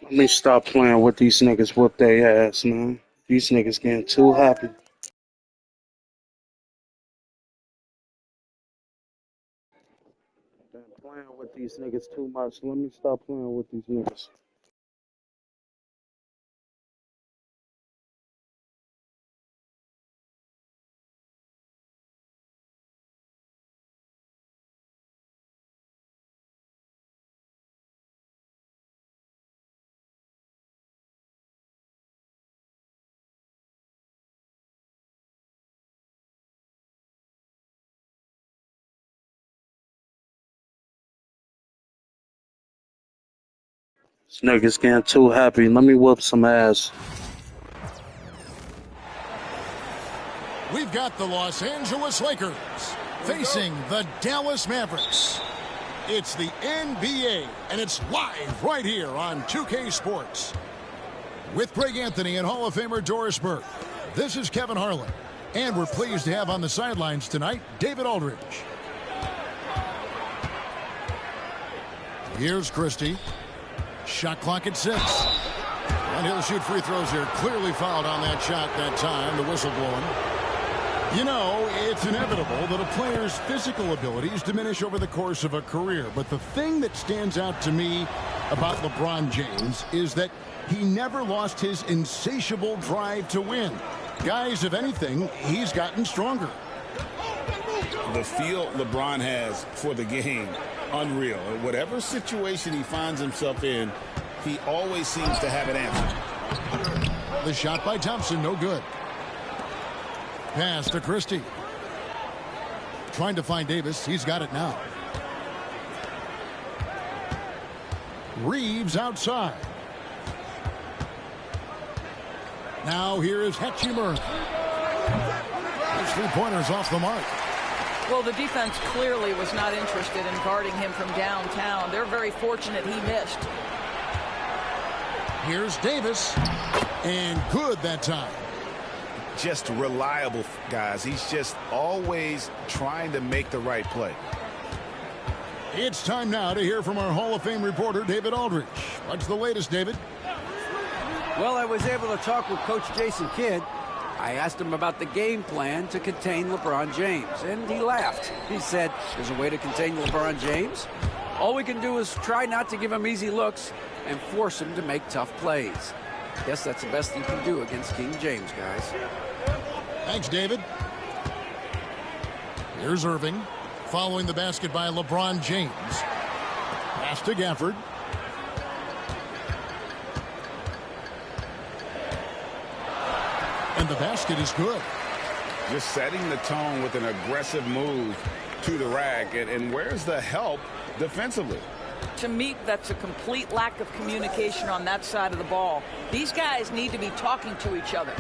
Let me stop playing with these niggas whoop their ass, man. These niggas getting too happy. Been playing with these niggas too much. Let me stop playing with these niggas. These niggas getting too happy. Let me whoop some ass. We've got the Los Angeles Lakers facing the Dallas Mavericks. It's the NBA, and it's live right here on 2K Sports. With Greg Anthony and Hall of Famer Doris Burke, this is Kevin Harlan. And we're pleased to have on the sidelines tonight, David Aldridge. Here's Christie. Shot clock at 6. And he'll shoot free throws here. Clearly fouled on that shot that time. The whistle blowing. You know, it's inevitable that a player's physical abilities diminish over the course of a career. But the thing that stands out to me about LeBron James is that he never lost his insatiable drive to win. Guys, if anything, he's gotten stronger. The feel LeBron has for the game, unreal. Whatever situation he finds himself in, he always seems to have an answer. The shot by Thompson, no good. Pass to Christie. Trying to find Davis. He's got it now. Reeves outside. Now here is Hachimura. His three-pointers off the mark. Well, the defense clearly was not interested in guarding him from downtown. They're very fortunate he missed. Here's Davis. And good that time. Just reliable, guys. He's just always trying to make the right play. It's time now to hear from our Hall of Fame reporter, David Aldridge. What's the latest, David? Well, I was able to talk with Coach Jason Kidd. I asked him about the game plan to contain LeBron James, and he laughed. He said, there's a way to contain LeBron James. All we can do is try not to give him easy looks and force him to make tough plays. Guess that's the best you can do against King James, guys. Thanks, David. Here's Irving. Following the basket by LeBron James. Pass to Gafford. And the basket is good. Just setting the tone with an aggressive move to the rack. And where's the help defensively? To me, that's a complete lack of communication on that side of the ball. These guys need to be talking to each other.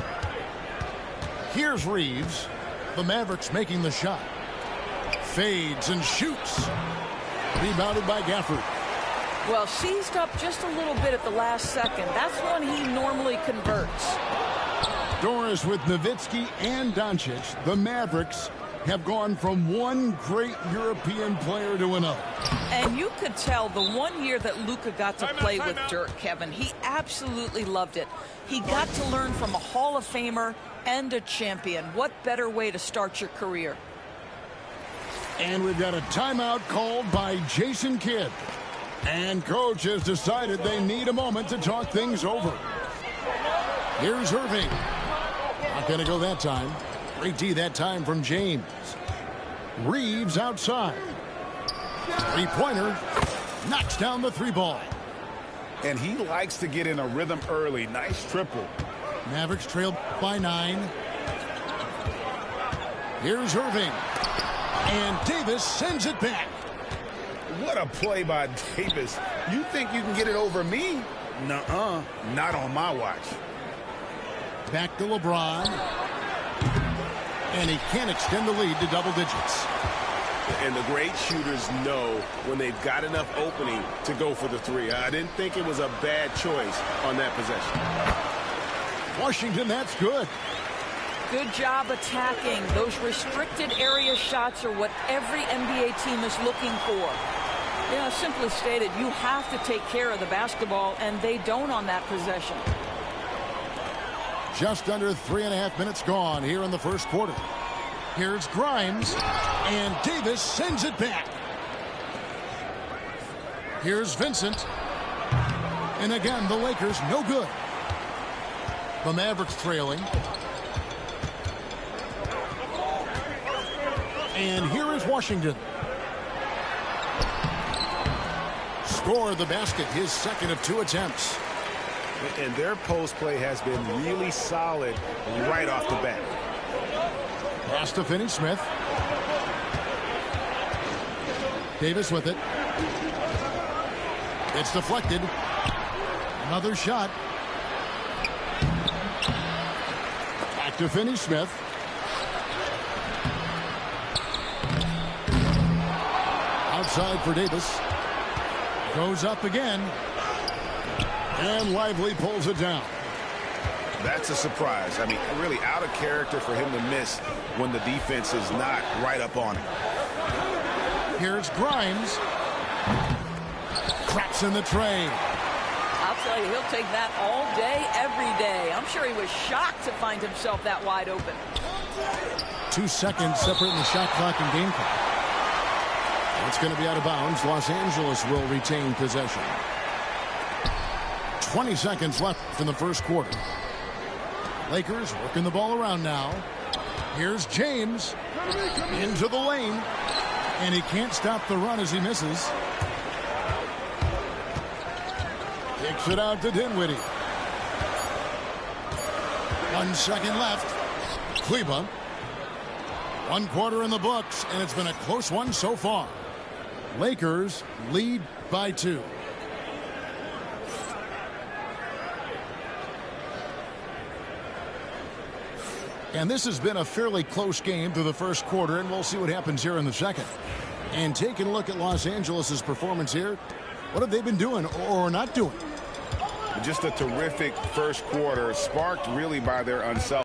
Here's Reeves. The Mavericks making the shot. Fades and shoots. Rebounded by Gafford. Well, seized up just a little bit at the last second. That's when he normally converts. Doris, with Nowitzki and Doncic, the Mavericks have gone from one great European player to another. And you could tell the 1 year that Luka got to play with Dirk, Kevin, he absolutely loved it. He got to learn from a Hall of Famer and a champion. What better way to start your career? And we've got a timeout called by Jason Kidd. And coach has decided they need a moment to talk things over. Here's Irving. Not going to go that time. Great D that time from James. Reeves outside. Three-pointer. Knocks down the three ball. And he likes to get in a rhythm early. Nice triple. Mavericks trailed by 9. Here's Irving. And Davis sends it back. What a play by Davis. You think you can get it over me? Nuh-uh. Not on my watch. Back to LeBron. And he can't extend the lead to double digits. And the great shooters know when they've got enough opening to go for the three. I didn't think it was a bad choice on that possession. Washington, that's good. Good job attacking. Those restricted area shots are what every NBA team is looking for. Yeah, simply stated, you have to take care of the basketball, and they don't on that possession. Just under 3.5 minutes gone here in the first quarter. Here's Grimes, and Davis sends it back. Here's Vincent. And again, the Lakers no good. The Mavericks trailing. And here is Washington. Scored the basket, his second of 2 attempts. And their post play has been really solid right off the bat. Pass to Finney-Smith. Davis with it. It's deflected. Another shot. Back to Finney-Smith. Outside for Davis. Goes up again. And Lively pulls it down. That's a surprise. I mean, really out of character for him to miss when the defense is not right up on him. Here's Grimes. Cracks in the tray. I'll tell you, he'll take that all day, every day. I'm sure he was shocked to find himself that wide open. 2 seconds separating the shot clock and game clock. It's going to be out of bounds. Los Angeles will retain possession. 20 seconds left in the first quarter. Lakers working the ball around now. Here's James into the lane. And he can't stop the run as he misses. Kicks it out to Dinwiddie. 1 second left. Kleba. 1 quarter in the books, and it's been a close one so far. Lakers lead by 2. And this has been a fairly close game through the first quarter, and we'll see what happens here in the second. And taking a look at Los Angeles' performance here, what have they been doing or not doing? Just a terrific first quarter, sparked really by their unselfish.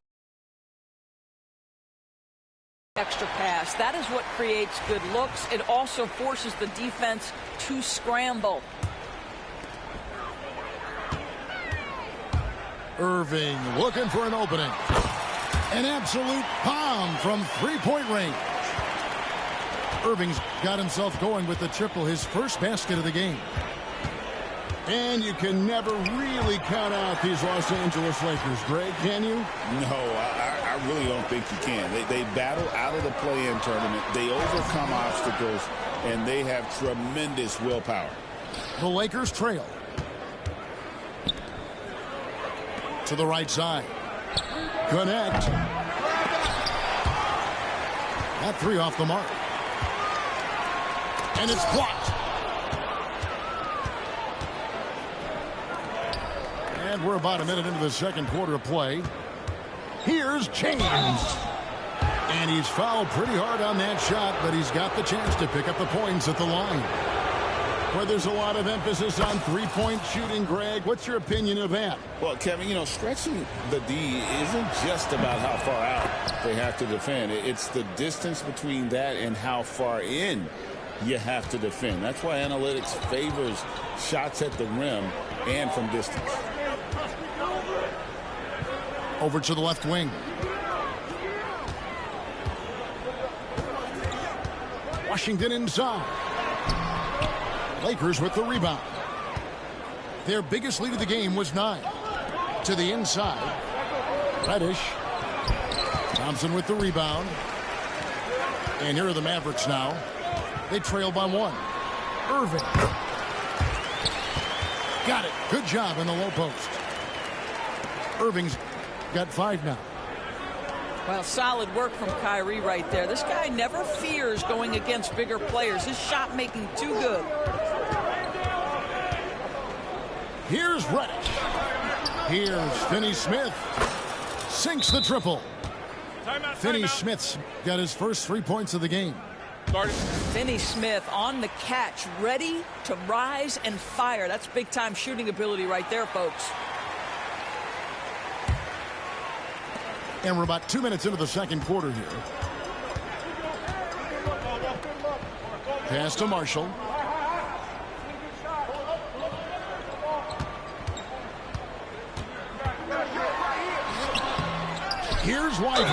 Extra pass. That is what creates good looks. It also forces the defense to scramble. Irving looking for an opening. An absolute bomb from 3-point range. Irving's got himself going with the triple, his first basket of the game. And you can never really count out these Los Angeles Lakers, Greg, can you? No, I really don't think you can. They battle out of the play-in tournament. They overcome obstacles, and they have tremendous willpower. The Lakers trail. To the right side. Connect. That 3 off the mark. And it's blocked. And we're about a minute into the second quarter of play. Here's James. And he's fouled pretty hard on that shot, but he's got the chance to pick up the points at the line. Where there's a lot of emphasis on 3-point shooting, Greg. What's your opinion of that? Well, Kevin, you know, stretching the D isn't just about how far out they have to defend. It's the distance between that and how far in you have to defend. That's why analytics favors shots at the rim and from distance. Over to the left wing. Washington inside. Lakers with the rebound. Their biggest lead of the game was 9. To the inside. Reddish. Thompson with the rebound. And here are the Mavericks now. They trail by 1. Irving. Got it. Good job in the low post. Irving's got 5 now. Well, solid work from Kyrie right there. This guy never fears going against bigger players. His shot making too good. Here's Reddish. Here's Finney-Smith. Sinks the triple. Finney-Smith's got his first 3 points of the game. Finney-Smith on the catch, ready to rise and fire. That's big-time shooting ability right there, folks. And we're about 2 minutes into the second quarter here. Pass to Marshall. Here's Lively.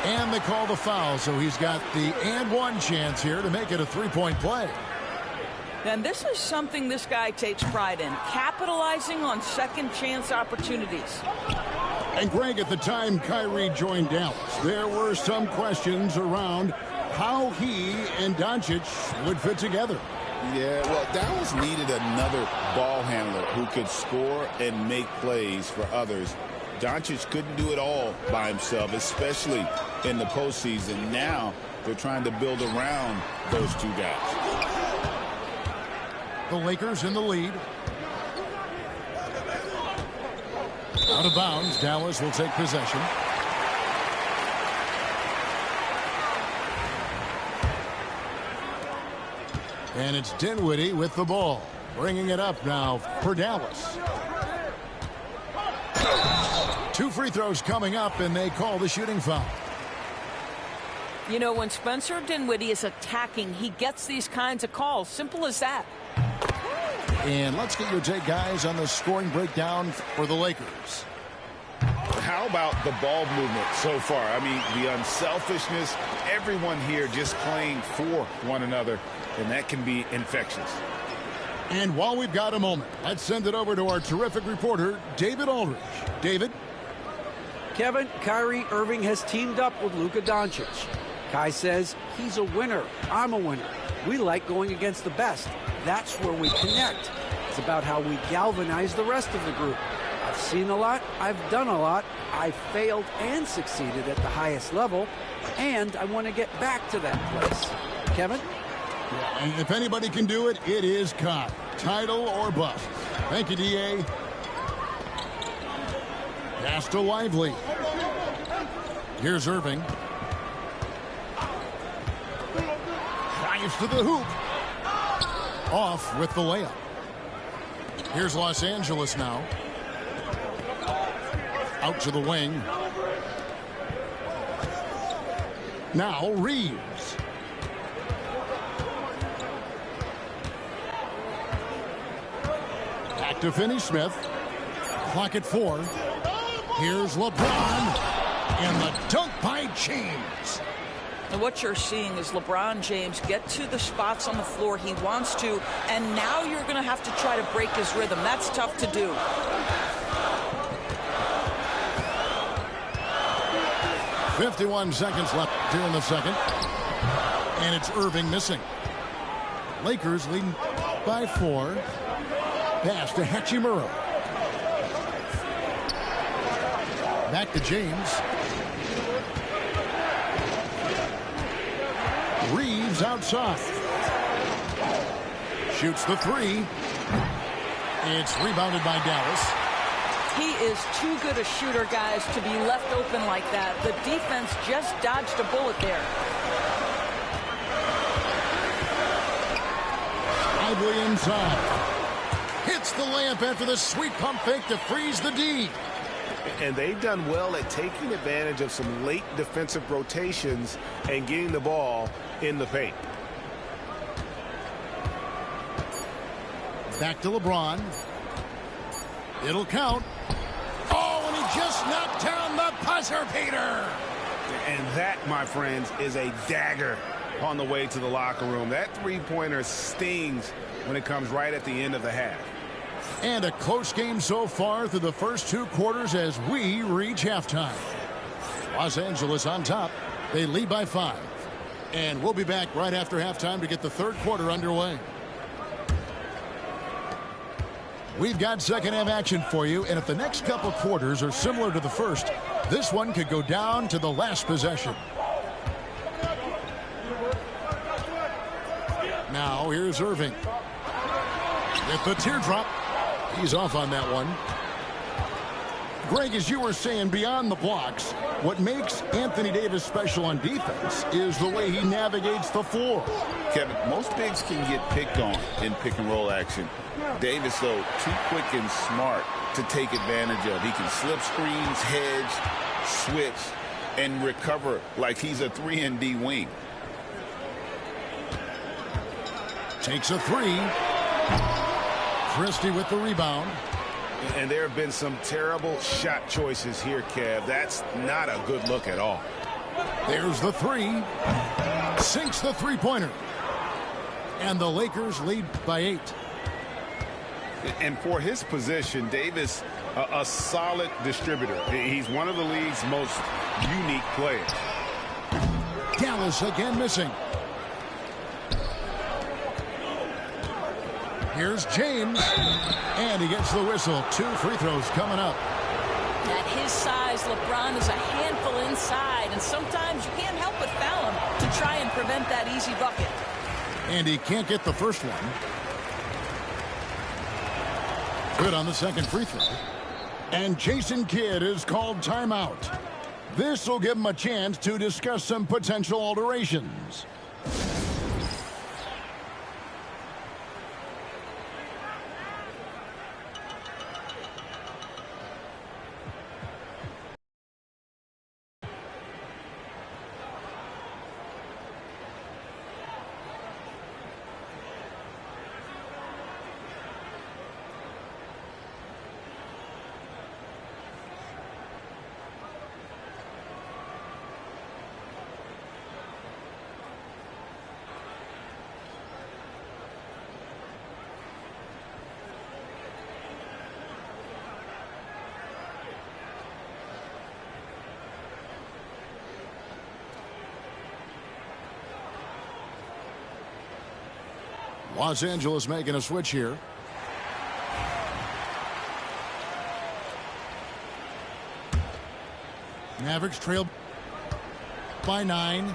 And they call the foul, so he's got the and one chance here to make it a three-point play. And this is something this guy takes pride in, capitalizing on second chance opportunities. And Greg, at the time Kyrie joined Dallas, there were some questions around how he and Doncic would fit together. Yeah, well, Dallas needed another ball handler who could score and make plays for others. Doncic couldn't do it all by himself, especially in the postseason. Now they're trying to build around those two guys. The Lakers in the lead. Out of bounds, Dallas will take possession. And it's Dinwiddie with the ball, bringing it up now for Dallas. 2 free throws coming up, and they call the shooting foul. You know, when Spencer Dinwiddie is attacking, he gets these kinds of calls. Simple as that. And let's get your take, guys, on the scoring breakdown for the Lakers. How about the ball movement so far? I mean, the unselfishness, everyone here just playing for one another, and that can be infectious. And while we've got a moment, let's send it over to our terrific reporter, David Aldridge. David? Kevin, Kyrie Irving has teamed up with Luka Doncic. Kai says he's a winner. I'm a winner. We like going against the best. That's where we connect. It's about how we galvanize the rest of the group. I've seen a lot. I've done a lot. I've failed and succeeded at the highest level. And I want to get back to that place. Kevin? And if anybody can do it, it is Kai. Title or bust. Thank you, D.A. Pass to Lively. Here's Irving. Drives to the hoop. Off with the layup. Here's Los Angeles now. Out to the wing. Now Reeves. Back to Finney-Smith. Clock at 4. Here's LeBron. And the dunk by James. And what you're seeing is LeBron James get to the spots on the floor he wants to, and now you're going to have to try to break his rhythm. That's tough to do. .51 seconds left here in the second. And it's Irving missing. Lakers leading by 4. Pass to Hachimura. Back to James. Reeves outside. Shoots the 3. It's rebounded by Dallas. He is too good a shooter, guys, to be left open like that. The defense just dodged a bullet there. Lively inside. Hits the layup after the sweet pump fake to freeze the D. And they've done well at taking advantage of some late defensive rotations and getting the ball in the paint. Back to LeBron. It'll count. Oh, and he just knocked down the buzzer beater. And that, my friends, is a dagger on the way to the locker room. That three-pointer stings when it comes right at the end of the half. And a close game so far through the first 2 quarters as we reach halftime. Los Angeles on top. They lead by 5. And we'll be back right after halftime to get the third quarter underway. We've got second half action for you, and if the next couple quarters are similar to the first, this one could go down to the last possession. Now here's Irving. With the teardrop. He's off on that one. Greg, as you were saying, beyond the blocks, what makes Anthony Davis special on defense is the way he navigates the floor. Kevin, most bigs can get picked on in pick-and-roll action. Davis, though, too quick and smart to take advantage of. He can slip screens, hedge, switch, and recover like he's a 3-and-D wing. Takes a 3. Christie with the rebound. And there have been some terrible shot choices here, Kev. That's not a good look at all. There's the three. Sinks the three-pointer. And the Lakers lead by 8. And for his position, Davis, a solid distributor. He's one of the league's most unique players. Dallas again missing. Here's James. And he gets the whistle. 2 free throws coming up. At his size, LeBron is a handful inside, and sometimes you can't help but foul him to try and prevent that easy bucket. And he can't get the first one. Good on the second free throw. And Jason Kidd is called timeout. This will give him a chance to discuss some potential alterations. Los Angeles making a switch here. Mavericks trail by 9.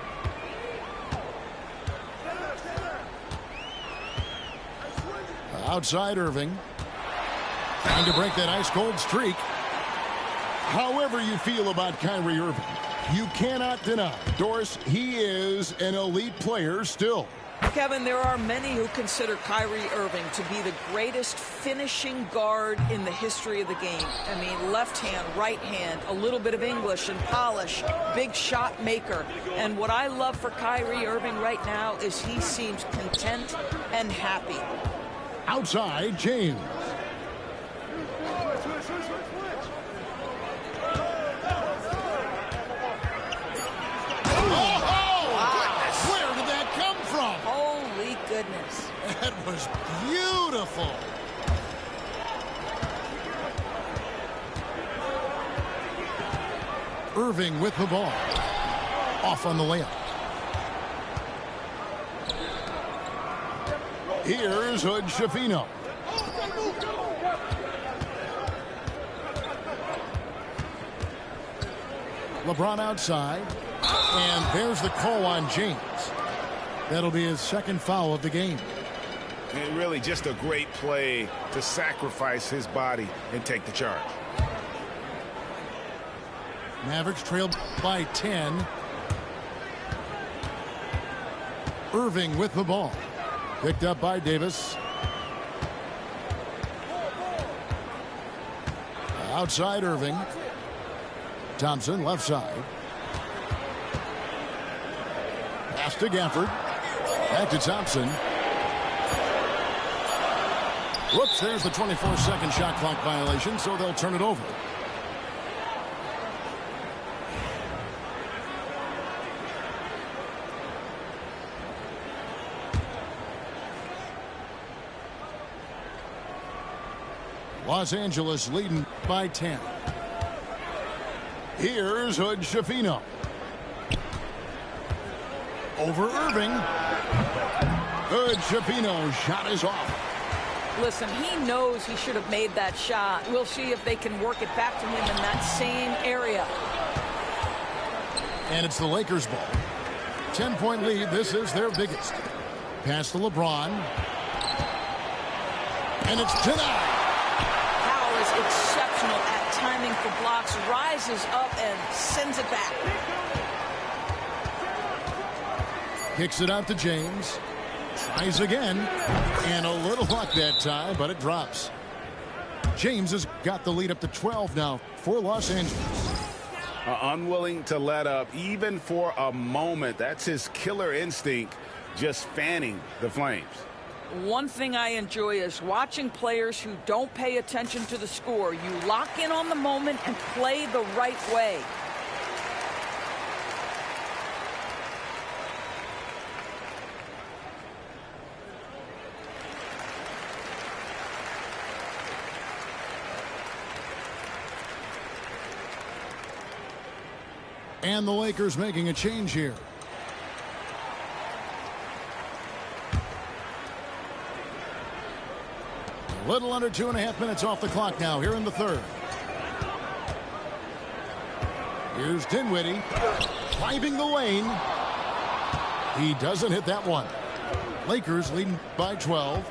Outside Irving. Trying to break that ice-cold streak. However you feel about Kyrie Irving, you cannot deny, Doris, he is an elite player still. Kevin, there are many who consider Kyrie Irving to be the greatest finishing guard in the history of the game. I mean, left hand, right hand, a little bit of English and polish, big shot maker. And what I love for Kyrie Irving right now is he seems content and happy. Outside, James. Goodness. That was beautiful. Irving with the ball. Off on the layup. Here's Hood-Schifino. LeBron outside. And there's the call on James. That'll be his second foul of the game. And really just a great play to sacrifice his body and take the charge. Mavericks trail by 10. Irving with the ball. Picked up by Davis. Outside Irving. Thompson left side. Pass to Gafford. Back to Thompson. Whoops, there's the 24-second shot clock violation, so they'll turn it over. Los Angeles leading by 10. Here's Hood-Schifino. Over Irving. Hood-Schifino shot is off. Listen, he knows he should have made that shot. We'll see if they can work it back to him in that same area. And it's the Lakers ball. 10-point lead. This is their biggest. Pass to LeBron. And it's denied. Powell is exceptional at timing for blocks. Rises up and sends it back. Kicks it out to James. Tries again. And a little luck that time, but it drops. James has got the lead up to 12 now for Los Angeles. Unwilling to let up even for a moment. That's his killer instinct, just fanning the Flames. One thing I enjoy is watching players who don't pay attention to the score. You lock in on the moment and play the right way. And the Lakers making a change here. A little under 2.5 minutes off the clock now here in the third. Here's Dinwiddie driving the lane. He doesn't hit that one. Lakers leading by 12.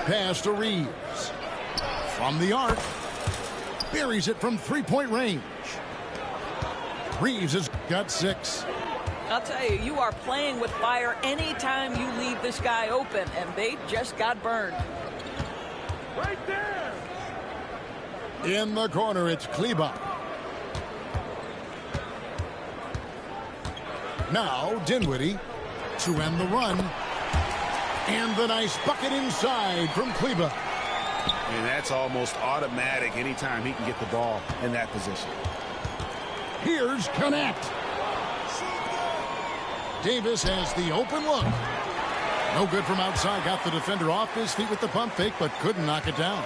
Pass to Reeves. From the arc. Buries it from three-point range. Reeves has got 6. I'll tell you, you are playing with fire anytime you leave this guy open, and they just got burned. Right there. In the corner, it's Kleber. Now Dinwiddie to end the run. And the nice bucket inside from Kleber. And that's almost automatic anytime he can get the ball in that position. Here's Connect. Davis has the open look. No good from outside. Got the defender off his feet with the pump fake, but couldn't knock it down.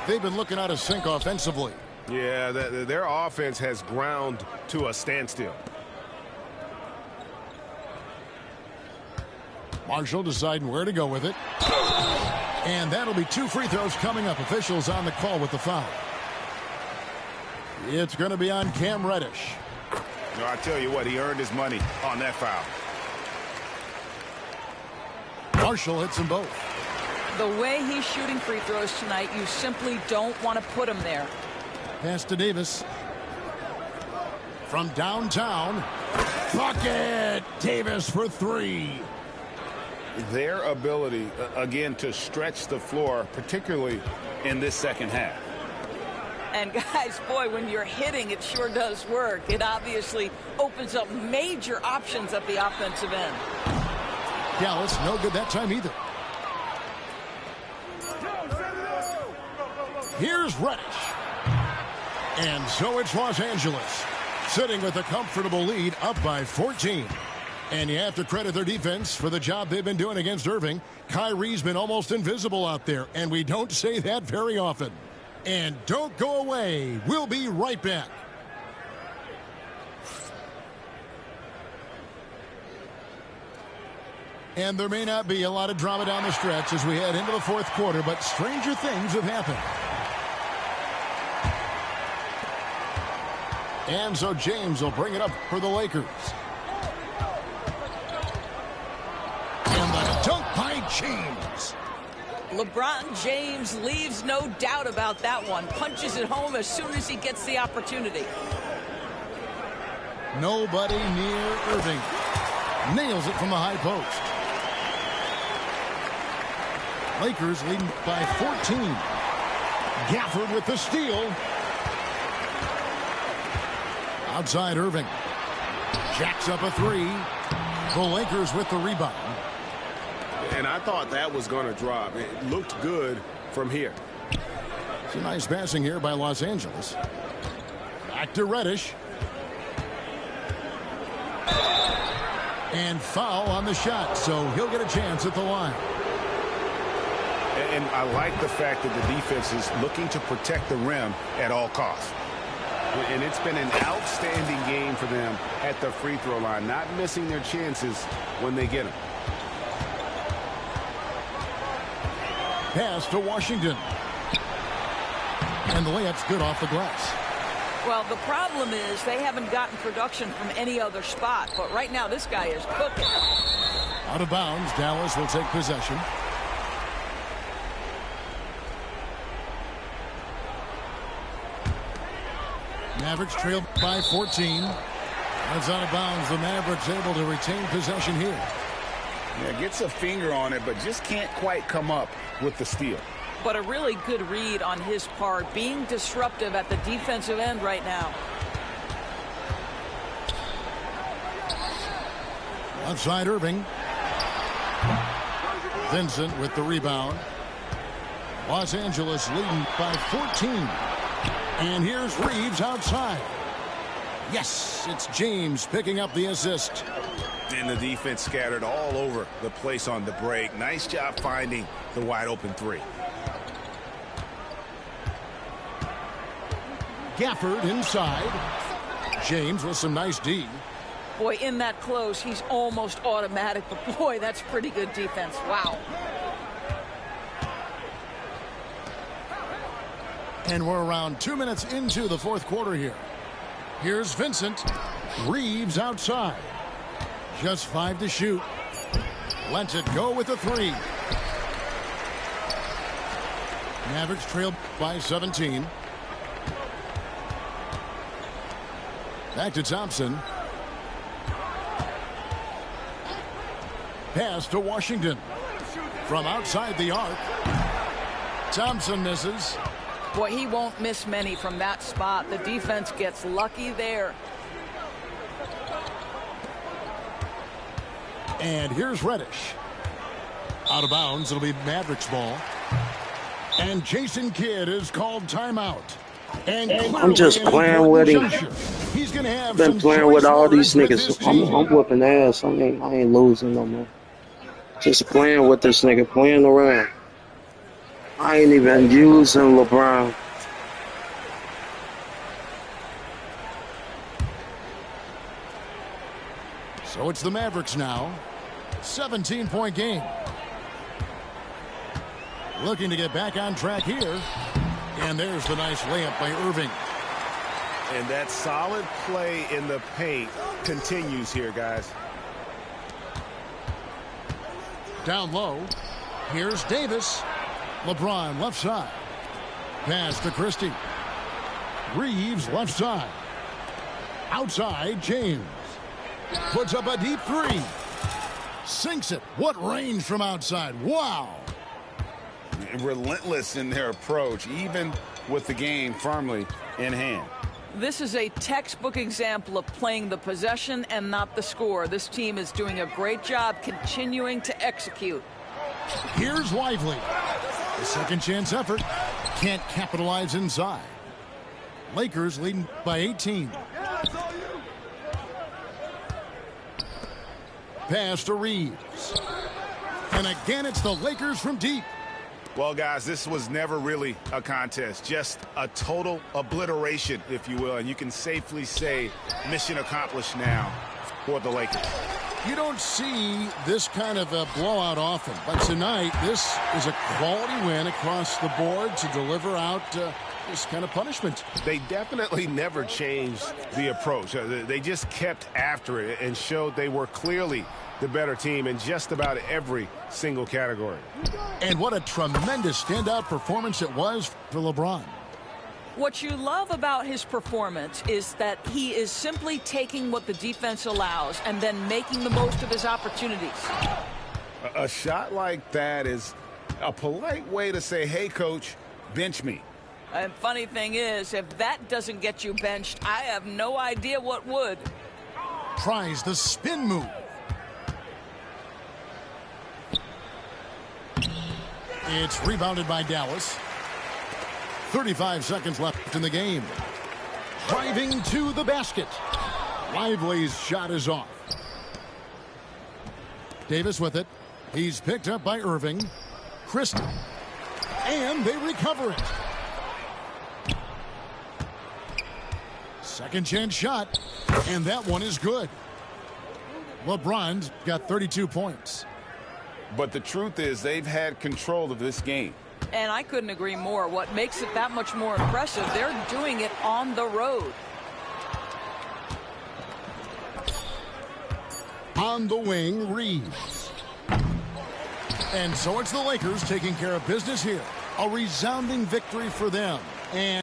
They've been looking out of sync offensively. Yeah, their offense has ground to a standstill. Marshall deciding where to go with it. And that'll be 2 free throws coming up. Officials on the call with the foul. It's going to be on Cam Reddish. No, I tell you what, he earned his money on that foul. Marshall hits them both. The way he's shooting free throws tonight, you simply don't want to put him there. Pass to Davis. From downtown. Bucket! Davis for 3. Their ability, again, to stretch the floor, particularly in this second half. And guys, boy, when you're hitting, it sure does work. It obviously opens up major options at the offensive end. Dallas, no good that time either. Here's Reddish. And so it's Los Angeles, sitting with a comfortable lead, up by 14. And you have to credit their defense for the job they've been doing against Irving. Kyrie's been almost invisible out there, and we don't say that very often. And don't go away. We'll be right back. And there may not be a lot of drama down the stretch as we head into the fourth quarter, but stranger things have happened. And so James will bring it up for the Lakers. And the dunk by James. LeBron James leaves no doubt about that one. Punches it home as soon as he gets the opportunity. Nobody near Irving. Nails it from the high post. Lakers leading by 14. Gafford with the steal. Outside Irving. Jacks up a 3. The Lakers with the rebound. And I thought that was going to drop. It looked good from here. It's a nice passing here by Los Angeles. Back to Reddish. And foul on the shot, so he'll get a chance at the line. And I like the fact that the defense is looking to protect the rim at all costs. And it's been an outstanding game for them at the free throw line, not missing their chances when they get them. Pass to Washington. And the layup's good off the glass. Well, the problem is they haven't gotten production from any other spot. But right now, this guy is cooking. Out of bounds, Dallas will take possession. Mavericks trailed by 14. That's out of bounds. The Mavericks able to retain possession here. Yeah, gets a finger on it, but just can't quite come up with the steal. But a really good read on his part, being disruptive at the defensive end right now. Outside Irving. Vincent with the rebound. Los Angeles leading by 14. And here's Reeves outside. Yes, it's James picking up the assist. And the defense scattered all over the place on the break. Nice job finding the wide open three. Gafford inside. James with some nice D. Boy, in that close, he's almost automatic. But boy, that's pretty good defense. Wow. And we're around 2 minutes into the fourth quarter here. Here's Vincent. Reeves outside. Just 5 to shoot. Lets it go with a 3. Mavericks trail by 17. Back to Thompson. Pass to Washington. From outside the arc. Thompson misses. Boy, he won't miss many from that spot. The defense gets lucky there. And here's Reddish. Out of bounds. It'll be Mavericks ball. And Jason Kidd is called timeout. And I'm just playing with him. He's gonna have Been playing with all these niggas. I'm whooping ass. I ain't losing no more. Just playing with this nigga, playing around. I ain't even using LeBron. So it's the Mavericks now. 17-point game. Looking to get back on track here. And there's the nice layup by Irving. And that solid play in the paint continues here, guys. Down low. Here's Davis. LeBron left side. Pass to Christie. Reeves left side. Outside James. Puts up a deep 3. Sinks it. What range from outside. Wow. Relentless in their approach, even with the game firmly in hand. This is a textbook example of playing the possession and not the score. This team is doing a great job continuing to execute. Here's Lively. A second chance effort. Can't capitalize inside. Lakers leading by 18. Pass to Reeves. And again, it's the Lakers from deep. Well, guys, this was never really a contest, just a total obliteration, if you will. And you can safely say mission accomplished now for the Lakers. You don't see this kind of a blowout often, but tonight this is a quality win across the board to deliver out this kind of punishment. They definitely never changed the approach. They just kept after it and showed they were clearly the better team in just about every single category. And what a tremendous standout performance it was for LeBron. What you love about his performance is that he is simply taking what the defense allows and then making the most of his opportunities. A shot like that is a polite way to say, hey, coach, bench me. And funny thing is, if that doesn't get you benched, I have no idea what would. Tries the spin move. It's rebounded by Dallas. 35 seconds left in the game. Driving to the basket. Lively's shot is off. Davis with it. He's picked up by Irving. Christie. And they recover it. Second chance shot. And that one is good. LeBron's got 32 points. But the truth is they've had control of this game. And I couldn't agree more. What makes it that much more impressive, they're doing it on the road. On the wing, Reeves. And so it's the Lakers taking care of business here. A resounding victory for them. And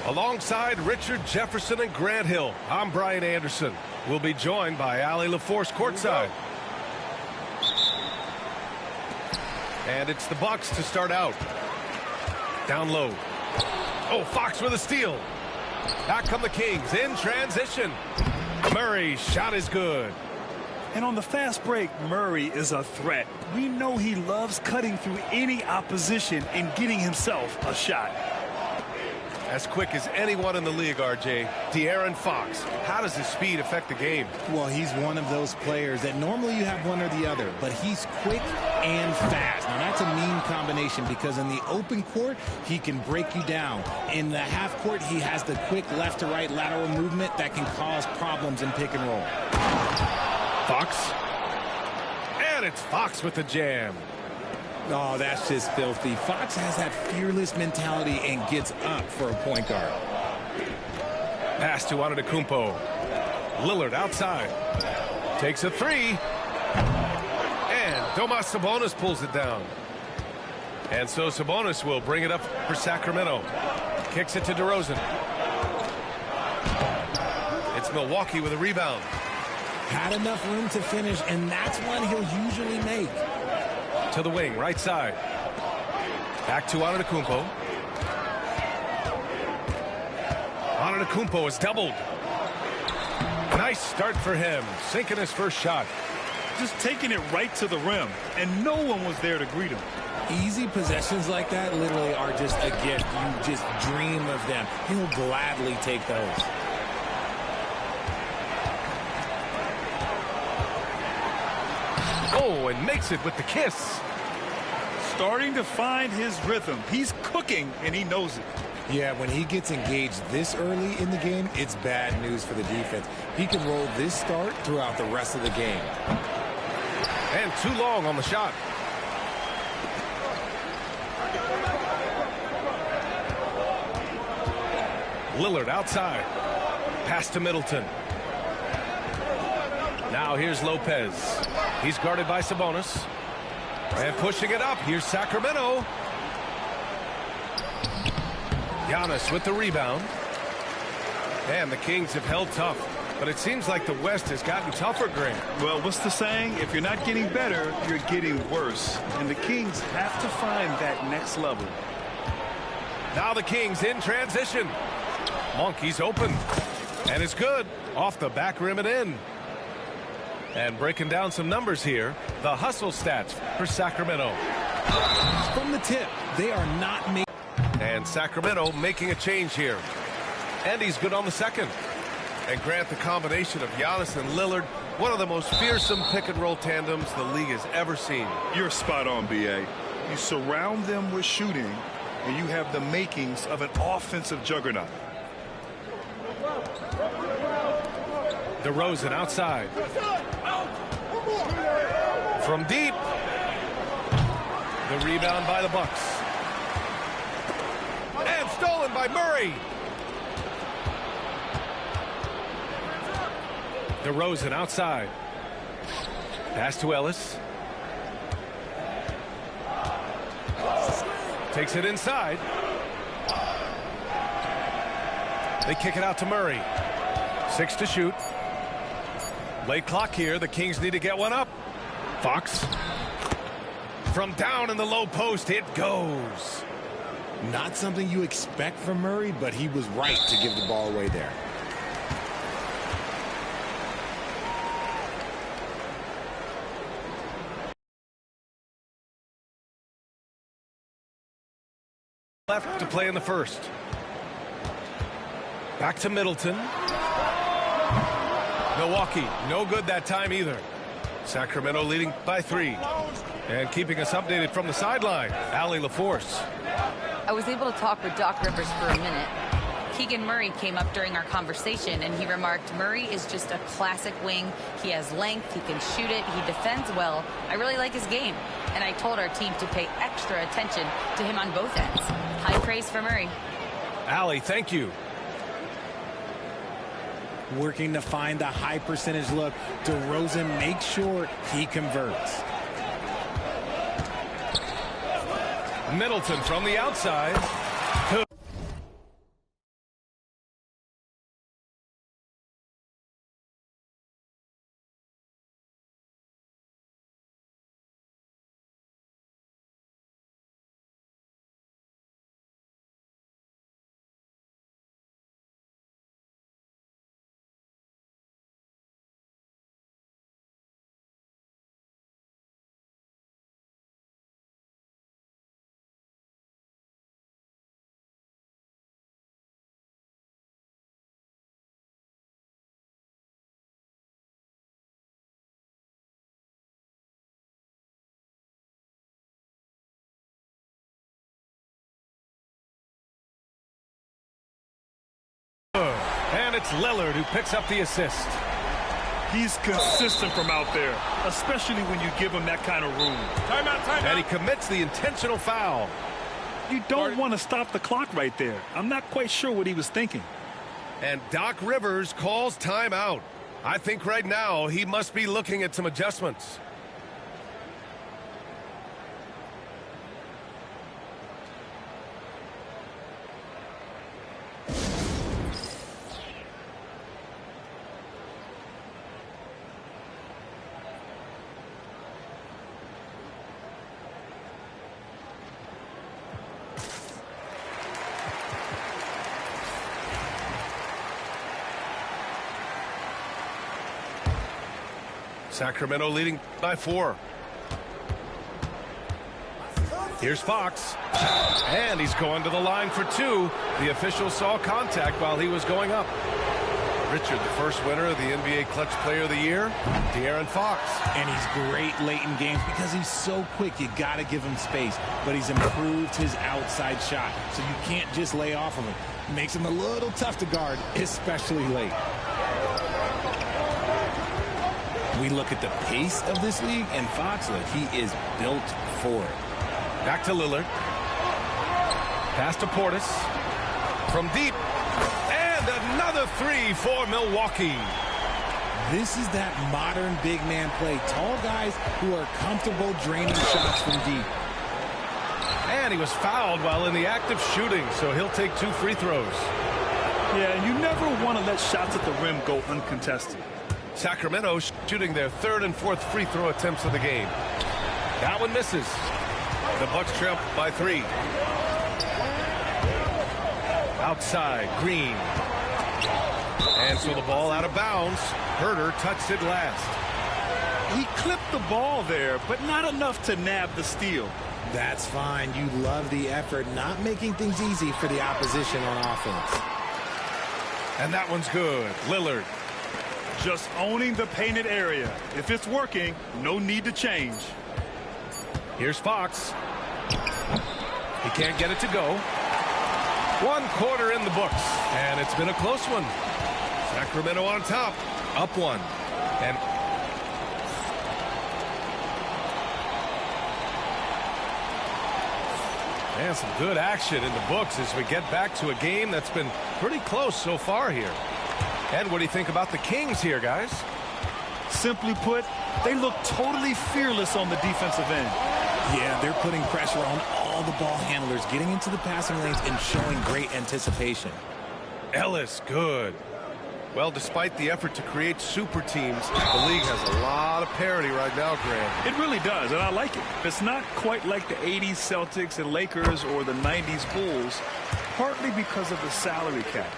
Alongside Richard Jefferson and Grant Hill, I'm Brian Anderson. We'll be joined by Allie LaForce courtside. And it's the Bucks to start out. Down low. Oh, Fox with a steal. Back come the Kings in transition. Murray's shot is good. And on the fast break, Murray is a threat. We know he loves cutting through any opposition and getting himself a shot. As quick as anyone in the league, RJ. De'Aaron Fox. How does his speed affect the game? Well, he's one of those players that normally you have one or the other, but he's quick and fast. Now, that's a mean combination because in the open court, he can break you down. In the half court, he has the quick left to right lateral movement that can cause problems in pick and roll. Fox. And it's Fox with the jam. Oh, that's just filthy. Fox has that fearless mentality and gets up for a point guard. Pass to Antetokounmpo. Lillard outside. Takes a three. And Domas Sabonis pulls it down. And so Sabonis will bring it up for Sacramento. Kicks it to DeRozan. It's Milwaukee with a rebound. Had enough room to finish, and that's one he'll usually make. To the wing, right side. Back to Antetokounmpo. Antetokounmpo is doubled. Nice start for him. Sinking his first shot. Just taking it right to the rim, and no one was there to greet him. Easy possessions like that literally are just a gift. You just dream of them. He'll gladly take those. Oh, and makes it with the kiss. Starting to find his rhythm. He's cooking, and he knows it. Yeah, when he gets engaged this early in the game, it's bad news for the defense. He can roll this start throughout the rest of the game. And too long on the shot. Lillard outside. Pass to Middleton. Now here's Lopez. He's guarded by Sabonis. And pushing it up. Here's Sacramento. Giannis with the rebound. And the Kings have held tough. But it seems like the West has gotten tougher, Grant. Well, what's the saying? If you're not getting better, you're getting worse. And the Kings have to find that next level. Now the Kings in transition. Monkey's open. And it's good. Off the back rim and in. And breaking down some numbers here, the hustle stats for Sacramento. From the tip, they are not making. And Sacramento making a change here. And he's good on the second. And Grant, the combination of Giannis and Lillard, one of the most fearsome pick-and-roll tandems the league has ever seen. You're spot on, B.A. You surround them with shooting, and you have the makings of an offensive juggernaut. DeRozan outside. From deep. The rebound by the Bucks. And stolen by Murray. DeRozan outside. Pass to Ellis. Takes it inside. They kick it out to Murray. 6 to shoot. Late clock here. The Kings need to get one up. Fox. From down in the low post, it goes. Not something you expect from Murray, but he was right to give the ball away there. Left to play in the first. Back to Middleton. Milwaukee, no good that time either. Sacramento leading by 3. And keeping us updated from the sideline, Allie LaForce. I was able to talk with Doc Rivers for a minute. Keegan Murray came up during our conversation, and he remarked, Murray is just a classic wing. He has length, he can shoot it, he defends well. I really like his game. And I told our team to pay extra attention to him on both ends. High praise for Murray. Allie, thank you. Working to find the high percentage look. DeRozan makes sure he converts. Middleton from the outside. it's Lillard who picks up the assist. He's consistent from out there, especially when you give him that kind of room. Timeout. And he commits the intentional foul. You don't want to stop the clock right there. I'm not quite sure what he was thinking. And Doc Rivers calls timeout. I think right now he must be looking at some adjustments. Sacramento leading by 4. Here's Fox. And he's going to the line for 2. The official saw contact while he was going up. Richard, the first winner of the NBA Clutch Player of the Year, De'Aaron Fox. And he's great late in games because he's so quick. You got to give him space. But he's improved his outside shot, so you can't just lay off of him. Makes him a little tough to guard, especially late. We look at the pace of this league, and Fox, look, he is built for it. Back to Lillard. Pass to Portis. From deep. And another 3 for Milwaukee. This is that modern big man play. Tall guys who are comfortable draining shots from deep. And he was fouled while in the act of shooting, so he'll take 2 free throws. Yeah, and you never want to let shots at the rim go uncontested. Sacramento shooting their 3rd and 4th free throw attempts of the game. That one misses. The Bucks trail by 3. Outside, Green. And so the ball out of bounds. Herter touched it last. He clipped the ball there, but not enough to nab the steal. That's fine. You love the effort, not making things easy for the opposition on offense. And that one's good. Lillard. Just owning the painted area. If it's working, no need to change. Here's Fox. He can't get it to go. 1 quarter in the books, and it's been a close one. Sacramento on top, up 1. And some good action in the books as we get back to a game that's been pretty close so far here. And what do you think about the Kings here, guys? Simply put, they look totally fearless on the defensive end. Yeah, they're putting pressure on all the ball handlers, getting into the passing lanes and showing great anticipation. Ellis, good. Well, despite the effort to create super teams, the league has a lot of parity right now, Grant. It really does, and I like it. It's not quite like the 80s Celtics and Lakers or the 90s Bulls, partly because of the salary cap.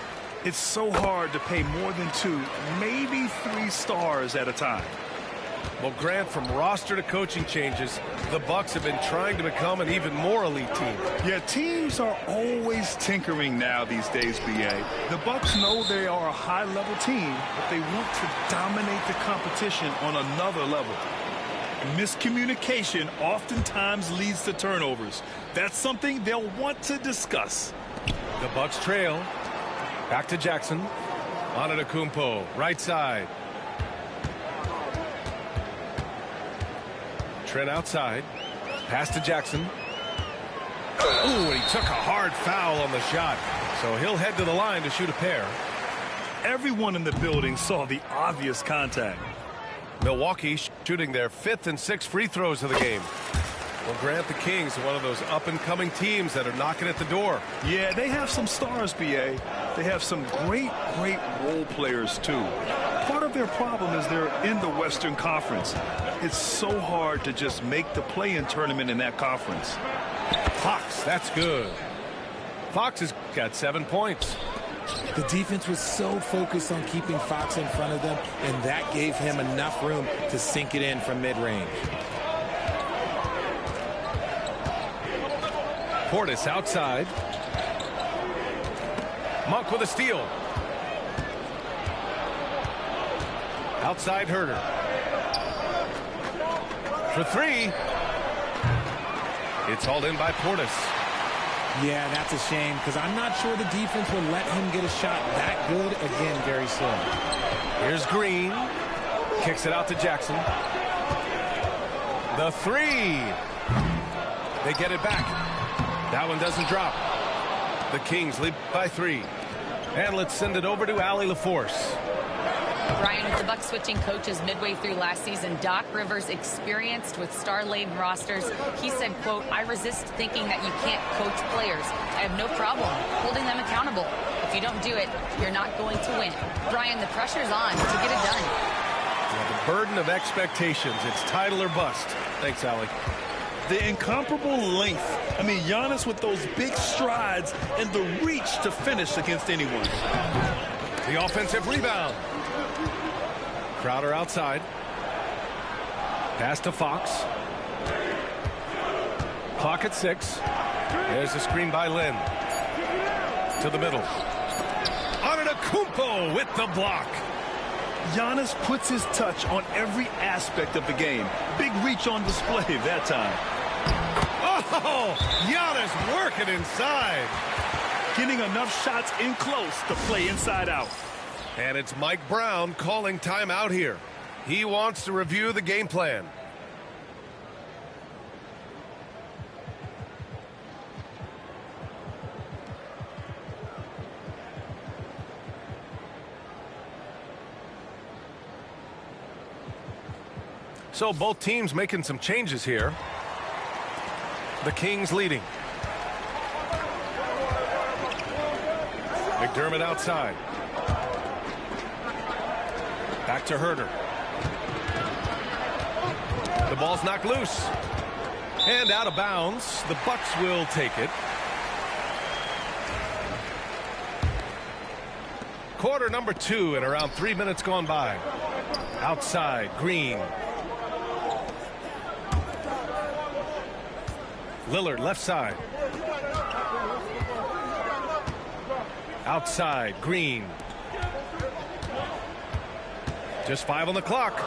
It's so hard to pay more than 2, maybe 3 stars at a time. Well, Grant, from roster to coaching changes, the Bucks have been trying to become an even more elite team. Yeah, teams are always tinkering now these days, B.A. The Bucks know they are a high-level team, but they want to dominate the competition on another level. Miscommunication oftentimes leads to turnovers. That's something they'll want to discuss. The Bucks trail. Back to Jackson. Antetokounmpo, right side. Trent outside. Pass to Jackson. Ooh, and he took a hard foul on the shot. So he'll head to the line to shoot a pair. Everyone in the building saw the obvious contact. Milwaukee shooting their 5th and 6th free throws of the game. Well, Grant, the Kings are one of those up-and-coming teams that are knocking at the door. Yeah, they have some stars, B.A. They have some great role players, too. Part of their problem is they're in the Western Conference. It's so hard to just make the play-in tournament in that conference. Fox, that's good. Fox has got 7 points. The defense was so focused on keeping Fox in front of them, and that gave him enough room to sink it in from mid-range. Portis outside. Monk with a steal. Outside Herter. For 3. It's hauled in by Portis. Yeah, that's a shame because I'm not sure the defense will let him get a shot that good again very soon. Here's Green. Kicks it out to Jackson. The three. They get it back. That one doesn't drop. The Kings lead by 3. And let's send it over to Allie LaForce. Brian, with the Bucs switching coaches midway through last season, Doc Rivers, experienced with star-laden rosters, he said, quote, "I resist thinking that you can't coach players. I have no problem holding them accountable. If you don't do it, you're not going to win." Brian, the pressure's on to get it done. Yeah, the burden of expectations. It's title or bust. Thanks, Allie. The incomparable length. I mean, Giannis with those big strides and the reach to finish against anyone. The offensive rebound. Crowder outside. Pass to Fox. Clock at 6. There's a screen by Lynn. To the middle. Antetokounmpo with the block. Giannis puts his touch on every aspect of the game. Big reach on display that time. Oh, Giannis working inside. Getting enough shots in close to play inside out. And it's Mike Brown calling timeout here. He wants to review the game plan. So both teams making some changes here. The Kings leading. McDermott outside. Back to Herter. The ball's knocked loose. And out of bounds. The Bucs will take it. Quarter number 2 and around 3 minutes gone by. Outside, Green. Lillard left side. Outside, Green. Just 5 on the clock.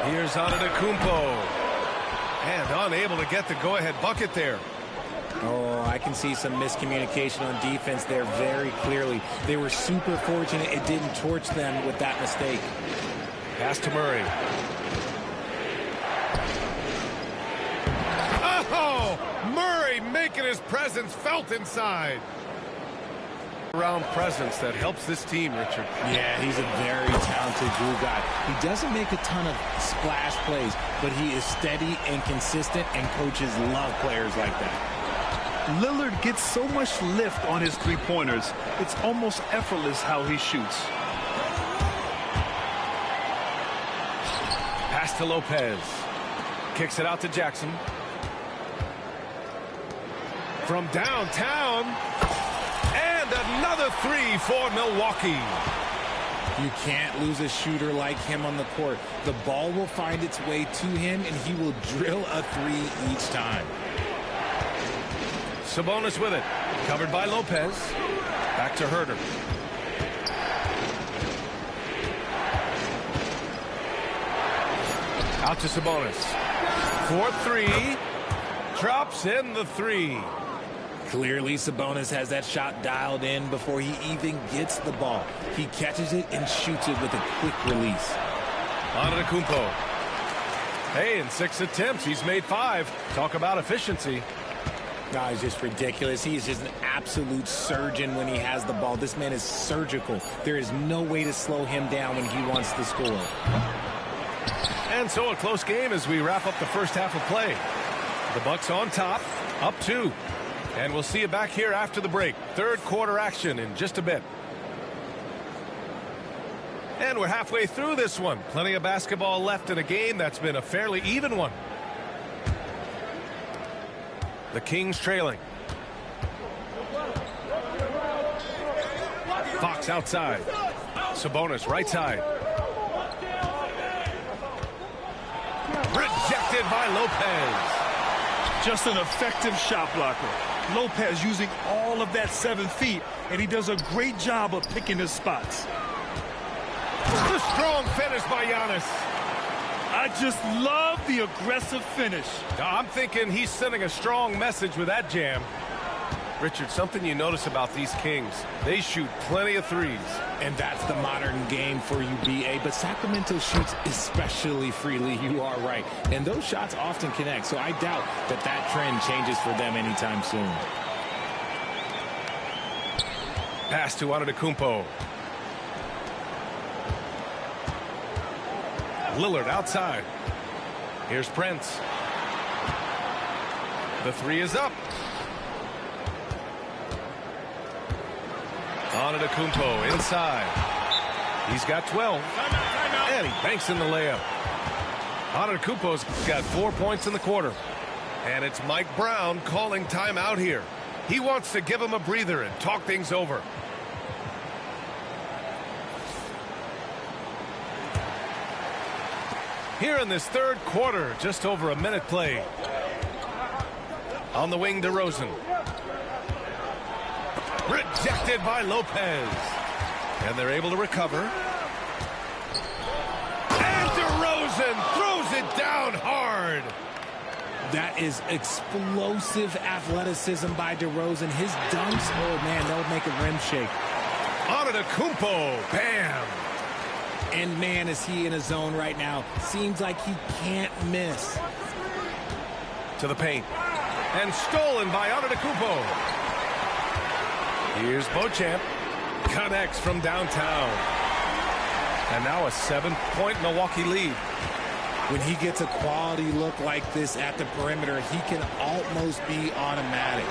Here's Antetokounmpo. And unable to get the go-ahead bucket there. Oh, I can see some miscommunication on defense there very clearly. They were super fortunate it didn't torch them with that mistake. Pass to Murray. Oh, Murray making his presence felt inside. Around presence that helps this team, Richard. Yeah, he's a very talented glue guy. He doesn't make a ton of splash plays, but he is steady and consistent, and coaches love players like that. Lillard gets so much lift on his three-pointers. It's almost effortless how he shoots. Pass to Lopez. Kicks it out to Jackson. From downtown. And another 3 for Milwaukee. You can't lose a shooter like him on the court. The ball will find its way to him, and he will drill a 3 each time. Sabonis with it. Covered by Lopez. Back to Herter. Out to Sabonis. 4-3. Drops in the 3. Clearly, Sabonis has that shot dialed in before he even gets the ball. He catches it and shoots it with a quick release. Antetokounmpo. Hey, in 6 attempts, he's made 5. Talk about efficiency. No, he's just ridiculous. He is just an absolute surgeon when he has the ball. This man is surgical. There is no way to slow him down when he wants to score. And so a close game as we wrap up the first half of play. The Bucs on top, up 2. And we'll see you back here after the break. Third quarter action in just a bit. And we're halfway through this one. Plenty of basketball left in a game that's been a fairly even one. The Kings trailing. Fox outside. Sabonis right side. Rejected by Lopez. Just an effective shot blocker. Lopez using all of that 7 feet, and he does a great job of picking his spots. The strong finish by Giannis. I just love the aggressive finish. I'm thinking he's sending a strong message with that jam. Richard, something you notice about these Kings, they shoot plenty of threes. And that's the modern game for you, B.A. But Sacramento shoots especially freely. You are right. And those shots often connect. So I doubt that that trend changes for them anytime soon. Pass to Antetokounmpo. Lillard outside. Here's Prince. The three is up. Antetokounmpo inside. He's got 12. And he banks in the layup. Antetokounmpo's got 4 points in the quarter. And it's Mike Brown calling timeout here. He wants to give him a breather and talk things over. Here in this third quarter, just over a minute played. On the wing, DeRozan. Rejected by Lopez. And they're able to recover. And DeRozan throws it down hard. That is explosive athleticism by DeRozan. His dunks, oh man, that would make a rim shake. Antetokounmpo, bam. And man, is he in a zone right now. Seems like he can't miss. To the paint. And stolen by Antetokounmpo. Here's Beauchamp. Connects from downtown. And now a 7-point Milwaukee lead. When he gets a quality look like this at the perimeter, he can almost be automatic.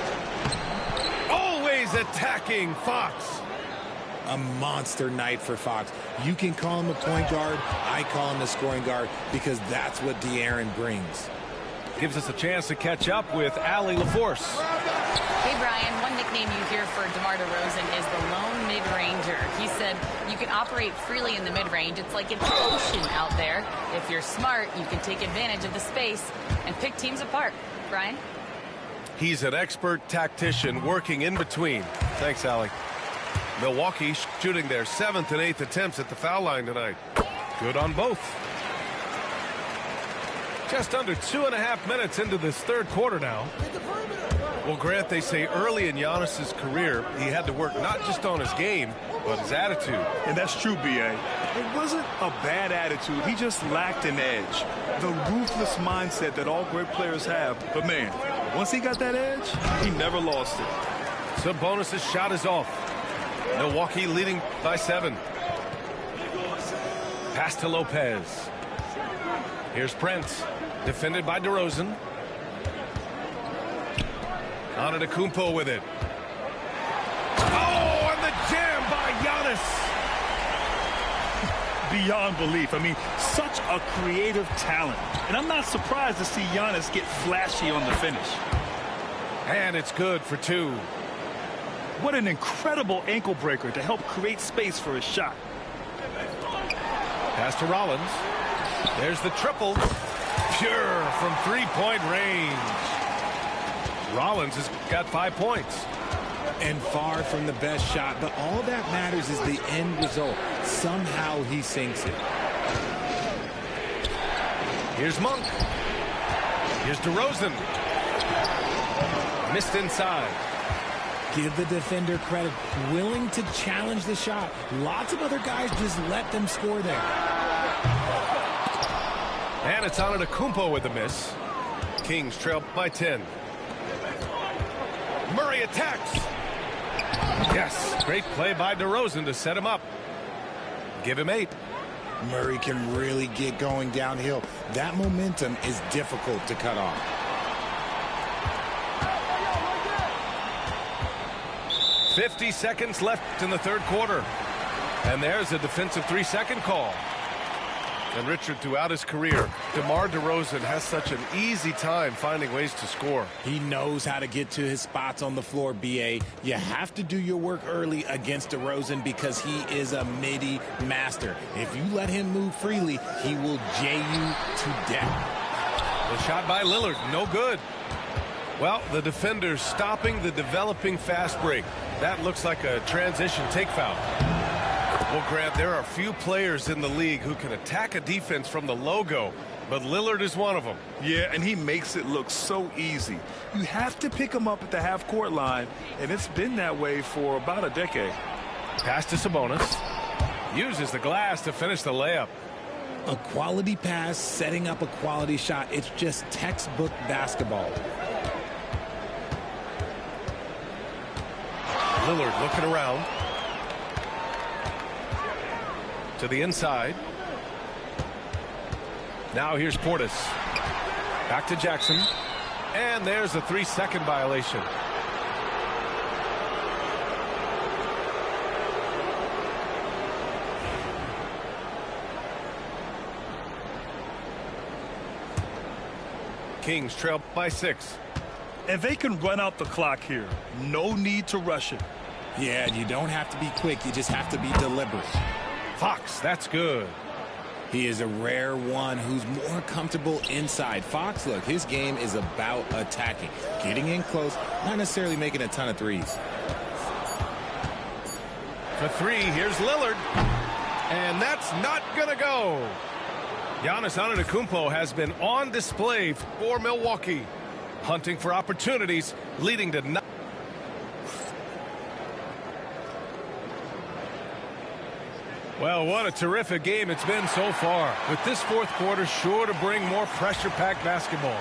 Always attacking Fox. A monster night for Fox. You can call him a point guard. I call him a scoring guard because that's what De'Aaron brings. Gives us a chance to catch up with Allie LaForce. Hey, Brian, one nickname you hear for DeMar DeRozan is the lone mid-ranger. He said you can operate freely in the mid-range. It's like an ocean out there. If you're smart, you can take advantage of the space and pick teams apart. Brian? He's an expert tactician working in between. Thanks, Allie. Milwaukee shooting their 7th and 8th attempts at the foul line tonight. Good on both. Just under 2.5 minutes into this third quarter now. Well, Grant, they say early in Giannis's career, he had to work not just on his game, but his attitude. And that's true, B.A. It wasn't a bad attitude. He just lacked an edge. The ruthless mindset that all great players have. But, man, once he got that edge, he never lost it. Sabonis' shot is off. Milwaukee leading by 7. Pass to Lopez. Here's Prince. Defended by DeRozan. Antetokounmpo with it. Oh, and the jam by Giannis. Beyond belief. I mean, such a creative talent. And I'm not surprised to see Giannis get flashy on the finish. And it's good for 2. What an incredible ankle breaker to help create space for his shot. Pass to Rollins. There's the triple. Pure from 3-point range. Rollins has got 5 points. And far from the best shot, but all that matters is the end result. Somehow he sinks it. Here's Monk. Here's DeRozan. Missed inside. Give the defender credit. Willing to challenge the shot. Lots of other guys just let them score there. And it's Antetokounmpo with the miss. Kings trail by 10. Murray attacks. Yes, great play by DeRozan to set him up. Give him 8. Murray can really get going downhill. That momentum is difficult to cut off. .50 seconds left in the third quarter. And there's a defensive 3-second call. And Richard, throughout his career, DeMar DeRozan has such an easy time finding ways to score. He knows how to get to his spots on the floor, B.A. You have to do your work early against DeRozan because he is a midi master. If you let him move freely, he will jay you to death. The shot by Lillard, no good. Well, the defender's stopping the developing fast break. That looks like a transition take foul. Well, Grant, there are few players in the league who can attack a defense from the logo But Lillard is one of them. Yeah, and he makes it look so easy. You have to pick him up at the half-court line, and it's been that way for about a decade. Pass to Sabonis. Uses the glass to finish the layup. A quality pass, setting up a quality shot. It's just textbook basketball. Lillard looking around. To the inside. Now here's Portis. Back to Jackson. And there's a 3-second violation. Kings trail by 6. And they can run out the clock here. No need to rush it. Yeah, you don't have to be quick. You just have to be deliberate. Fox, that's good. He is a rare one who's more comfortable inside. Fox, look, his game is about attacking, getting in close, not necessarily making a ton of threes. For 3, here's Lillard. And that's not going to go. Giannis Antetokounmpo has been on display for Milwaukee, hunting for opportunities, leading to 9. Well, what a terrific game it's been so far, with this fourth quarter sure to bring more pressure-packed basketball.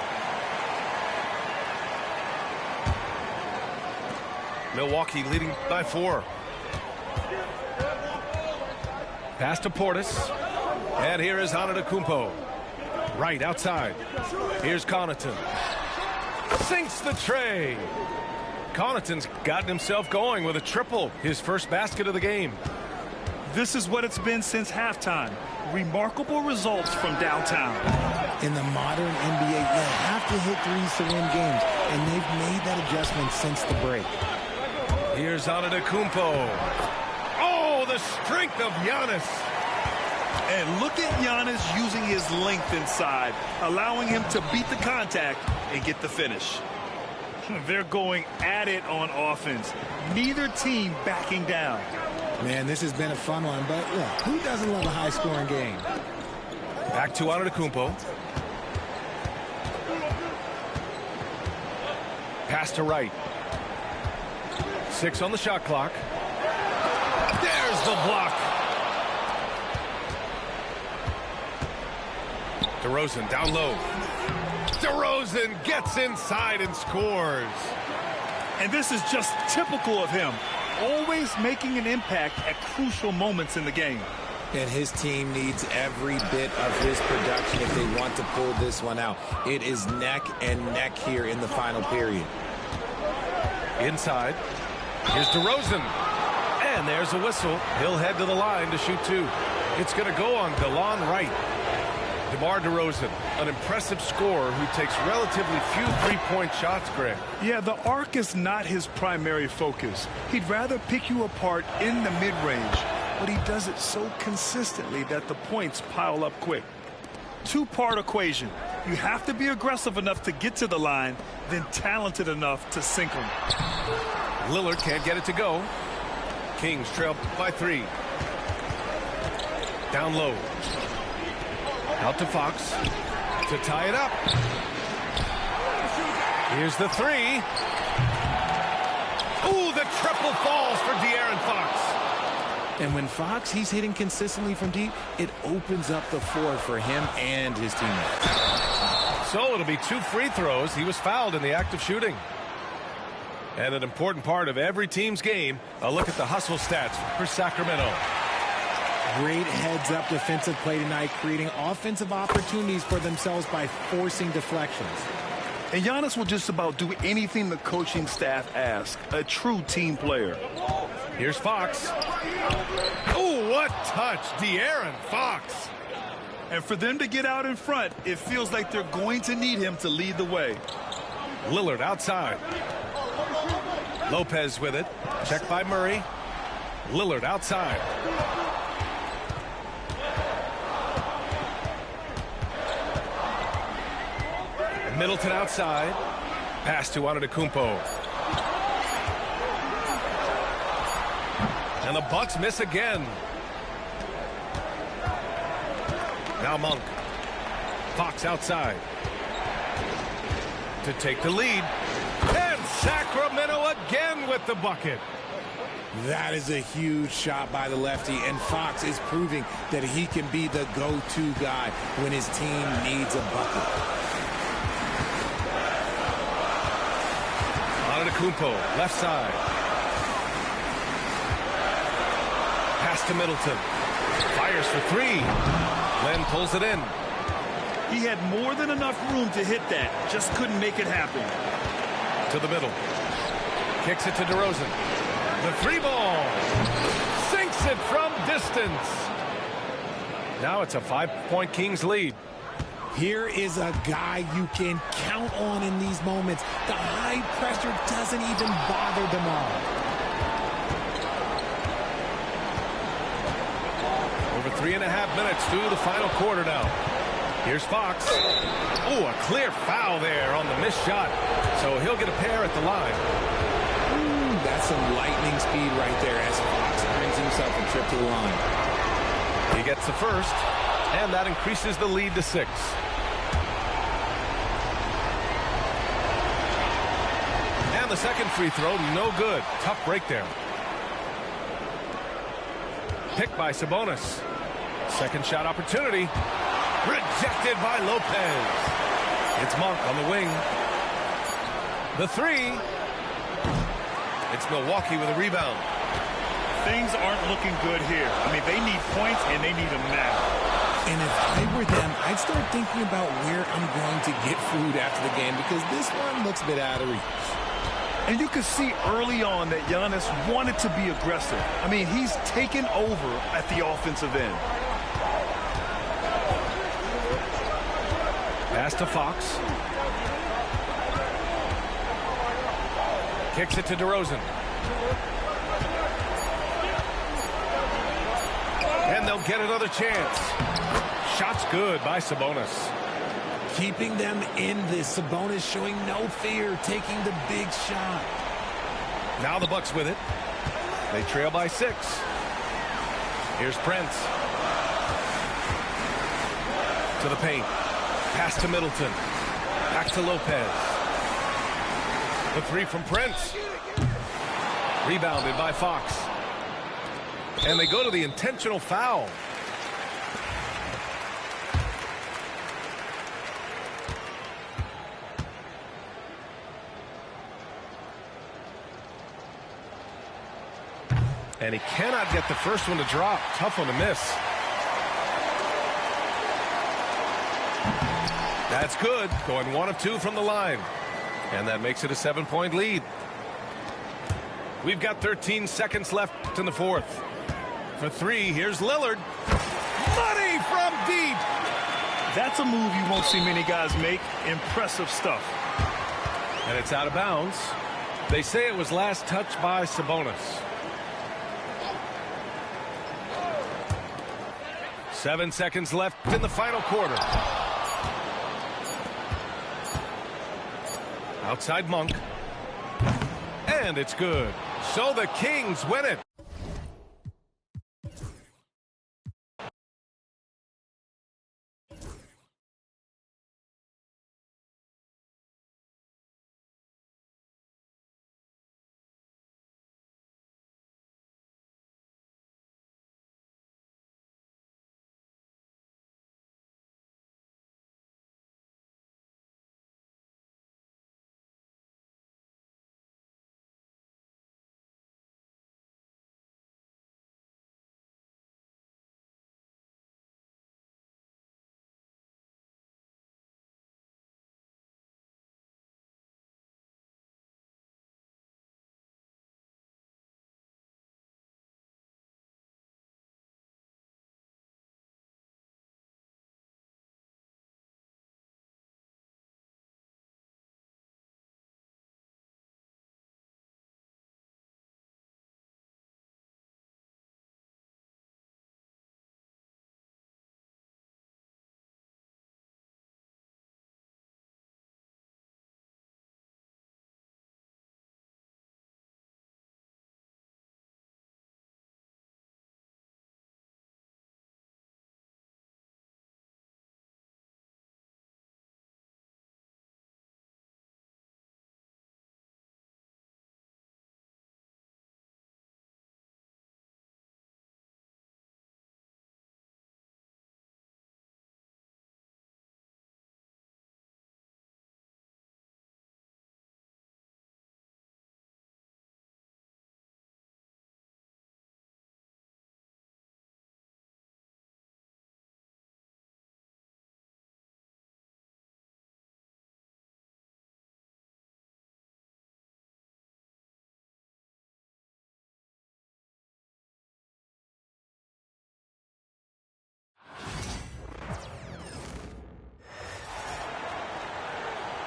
Milwaukee leading by 4. Pass to Portis. And here is Antetokounmpo. Right outside. Here's Connaughton. Sinks the tray. Connaughton's gotten himself going with a triple, his first basket of the game. This is what it's been since halftime. Remarkable results from downtown. In the modern NBA, you have to hit threes to win games, and they've made that adjustment since the break. Here's Antetokounmpo. Oh, the strength of Giannis. And look at Giannis using his length inside, allowing him to beat the contact and get the finish. They're going at it on offense. Neither team backing down. Man, this has been a fun one, but look, who doesn't love a high-scoring game? Back to Antetokounmpo. Pass to Wright. 6 on the shot clock. There's the block. DeRozan down low. DeRozan gets inside and scores. And this is just typical of him. Always making an impact at crucial moments in the game. And his team needs every bit of his production if they want to pull this one out. It is neck and neck here in the final period. Inside. Here's DeRozan. And there's a whistle. He'll head to the line to shoot 2. It's going to go on Delon Wright. DeMar DeRozan, an impressive scorer who takes relatively few three-point shots, Greg. Yeah, the arc is not his primary focus. He'd rather pick you apart in the mid-range, but he does it so consistently that the points pile up quick. Two-part equation. You have to be aggressive enough to get to the line, then talented enough to sink them. Lillard can't get it to go. Kings trail by 3. Down low. Out to Fox to tie it up. Here's the 3. Ooh, the triple falls for De'Aaron Fox. And when Fox, he's hitting consistently from deep, it opens up the floor for him and his teammates. So it'll be 2 free throws. He was fouled in the act of shooting. And an important part of every team's game, a look at the hustle stats for Sacramento. Great heads-up defensive play tonight, creating offensive opportunities for themselves by forcing deflections. And Giannis will just about do anything the coaching staff asks. A true team player. Here's Fox. Oh, what touch. De'Aaron Fox. And for them to get out in front, it feels like they're going to need him to lead the way. Lillard outside. Lopez with it. Checked by Murray. Lillard outside. Middleton outside. Pass to Antetokounmpo. And the Bucks miss again. Now Monk. Fox outside to take the lead. And Sacramento again with the bucket. That is a huge shot by the lefty, and Fox is proving that he can be the go-to guy when his team needs a bucket. Antetokounmpo, left side. Pass to Middleton. Fires for three. Glenn pulls it in. He had more than enough room to hit that. Just couldn't make it happen. To the middle. Kicks it to DeRozan. The three ball. Sinks it from distance. Now it's a 5-point Kings lead. Here is a guy you can count on in these moments. The high pressure doesn't even bother them all. Over 3.5 minutes through the final quarter now. Here's Fox. Oh, a clear foul there on the missed shot. So he'll get a pair at the line. That's some lightning speed right there as Fox brings himself a trip to the line. He gets the first, and that increases the lead to 6. And the second free throw, no good. Tough break there. Picked by Sabonis. Second shot opportunity. Rejected by Lopez. It's Monk on the wing. The three. It's Milwaukee with a rebound. Things aren't looking good here. I mean, they need points, and they need them now. And if I were them, I'd start thinking about where I'm going to get food after the game, because this one looks a bit out of reach. And you could see early on that Giannis wanted to be aggressive. I mean, he's taken over at the offensive end. Pass to Fox. Kicks it to DeRozan. And they'll get another chance. Shot's good by Sabonis. Keeping them in this. Sabonis showing no fear, taking the big shot. Now the Bucks with it. They trail by 6. Here's Prince. To the paint. Pass to Middleton. Back to Lopez. The three from Prince. Rebounded by Fox. And they go to the intentional foul. And he cannot get the first one to drop. Tough one to miss. That's good. Going 1 of 2 from the line. And that makes it a 7-point lead. We've got 13 seconds left in the fourth. For three, here's Lillard. Money from deep. That's a move you won't see many guys make. Impressive stuff. And it's out of bounds. They say it was last touched by Sabonis. 7 seconds left in the final quarter. Outside Monk. And it's good. So the Kings win it.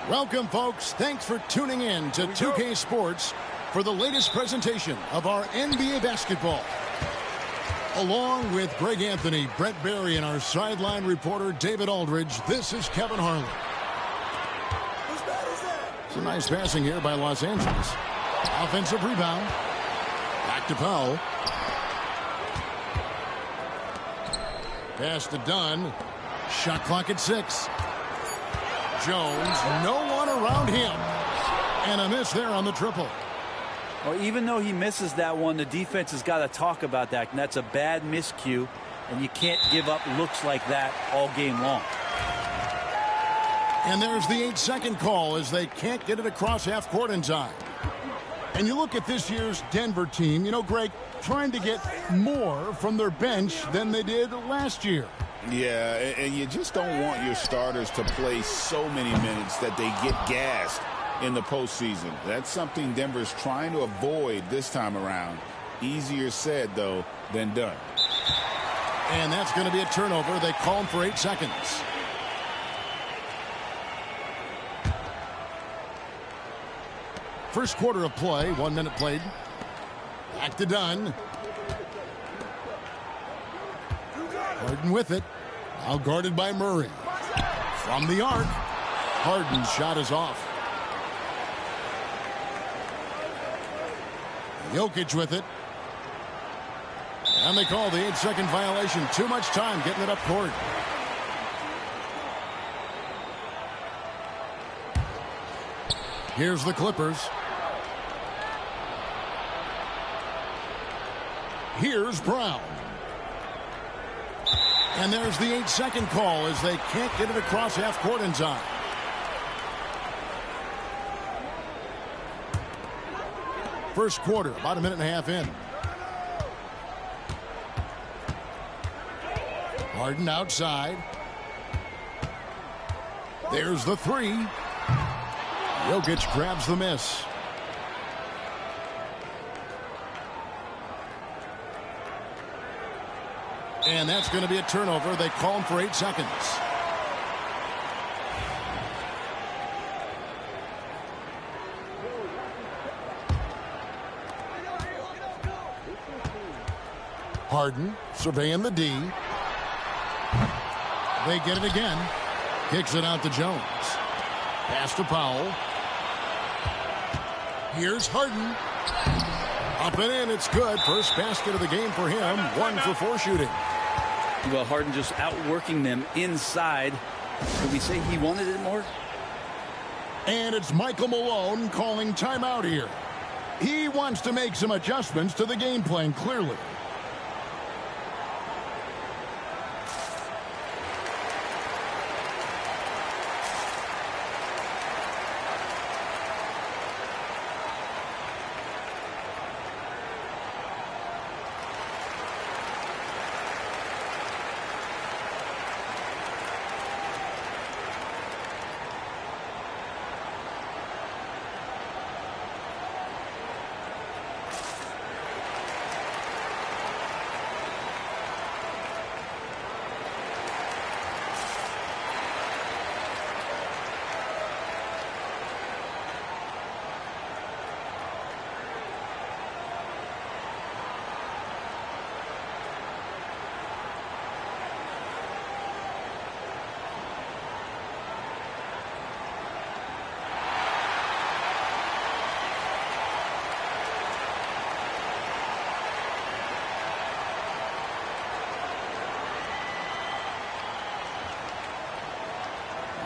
Welcome, folks. Thanks for tuning in to 2K Sports for the latest presentation of our NBA basketball. Along with Greg Anthony, Brett Barry, and our sideline reporter David Aldridge, this is Kevin Harlan. Some nice passing here by Los Angeles. Offensive rebound. Back to Powell. Pass to Dunn. Shot clock at 6. Jones, no one around him. And a miss there on the triple. Well, even though he misses that one, the defense has got to talk about that. And that's a bad miscue. And you can't give up looks like that all game long. And there's the 8-second call as they can't get it across half court in time. And you look at this year's Denver team, you know, Greg, trying to get more from their bench than they did last year. Yeah, and you just don't want your starters to play so many minutes that they get gassed in the postseason. That's something Denver's trying to avoid this time around. Easier said, though, than done. And that's going to be a turnover. They call him for 8 seconds. First quarter of play, 1 minute played. Back to Dunn. Harden with it. Now guarded by Murray. From the arc. Harden's shot is off. Jokic with it. And they call the 8-second violation. Too much time getting it up court. Here's the Clippers. Here's Brown. And there's the 8-second call as they can't get it across half court in time. First quarter, about a minute and a half in. Harden outside. There's the 3. Jokic grabs the miss. And that's going to be a turnover. They call him for 8 seconds. Harden surveying the D. They get it again. Kicks it out to Jones. Pass to Powell. Here's Harden. Up and in, it's good. First basket of the game for him. 1 for 4 shooting. Well, Harden just outworking them inside. Could we say he wanted it more? And it's Michael Malone calling timeout here. He wants to make some adjustments to the game plan, clearly.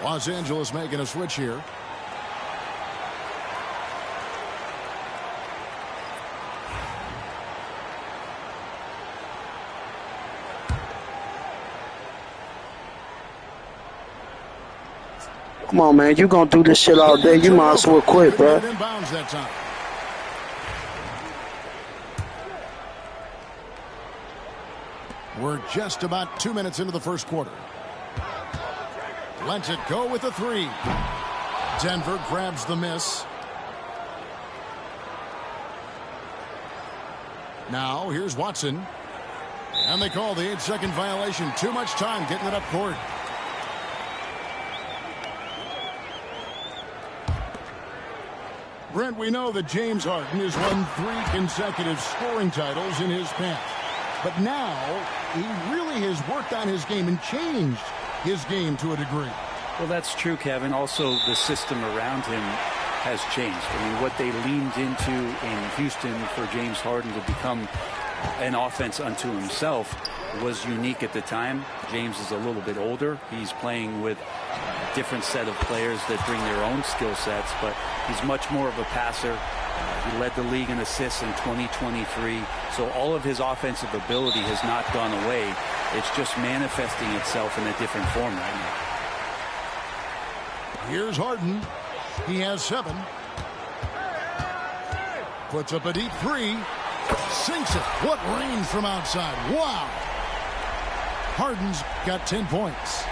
Los Angeles making a switch here. Come on, man. You gonna do this shit all day. You might as well quit, bro. Inbounds that time. We're just about 2 minutes into the first quarter. Lets it go with a 3. Denver grabs the miss. Now here's Watson. And they call the 8-second violation. Too much time getting it up court. Brent, we know that James Harden has won 3 consecutive scoring titles in his past. But now, he really has worked on his game and changed his game to a degree. Well, that's true, Kevin. Also, the system around him has changed. I mean, what they leaned into in Houston for James Harden to become an offense unto himself was unique at the time. James is a little bit older. He's playing with a different set of players that bring their own skill sets, but he's much more of a passer. He led the league in assists in 2023. So all of his offensive ability has not gone away. It's just manifesting itself in a different form right now. Here's Harden. He has 7. Puts up a deep 3. Sinks it. What range from outside. Wow. Harden's got 10 points.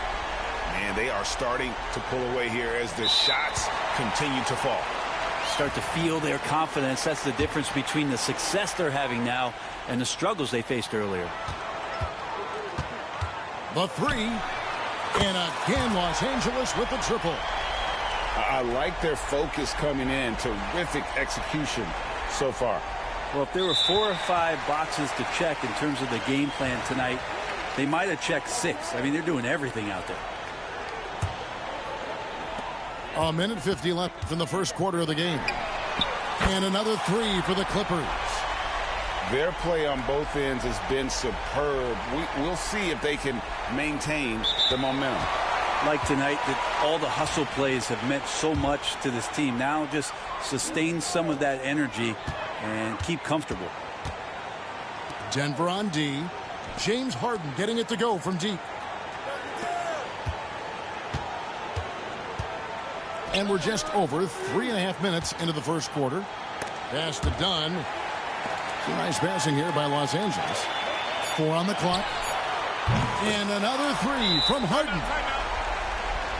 Man, they are starting to pull away here as the shots continue to fall. Start to feel their confidence. That's the difference between the success they're having now and the struggles they faced earlier. The 3. And again, Los Angeles with the triple. I like their focus coming in. Terrific execution so far. Well, if there were 4 or 5 boxes to check in terms of the game plan tonight, they might have checked 6. I mean, they're doing everything out there. A minute 50 left in the first quarter of the game. And another 3 for the Clippers. Their play on both ends has been superb. We'll see if they can maintain the momentum. Like tonight, that all the hustle plays have meant so much to this team. Now just sustain some of that energy and keep comfortable. Denver on D. James Harden getting it to go from deep. And we're just over 3.5 minutes into the first quarter. Pass to Dunn. Some nice passing here by Los Angeles. 4 on the clock. And another 3 from Harden.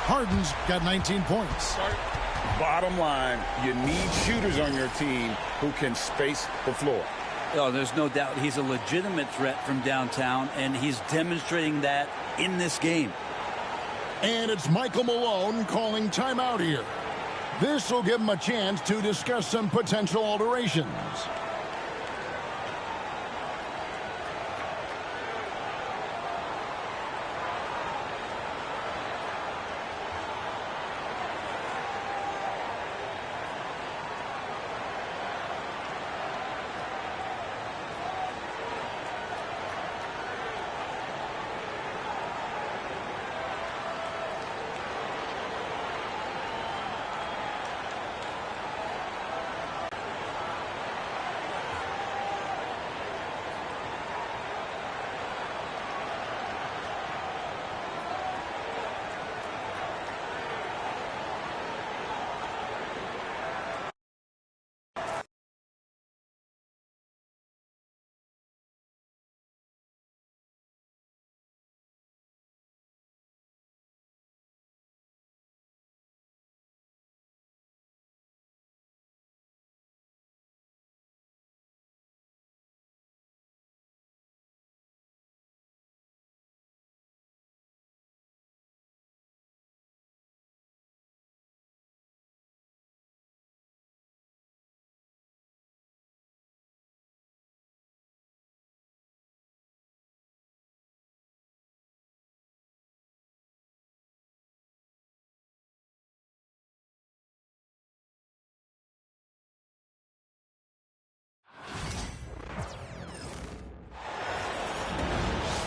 Harden's got 19 points. Bottom line, you need shooters on your team who can space the floor. Oh, there's no doubt he's a legitimate threat from downtown, and he's demonstrating that in this game. And it's Michael Malone calling timeout here. This will give him a chance to discuss some potential alterations.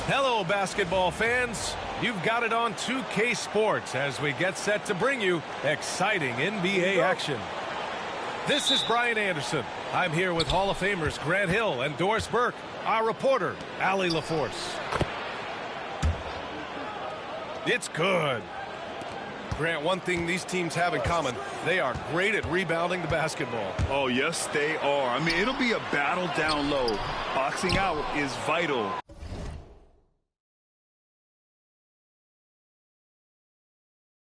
Hello, basketball fans. You've got it on 2K Sports as we get set to bring you exciting NBA action. This is Brian Anderson. I'm here with Hall of Famers Grant Hill and Doris Burke, our reporter, Allie LaForce. It's good. Grant, one thing these teams have in common, they are great at rebounding the basketball. Oh, yes, they are. I mean, it'll be a battle down low. Boxing out is vital.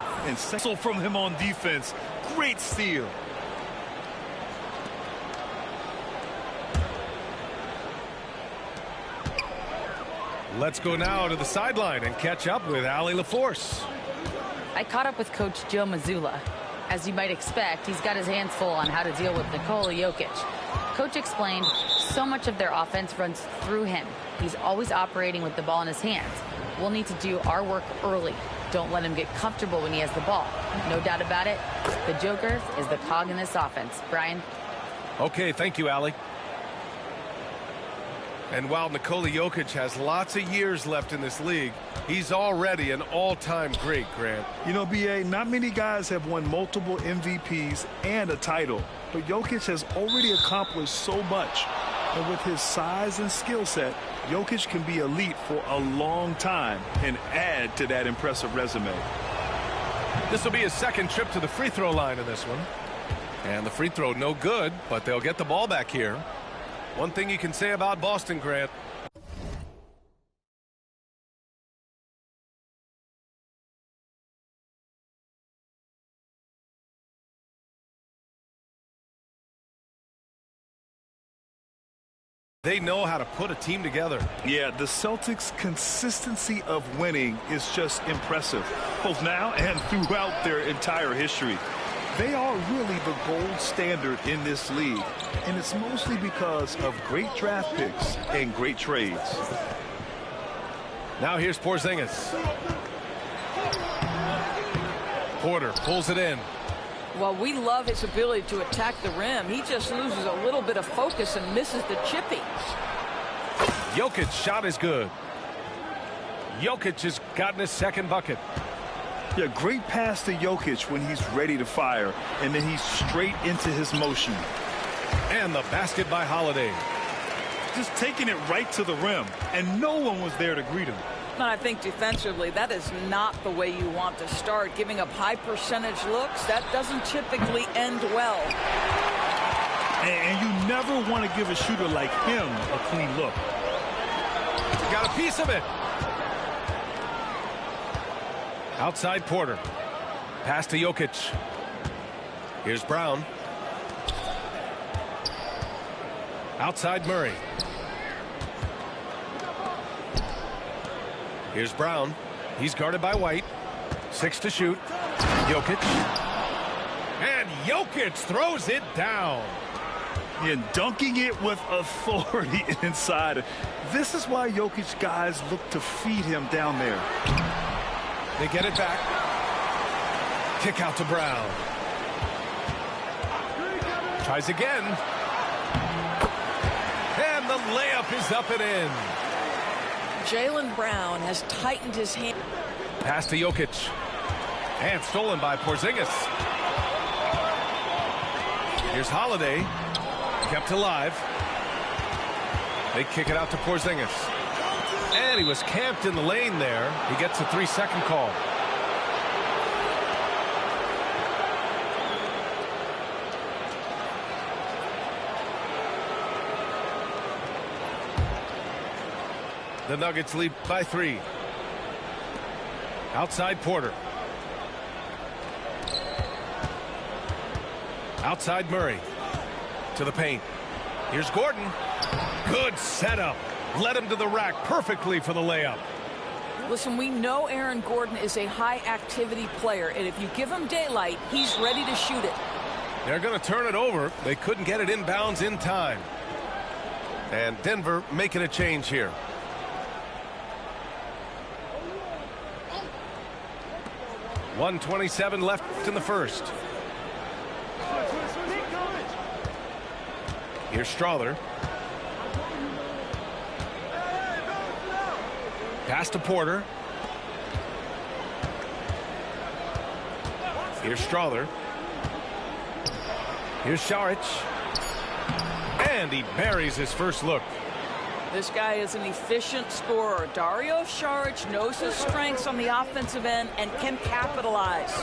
And Cecil from him on defense. Great steal. Let's go now to the sideline and catch up with Allie LaForce. I caught up with Coach Joe Mazzulla. As you might expect, he's got his hands full on how to deal with Nikola Jokic. Coach explained so much of their offense runs through him. He's always operating with the ball in his hands. We'll need to do our work early. Don't let him get comfortable when he has the ball. No doubt about it, the Joker is the cog in this offense. Brian? Okay, thank you, Allie. And while Nikola Jokic has lots of years left in this league, he's already an all-time great, Grant. You know, B.A., not many guys have won multiple MVPs and a title, but Jokic has already accomplished so much. And with his size and skill set, Jokic can be elite for a long time and add to that impressive resume. This will be his second trip to the free throw line in this one. And the free throw no good, but they'll get the ball back here. One thing you can say about Boston, Grant. They know how to put a team together. Yeah, the Celtics' consistency of winning is just impressive, both now and throughout their entire history. They are really the gold standard in this league, and it's mostly because of great draft picks and great trades. Now here's Porzingis. Porter pulls it in. Well, we love his ability to attack the rim. He just loses a little bit of focus and misses the chippy. Jokic shot is good. Jokic has gotten his second bucket. Yeah, great pass to Jokic when he's ready to fire, and then he's straight into his motion. And the basket by Holiday. Just taking it right to the rim, and no one was there to greet him. And I think defensively, that is not the way you want to start. Giving up high percentage looks, that doesn't typically end well. And you never want to give a shooter like him a clean look. Got a piece of it. Outside Porter. Pass to Jokic. Here's Brown. Outside Murray. Here's Brown. He's guarded by White. 6 to shoot. Jokic. And Jokic throws it down. And dunking it with authority inside. This is why Jokic guys look to feed him down there. They get it back. Kick out to Brown. Tries again. And the layup is up and in. Jaylen Brown has tightened his hand. Pass to Jokic. And stolen by Porzingis. Here's Holiday. Kept alive. They kick it out to Porzingis. And he was camped in the lane there. He gets a 3-second call. The Nuggets lead by 3. Outside Porter. Outside Murray. To the paint. Here's Gordon. Good setup. Led him to the rack perfectly for the layup. Listen, we know Aaron Gordon is a high-activity player, and if you give him daylight, he's ready to shoot it. They're going to turn it over. They couldn't get it inbounds in time. And Denver making a change here. .127 left in the first. Here's Strawther. Pass to Porter. Here's Strawther. Here's Saric. And he buries his first look. This guy is an efficient scorer. Dario Saric knows his strengths on the offensive end and can capitalize.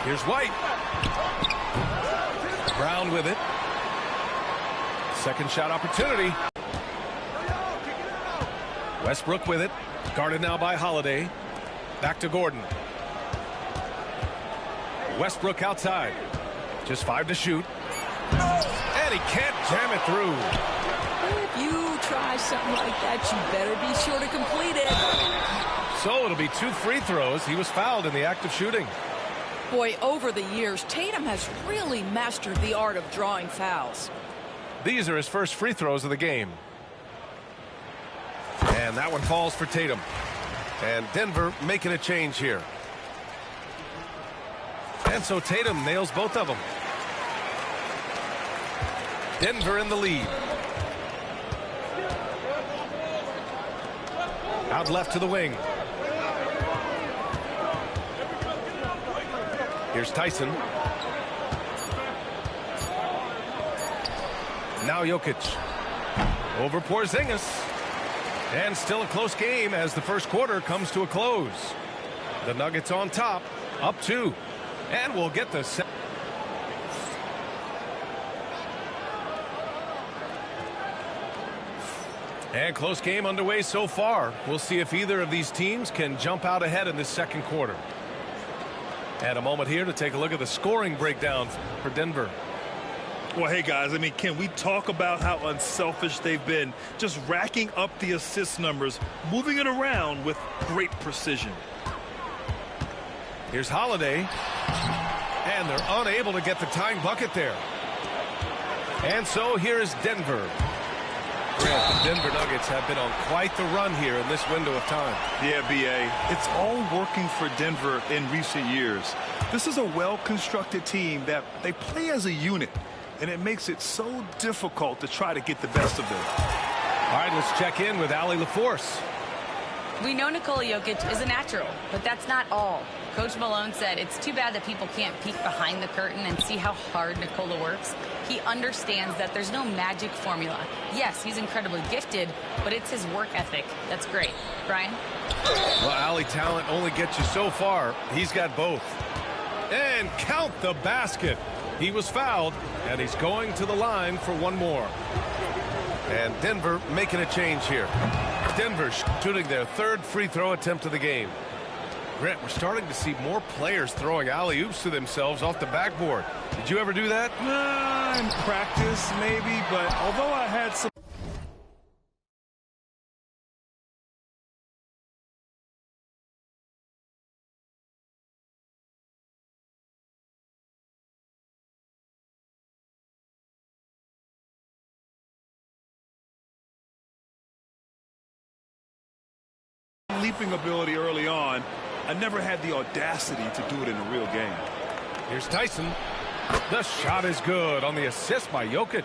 Here's White. Brown with it. Second shot opportunity. Westbrook with it. Guarded now by Holiday. Back to Gordon. Westbrook outside. Just 5 to shoot. And he can't jam it through. If you try something like that, you better be sure to complete it. So it'll be 2 free throws. He was fouled in the act of shooting. Boy, over the years, Tatum has really mastered the art of drawing fouls. These are his first free throws of the game. And that one falls for Tatum. And Denver making a change here. And so Tatum nails both of them. Denver in the lead. Out left to the wing. Here's Tyson. Now Jokic. Over Porzingis. And still a close game as the first quarter comes to a close. The Nuggets on top, up 2. And we'll get the set. And close game underway so far. We'll see if either of these teams can jump out ahead in this second quarter. And a moment here to take a look at the scoring breakdown for Denver. Well, hey, guys, I mean, can we talk about how unselfish they've been, just racking up the assist numbers, moving it around with great precision. Here's Holiday. And they're unable to get the tying bucket there. And so here is Denver. Grant, the Denver Nuggets have been on quite the run here in this window of time. Yeah, B.A., it's all working for Denver in recent years. This is a well-constructed team that they play as a unit, and it makes it so difficult to try to get the best of them. All right, let's check in with Allie LaForce. We know Nikola Jokic is a natural, but that's not all. Coach Malone said it's too bad that people can't peek behind the curtain and see how hard Nikola works. He understands that there's no magic formula. Yes, he's incredibly gifted, but it's his work ethic that's great. Brian? Well, Allie, talent only gets you so far. He's got both. And count the basket. He was fouled, and he's going to the line for one more. And Denver making a change here. Denver shooting their 3rd free throw attempt of the game. Grant, we're starting to see more players throwing alley-oops to themselves off the backboard. Did you ever do that? In practice, maybe, but although I had some leaping ability early on, I never had the audacity to do it in a real game. Here's Tyson. The shot is good on the assist by Jokic.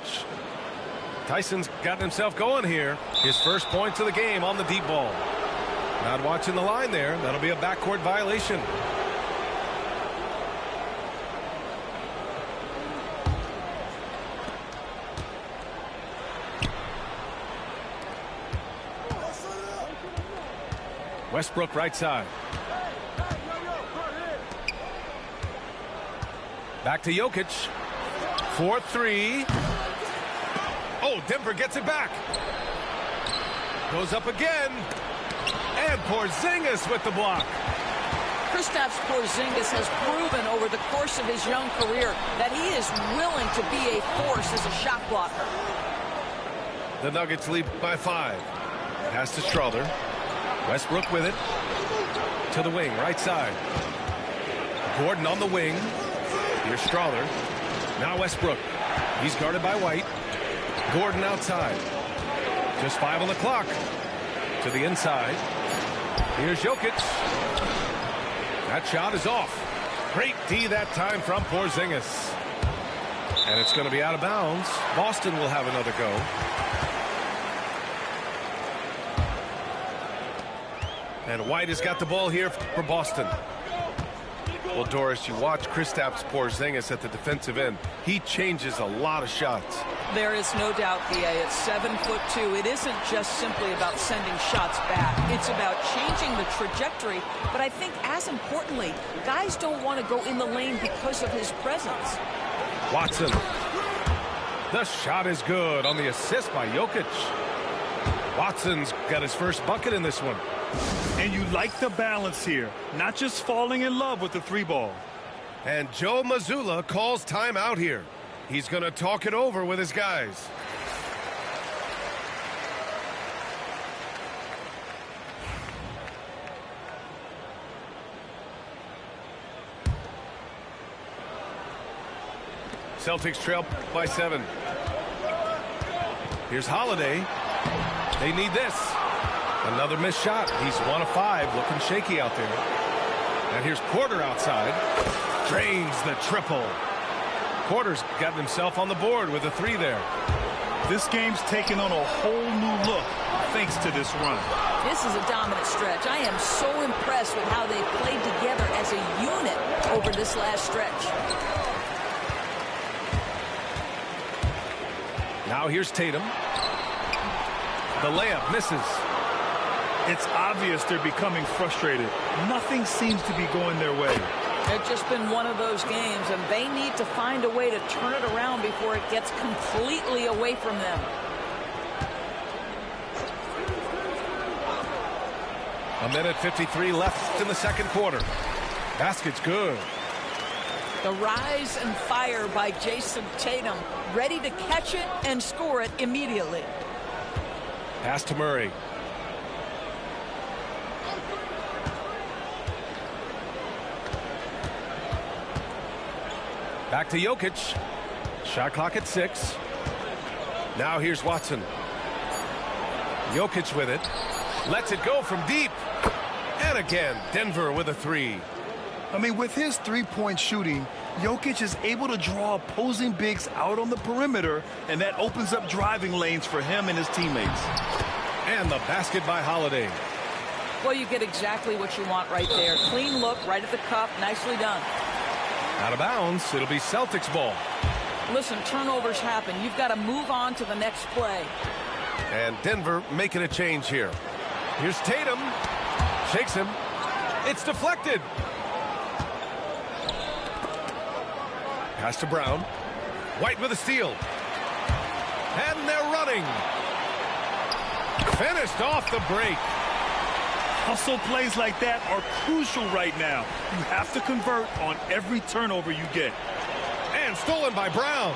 Tyson's gotten himself going here. His first points of the game on the deep ball. Not watching the line there. That'll be a backcourt violation. Westbrook right side. Back to Jokic. 4-3. Oh, Denver gets it back. Goes up again. And Porzingis with the block. Kristaps Porzingis has proven over the course of his young career that he is willing to be a force as a shot blocker. The Nuggets lead by 5. Pass to Strother. Westbrook with it. To the wing, right side. Gordon on the wing. Here's Strother. Now Westbrook. He's guarded by White. Gordon outside. Just 5 on the clock. To the inside. Here's Jokic. That shot is off. Great D that time from Porzingis. And it's going to be out of bounds. Boston will have another go. And White has got the ball here for Boston. Well, Doris, you watch Kristaps Porzingis at the defensive end. He changes a lot of shots. There is no doubt, B.A. At 7'2", it isn't just simply about sending shots back. It's about changing the trajectory. But I think, as importantly, guys don't want to go in the lane because of his presence. Watson. The shot is good on the assist by Jokic. Watson's got his first bucket in this one. And you like the balance here, not just falling in love with the 3-ball. And Joe Mazzulla calls timeout here. He's going to talk it over with his guys. Celtics trail by 7. Here's Holiday. They need this. Another missed shot. He's 1 of 5, looking shaky out there. And here's Porter outside. Drains the triple. Porter's gotten himself on the board with a 3 there. This game's taken on a whole new look thanks to this run. This is a dominant stretch. I am so impressed with how they've played together as a unit over this last stretch. Now here's Tatum. The layup misses. It's obvious they're becoming frustrated. Nothing seems to be going their way. It's just been one of those games, and they need to find a way to turn it around before it gets completely away from them. A minute 53 left in the second quarter. Basket's good. The rise and fire by Jason Tatum, ready to catch it and score it immediately. Pass to Murray. Back to Jokic. Shot clock at 6. Now here's Watson. Jokic with it. Lets it go from deep. And again, Denver with a 3. I mean, with his three-point shooting, Jokic is able to draw opposing bigs out on the perimeter, and that opens up driving lanes for him and his teammates. And the basket by Holiday. Well, you get exactly what you want right there. Clean look, right at the cup. Nicely done. Out of bounds. It'll be Celtics ball. Listen, turnovers happen. You've got to move on to the next play. And Denver making a change here. Here's Tatum. Shakes him. It's deflected. Pass to Brown. White with a steal. And they're running. Finished off the break. Hustle plays like that are crucial right now. You have to convert on every turnover you get. And stolen by Brown.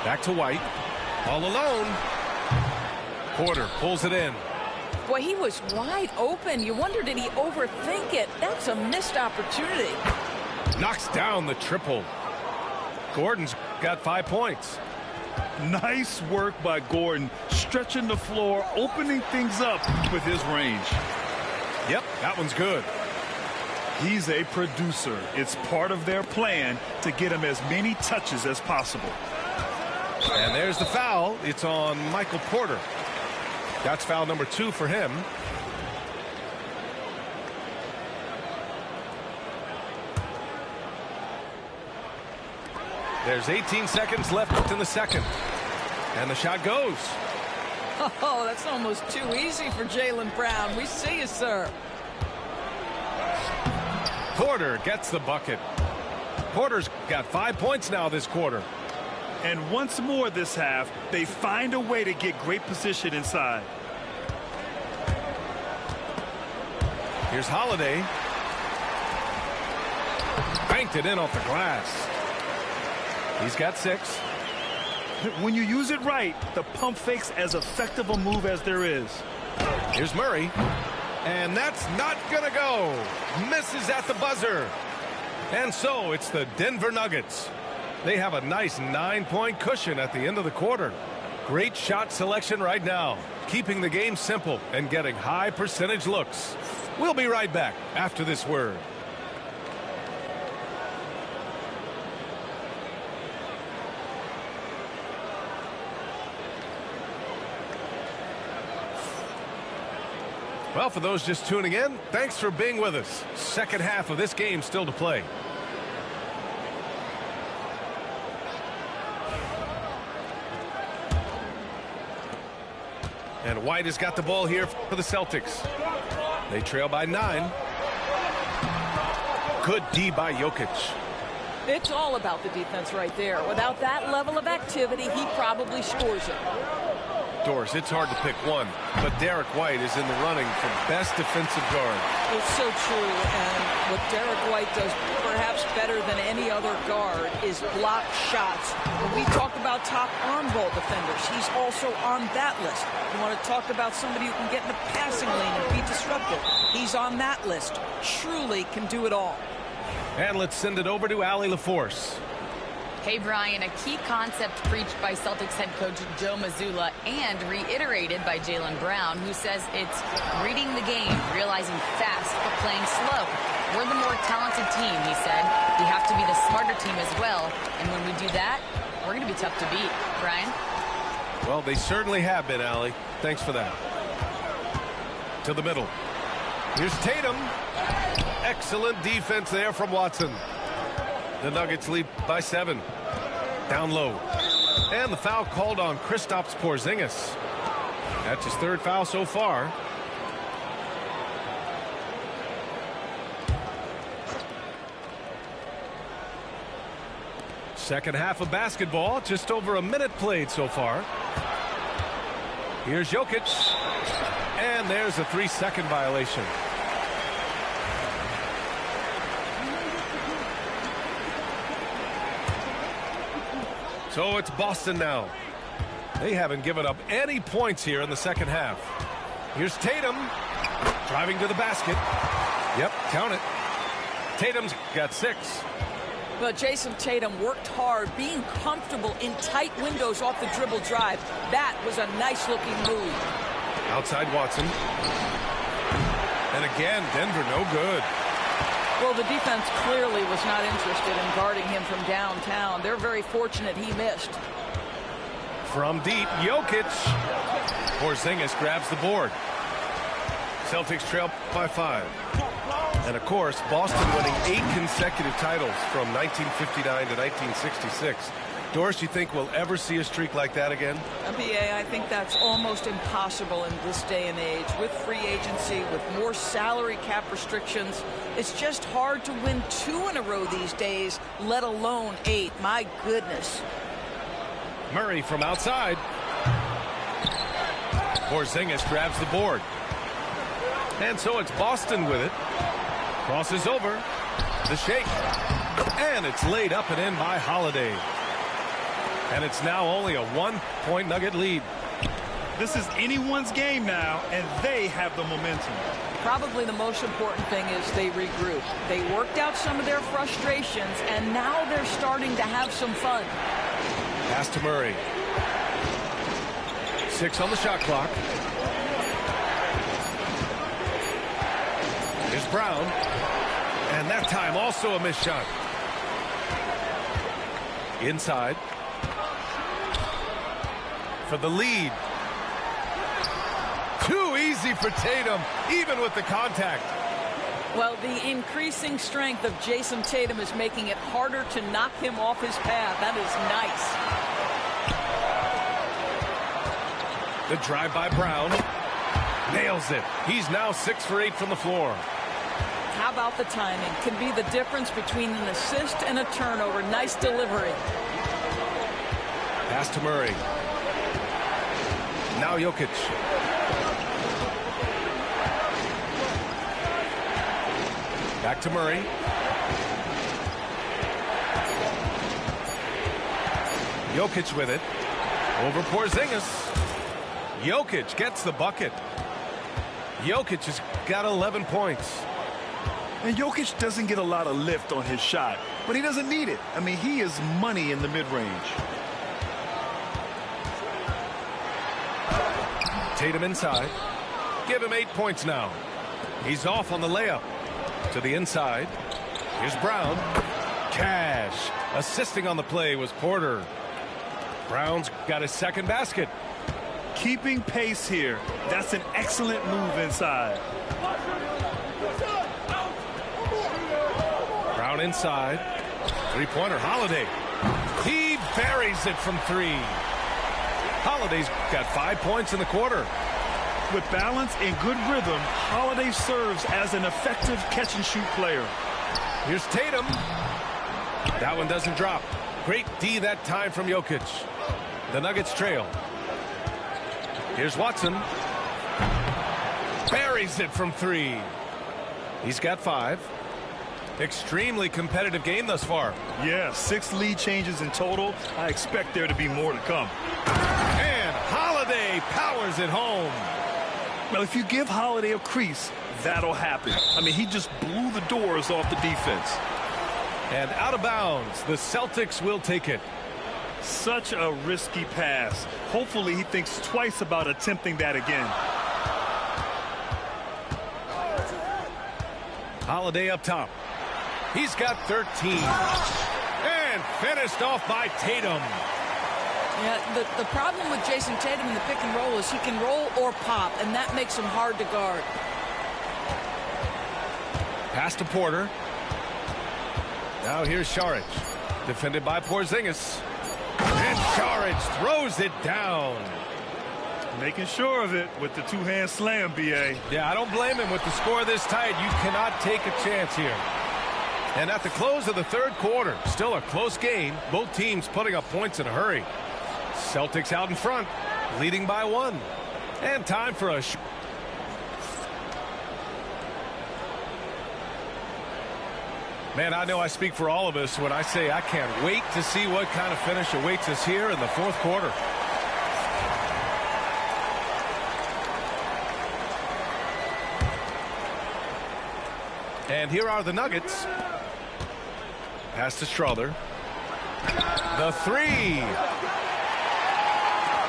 Back to White. All alone. Porter pulls it in. Boy, he was wide open. You wonder, did he overthink it? That's a missed opportunity. Knocks down the triple. Gordon's got 5 points. Nice work by Gordon, stretching the floor, opening things up with his range. Yep, that one's good. He's a producer. It's part of their plan to get him as many touches as possible. And there's the foul. It's on Michael Porter. That's foul number 2 for him. There's 18 seconds left in the second. And the shot goes. Oh, that's almost too easy for Jaylen Brown. We see you, sir. Porter gets the bucket. Porter's got 5 points now this quarter. And once more this half, they find a way to get great position inside. Here's Holiday. Banked it in off the glass. He's got 6. When you use it right, the pump fake's as effective a move as there is. Here's Murray. And that's not going to go. Misses at the buzzer. And so it's the Denver Nuggets. They have a nice 9-point cushion at the end of the quarter. Great shot selection right now, keeping the game simple and getting high percentage looks. We'll be right back after this word. Well, for those just tuning in, thanks for being with us. Second half of this game still to play. And White has got the ball here for the Celtics. They trail by 9. Good D by Jokic. It's all about the defense right there. Without that level of activity, he probably scores it. Doors, it's hard to pick one, but Derek White is in the running for best defensive guard. It's so true, and what Derek White does perhaps better than any other guard is block shots. When we talked about top arm ball defenders, he's also on that list. You want to talk about somebody who can get in the passing lane and be disruptive. He's on that list. Truly can do it all. And let's send it over to Allie LaForce. Hey, Brian, a key concept preached by Celtics head coach Joe Mazzulla and reiterated by Jaylen Brown, who says it's reading the game, realizing fast, but playing slow. We're the more talented team, he said. We have to be the smarter team as well. And when we do that, we're going to be tough to beat. Brian? Well, they certainly have been, Allie. Thanks for that. To the middle. Here's Tatum. Excellent defense there from Watson. The Nuggets lead by 7. Down low. And the foul called on Kristaps Porzingis. That's his 3rd foul so far. Second half of basketball. Just over a minute played so far. Here's Jokic. And there's a 3-second violation. So it's Boston now. They haven't given up any points here in the second half. Here's Tatum. Driving to the basket. Yep, count it. Tatum's got 6. But Jason Tatum worked hard, being comfortable in tight windows off the dribble drive. That was a nice-looking move. Outside Watson. And again, Denver no good. Well, the defense clearly was not interested in guarding him from downtown. They're very fortunate he missed. From deep, Jokic. Porzingis grabs the board. Celtics trail by 5. And, of course, Boston winning 8 consecutive titles from 1959 to 1966. Doris, you think we'll ever see a streak like that again? NBA, I think that's almost impossible in this day and age. With free agency, with more salary cap restrictions, it's just hard to win 2 in a row these days, let alone 8. My goodness. Murray from outside. Porzingis grabs the board. And so it's Boston with it. Crosses over. The shake. And it's laid up and in by Holiday. And it's now only a 1-point Nugget lead. This is anyone's game now, and they have the momentum. Probably the most important thing is they regroup. They worked out some of their frustrations, and now they're starting to have some fun. Pass to Murray. 6 on the shot clock. Here's Brown. And that time also a missed shot. Inside. For the lead. Too easy for Tatum, even with the contact. Well, the increasing strength of Jason Tatum is making it harder to knock him off his path. That is nice. The drive by Brown. Nails it. He's now 6 for 8 from the floor. How about the timing? Can be the difference between an assist and a turnover. Nice delivery. Pass to Murray. Now Jokic. Back to Murray. Jokic with it. Over Porzingis. Jokic gets the bucket. Jokic has got 11 points. And Jokic doesn't get a lot of lift on his shot, but he doesn't need it. I mean, he is money in the mid-range. Tatum inside. Give him 8 points now. He's off on the layup. To the inside. Here's Brown. Cash. Assisting on the play was Porter. Brown's got his second basket. Keeping pace here. That's an excellent move inside. Brown inside. Three-pointer. Holiday. He buries it from 3. Holiday's got 5 points in the quarter. With balance and good rhythm, Holiday serves as an effective catch-and-shoot player. Here's Tatum. That one doesn't drop. Great D that time from Jokic. The Nuggets trail. Here's Watson. Buries it from 3. He's got 5. Extremely competitive game thus far. Yeah, 6 lead changes in total. I expect there to be more to come. And Holiday powers it home. Well, if you give Holiday a crease, that'll happen. I mean, he just blew the doors off the defense. And out of bounds. The Celtics will take it. Such a risky pass. Hopefully he thinks twice about attempting that again. Holiday up top. He's got 13. And finished off by Tatum. Yeah, the problem with Jason Tatum in the pick and roll is he can roll or pop, and that makes him hard to guard. Pass to Porter. Now here's Šarić. Defended by Porzingis. And Šarić throws it down. Making sure of it with the two-hand slam, B.A. Yeah, I don't blame him. With the score this tight, you cannot take a chance here. And at the close of the third quarter, still a close game. Both teams putting up points in a hurry. Celtics out in front, leading by 1. And time for a... Man, I know I speak for all of us when I say I can't wait to see what kind of finish awaits us here in the fourth quarter. And here are the Nuggets. Pass to Strother. The 3.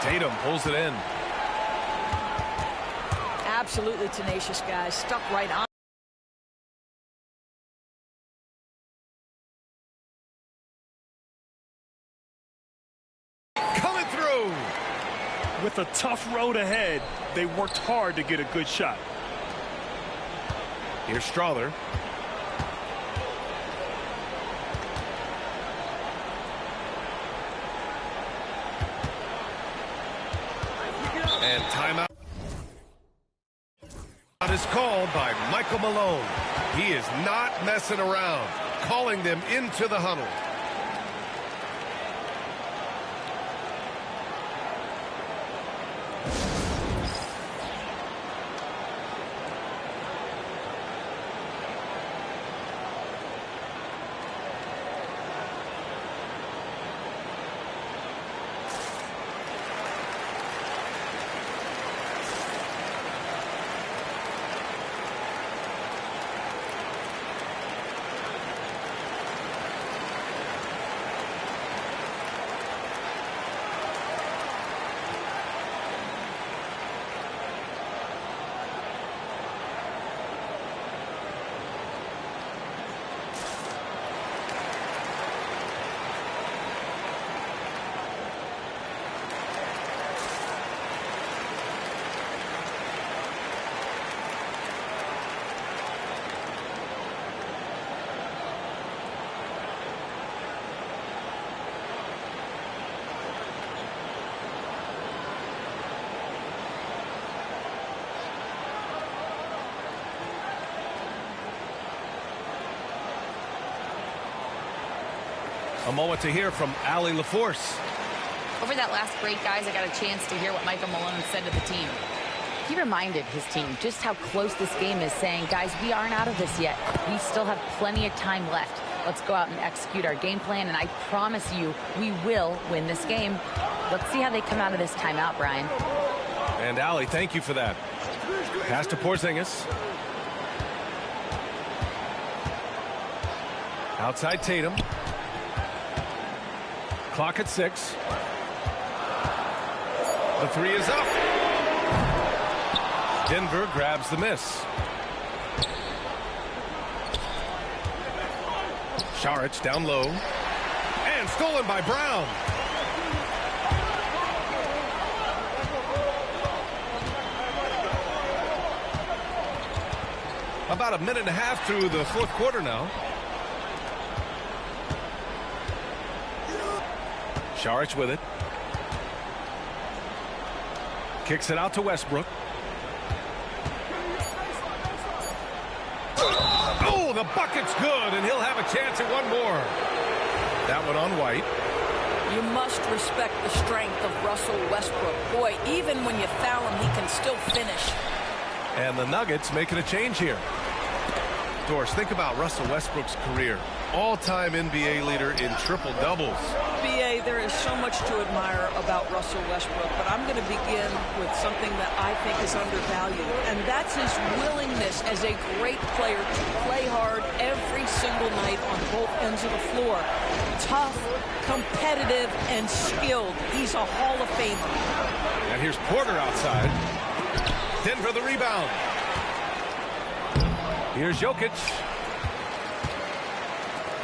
Tatum pulls it in. Absolutely tenacious, guys. Stuck right on. Coming through. With a tough road ahead, they worked hard to get a good shot. Here's Strother. And timeout is called by Michael Malone. He is not messing around, calling them into the huddle. A moment to hear from Allie LaForce. Over that last break, guys, I got a chance to hear what Michael Malone said to the team. He reminded his team just how close this game is, saying, guys, we aren't out of this yet. We still have plenty of time left. Let's go out and execute our game plan, and I promise you, we will win this game. Let's see how they come out of this timeout, Brian. And Allie, thank you for that. Pass to Porzingis. Outside Tatum. Clock at 6. The 3 is up. Denver grabs the miss. Šarić down low. And stolen by Brown. About a minute and a half through the fourth quarter now. Šarić with it. Kicks it out to Westbrook. Oh, the bucket's good, and he'll have a chance at one more. That one on White. You must respect the strength of Russell Westbrook. Boy, even when you foul him, he can still finish. And the Nuggets making a change here. Doris, think about Russell Westbrook's career. All-time NBA leader in triple-doubles. B.A., there is so much to admire about Russell Westbrook, but I'm going to begin with something that I think is undervalued, and that's his willingness as a great player to play hard every single night on both ends of the floor. Tough, competitive, and skilled. He's a Hall of Famer. And here's Porter outside. Denver the rebound. Here's Jokic.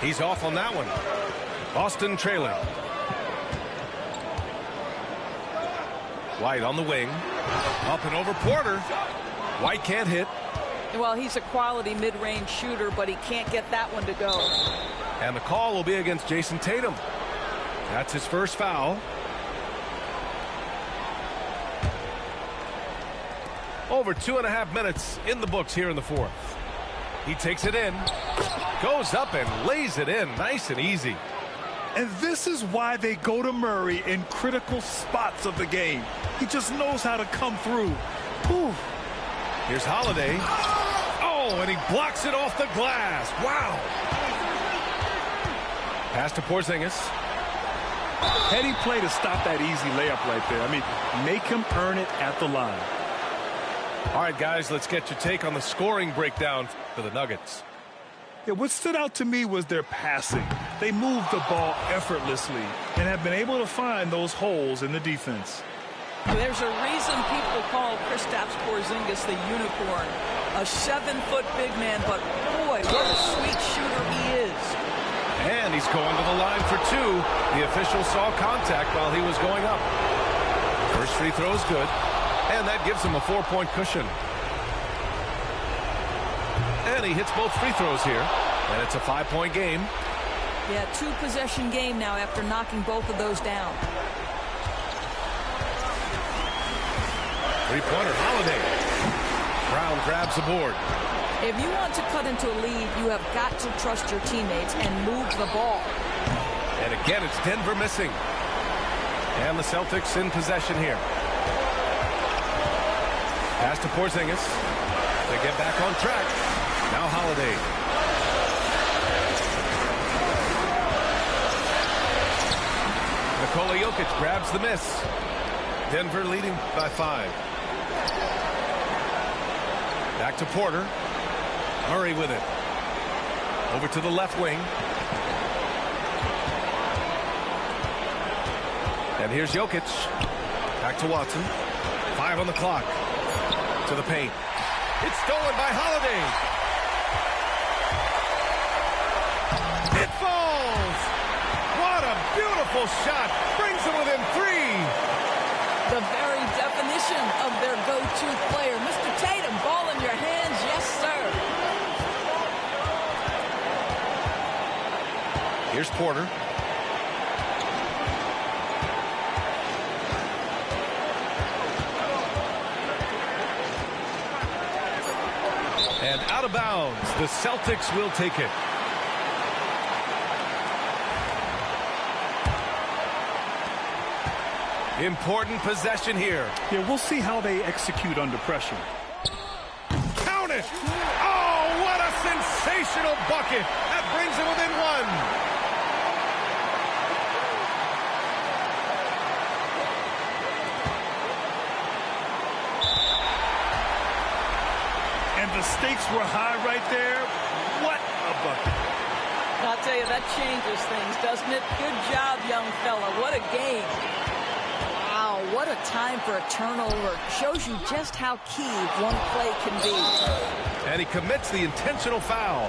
He's off on that one. Boston trailing. White on the wing. Up and over Porter. White can't hit. Well, he's a quality mid-range shooter, but he can't get that one to go. And the call will be against Jason Tatum. That's his first foul. Over 2.5 minutes in the books here in the fourth. He takes it in. Goes up and lays it in. Nice and easy. And this is why they go to Murray in critical spots of the game. He just knows how to come through. Whew. Here's Holiday. Oh, and he blocks it off the glass. Wow. Pass to Porzingis. Heady play to stop that easy layup right there. I mean, make him earn it at the line. All right, guys, let's get your take on the scoring breakdown for the Nuggets. Yeah, what stood out to me was their passing. They moved the ball effortlessly and have been able to find those holes in the defense. There's a reason people call Kristaps Porzingis the unicorn. A 7-foot big man, but boy, what a sweet shooter he is. And he's going to the line for two. The official saw contact while he was going up. First free throw is good, and that gives him a 4-point cushion. And he hits both free throws here, and it's a 5-point game. Yeah, 2-possession game now after knocking both of those down. Three-pointer, Holiday. Brown grabs the board. If you want to cut into a lead, you have got to trust your teammates and move the ball. And again, it's Denver missing. And the Celtics in possession here. Pass to Porzingis. They get back on track. Now Holiday. Nikola Jokic grabs the miss. Denver leading by 5. Back to Porter. Murray with it. Over to the left wing. And here's Jokic. Back to Watson. 5 on the clock. To the paint. It's stolen by Holiday. It falls. What a beautiful shot. Brings them within 3. The very definition of their go-to player. Mr. Tatum, ball in your hands. Yes, sir. Here's Porter. And out of bounds. The Celtics will take it. Important possession here. Yeah, we'll see how they execute under pressure. Count it! Oh, what a sensational bucket! That brings them within 1. And the stakes were high right there. What a bucket. I'll tell you, that changes things, doesn't it? Good job, young fella. What a game. Wow, what a time for a turnover. Shows you just how key one play can be. And he commits the intentional foul.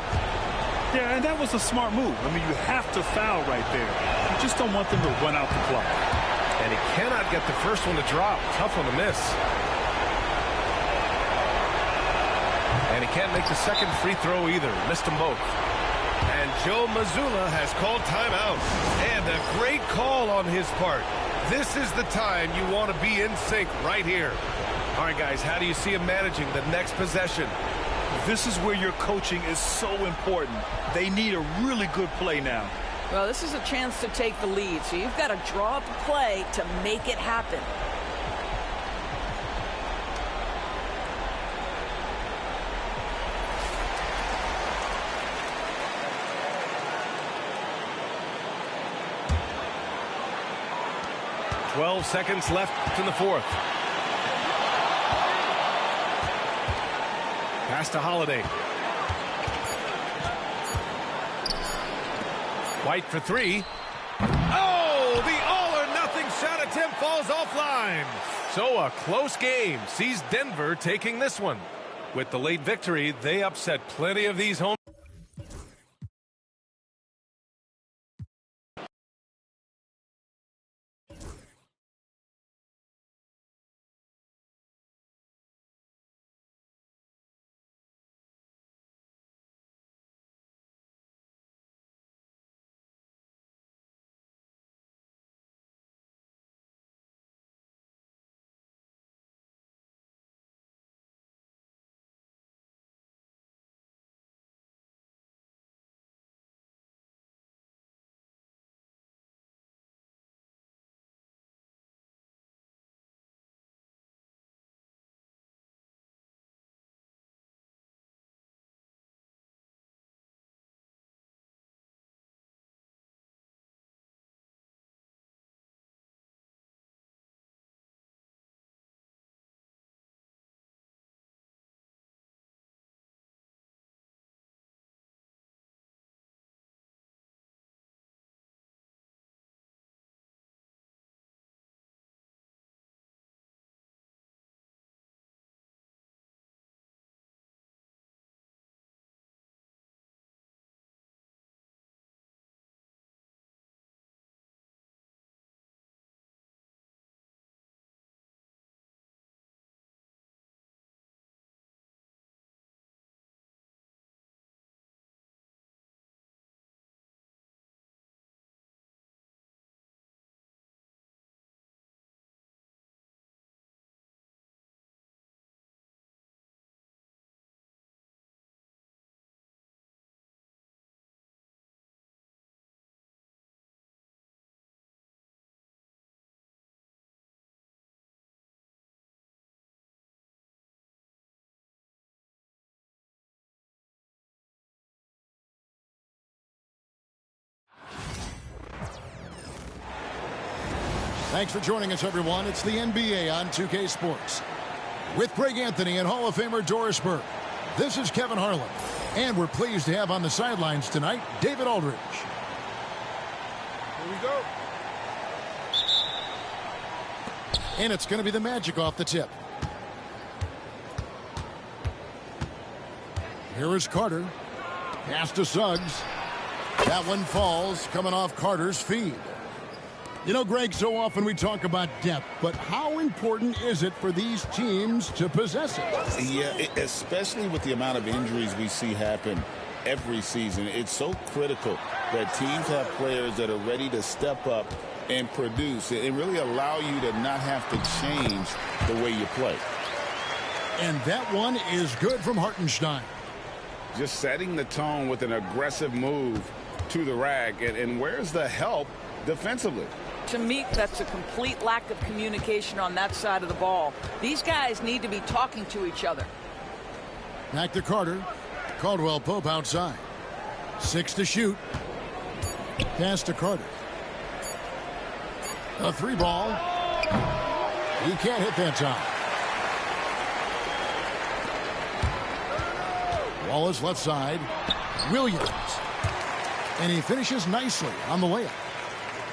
Yeah, and that was a smart move. I mean, you have to foul right there. You just don't want them to run out the clock. And he cannot get the first one to drop. Tough one to miss. And he can't make the second free throw either. Missed them both. And Joe Mazzulla has called timeout. And a great call on his part. This is the time you want to be in sync right here. All right, guys, how do you see him managing the next possession? This is where your coaching is so important. They need a really good play now. Well, this is a chance to take the lead, so you've got to draw up a play to make it happen. .12 seconds left in the fourth. Pass to Holiday. White for three. Oh, the all-or-nothing shot attempt falls offline. So a close game sees Denver taking this one. With the late victory, they upset plenty of these home. Thanks for joining us, everyone. It's the NBA on 2K Sports. With Greg Anthony and Hall of Famer Doris Burke, this is Kevin Harlan. And we're pleased to have on the sidelines tonight, David Aldridge. Here we go. And it's going to be the Magic off the tip. Here is Carter. Pass to Suggs. That one falls, coming off Carter's feed. You know, Greg, so often we talk about depth, but how important is it for these teams to possess it? Yeah, especially with the amount of injuries we see happen every season. It's so critical that teams have players that are ready to step up and produce and really allow you to not have to change the way you play. And that one is good from Hartenstein. Just setting the tone with an aggressive move to the rack. And where's the help defensively? To me, that's a complete lack of communication on that side of the ball. These guys need to be talking to each other. Back to Carter. Caldwell Pope outside. 6 to shoot. Pass to Carter. A 3-ball. He can't hit that time. Wallace left side. Williams. And he finishes nicely on the layup.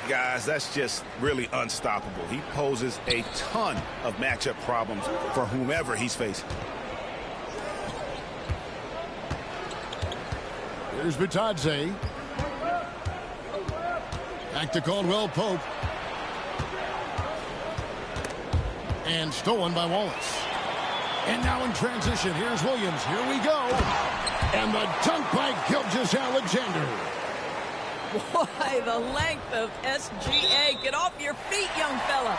Guys, that's just really unstoppable. He poses a ton of matchup problems for whomever he's facing. Here's Bitadze. Back to Caldwell Pope. And stolen by Wallace. And now in transition, here's Williams. Here we go. And the dunk by Gilgeous-Alexander. Boy, the length of SGA. Get off your feet, young fella.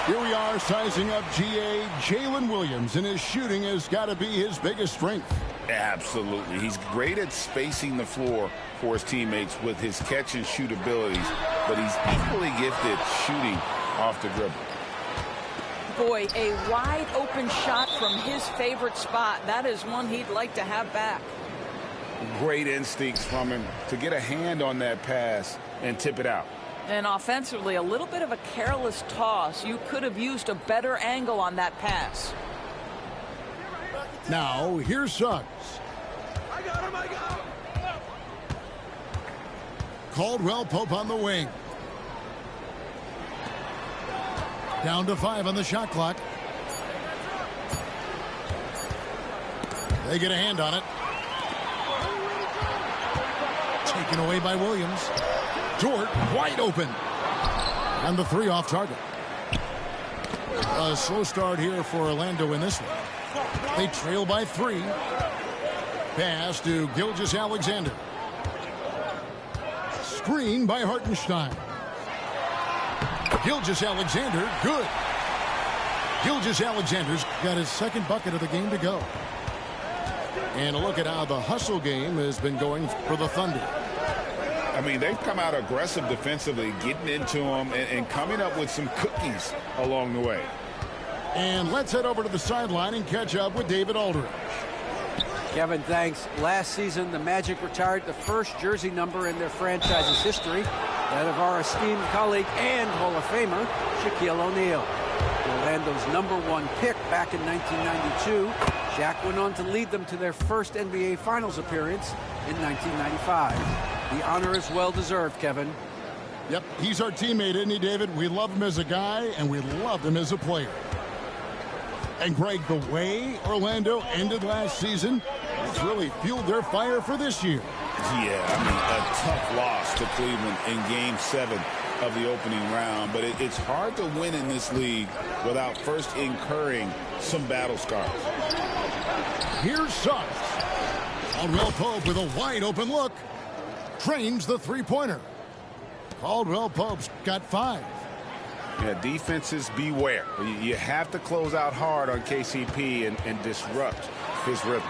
Here we are sizing up GA. Jalen Williams, and his shooting has got to be his biggest strength. Absolutely. He's great at spacing the floor for his teammates with his catch and shoot abilities, but he's equally gifted shooting off the dribble. Boy, a wide open shot from his favorite spot. That is one he'd like to have back. Great instincts from him to get a hand on that pass and tip it out. And offensively, a little bit of a careless toss. You could have used a better angle on that pass. Now, here's Suggs. Caldwell Pope on the wing. Down to 5 on the shot clock. They get a hand on it. Taken away by Williams. Dort wide open. And the 3 off target. A slow start here for Orlando in this one. They trail by 3. Pass to Gilgeous-Alexander. Screen by Hartenstein. Gilgeous-Alexander, good. Gilgeous-Alexander's got his second bucket of the game to go. And a look at how the hustle game has been going for the Thunder. I mean, they've come out aggressive defensively, getting into them and coming up with some cookies along the way. And let's head over to the sideline and catch up with David Aldridge. Kevin, thanks. Last season, the Magic retired the first jersey number in their franchise's history, that of our esteemed colleague and Hall of Famer, Shaquille O'Neal. Orlando's #1 pick back in 1992, Shaq went on to lead them to their first NBA Finals appearance in 1995. The honor is well-deserved, Kevin. Yep, he's our teammate, isn't he, David? We love him as a guy, and we love him as a player. And, Greg, the way Orlando ended last season, it's really fueled their fire for this year. Yeah, I mean, a tough loss to Cleveland in Game 7 of the opening round. But it's hard to win in this league without first incurring some battle scars. Here's Suggs. Caldwell Pope with a wide-open look. Trains the three-pointer. Caldwell Pope's got 5. Yeah, defenses beware. You have to close out hard on KCP and disrupt his rhythm.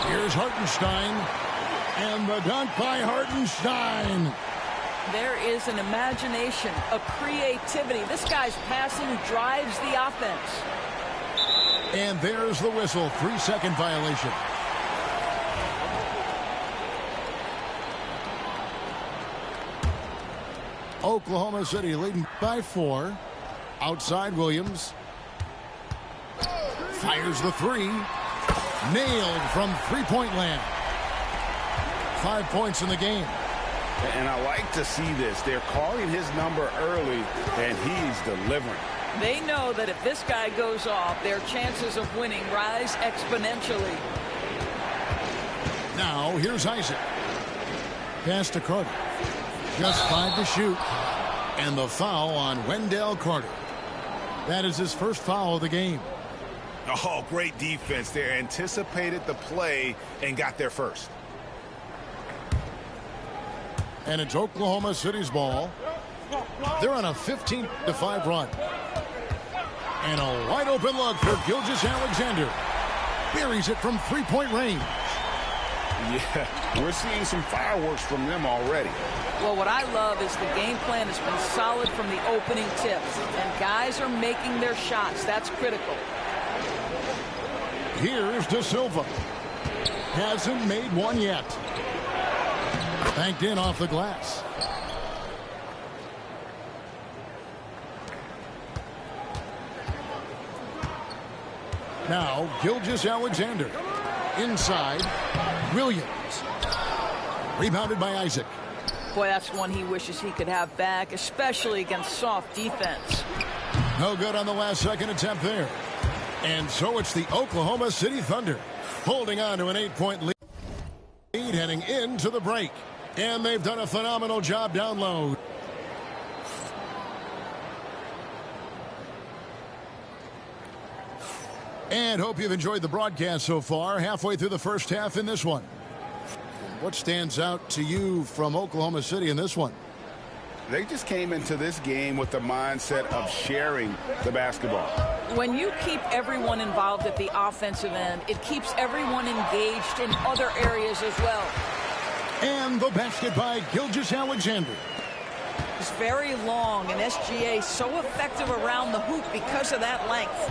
Here's Hartenstein. And the dunk by Hartenstein. There is an imagination, a creativity. This guy's passing drives the offense. And there's the whistle. 3-second violation. Oklahoma City leading by 4. Outside Williams. Fires the 3. Nailed from three-point land. 5 points in the game. And I like to see this. They're calling his number early, and he's delivering. They know that if this guy goes off, their chances of winning rise exponentially. Now, here's Isaac. Pass to Carter. Just 5 to shoot. And the foul on Wendell Carter. That is his first foul of the game. Oh, great defense there. Anticipated the play and got there first. And it's Oklahoma City's ball. They're on a 15-5 run. And a wide open look for Gilgeous-Alexander. Buries it from three-point range. Yeah, we're seeing some fireworks from them already. Well, what I love is the game plan has been solid from the opening tips. And guys are making their shots. That's critical. Here's De Silva. Hasn't made one yet. Banked in off the glass. Now, Gilgeous-Alexander. Inside, Williams. Rebounded by Isaac. Boy, that's one he wishes he could have back, especially against soft defense. No good on the last-second attempt there. And so it's the Oklahoma City Thunder holding on to an 8-point lead heading into the break. And they've done a phenomenal job down low. And hope you've enjoyed the broadcast so far. Halfway through the first half in this one. What stands out to you from Oklahoma City in this one? They just came into this game with the mindset of sharing the basketball. When you keep everyone involved at the offensive end, it keeps everyone engaged in other areas as well. And the basket by Gilgeous-Alexander. It's very long, and SGA so effective around the hoop because of that length.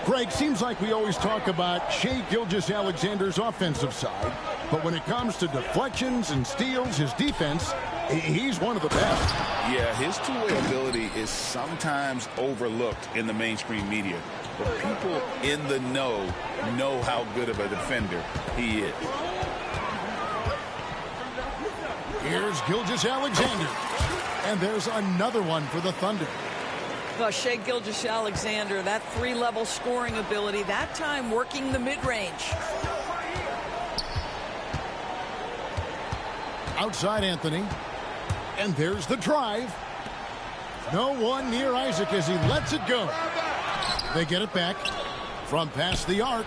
Greg, seems like we always talk about Shai Gilgeous-Alexander's offensive side, but when it comes to deflections and steals, his defense, he's one of the best. Yeah, his two-way ability is sometimes overlooked in the mainstream media, but people in the know how good of a defender he is. Here's Gilgeous-Alexander. And there's another one for the Thunder. Well, Shai Gilgeous-Alexander, that three-level scoring ability, that time working the mid-range. Outside Anthony. And there's the drive. No one near Isaac as he lets it go. They get it back from past the arc.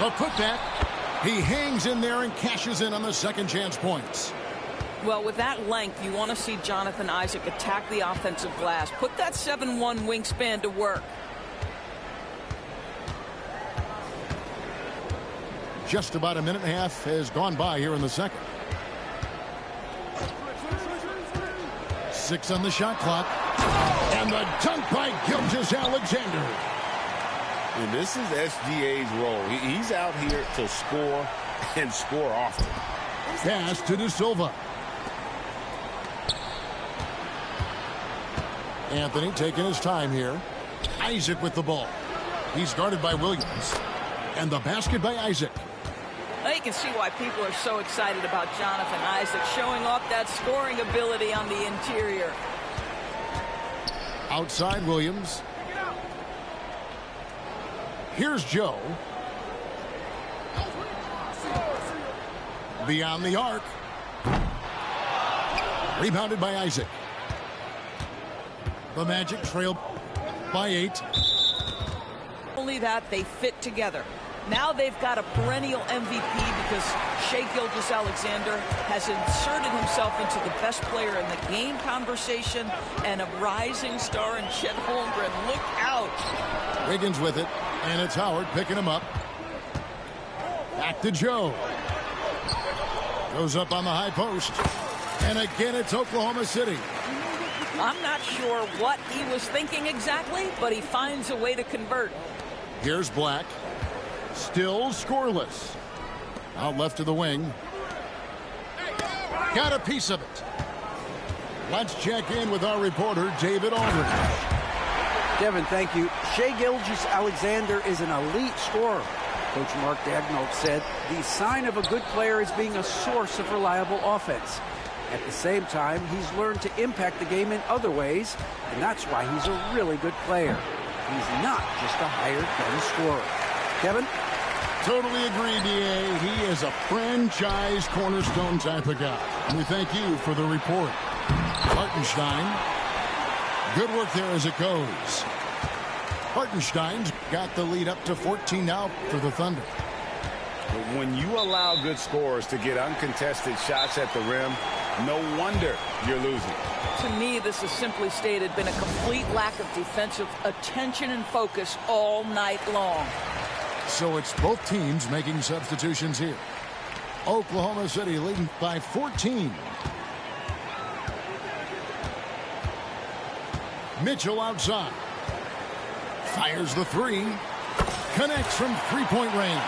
The putback. He hangs in there and cashes in on the second chance points. Well, with that length, you want to see Jonathan Isaac attack the offensive glass. Put that 7'1" wingspan to work. Just about a minute and a half has gone by here in the second. 6 on the shot clock. And the dunk by Gilgeous-Alexander. And this is SGA's role. He's out here to score and score often. Pass to De Silva. Anthony taking his time here. Isaac with the ball. He's guarded by Williams. And the basket by Isaac. Now you can see why people are so excited about Jonathan Isaac showing off that scoring ability on the interior. Outside Williams. Here's Joe. Beyond the arc. Rebounded by Isaac. The Magic trail by 8. Only that, they fit together. Now they've got a perennial MVP because Shai Gilgeous-Alexander has inserted himself into the best player in the game conversation and a rising star in Chet Holmgren. Look out. Wiggins with it, and it's Howard picking him up. Back to Joe. Goes up on the high post. And again, it's Oklahoma City. I'm not sure what he was thinking exactly, but he finds a way to convert. Here's Black. Still scoreless. Out left to the wing. Got a piece of it. Let's check in with our reporter, David Aldridge. Kevin, thank you. Shai Gilgeous-Alexander is an elite scorer. Coach Mark Daigneault said the sign of a good player is being a source of reliable offense. At the same time, he's learned to impact the game in other ways, and that's why he's a really good player. He's not just a hired gun scorer. Kevin? Totally agree, D.A. He is a franchise cornerstone type of guy. And we thank you for the report. Hartenstein. Good work there as it goes. Hartenstein's got the lead up to 14 now for the Thunder. When you allow good scorers to get uncontested shots at the rim, no wonder you're losing. To me, this is simply stated been a complete lack of defensive attention and focus all night long. So it's both teams making substitutions here. Oklahoma City leading by 14. Mitchell outside. Fires the three. Connects from three-point range.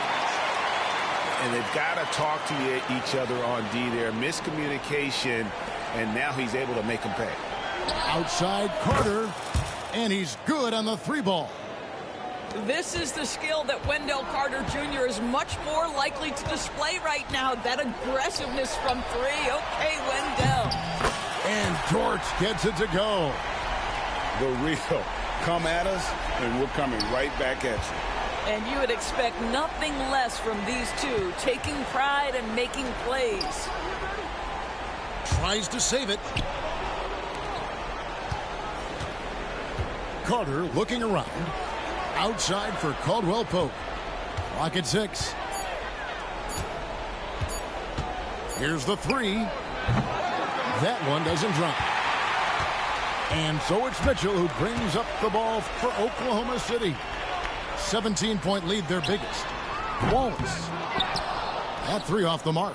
And they've got to talk to each other on D there. Miscommunication, and now he's able to make them pay. Outside Carter, and he's good on the three ball. This is the skill that Wendell Carter Jr. is much more likely to display right now. That aggressiveness from three. Okay, Wendell. And Dort gets it to go. The real come at us, and we're coming right back at you. And you would expect nothing less from these two, taking pride and making plays. Tries to save it. Carter looking around. Outside for Caldwell Pope. Clock at 6. Here's the three. That one doesn't drop. And so it's Mitchell who brings up the ball for Oklahoma City. 17-point lead, their biggest. Wallace. That three off the mark.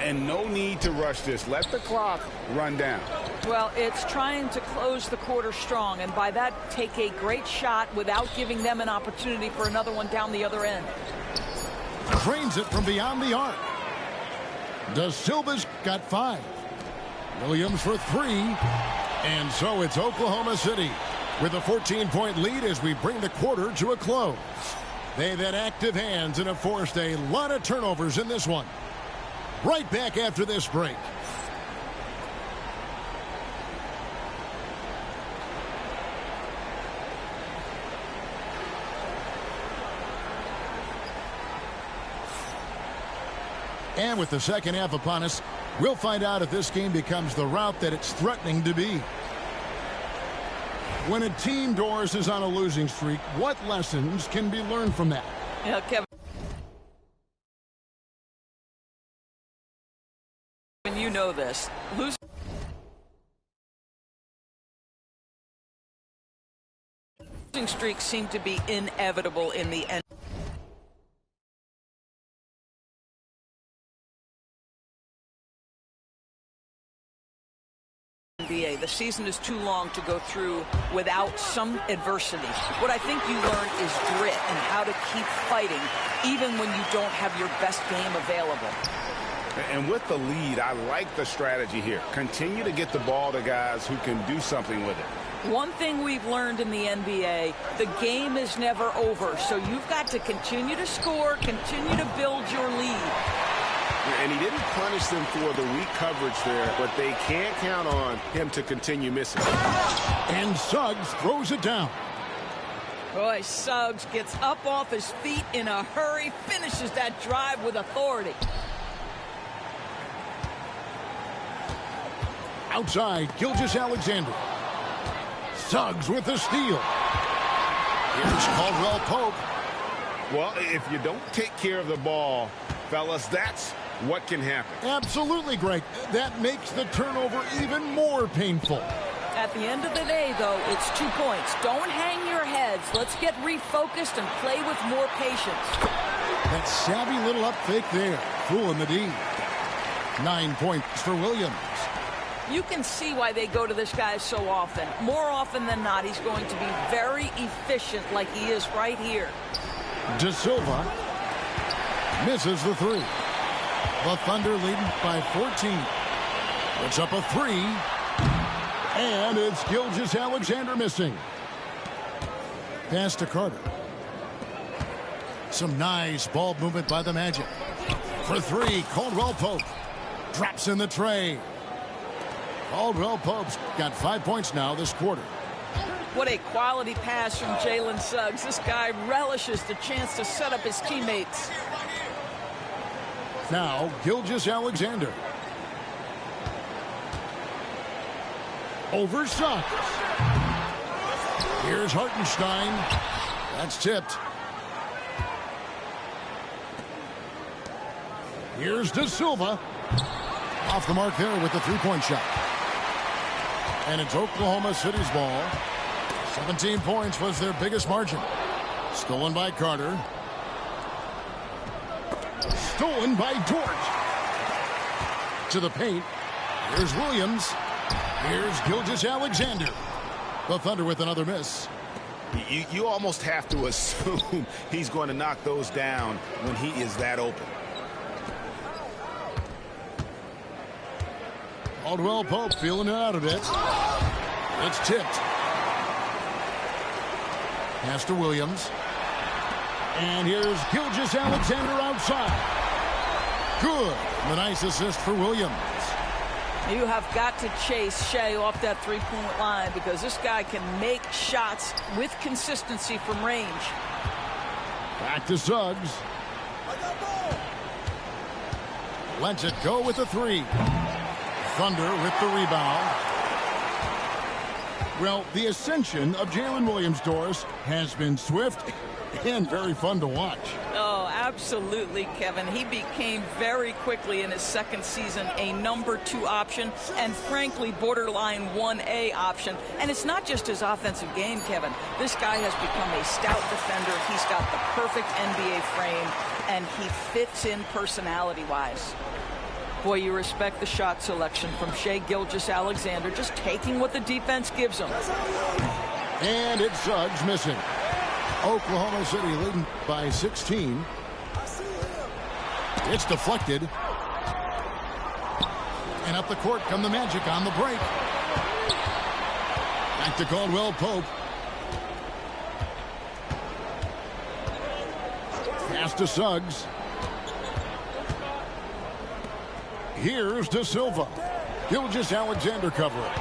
And no need to rush this. Let the clock run down. Well, it's trying to close the quarter strong, and by that, take a great shot without giving them an opportunity for another one down the other end. Drains it from beyond the arc. De Silva's got 5. Williams for 3. And so it's Oklahoma City with a 14-point lead as we bring the quarter to a close. They've had active hands and have forced a lot of turnovers in this one. Right back after this break. And with the second half upon us, we'll find out if this game becomes the route that it's threatening to be. When a team, Doris, is on a losing streak, what lessons can be learned from that? Yeah, Kevin, you know this. Losing streaks seem to be inevitable in the end. The season is too long to go through without some adversity. What I think you learn is grit and how to keep fighting even when you don't have your best game available. And with the lead, I like the strategy here. Continue to get the ball to guys who can do something with it. One thing we've learned in the NBA, the game is never over. So you've got to continue to score, continue to build your lead. And he didn't punish them for the weak coverage there, but they can't count on him to continue missing. And Suggs throws it down. Boy, Suggs gets up off his feet in a hurry, finishes that drive with authority. Outside, Gilgeous-Alexander. Suggs with the steal. Here's Caldwell Pope. Well, if you don't take care of the ball, fellas, that's what can happen. Absolutely, Greg. That makes the turnover even more painful. At the end of the day, though, it's 2 points. Don't hang your heads. Let's get refocused and play with more patience. That savvy little up fake there, fooling the D. 9 points for Williams. You can see why they go to this guy so often. More often than not, he's going to be very efficient like he is right here. De Silva misses the three. The Thunder leading by 14. Puts up a three. And it's Gilgeous-Alexander missing. Pass to Carter. Some nice ball movement by the Magic. For three, Caldwell Pope. Drops in the tray. Caldwell Pope's got 5 points now this quarter. What a quality pass from Jalen Suggs. This guy relishes the chance to set up his teammates. Now, Gilgeous-Alexander. Over Suggs. Here's Hartenstein. That's tipped. Here's De Silva. Off the mark there with the three-point shot. And it's Oklahoma City's ball. 17 points was their biggest margin. Stolen by Carter. Stolen by Dort. To the paint. Here's Williams. Here's Gilgeous-Alexander. The Thunder with another miss. You almost have to assume he's going to knock those down when he is that open. Caldwell Pope feeling it out a bit. It's tipped. Pass to Williams. And here's Gilgeous-Alexander outside. Good. The nice assist for Williams. You have got to chase Shea off that three-point line because this guy can make shots with consistency from range. Back to Suggs. Lets it go with the three. Thunder with the rebound. Well, the ascension of Jalen Williams, Doris, has been swift and very fun to watch. Oh, absolutely, Kevin. He became very quickly in his second season a number 2 option and, frankly, borderline 1A option. And it's not just his offensive game, Kevin. This guy has become a stout defender. He's got the perfect NBA frame, and he fits in personality-wise. Boy, you respect the shot selection from Shea Gilgeous-Alexander, just taking what the defense gives him. And it's Suggs missing. Oklahoma City leading by 16. It's deflected. And up the court come the Magic on the break. Back to Caldwell Pope. Pass to Suggs. Here's De Silva. Gilgeous-Alexander covering.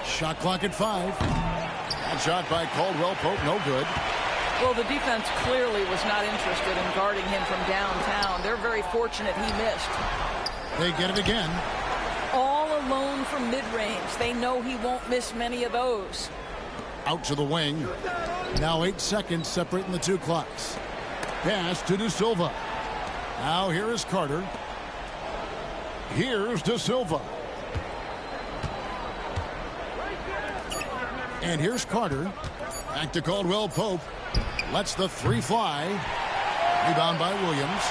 Shot clock at 5. That shot by Caldwell Pope, no good. Well, the defense clearly was not interested in guarding him from downtown. They're very fortunate he missed. They get it again. All alone from mid-range. They know he won't miss many of those. Out to the wing. Now 8 seconds separating the two clocks. Pass to De Silva. Now here is Carter. Here's De Silva. And here's Carter. Back to Caldwell Pope. Lets the 3 fly. Rebound by Williams.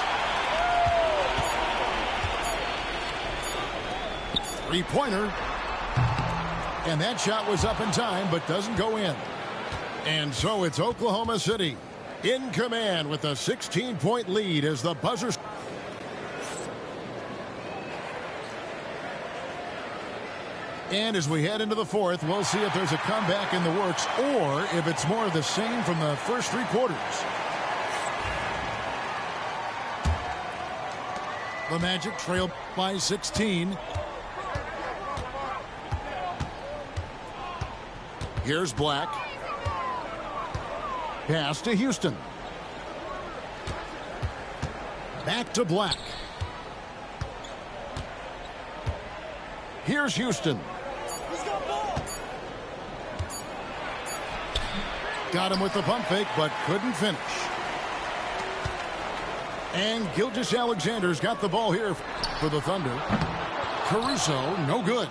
3-pointer. And that shot was up in time, but doesn't go in. And so it's Oklahoma City in command with a 16-point lead as the buzzer. And as we head into the fourth, we'll see if there's a comeback in the works or if it's more of the same from the first 3 quarters. The Magic trail by 16. Here's Black. Pass to Houston. Back to Black. Here's Houston. Got him with the pump fake, but couldn't finish. And Gilgeous-Alexander's got the ball here for the Thunder. Caruso, no good.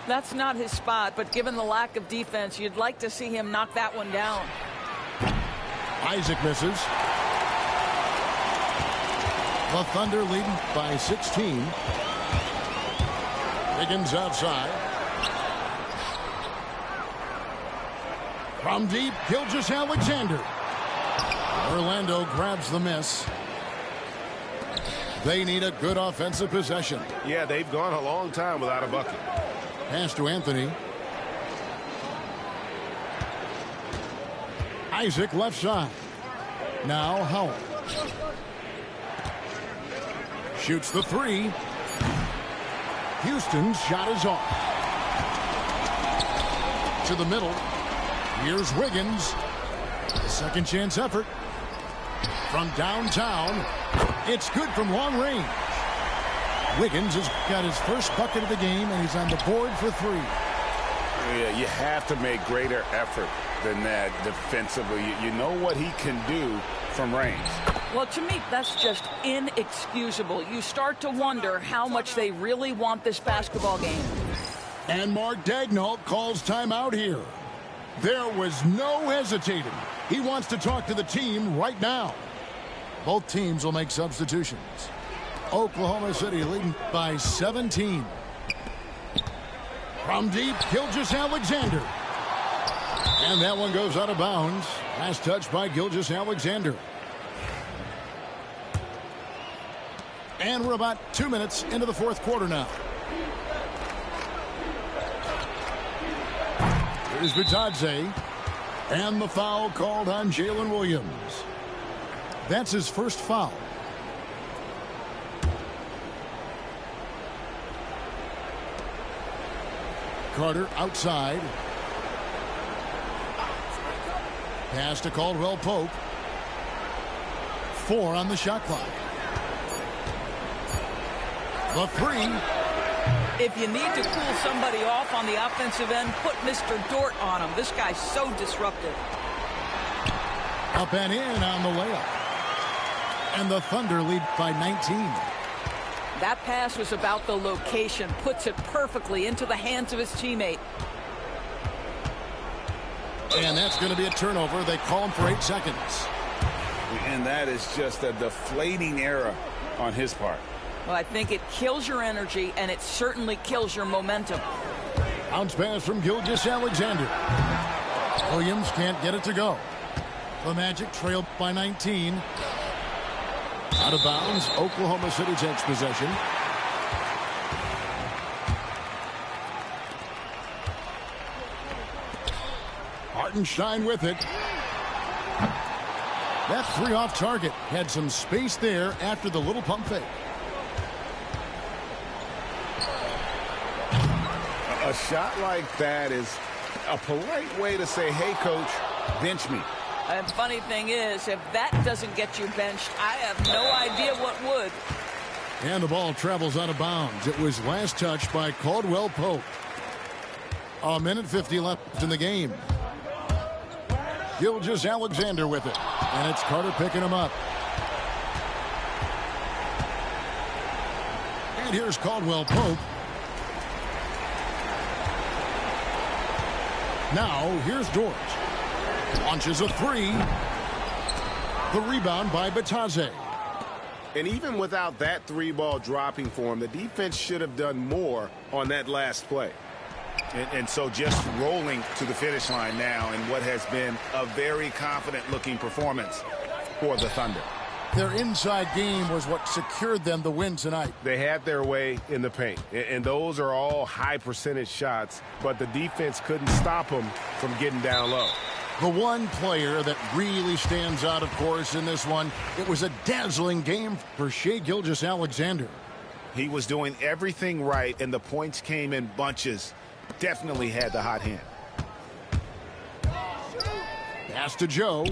That's not his spot, but given the lack of defense, you'd like to see him knock that one down. Isaac misses. The Thunder leading by 16. Wiggins outside. From deep, Gilgeous-Alexander. Orlando grabs the miss. They need a good offensive possession. Yeah, they've gone a long time without a bucket. Pass to Anthony. Isaac left side. Now Howell. Shoots the 3. Houston's shot is off. To the middle. Here's Wiggins. The second chance effort. From downtown. It's good from long range. Wiggins has got his first bucket of the game, and he's on the board for 3. Yeah, you have to make greater effort than that defensively. You know what he can do from range. Well, to me, that's just inexcusable. You start to wonder how much they really want this basketball game. And Mark Daigneault calls timeout here. There was no hesitating. He wants to talk to the team right now. Both teams will make substitutions. Oklahoma City leading by 17. From deep, Gilgeous-Alexander. And that one goes out of bounds. Last touch by Gilgeous-Alexander. And we're about 2 minutes into the fourth quarter now. Here's Bitadze. And the foul called on Jalen Williams. That's his first foul. Carter outside. Pass to Caldwell Pope. 4 on the shot clock. The 3. If you need to cool somebody off on the offensive end, put Mr. Dort on him. This guy's so disruptive. Up and in on the layup. And the Thunder lead by 19. That pass was about the location. Puts it perfectly into the hands of his teammate. And that's going to be a turnover. They call him for 8 seconds. And that is just a deflating error on his part. Well, I think it kills your energy, and it certainly kills your momentum. Bounce pass from Gilgeous-Alexander. Williams can't get it to go. The Magic trailed by 19. Out of bounds. Oklahoma City takes possession. Hartenstein with it. That 3 off target. Had some space there after the little pump fake. A shot like that is a polite way to say, hey, coach, bench me. And funny thing is, if that doesn't get you benched, I have no idea what would. And the ball travels out of bounds. It was last touched by Caldwell Pope. A minute 50 left in the game. Gilgeous-Alexander with it. And it's Carter picking him up. And here's Caldwell Pope. Now, here's Dort. Launches a three. The rebound by Bitadze. And even without that three-ball dropping for him, the defense should have done more on that last play. And so just rolling to the finish line now in what has been a very confident-looking performance for the Thunder. Their inside game was what secured them the win tonight. They had their way in the paint, and those are all high-percentage shots, but the defense couldn't stop them from getting down low. The one player that really stands out, of course, in this one, it was a dazzling game for Shai Gilgeous-Alexander. He was doing everything right, and the points came in bunches. Definitely had the hot hand. Pass to Joe.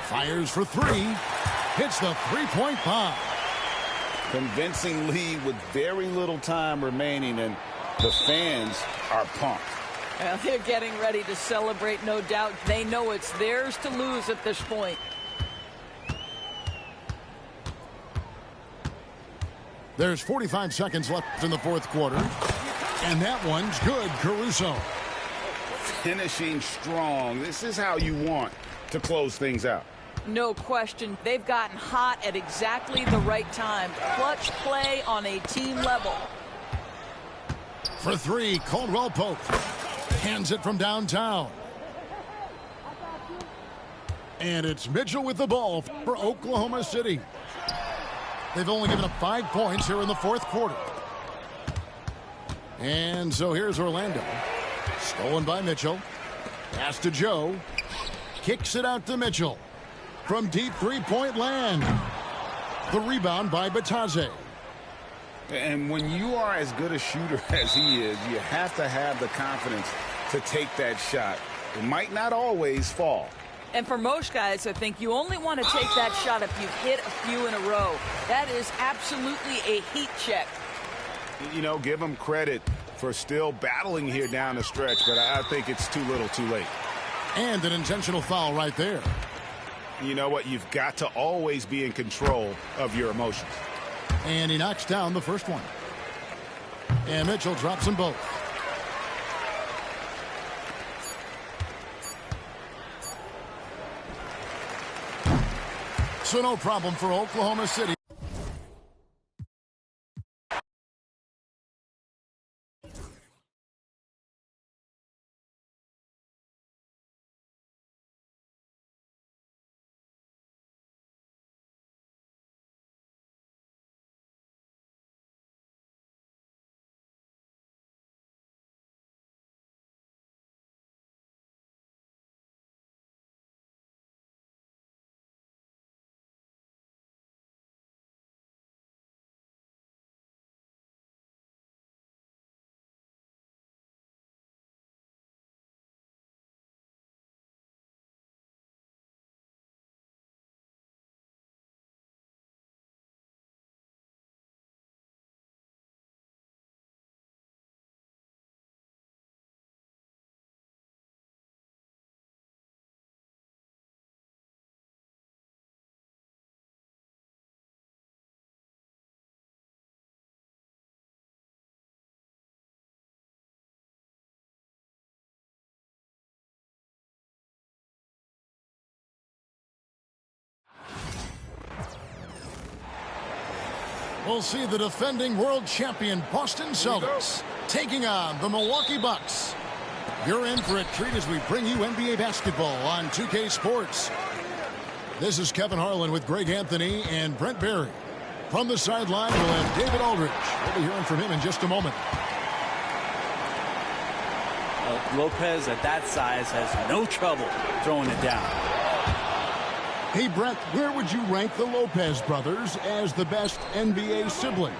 Fires for three. Hits the three-point bomb. Convincing lead with very little time remaining, and the fans are pumped. Well, they're getting ready to celebrate, no doubt. They know it's theirs to lose at this point. There's 45 seconds left in the fourth quarter. And that one's good, Caruso. Finishing strong. This is how you want to close things out. No question. They've gotten hot at exactly the right time. Clutch play on a team level. For three, Caldwell Pope. Hands it from downtown. And it's Mitchell with the ball for Oklahoma City. They've only given up 5 points here in the fourth quarter. And so here's Orlando. Stolen by Mitchell. Pass to Joe. Kicks it out to Mitchell. From deep three-point land. The rebound by Bitadze. And when you are as good a shooter as he is, you have to have the confidence to take that shot. It might not always fall. And for most guys, I think you only want to take that shot if you've hit a few in a row. That is absolutely a heat check. You know, give him credit for still battling here down the stretch, but I think it's too little too late. And an intentional foul right there. You know what? You've got to always be in control of your emotions. And he knocks down the first one. And Mitchell drops them both. So no problem for Oklahoma City. We'll see the defending world champion Boston Celtics taking on the Milwaukee Bucks. You're in for a treat as we bring you NBA basketball on 2K Sports. This is Kevin Harlan with Greg Anthony and Brent Barry. From the sideline, we'll have David Aldridge. We'll be hearing from him in just a moment. Lopez at that size has no trouble throwing it down. Hey, Brent, where would you rank the Lopez brothers as the best NBA siblings?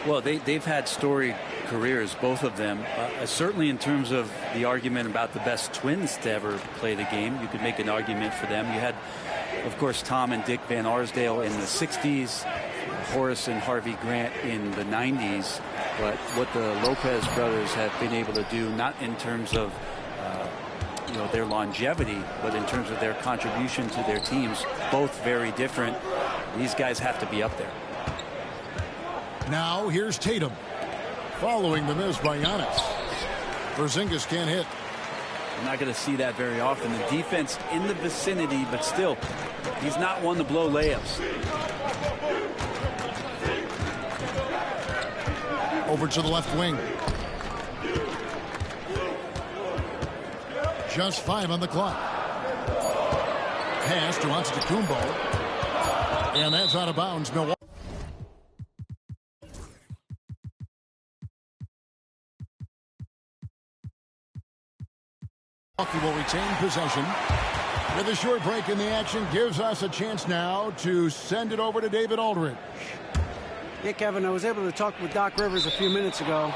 Well, they've had storied careers, both of them. Certainly in terms of the argument about the best twins to ever play the game, you could make an argument for them. You had, of course, Tom and Dick Van Arsdale in the 60s, Horace and Harvey Grant in the 90s. But what the Lopez brothers have been able to do, not in terms of their longevity, but in terms of their contribution to their teams, both very different. These guys have to be up there. Now here's Tatum. Following the miss by Giannis. Porzingis can't hit. I'm not going to see that very often. The defense in the vicinity, but still, he's not one to blow layups. Over to the left wing. Just 5 on the clock. Pass to Antetokounmpo. And that's out of bounds. Milwaukee will retain possession. With a short break in the action, gives us a chance now to send it over to David Aldridge. Yeah, Kevin, I was able to talk with Doc Rivers a few minutes ago.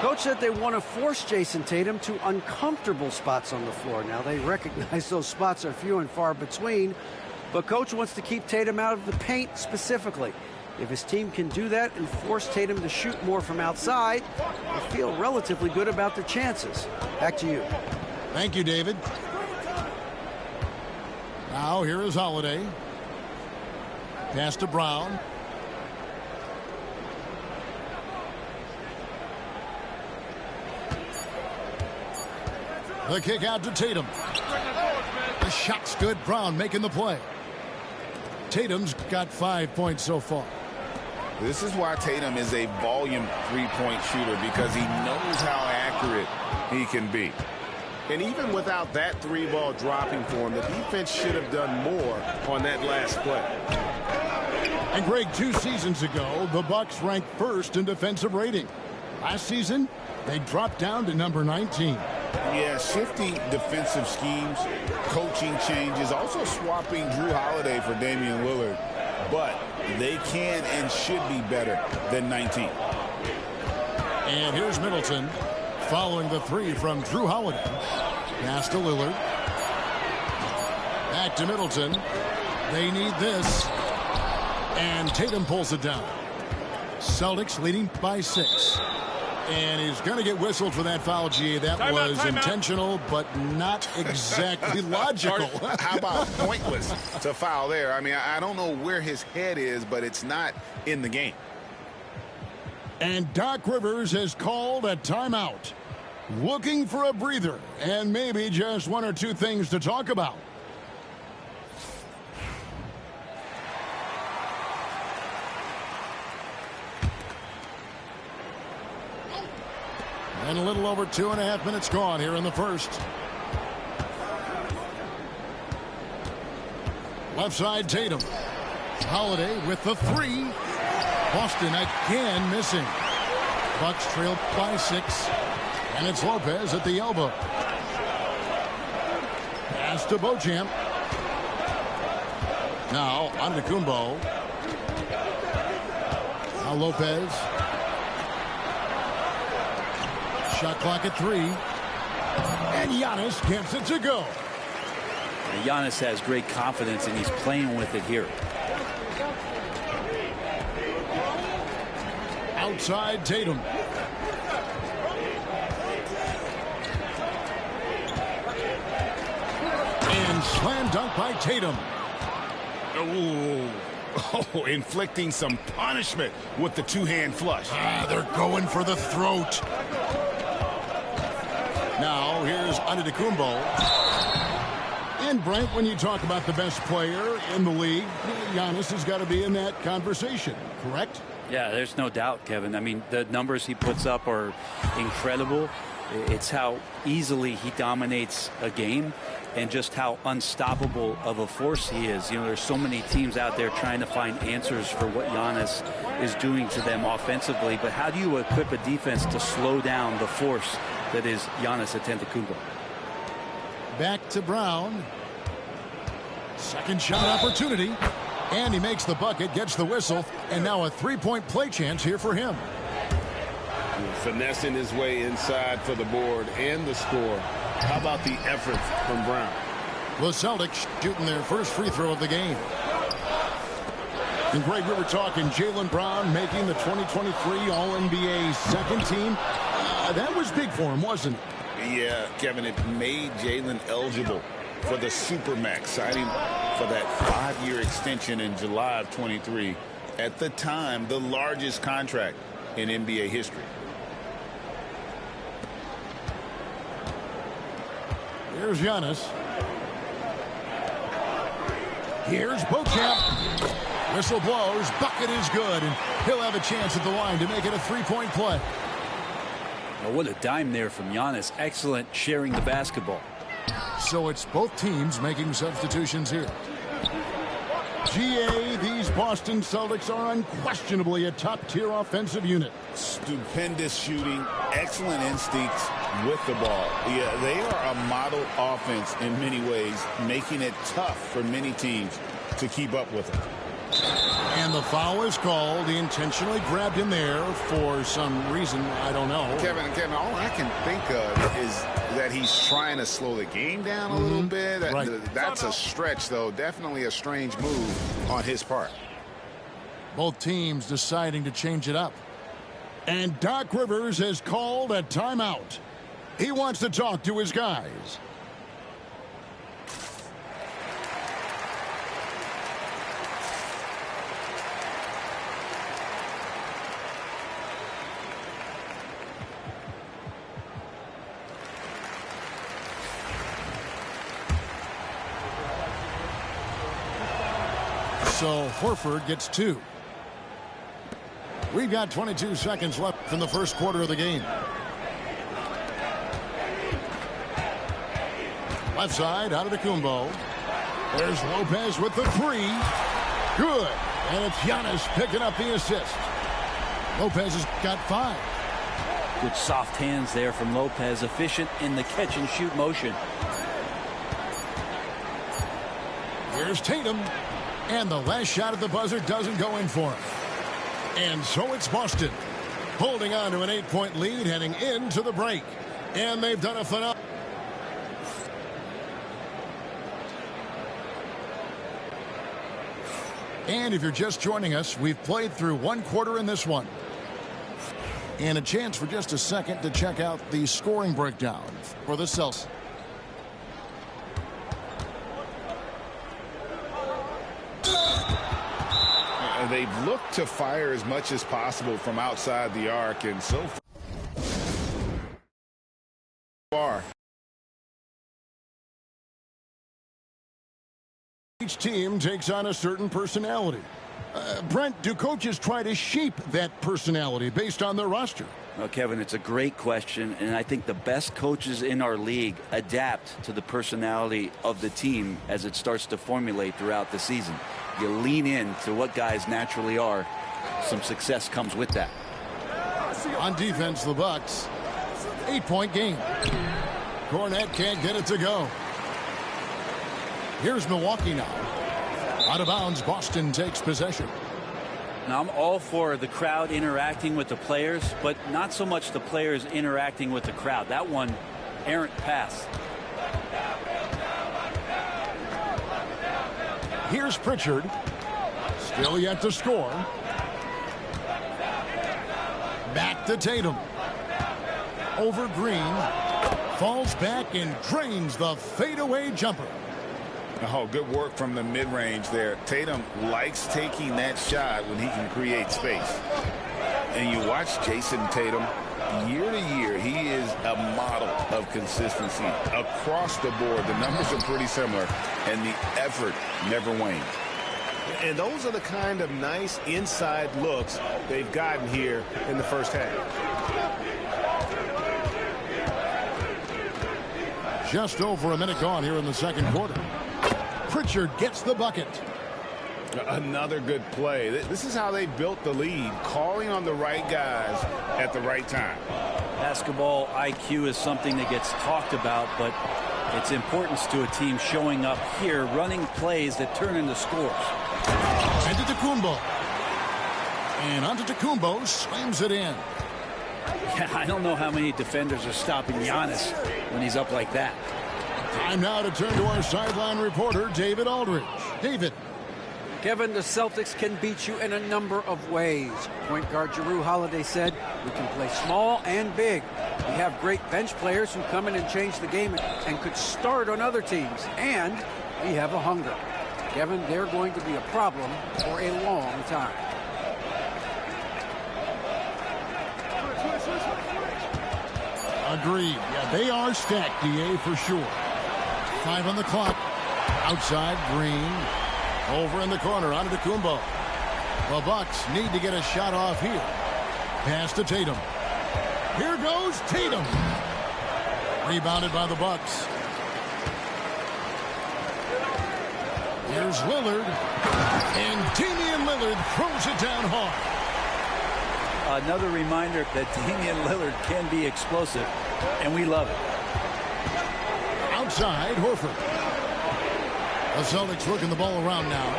Coach said they want to force Jason Tatum to uncomfortable spots on the floor. Now, they recognize those spots are few and far between, but Coach wants to keep Tatum out of the paint specifically. If his team can do that and force Tatum to shoot more from outside, they feel relatively good about their chances. Back to you. Thank you, David. Now, here is Holiday. Pass to Brown. The kick out to Tatum. The shot's good. Brown making the play. Tatum's got 5 points so far. This is why Tatum is a volume three-point shooter, because he knows how accurate he can be. And even without that three ball dropping for him, the defense should have done more on that last play. And Greg, 2 seasons ago, the Bucks ranked first in defensive rating. Last season, they dropped down to number 19. Yeah, shifting defensive schemes, coaching changes, also swapping Drew Holiday for Damian Lillard. But they can and should be better than 19. And here's Middleton following the 3 from Drew Holiday. Pass to Lillard. Back to Middleton. They need this. And Tatum pulls it down. Celtics leading by 6. And he's going to get whistled for that foul, G. That was intentional, but not exactly logical. How about pointless to foul there? I mean, I don't know where his head is, but it's not in the game. And Doc Rivers has called a timeout. Looking for a breather and maybe just 1 or 2 things to talk about. And a little over 2.5 minutes gone here in the first. Left side, Tatum. Holiday with the 3. Boston again missing. Bucks trail by 6. And it's Lopez at the elbow. Pass to Beauchamp. Now, Antetokounmpo. Now Lopez. Shot clock at 3. And Giannis gets it to go. Giannis has great confidence, and he's playing with it here. Outside Tatum. And slam dunk by Tatum. Oh, inflicting some punishment with the 2-hand flush. They're going for the throat. Now, here's Antetokounmpo. And, Brent, when you talk about the best player in the league, Giannis has got to be in that conversation, correct? Yeah, there's no doubt, Kevin. I mean, the numbers he puts up are incredible. It's how easily he dominates a game and just how unstoppable of a force he is. You know, there's so many teams out there trying to find answers for what Giannis is doing to them offensively. But how do you equip a defense to slow down the force that is Giannis Antetokounmpo? Back to Brown. Second shot opportunity. And he makes the bucket, gets the whistle, and now a 3-point play chance here for him. finessing his way inside for the board and the score. How about the effort from Brown? The Celtics shooting their first free throw of the game. And Greg, we were talking Jaylen Brown making the 2023 All-NBA second team. That was big for him, wasn't it? Yeah, Kevin, it made Jaylen eligible for the Supermax, signing for that 5-year extension in July of 23. At the time, the largest contract in NBA history. Here's Giannis. Here's Beauchamp. Whistle blows. Bucket is good, and he'll have a chance at the line to make it a three-point play. Well, what a dime there from Giannis. Excellent sharing the basketball. So it's both teams making substitutions here. GA, these Boston Celtics are unquestionably a top-tier offensive unit. Stupendous shooting, excellent instincts with the ball. Yeah, they are a model offense in many ways, making it tough for many teams to keep up with them. And the foul is called. He intentionally grabbed him there for some reason. I don't know. Kevin, all I can think of is that he's trying to slow the game down a little bit. Right. That's a stretch, though. Definitely a strange move on his part. Both teams deciding to change it up. And Doc Rivers has called a timeout. He wants to talk to his guys. So Horford gets 2. We've got 22 seconds left in the first quarter of the game. Left side, out of Antetokounmpo. There's Lopez with the 3. Good. And it's Giannis picking up the assist. Lopez has got 5. Good soft hands there from Lopez. Efficient in the catch-and-shoot motion. Here's Tatum. And the last shot at the buzzer doesn't go in for him. And so it's Boston holding on to an 8-point lead heading into the break. And they've done a phenomenal. And if you're just joining us, we've played through one quarter in this one. And a chance for just a second to check out the scoring breakdown for the Celtics. They've looked to fire as much as possible from outside the arc, and so far each team takes on a certain personality. Brent, do coaches try to shape that personality based on their roster? Well, Kevin, it's a great question, and I think the best coaches in our league adapt to the personality of the team as it starts to formulate throughout the season. You lean in to what guys naturally are. Some success comes with that. On defense, the Bucks. 8-point game. Cornette can't get it to go. Here's Milwaukee now. Out of bounds, Boston takes possession. Now, I'm all for the crowd interacting with the players, but not so much the players interacting with the crowd. That one, errant pass. Here's Pritchard. Still yet to score. Back to Tatum. Over Green. Falls back and drains the fadeaway jumper. Oh, good work from the mid-range there. Tatum likes taking that shot when he can create space. And you watch Jason Tatum, year to year, he is a model of consistency across the board. The numbers are pretty similar, and the effort never wanes. And those are the kind of nice inside looks they've gotten here in the first half. Just over a minute gone here in the second quarter. Pritchard gets the bucket. Another good play. This is how they built the lead, calling on the right guys at the right time. Basketball IQ is something that gets talked about, but its importance to a team showing up here, running plays that turn into scores. Antetokounmpo. And Antetokounmpo slams it in. Yeah, I don't know how many defenders are stopping Giannis when he's up like that. Time now to turn to our sideline reporter, David Aldridge. David. Kevin, the Celtics can beat you in a number of ways. Point guard Jrue Holiday said, we can play small and big. We have great bench players who come in and change the game and could start on other teams. And we have a hunger. Kevin, they're going to be a problem for a long time. Agreed. Yeah, they are stacked, DA, for sure. 5 on the clock. Outside, Green. Over in the corner, Antetokounmpo. The Bucks need to get a shot off here. Pass to Tatum. Here goes Tatum. Rebounded by the Bucks. Here's Lillard. And Damian Lillard throws it down hard. Another reminder that Damian Lillard can be explosive, and we love it. Outside, Horford. The Celtics working the ball around now.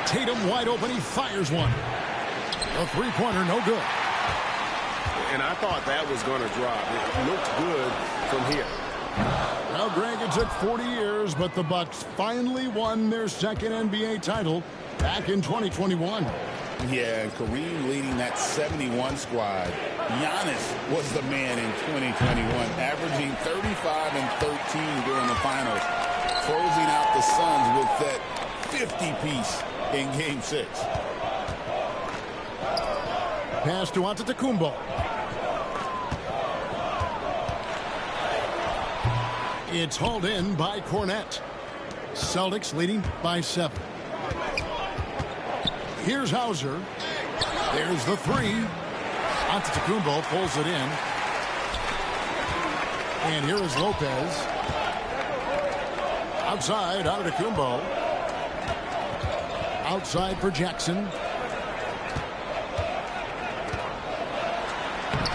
Tatum wide open. He fires one. A three-pointer, no good. And I thought that was going to drop. It looked good from here. Well, Greg, it took 40 years, but the Bucks finally won their second NBA title back in 2021. Yeah, and Kareem leading that 71 squad. Giannis was the man in 2021, averaging 35 and 13 during the finals, closing out the Suns with that 50-piece in Game 6. Pass to Antetokounmpo. It's hauled in by Cornette. Celtics leading by 7. Here's Hauser. There's the three. Antetokounmpo pulls it in. And here is Lopez. Outside, Antetokounmpo. Outside for Jackson.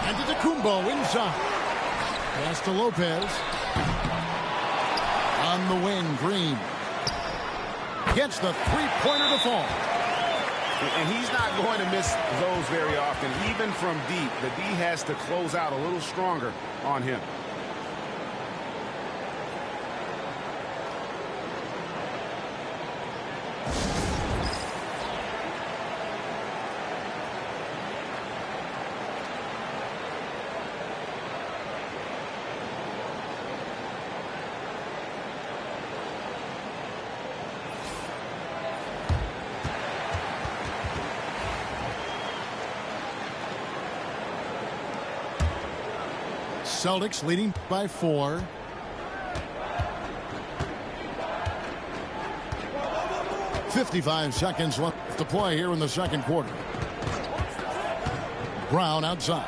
Antetokounmpo inside. Pass to Lopez. On the wing, Green. Gets the three-pointer to fall. And he's not going to miss those very often. Even from deep, the D has to close out a little stronger on him. Celtics leading by 4. .55 seconds left to play here in the second quarter. Brown outside.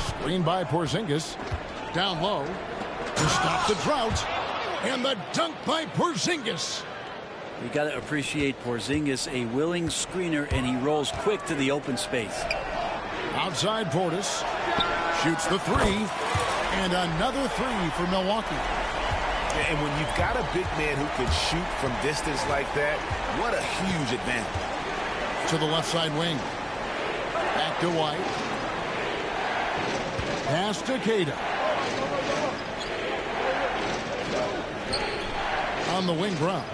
Screen by Porzingis. Down low to stop the drought. And the dunk by Porzingis. You got to appreciate Porzingis, a willing screener, and he rolls quick to the open space. Outside Portis. Shoots the three. And another three for Milwaukee. And when you've got a big man who can shoot from distance like that, what a huge advantage. To the left side wing. Back to White. Pass to Queta. On the wing, Brown.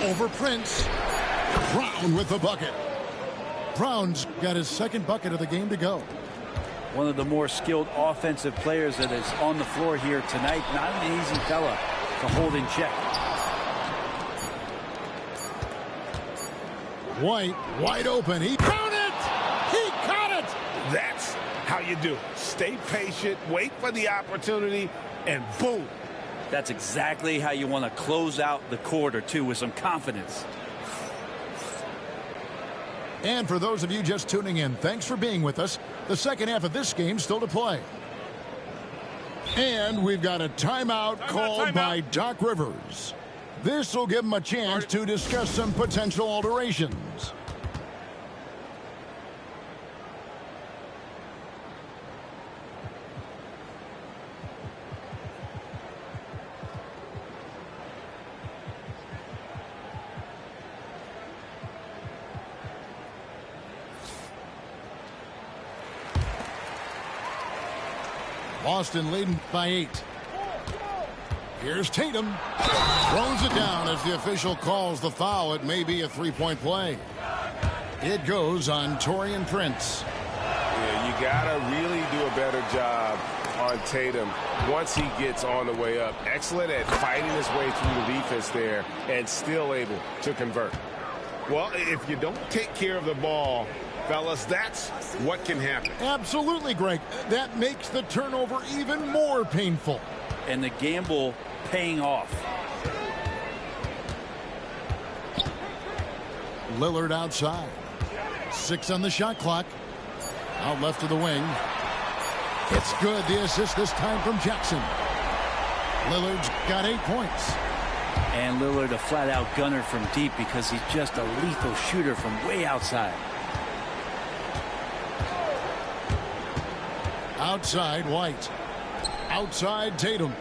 Over Prince. Brown with the bucket. Brown's got his second bucket of the game to go. One of the more skilled offensive players that is on the floor here tonight. Not an easy fella to hold in check. White, wide open. He found it! He caught it! That's how you do it. Stay patient, wait for the opportunity, and boom. That's exactly how you want to close out the quarter, too, with some confidence. And for those of you just tuning in, thanks for being with us. The second half of this game still to play. And we've got a timeout called by Doc Rivers. This will give him a chance to discuss some potential alterations. Boston leading by 8. Here's Tatum. Throws it down as the official calls the foul. It may be a three-point play. It goes on Taurean Prince. Yeah, you got to really do a better job on Tatum once he gets on the way up. Excellent at fighting his way through the defense there and still able to convert. Well, if you don't take care of the ball, fellas, that's what can happen. Absolutely, Greg. That makes the turnover even more painful. And the gamble paying off. Lillard outside. 6 on the shot clock. Out left to the wing. It's good. The assist this time from Jackson. Lillard's got 8 points. And Lillard a flat-out gunner from deep because he's just a lethal shooter from way outside. Outside White. Outside Tatum.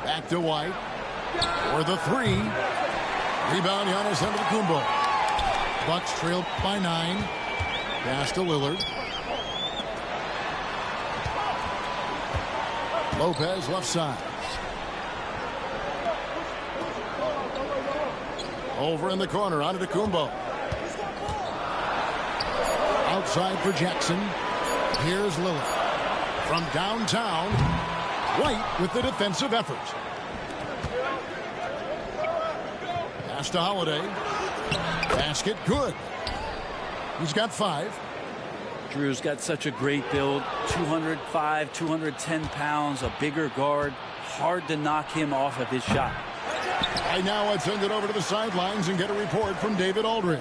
Back to White. For the 3. Rebound Giannis Antetokounmpo. Bucks trail by 9. Pass to Lillard. Lopez left side. Over in the corner, Antetokounmpo. Outside for Jackson. Here's Lillard. From downtown, White with the defensive effort. Pass to Holiday. Basket good. He's got 5. Drew's got such a great build. 205, 210 pounds, a bigger guard. Hard to knock him off of his shot. Right now, I'd send it over to the sidelines and get a report from David Aldridge.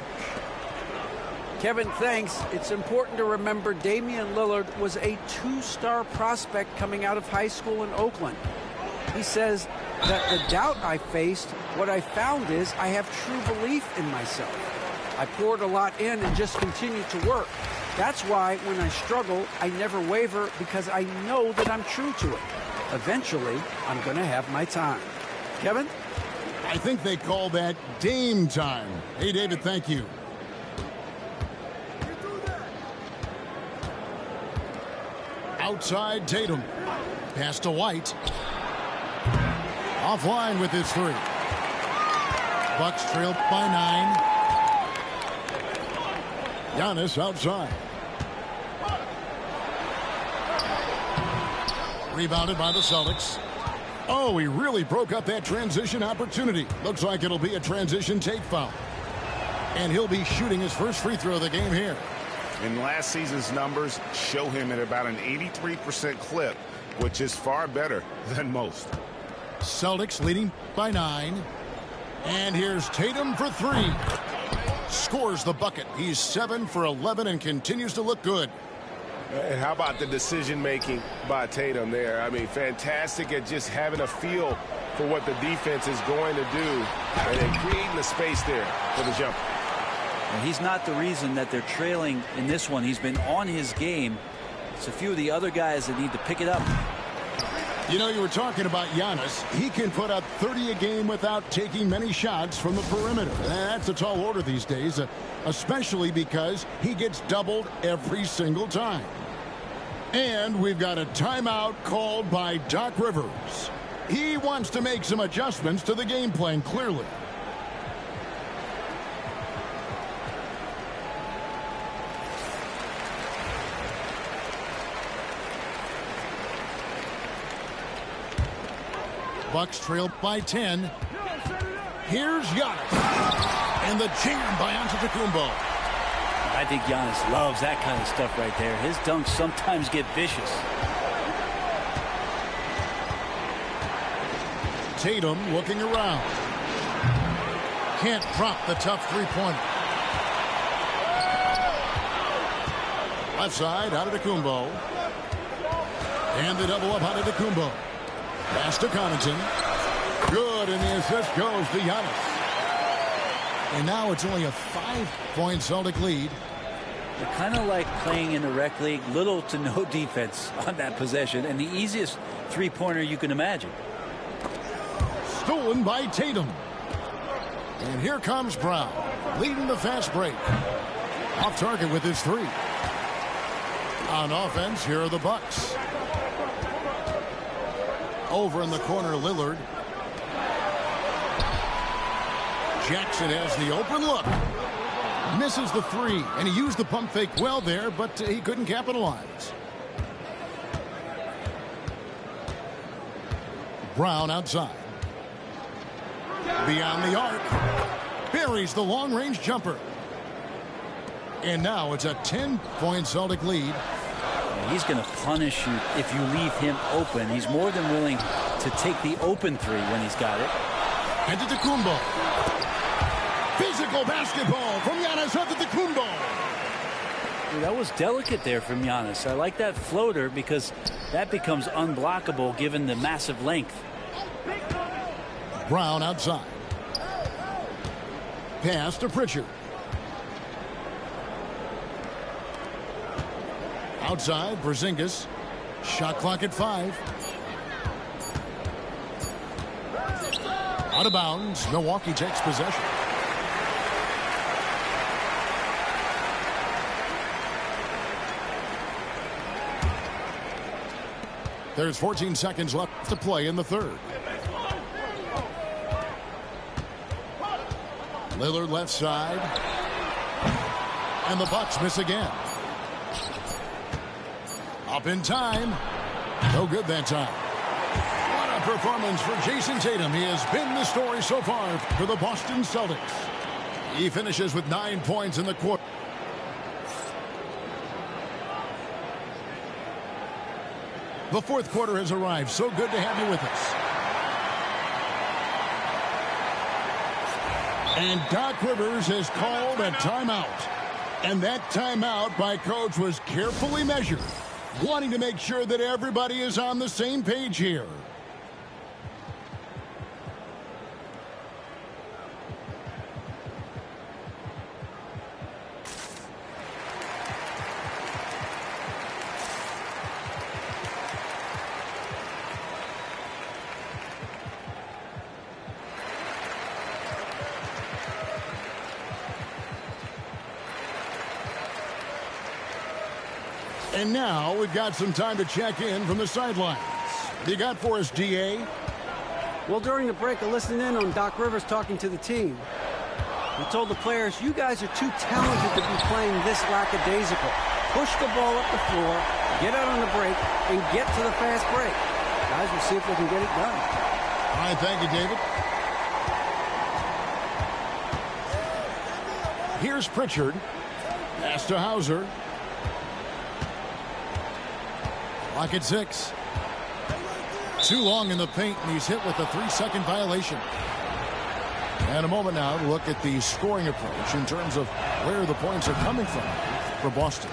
Kevin, thanks. It's important to remember Damian Lillard was a 2-star prospect coming out of high school in Oakland. He says that the doubt I faced, what I found is I have true belief in myself. I poured a lot in and just continued to work. That's why when I struggle, I never waver because I know that I'm true to it. Eventually, I'm going to have my time. Kevin? I think they call that Dame time. Hey, David, thank you. Outside Tatum. Pass to White. Offline with his 3. Bucks trail by 9. Giannis outside. Rebounded by the Celtics. Oh, he really broke up that transition opportunity. Looks like it'll be a transition take foul. And he'll be shooting his first free throw of the game here. And last season's numbers show him at about an 83% clip, which is far better than most. Celtics leading by 9. And here's Tatum for 3. Scores the bucket. He's 7 for 11 and continues to look good. And how about the decision-making by Tatum there? I mean, fantastic at just having a feel for what the defense is going to do and then creating the space there for the jumper. And he's not the reason that they're trailing in this one. He's been on his game. It's a few of the other guys that need to pick it up. You know, you were talking about Giannis. He can put up 30 a game without taking many shots from the perimeter. That's a tall order these days, especially because he gets doubled every single time. And we've got a timeout called by Doc Rivers. He wants to make some adjustments to the game plan, clearly. Bucks trail by 10. Here's Giannis. And the jam by Antetokounmpo. I think Giannis loves that kind of stuff right there. His dunks sometimes get vicious. Tatum looking around. Can't drop the tough three-pointer. Left side, Antetokounmpo. And the double up Antetokounmpo. Pass to Connaughton. Good, and the assist goes to Giannis. And now it's only a 5-point Celtic lead. They're kind of like playing in the rec league. Little to no defense on that possession. And the easiest three-pointer you can imagine. Stolen by Tatum. And here comes Brown, leading the fast break. Off target with his 3. On offense, here are the Bucks. Over in the corner, Lillard. Jackson has the open look. Misses the three, and he used the pump fake well there, but he couldn't capitalize. Brown outside. Beyond the arc. Buries the long-range jumper. And now it's a 10-point Celtic lead. He's going to punish you if you leave him open. He's more than willing to take the open three when he's got it. Antetokounmpo. Physical basketball from Giannis Antetokounmpo. That was delicate there from Giannis. I like that floater because that becomes unblockable given the massive length. Brown outside. Pass to Pritchard. Outside, Porzingis. Shot clock at 5. Out of bounds. Milwaukee takes possession. There's 14 seconds left to play in the third. Lillard left side. And the Bucks miss again. Up in time. No good that time. What a performance for Jason Tatum. He has been the story so far for the Boston Celtics. He finishes with 9 points in the quarter. The fourth quarter has arrived. So good to have you with us. And Doc Rivers has called a timeout. And that timeout by Coach was carefully measured, wanting to make sure that everybody is on the same page here. And now we've got some time to check in from the sidelines. What you got for us, DA? Well, during the break, I listened in on Doc Rivers talking to the team. He told the players, you guys are too talented to be playing this lackadaisical. Push the ball up the floor, get out on the break, and get to the fast break. Guys, we'll see if they can get it done. All right, thank you, David. Here's Pritchard. Pass to Hauser. Clock at 6. Too long in the paint, and he's hit with a 3-second violation. And a moment now to look at the scoring approach in terms of where the points are coming from for Boston.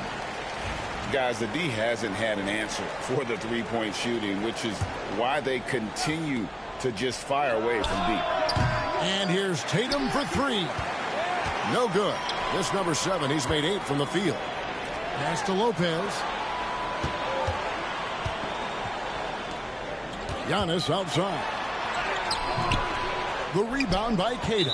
Guys, the D hasn't had an answer for the three-point shooting, which is why they continue to just fire away from deep. And here's Tatum for 3. No good. This number 7, he's made 8 from the field. Pass to Lopez. Giannis outside. The rebound by Tatum.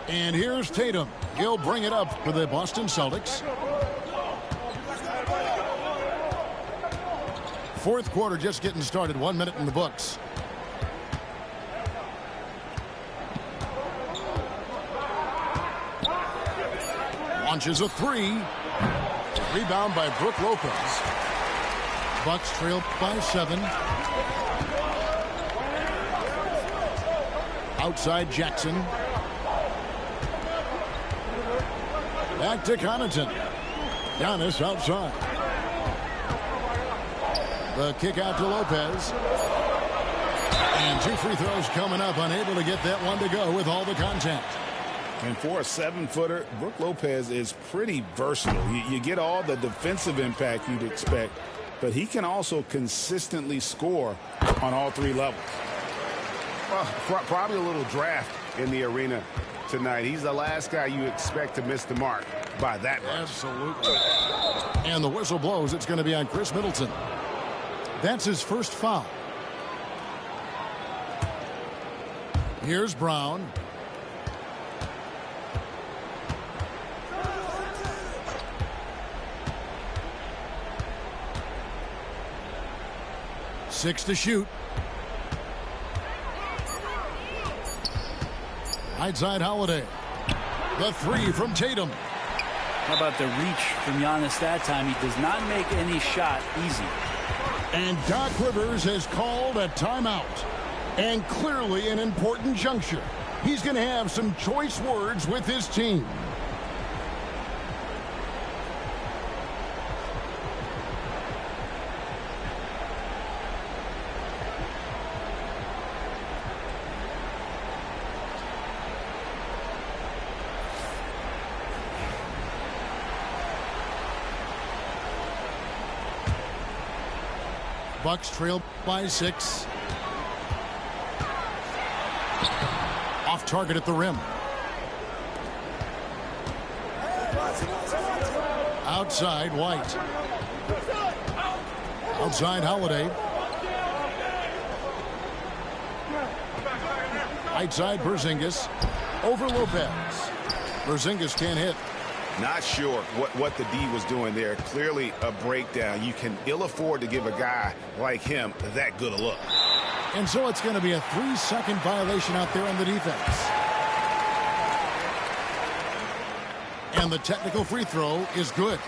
And here's Tatum. He'll bring it up for the Boston Celtics. Fourth quarter just getting started. 1 minute in the books. Launches a 3. Rebound by Brook Lopez. Bucks trail by 7. Outside Jackson. Back to Connaughton. Giannis outside. The kick out to Lopez. And 2 free throws coming up. Unable to get that one to go with all the contact. And for a 7-footer, Brook Lopez is pretty versatile. You get all the defensive impact you'd expect, but he can also consistently score on all 3 levels. Well, probably a little draft in the arena tonight. He's the last guy you expect to miss the mark by that much. Absolutely. And the whistle blows. It's going to be on Chris Middleton. That's his first foul. Here's Brown. Six to shoot. Right side Holiday. The three from Tatum. How about the reach from Giannis that time? He does not make any shot easy. And Doc Rivers has called a timeout. And clearly an important juncture. He's going to have some choice words with his team. Bucks trail by 6. Off target at the rim. Outside White. Outside Holiday. Right side Porzingis. Over Lopez. Porzingis can't hit. Not sure what the D was doing there. Clearly a breakdown. You can ill afford to give a guy like him that good a look. And so it's going to be a 3-second violation out there on the defense. And the technical free throw is good.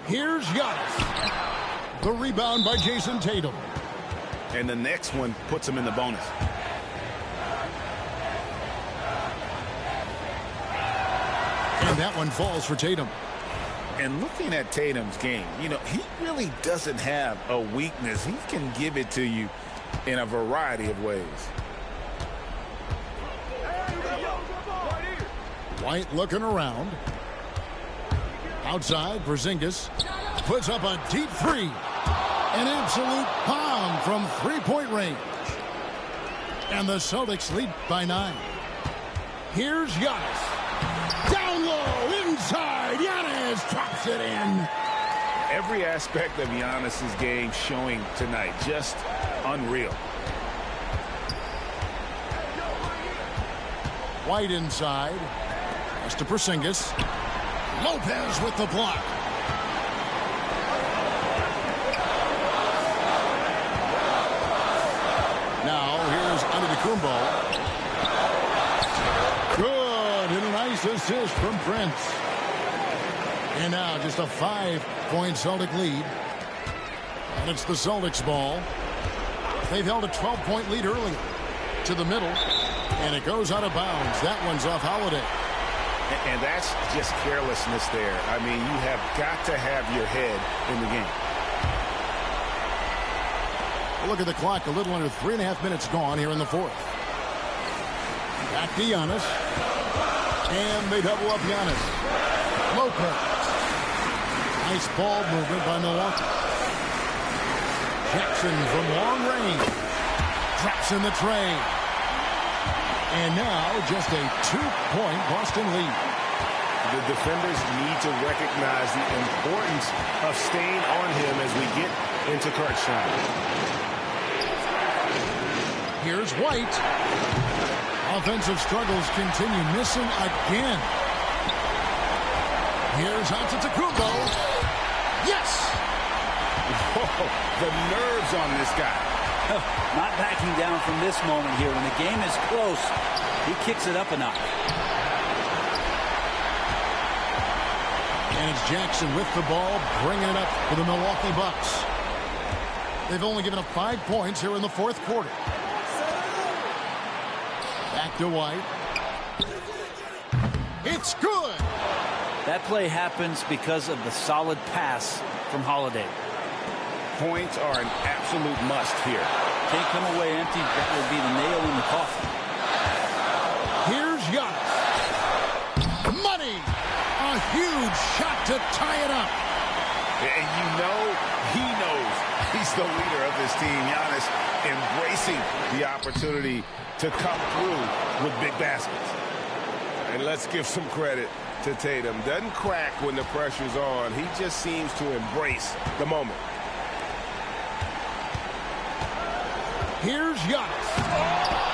Here's Giannis. The rebound by Jason Tatum. And the next one puts him in the bonus. And that one falls for Tatum. And looking at Tatum's game, you know, he really doesn't have a weakness. He can give it to you in a variety of ways. White looking around. Outside, Porzingis puts up a deep three. An absolute bomb from three-point range. And the Celtics lead by 9. Here's Giannis. Down low, inside. Giannis drops it in. Every aspect of Giannis's game showing tonight. Just unreal. White inside. Pass to Porzingis. Lopez with the block. Now here's Antetokounmpo. Good, and a nice assist from Prince. And now just a 5-point Celtic lead. And it's the Celtics ball. They've held a 12-point lead earlier. To the middle. And it goes out of bounds. That one's off Holiday. And that's just carelessness there. I mean, you have got to have your head in the game. Look at the clock. A little under 3.5 minutes gone here in the fourth. Back to Giannis. And they double up Giannis. Lopez. Nice ball movement by Milwaukee. Jackson from long range. Drops in the tray. And now just a 2-point Boston lead. The defenders need to recognize the importance of staying on him as we get into crunch time. Here's White. Offensive struggles continue. Missing again. Here's Antetokounmpo. Yes! Whoa, the nerves on this guy. Not backing down from this moment here. When the game is close, he kicks it up a notch. And it's Jackson with the ball, bringing it up for the Milwaukee Bucks. They've only given up 5 points here in the fourth quarter. Back to White. It's good. That play happens because of the solid pass from Holiday. Points are an absolute must here. Can't come away empty. That would be the nail in the coffin. Here's Giannis. Money. A huge shot to tie it up. And you know he knows He's the leader of this team. Giannis embracing the opportunity to come through with big baskets. And let's give some credit to Tatum. Doesn't crack when the pressure's on. He just seems to embrace the moment. Here's Giannis.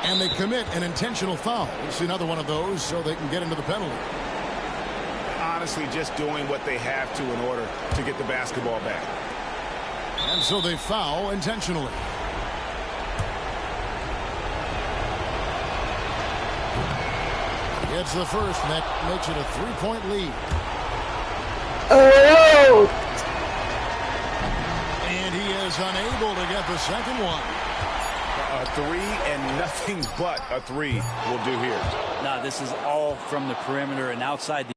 And they commit an intentional foul. It's another one of those so they can get into the penalty. Honestly, just doing what they have to in order to get the basketball back. And so they foul intentionally. It's the first, and that makes it a 3-point lead. Oh! And he is unable to get the second one. A three and nothing but a three will do here. Now, this is all from the perimeter and outside the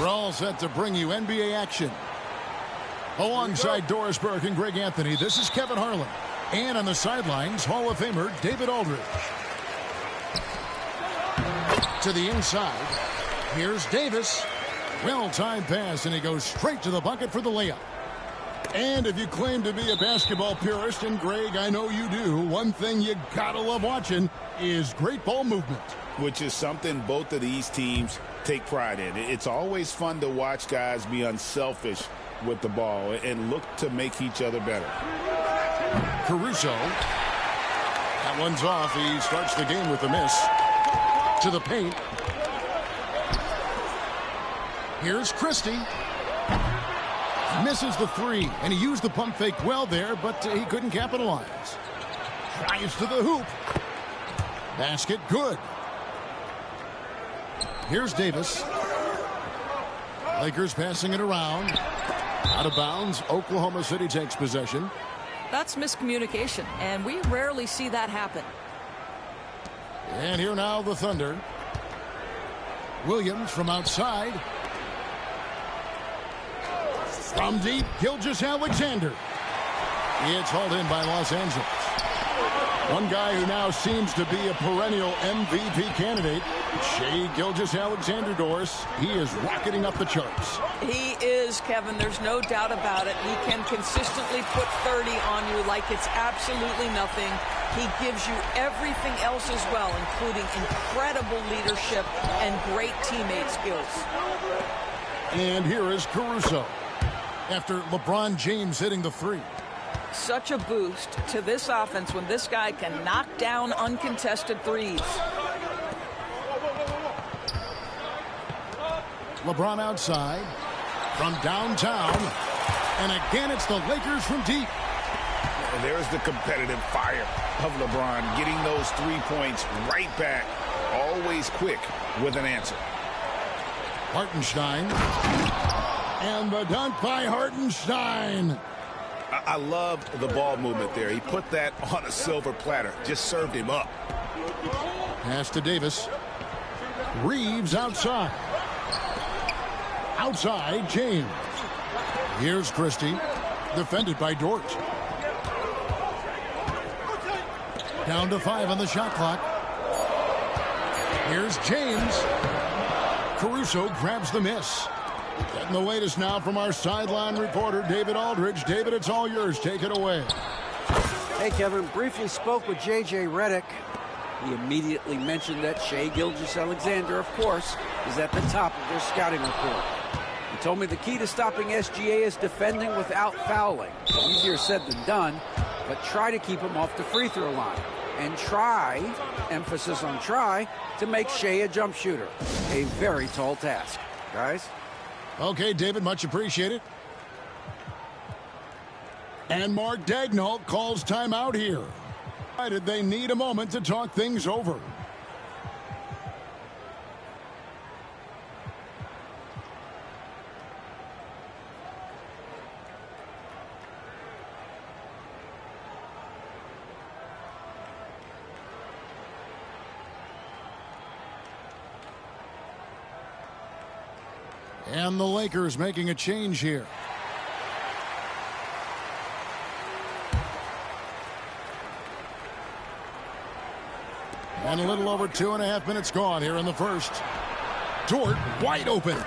We're all set to bring you NBA action. Alongside Doris Burke and Greg Anthony, this is Kevin Harlan. And on the sidelines, Hall of Famer David Aldridge. To the inside, here's Davis. Well-timed pass, and he goes straight to the bucket for the layup. And if you claim to be a basketball purist, and Greg, I know you do, one thing you gotta love watching is great ball movement. Which is something both of these teams take pride in. It's always fun to watch guys be unselfish with the ball and look to make each other better. Caruso. That one's off. He starts the game with a miss. To the paint. Here's Christie. Misses the three, and he used the pump fake well there, but he couldn't capitalize. Drives to the hoop. Basket good. Here's Davis. Lakers passing it around. Out of bounds. Oklahoma City takes possession. That's miscommunication, and we rarely see that happen. And here now the Thunder. Williams from outside. From deep, Gilgeous-Alexander. It's hauled in by Los Angeles. One guy who now seems to be a perennial MVP candidate, Shai Gilgeous-Alexander, Doris. He is rocketing up the charts. He is, Kevin. There's no doubt about it. He can consistently put 30 on you like it's absolutely nothing. He gives you everything else as well, including incredible leadership and great teammate skills. And here is Caruso after LeBron James hitting the three. Such a boost to this offense when this guy can knock down uncontested threes. LeBron outside from downtown. And again, it's the Lakers from deep. And there's the competitive fire of LeBron, getting those 3 points right back, always quick with an answer. Hartenstein. And the dunk by Hartenstein. I loved the ball movement there. He put that on a silver platter, just served him up. Pass to Davis. Reeves outside. Outside, James. Here's Christie. Defended by Dort. Down to 5 on the shot clock. Here's James. Caruso grabs the miss. Getting the latest now from our sideline reporter, David Aldridge. David, it's all yours. Take it away. Hey, Kevin. Briefly spoke with J.J. Redick. He immediately mentioned that Shai Gilgeous-Alexander, of course, is at the top of their scouting report. He told me the key to stopping SGA is defending without fouling. Easier said than done, but try to keep him off the free throw line. And try, emphasis on try, to make Shai a jump shooter. A very tall task. Guys? Okay, David, much appreciated. And Mark Daigneault calls timeout here. They need a moment to talk things over. And the Lakers making a change here. And a little over 2.5 minutes gone here in the first. Dort wide open.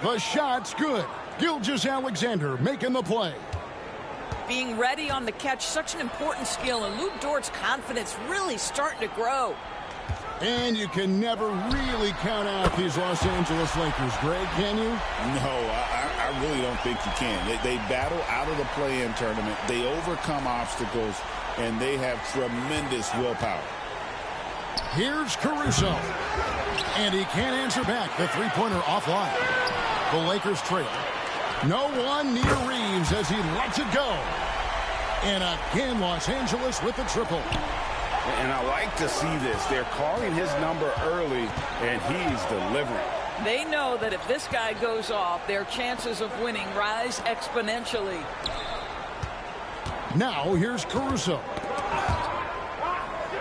The shot's good. Gilgeous-Alexander making the play. Being ready on the catch, such an important skill, and Lu Dort's confidence really starting to grow. And you can never really count out these Los Angeles Lakers, Greg, can you? No, I really don't think you can. They battle out of the play-in tournament. They overcome obstacles, and they have tremendous willpower. Here's Caruso. And he can't answer back. The three-pointer offline. The Lakers trail. No one near Reeves as he lets it go. And again, Los Angeles with the triple. And I like to see this. They're calling his number early, and he's delivering. They know that if this guy goes off, their chances of winning rise exponentially. Now here's Caruso.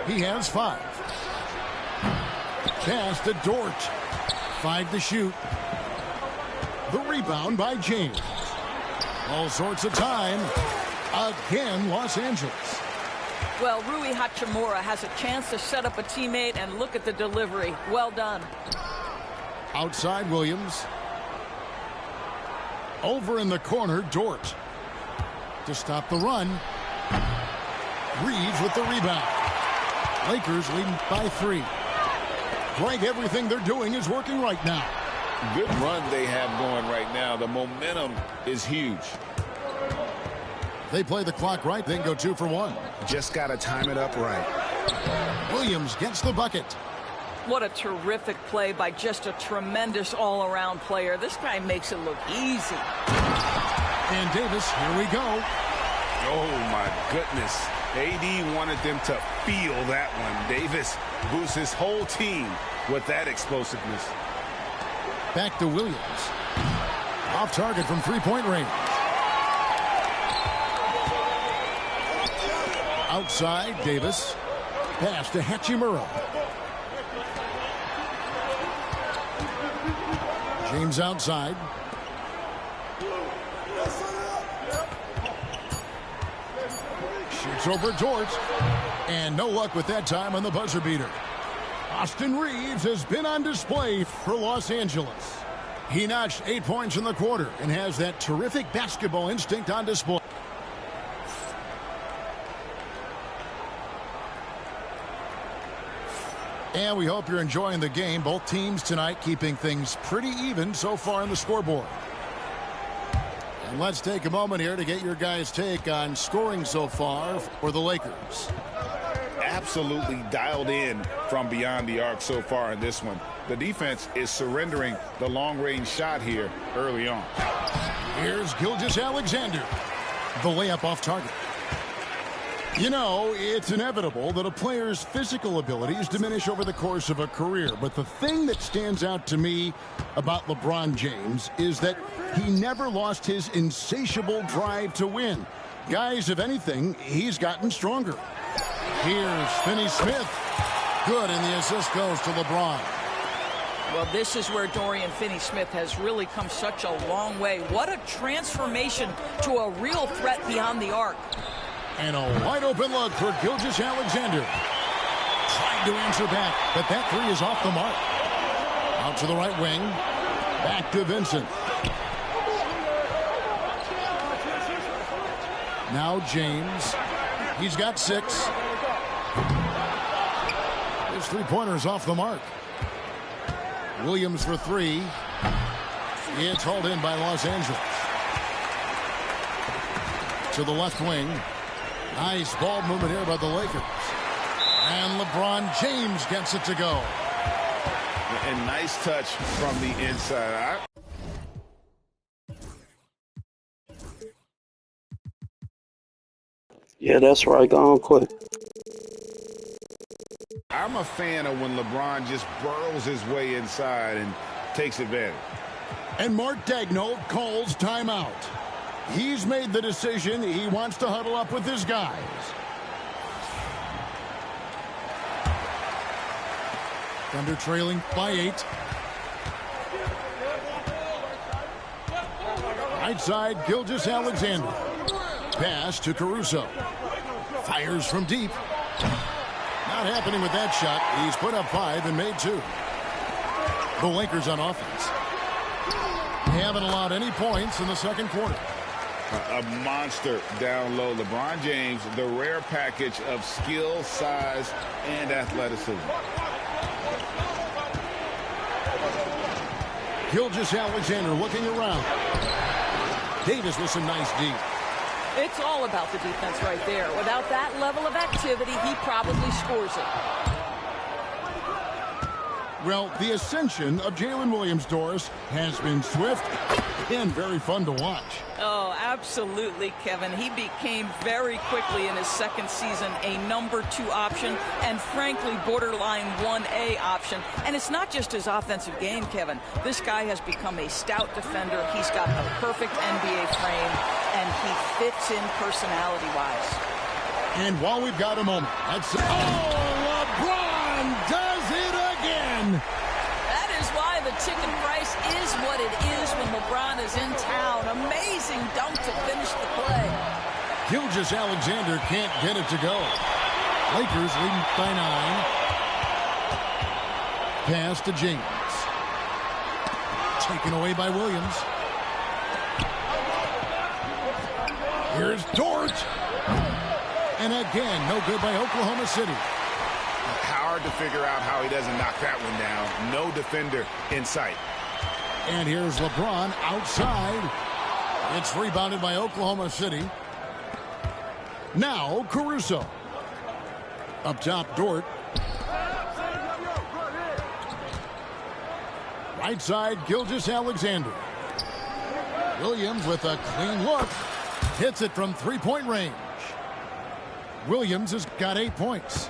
He has 5. Pass to Dort. 5 to shoot. The rebound by James. All sorts of time. Again, Los Angeles. Well, Rui Hachimura has a chance to set up a teammate, and look at the delivery. Well done. Outside Williams. Over in the corner, Dort. To stop the run. Reeves with the rebound. Lakers leading by 3. Greg, everything they're doing is working right now. Good run they have going right now. The momentum is huge. They play the clock right, then go 2 for 1. Just got to time it up right. Williams gets the bucket. What a terrific play by just a tremendous all-around player. This guy makes it look easy. And Davis, here we go. Oh, my goodness. AD wanted them to feel that one. Davis boosts his whole team with that explosiveness. Back to Williams. Off target from three-point range. Outside, Davis. Pass to Hachimura. James outside. Shoots over Dort. And no luck with that time on the buzzer beater. Austin Reeves has been on display for Los Angeles. He notched 8 points in the quarter and has that terrific basketball instinct on display. And we hope you're enjoying the game. Both teams tonight keeping things pretty even so far on the scoreboard. And let's take a moment here to get your guys' take on scoring so far for the Lakers. Absolutely dialed in from beyond the arc so far in this one. The defense is surrendering the long-range shot here early on. Here's Gilgeous-Alexander. The layup off target. You know, it's inevitable that a player's physical abilities diminish over the course of a career. But the thing that stands out to me about LeBron James is that he never lost his insatiable drive to win. Guys, if anything, he's gotten stronger. Here's Finney Smith. Good, and the assist goes to LeBron. Well, this is where Dorian Finney-Smith has really come such a long way. What a transformation to a real threat beyond the arc. And a wide open look for Gilgeous-Alexander. Trying to answer back, but that three is off the mark. Out to the right wing. Back to Vincent. Now James. He's got 6. His three-pointer's off the mark. Williams for 3. It's hauled in by Los Angeles. To the left wing. Nice ball movement here by the Lakers. And LeBron James gets it to go. And nice touch from the inside. Yeah, that's right. Go on quick. I'm a fan of when LeBron just burrows his way inside and takes advantage. And Mark Daigneault calls timeout. He's made the decision. He wants to huddle up with his guys. Thunder trailing by 8. Right side, Gilgeous-Alexander. Pass to Caruso. Fires from deep. Not happening with that shot. He's put up 5 and made 2. The Lakers on offense. They haven't allowed any points in the second quarter. A monster down low. LeBron James, the rare package of skill, size, and athleticism. Gilgeous-Alexander looking around. Davis with some nice D. It's all about the defense right there. Without that level of activity, he probably scores it. Well, the ascension of Jalen Williams, Doris, has been swift and very fun to watch. Oh, absolutely, Kevin. He became very quickly in his second season a number 2 option and, frankly, borderline 1A option. And it's not just his offensive game, Kevin. This guy has become a stout defender. He's got the perfect NBA frame, and he fits in personality-wise. And while we've got a moment, let's... Oh, LeBron does it again! That is why the ticket price is what it is when LeBron is in town. Amazing dunk to finish the play. Gilgeous-Alexander can't get it to go. Lakers leading by 9. Pass to James. Taken away by Williams. Here's Dort. And again, no good by Oklahoma City. Hard to figure out how he doesn't knock that one down. No defender in sight. And here's LeBron outside. It's rebounded by Oklahoma City. Now Caruso. Up top, Dort. Right side, Gilgeous-Alexander. Williams with a clean look. Hits it from three-point range. Williams has got 8 points.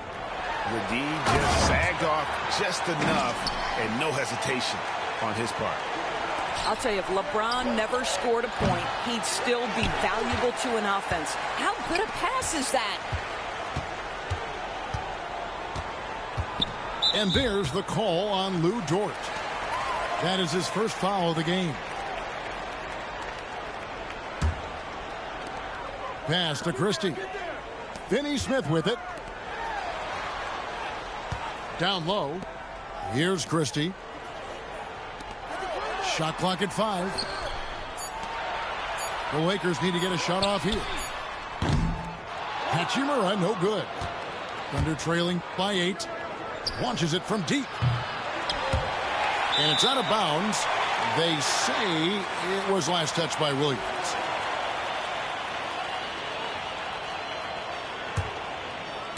The D just sagged off just enough and no hesitation on his part. I'll tell you, if LeBron never scored a point, he'd still be valuable to an offense. How good a pass is that? And there's the call on Lou Dort. That is his first foul of the game. Pass to Christie. Finney-Smith with it. Down low. Here's Christie. Shot clock at 5. The Lakers need to get a shot off here. Hachimura, no good. Thunder trailing by 8. Launches it from deep. And it's out of bounds. They say it was last touched by Williams.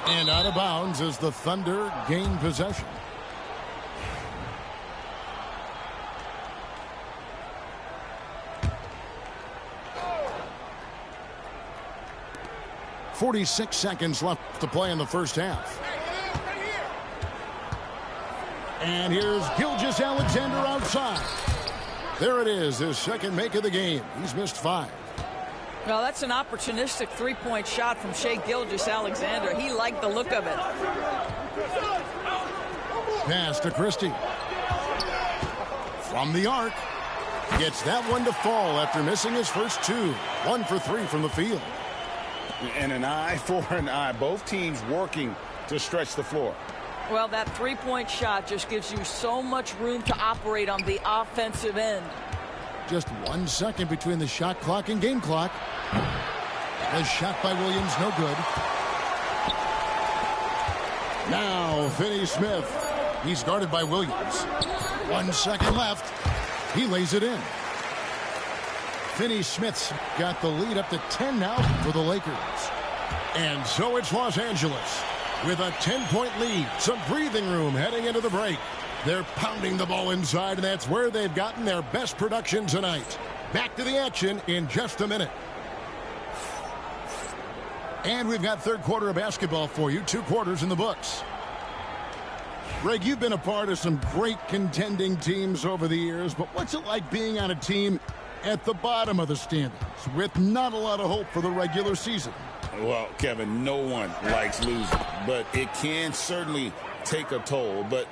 And out of bounds as the Thunder gain possession. .46 seconds left to play in the first half. And here's Gilgeous-Alexander outside. There it is, his second make of the game. He's missed 5. Well, that's an opportunistic three-point shot from Shai Gilgeous-Alexander. He liked the look of it. Pass to Christie. From the arc. Gets that one to fall after missing his first two. 1 for 3 from the field. And an eye for an eye. Both teams working to stretch the floor. Well, that three-point shot just gives you so much room to operate on the offensive end. Just 1 second between the shot clock and game clock. A shot by Williams, no good. Now, Finney Smith. He's guarded by Williams. 1 second left. He lays it in. Finney Smith's got the lead up to 10 now for the Lakers. And so it's Los Angeles with a 10-point lead. Some breathing room heading into the break. They're pounding the ball inside, and that's where they've gotten their best production tonight. Back to the action in just a minute. And we've got third quarter of basketball for you. 2 quarters in the books. Greg, you've been a part of some great contending teams over the years, but what's it like being on a team at the bottom of the standings with not a lot of hope for the regular season? Well, Kevin, no one likes losing, but it can certainly take a toll. But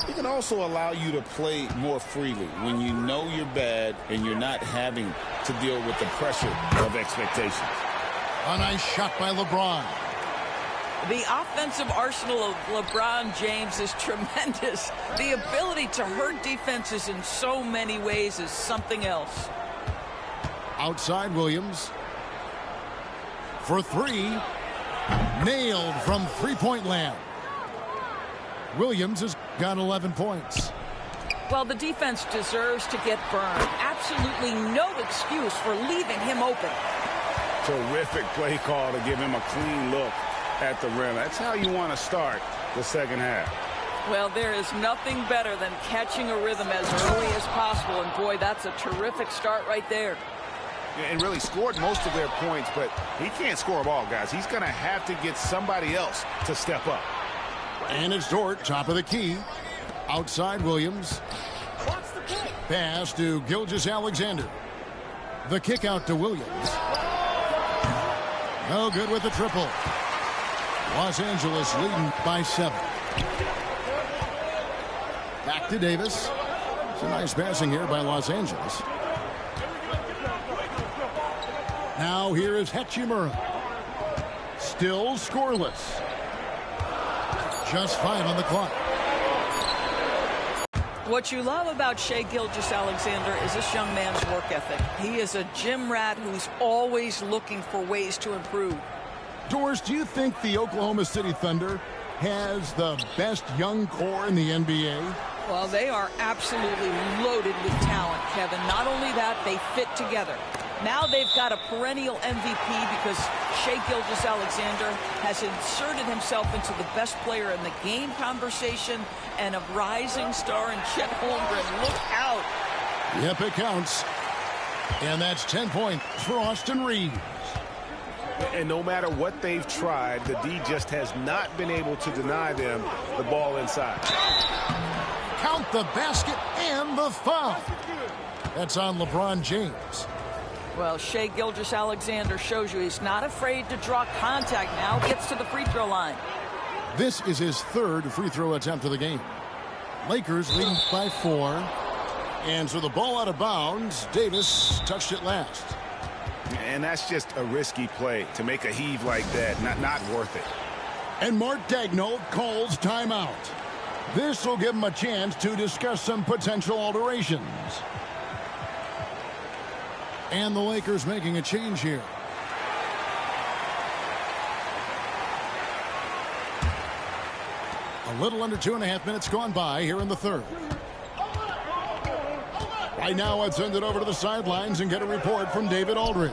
it can also allow you to play more freely when you know you're bad and you're not having to deal with the pressure of expectations. A nice shot by LeBron. The offensive arsenal of LeBron James is tremendous. The ability to hurt defenses in so many ways is something else. Outside Williams. For 3. Nailed from three-point land. Williams has got 11 points. Well, the defense deserves to get burned. Absolutely no excuse for leaving him open. Terrific play call to give him a clean look at the rim. That's how you want to start the second half. Well, there is nothing better than catching a rhythm as early as possible. And, boy, that's a terrific start right there. And really scored most of their points, but he can't score them all, guys. He's going to have to get somebody else to step up. And it's Dort, top of the key. Outside Williams. Pass to Gilgeous-Alexander. The kick out to Williams. No good with the triple. Los Angeles leading by 7. Back to Davis. It's a nice passing here by Los Angeles. Now here is Hachimura. Still scoreless. Just 5 on the clock. What you love about Shai Gilgeous-Alexander is this young man's work ethic. He is a gym rat who's always looking for ways to improve. Doris, do you think the Oklahoma City Thunder has the best young core in the NBA? Well, they are absolutely loaded with talent, Kevin. Not only that, they fit together. Now they've got a perennial MVP because Shai Gilgeous-Alexander has inserted himself into the best player in the game conversation and a rising star in Chet Holmgren. Look out. Yep, it counts. And that's 10 points for Austin Reeves. And no matter what they've tried, the D just has not been able to deny them the ball inside. Count the basket and the foul. That's on LeBron James. Well, Shai Gilgeous-Alexander shows you he's not afraid to draw contact now. Gets to the free throw line. This is his 3rd free throw attempt of the game. Lakers leading by 4. And so the ball out of bounds. Davis touched it last. And that's just a risky play to make a heave like that. Not worth it. And Mark Daigneault calls timeout. This will give him a chance to discuss some potential alterations. And the Lakers making a change here. A little under 2.5 minutes gone by here in the 3rd. Right now, I'd send it over to the sidelines and get a report from David Aldridge.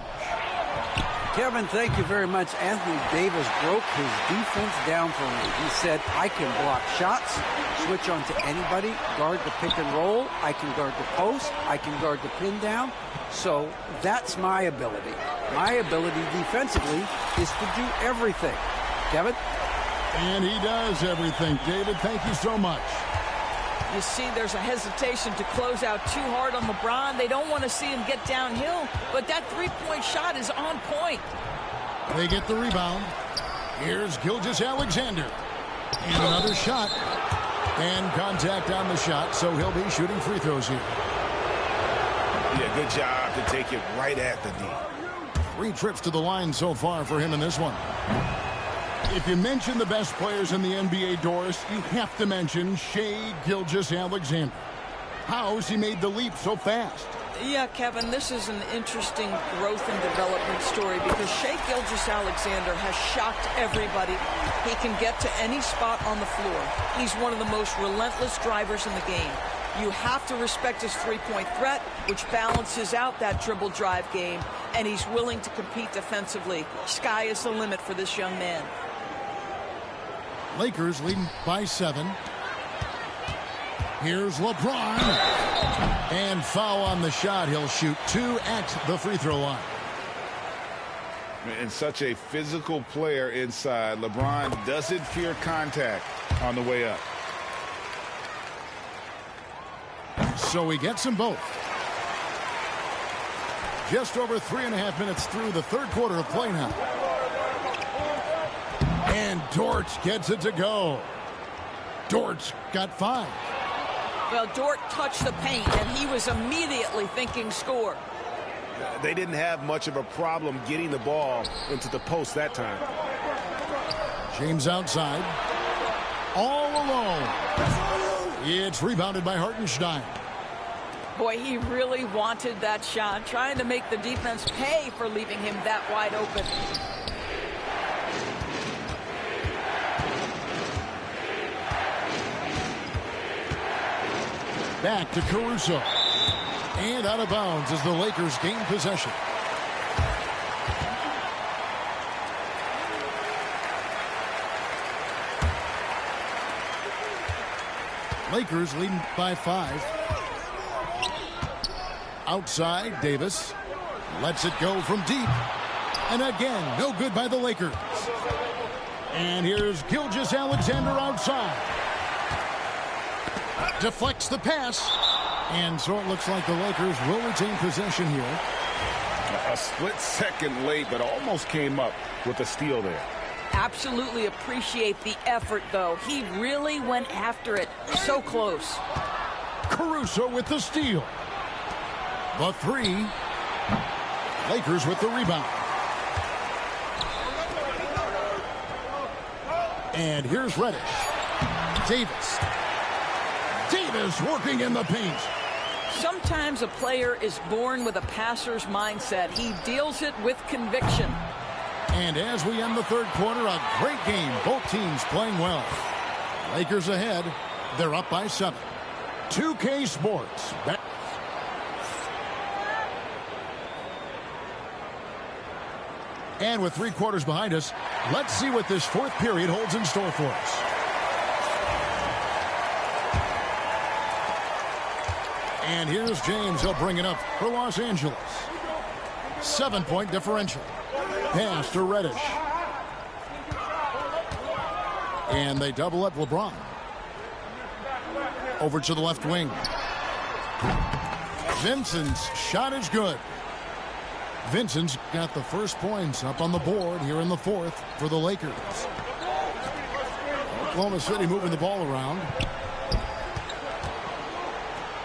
Kevin, thank you very much. Anthony Davis broke his defense down for me. He said, I can block shots, switch on to anybody, guard the pick and roll, I can guard the post, I can guard the pin down. So that's my ability. My ability defensively is to do everything. Kevin? And he does everything. David, thank you so much. You see there's a hesitation to close out too hard on LeBron. They don't want to see him get downhill, but that three-point shot is on point. They get the rebound. Here's Gilgeous-Alexander. And another shot. And contact on the shot, so he'll be shooting free throws here. Yeah, good job to take it right at the D. 3 trips to the line so far for him in this one. If you mention the best players in the NBA, Doris, you have to mention Shai Gilgeous-Alexander. How has he made the leap so fast? Yeah, Kevin, this is an interesting growth and development story because Shai Gilgeous-Alexander has shocked everybody. He can get to any spot on the floor. He's one of the most relentless drivers in the game. You have to respect his three-point threat, which balances out that dribble drive game, and he's willing to compete defensively. Sky is the limit for this young man. Lakers leading by 7. Here's LeBron. And foul on the shot. He'll shoot 2 at the free throw line. And such a physical player inside. LeBron doesn't fear contact on the way up. So he gets them both. Just over 3.5 minutes through the third quarter of play now. And Dort gets it to go. Dort's got 5. Well, Dort touched the paint, and he was immediately thinking score. They didn't have much of a problem getting the ball into the post that time. James outside. All alone. It's rebounded by Hartenstein. Boy, he really wanted that shot, trying to make the defense pay for leaving him that wide open. Back to Caruso. And out of bounds as the Lakers gain possession. Lakers leading by 5. Outside, Davis lets it go from deep. And again, no good by the Lakers. And here's Gilgeous-Alexander outside. Deflects the pass. And so it looks like the Lakers will retain possession here. A split second late, but almost came up with a steal there. Absolutely appreciate the effort, though. He really went after it. So close. Caruso with the steal. The 3. Lakers with the rebound. And here's Reddish. Davis. Davis working in the paint. Sometimes a player is born with a passer's mindset. He deals it with conviction. And as we end the third quarter, a great game. Both teams playing well. Lakers ahead. They're up by 7. 2K Sports. And with 3 quarters behind us, let's see what this fourth period holds in store for us. And here's James. He'll bring it up for Los Angeles. 7-point differential. Pass to Reddish. And they double up LeBron. Over to the left wing. Vincent's shot is good. Vincent's got the first points up on the board here in the fourth for the Lakers. Oklahoma City moving the ball around.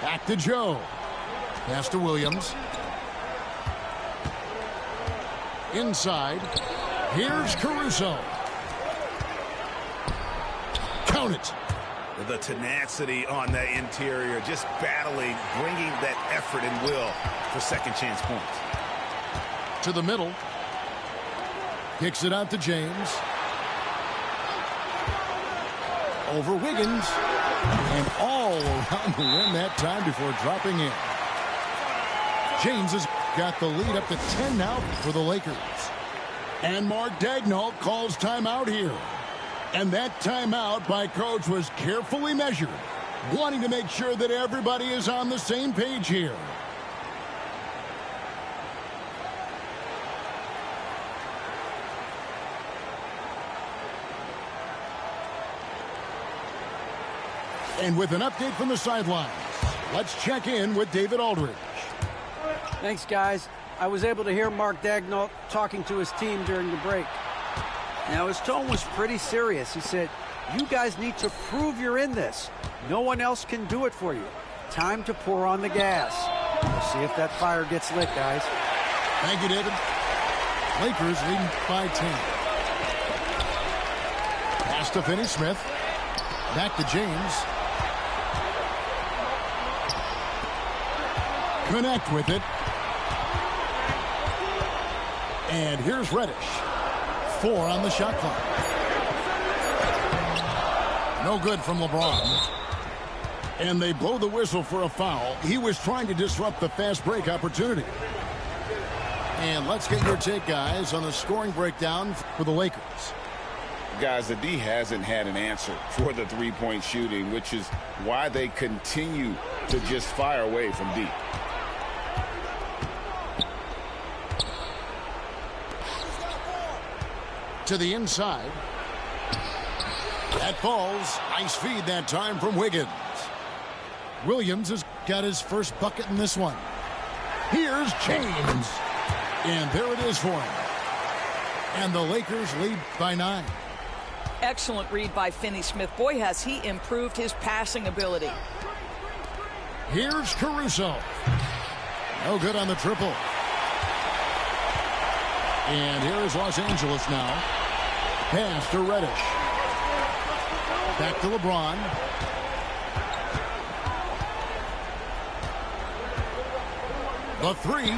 Back to Joe. Pass to Williams. Inside. Here's Caruso. Count it. The tenacity on the interior, just battling, bringing that effort and will for second chance points. To the middle. Kicks it out to James. Over Wiggins. And all around the rim that time before dropping in. James has got the lead up to 10 now for the Lakers. And Mark Daigneault calls timeout here. And that timeout by coach was carefully measured, wanting to make sure that everybody is on the same page here. And with an update from the sidelines, let's check in with David Aldridge. Thanks, guys. I was able to hear Mark Daigneault talking to his team during the break. Now, his tone was pretty serious. He said, you guys need to prove you're in this. No one else can do it for you. Time to pour on the gas. We'll see if that fire gets lit, guys. Thank you, David. Lakers leading by 10. Pass to Finney-Smith. Back to James. Connect with it. And here's Reddish. 4 on the shot clock. No good from LeBron. And they blow the whistle for a foul. He was trying to disrupt the fast break opportunity. And let's get your take, guys, on the scoring breakdown for the Lakers. Guys, the D hasn't had an answer for the three-point shooting, which is why they continue to just fire away from deep. To the inside. That falls. Nice feed that time from Wiggins. Williams has got his first bucket in this one. Here's James. And there it is for him. And the Lakers lead by 9. Excellent read by Finney-Smith. Boy, has he improved his passing ability. Here's Caruso. No good on the triple. And here is Los Angeles now. Pass to Reddish. Back to LeBron. The 3.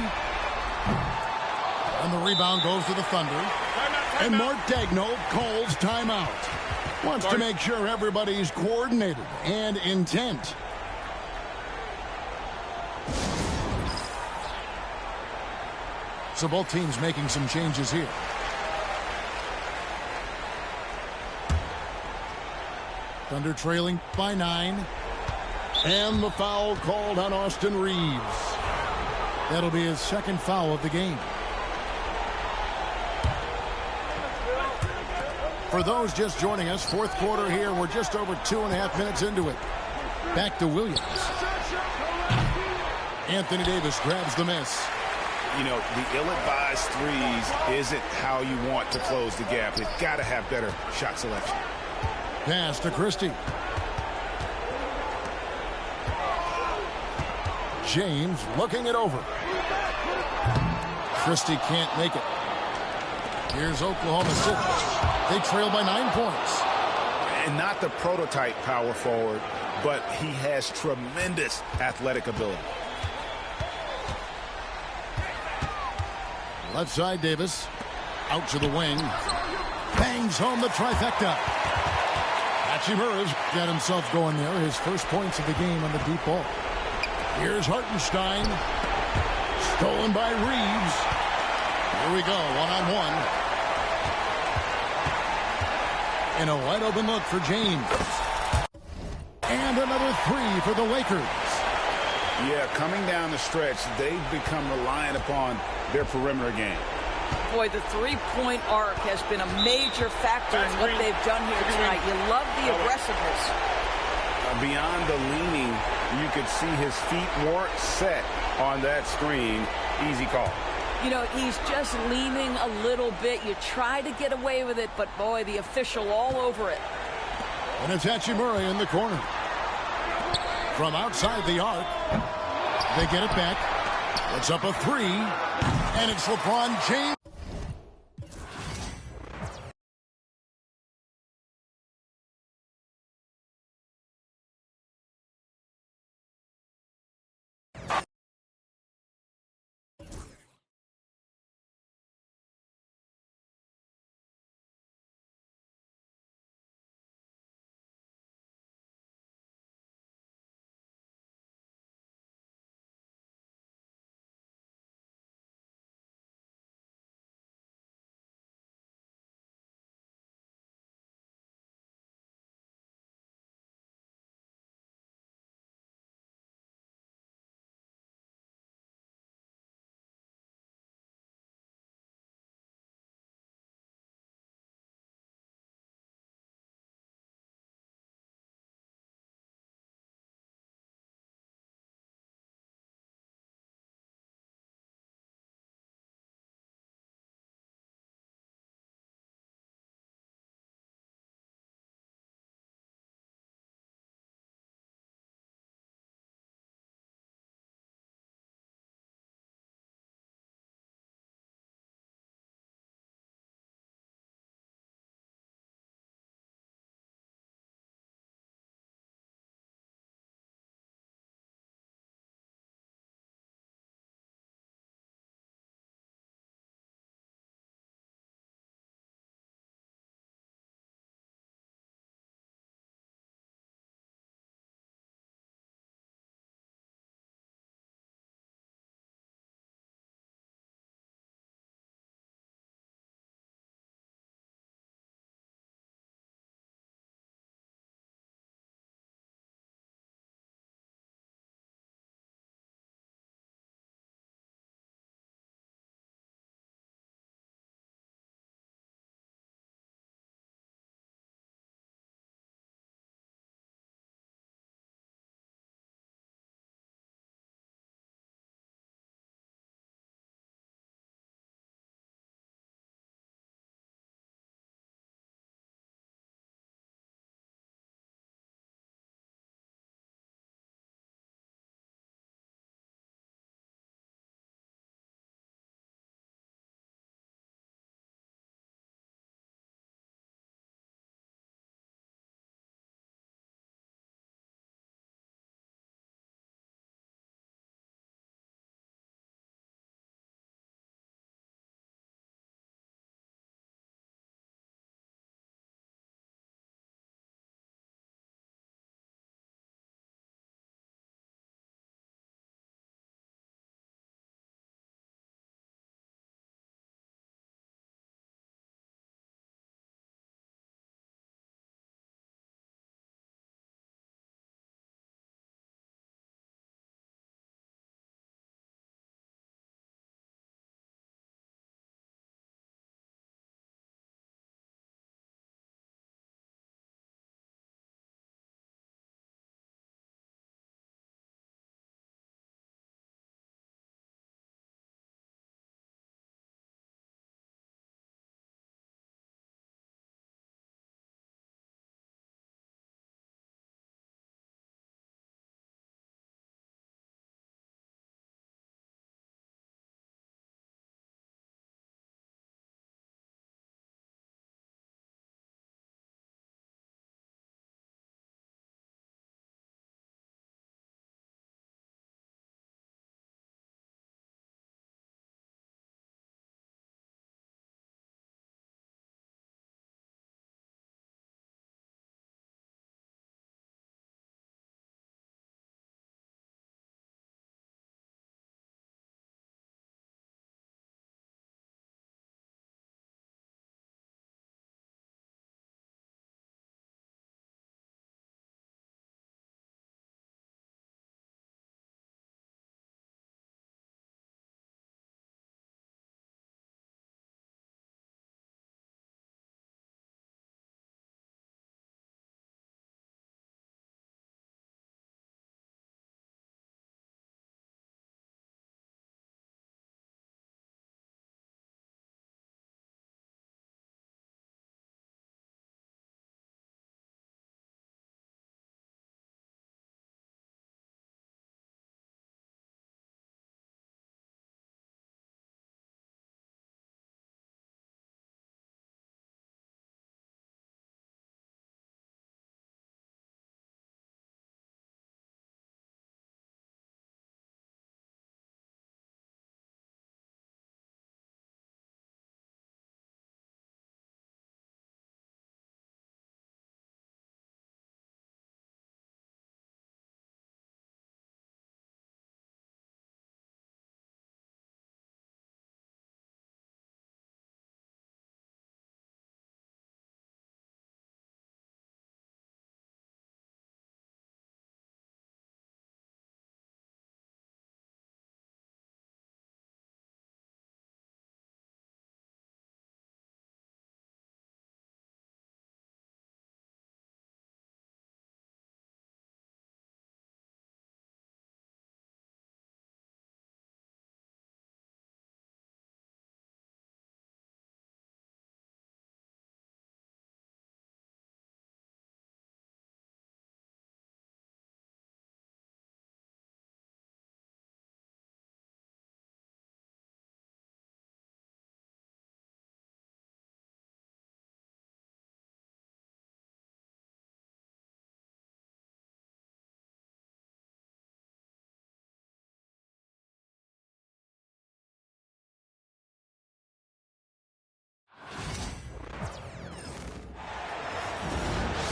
And the rebound goes to the Thunder. And Mark Daigneault calls timeout. Wants to make sure everybody's coordinated and intent. So both teams making some changes here. Thunder trailing by 9. And the foul called on Austin Reeves. That'll be his second foul of the game. For those just joining us, fourth quarter here. We're just over 2.5 minutes into it. Back to Williams. Anthony Davis grabs the miss. You know, the ill-advised threes isn't how you want to close the gap. They've got to have better shot selection. Pass to Christie. James looking it over. Christie can't make it. Here's Oklahoma City. They trail by 9 points. And not the prototype power forward, but he has tremendous athletic ability. Left side, Davis. Out to the wing. Bangs home the trifecta. Hachimura's got himself going there. His first points of the game on the deep ball. Here's Hartenstein. Stolen by Reeves. Here we go, one-on-one. And a wide open look for James. And another 3 for the Lakers. Yeah, coming down the stretch, they've become reliant upon their perimeter game. Boy, the three-point arc has been a major factor in what they've done here tonight. You love the aggressiveness. Beyond the leaning, you could see his feet weren't set on that screen. Easy call. You know, he's just leaning a little bit. You try to get away with it, but boy, the official all over it. And it's Hachimura in the corner. From outside the arc, they get it back. It's up a 3, and it's LeBron James.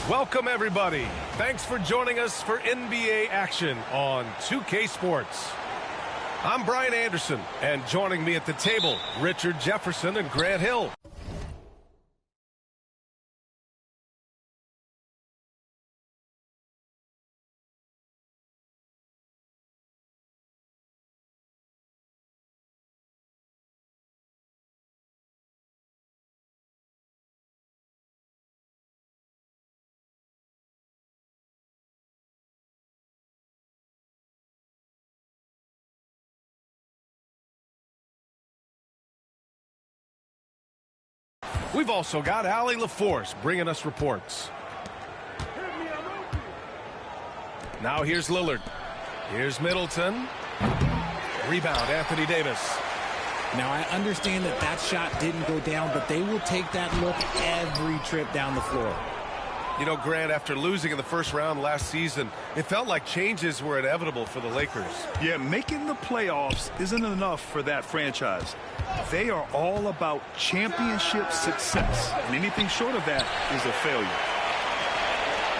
Welcome, everybody. Thanks for joining us for NBA action on 2K Sports. I'm Brian Anderson, and joining me at the table, Richard Jefferson and Grant Hill. We've also got Allie LaForce bringing us reports. Now here's Lillard. Here's Middleton. Rebound, Anthony Davis. Now, I understand that that shot didn't go down, but they will take that look every trip down the floor. You know, Grant, after losing in the first round last season, it felt like changes were inevitable for the Lakers. Yeah, making the playoffs isn't enough for that franchise. They are all about championship success, and anything short of that is a failure.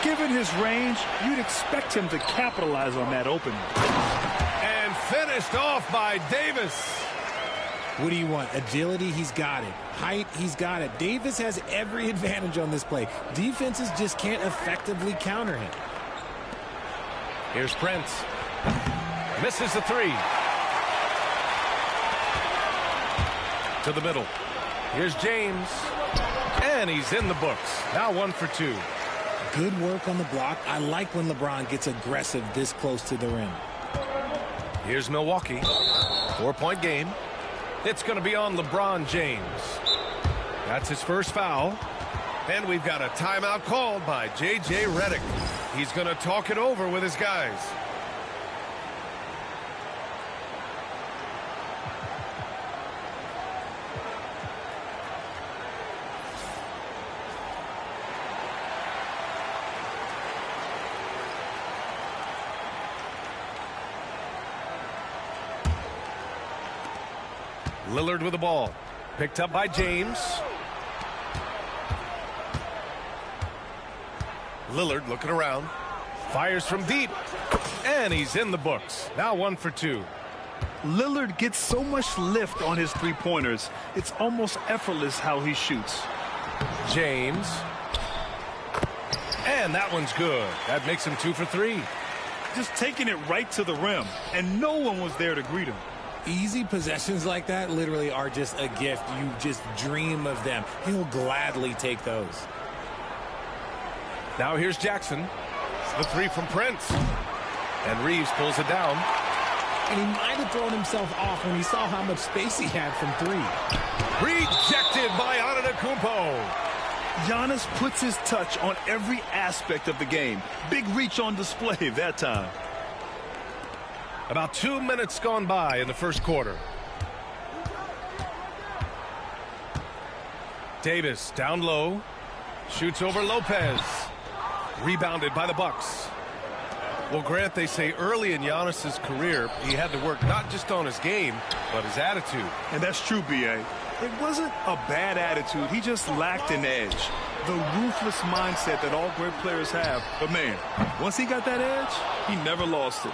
Given his range, you'd expect him to capitalize on that opening. And finished off by Davis. What do you want? Agility, he's got it. Height, he's got it. Davis has every advantage on this play. Defenses just can't effectively counter him. Here's Prince. Misses the three. To the middle. Here's James. And he's in the books. Now 1 for 2. Good work on the block. I like when LeBron gets aggressive this close to the rim. Here's Milwaukee. 4-point game. It's going to be on LeBron James. That's his first foul. And we've got a timeout called by J.J. Redick. He's going to talk it over with his guys. Lillard with the ball. Picked up by James. Lillard looking around. Fires from deep. And he's in the books. Now 1 for 2. Lillard gets so much lift on his three-pointers, it's almost effortless how he shoots. James. And that one's good. That makes him 2 for 3. Just taking it right to the rim, and no one was there to greet him. Easy possessions like that literally are just a gift. You just dream of them. He'll gladly take those. Now here's Jackson. The three from Prince. And Reeves pulls it down. And he might have thrown himself off when he saw how much space he had from three. Rejected by Antetokounmpo. Giannis puts his touch on every aspect of the game. Big reach on display that time. About 2 minutes gone by in the first quarter. Davis down low. Shoots over Lopez. Rebounded by the Bucks. Well, Grant, they say early in Giannis's career, he had to work not just on his game, but his attitude. And that's true, B.A. It wasn't a bad attitude. He just lacked an edge. The ruthless mindset that all great players have. But, man, once he got that edge, he never lost it.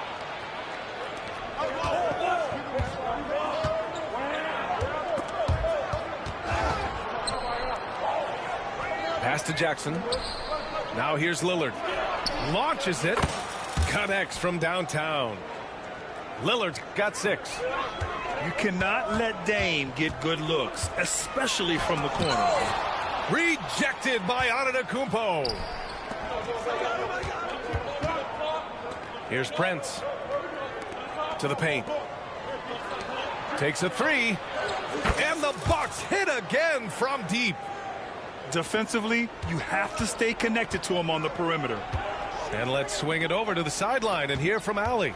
Pass to Jackson. Now here's Lillard. Launches it. Connects from downtown. Lillard's got 6. You cannot let Dame get good looks, especially from the corner. Rejected by Antetokounmpo. Here's Prince. To the paint. Takes a 3. And the Bucks hit again from deep. Defensively, you have to stay connected to him on the perimeter. And let's swing it over to the sideline and hear from Allie.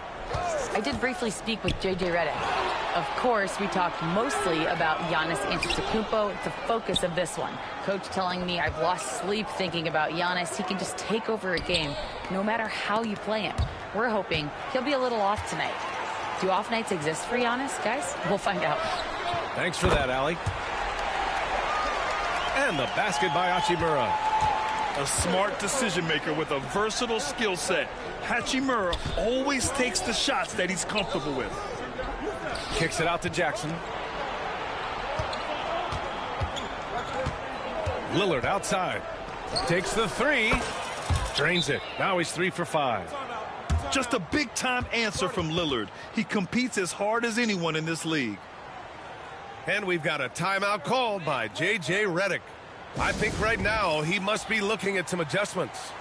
I did briefly speak with J.J. Redick. Of course, we talked mostly about Giannis Antetokounmpo. It's the focus of this one. Coach telling me I've lost sleep thinking about Giannis. He can just take over a game no matter how you play him. We're hoping he'll be a little off tonight. Do off nights exist for Giannis, guys? We'll find out. Thanks for that, Allie. And the basket by Hachimura. A smart decision maker with a versatile skill set. Hachimura always takes the shots that he's comfortable with. Kicks it out to Jackson. Lillard outside. Takes the three. Drains it. Now he's 3 for 5. Just a big-time answer from Lillard. He competes as hard as anyone in this league. And we've got a timeout called by J.J. Redick. I think right now he must be looking at some adjustments.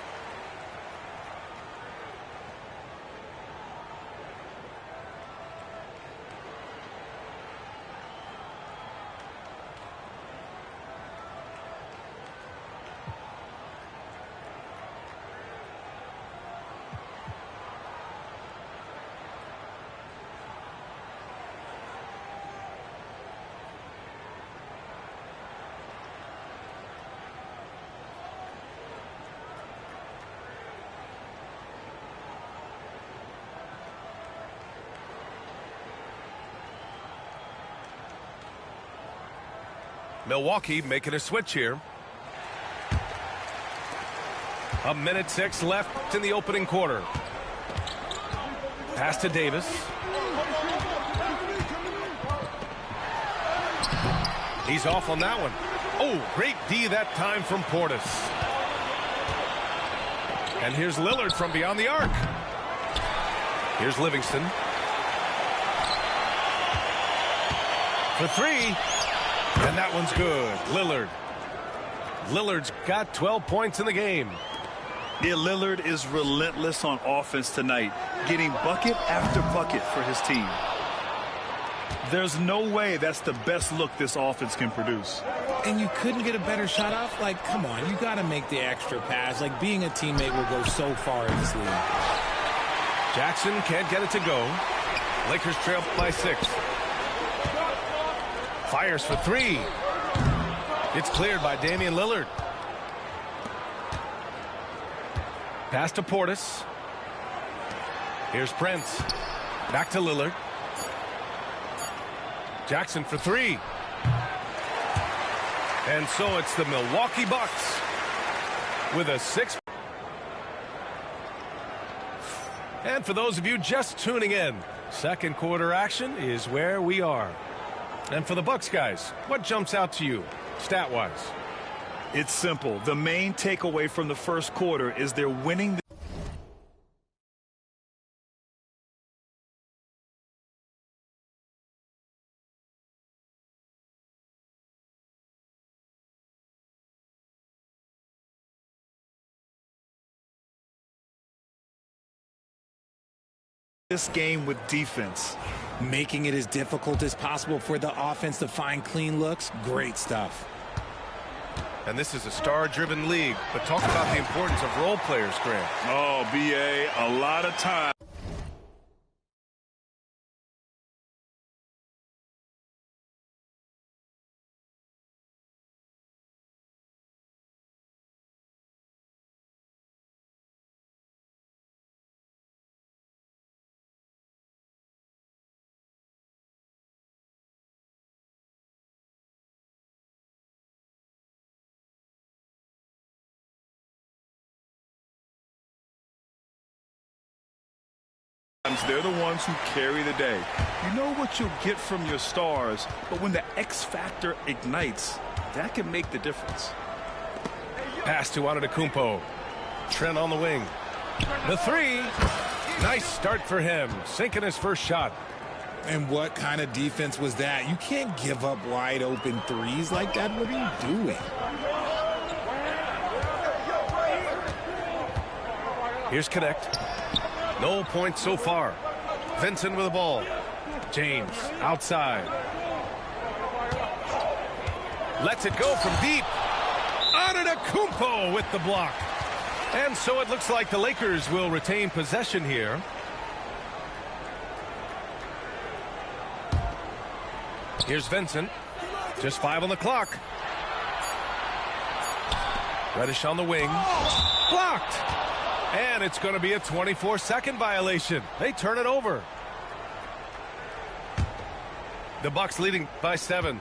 Milwaukee making a switch here. 1:06 left in the opening quarter. Pass to Davis. He's off on that one. Oh, great D that time from Portis. And here's Lillard from beyond the arc. Here's Livingston. For three. And that one's good. Lillard's got 12 points in the game. Yeah, Lillard is relentless on offense tonight, getting bucket after bucket for his team. There's no way that's the best look this offense can produce. And you couldn't get a better shot off? Like, come on, you got to make the extra pass. Like, being a teammate will go so far in this league. Jackson can't get it to go. Lakers trail by 6. Fires for 3. It's cleared by Damian Lillard. Pass to Portis. Here's Prince. Back to Lillard. Jackson for 3. And so it's the Milwaukee Bucks with a 6. And for those of you just tuning in, second quarter action is where we are. And for the Bucks guys, what jumps out to you, stat-wise? It's simple. The main takeaway from the first quarter is they're winning. This game with defense. Making it as difficult as possible for the offense to find clean looks. Great stuff. And this is a star-driven league, but talk about the importance of role players, Grant. Oh, B.A., a lot of time. They're the ones who carry the day. You know what you'll get from your stars, but when the X factor ignites, that can make the difference. Pass to Antetokounmpo. Trent on the wing. The 3. Nice start for him, sinking his first shot. And what kind of defense was that? You can't give up wide open threes like that. What are you doing? Here's Connect. No points so far. Vincent with the ball. James outside. Lets it go from deep. Antetokounmpo with the block. And so it looks like the Lakers will retain possession here. Here's Vincent. Just 5 on the clock. Reddish on the wing. Blocked. And it's going to be a 24-second violation. They turn it over. The Bucks leading by 7.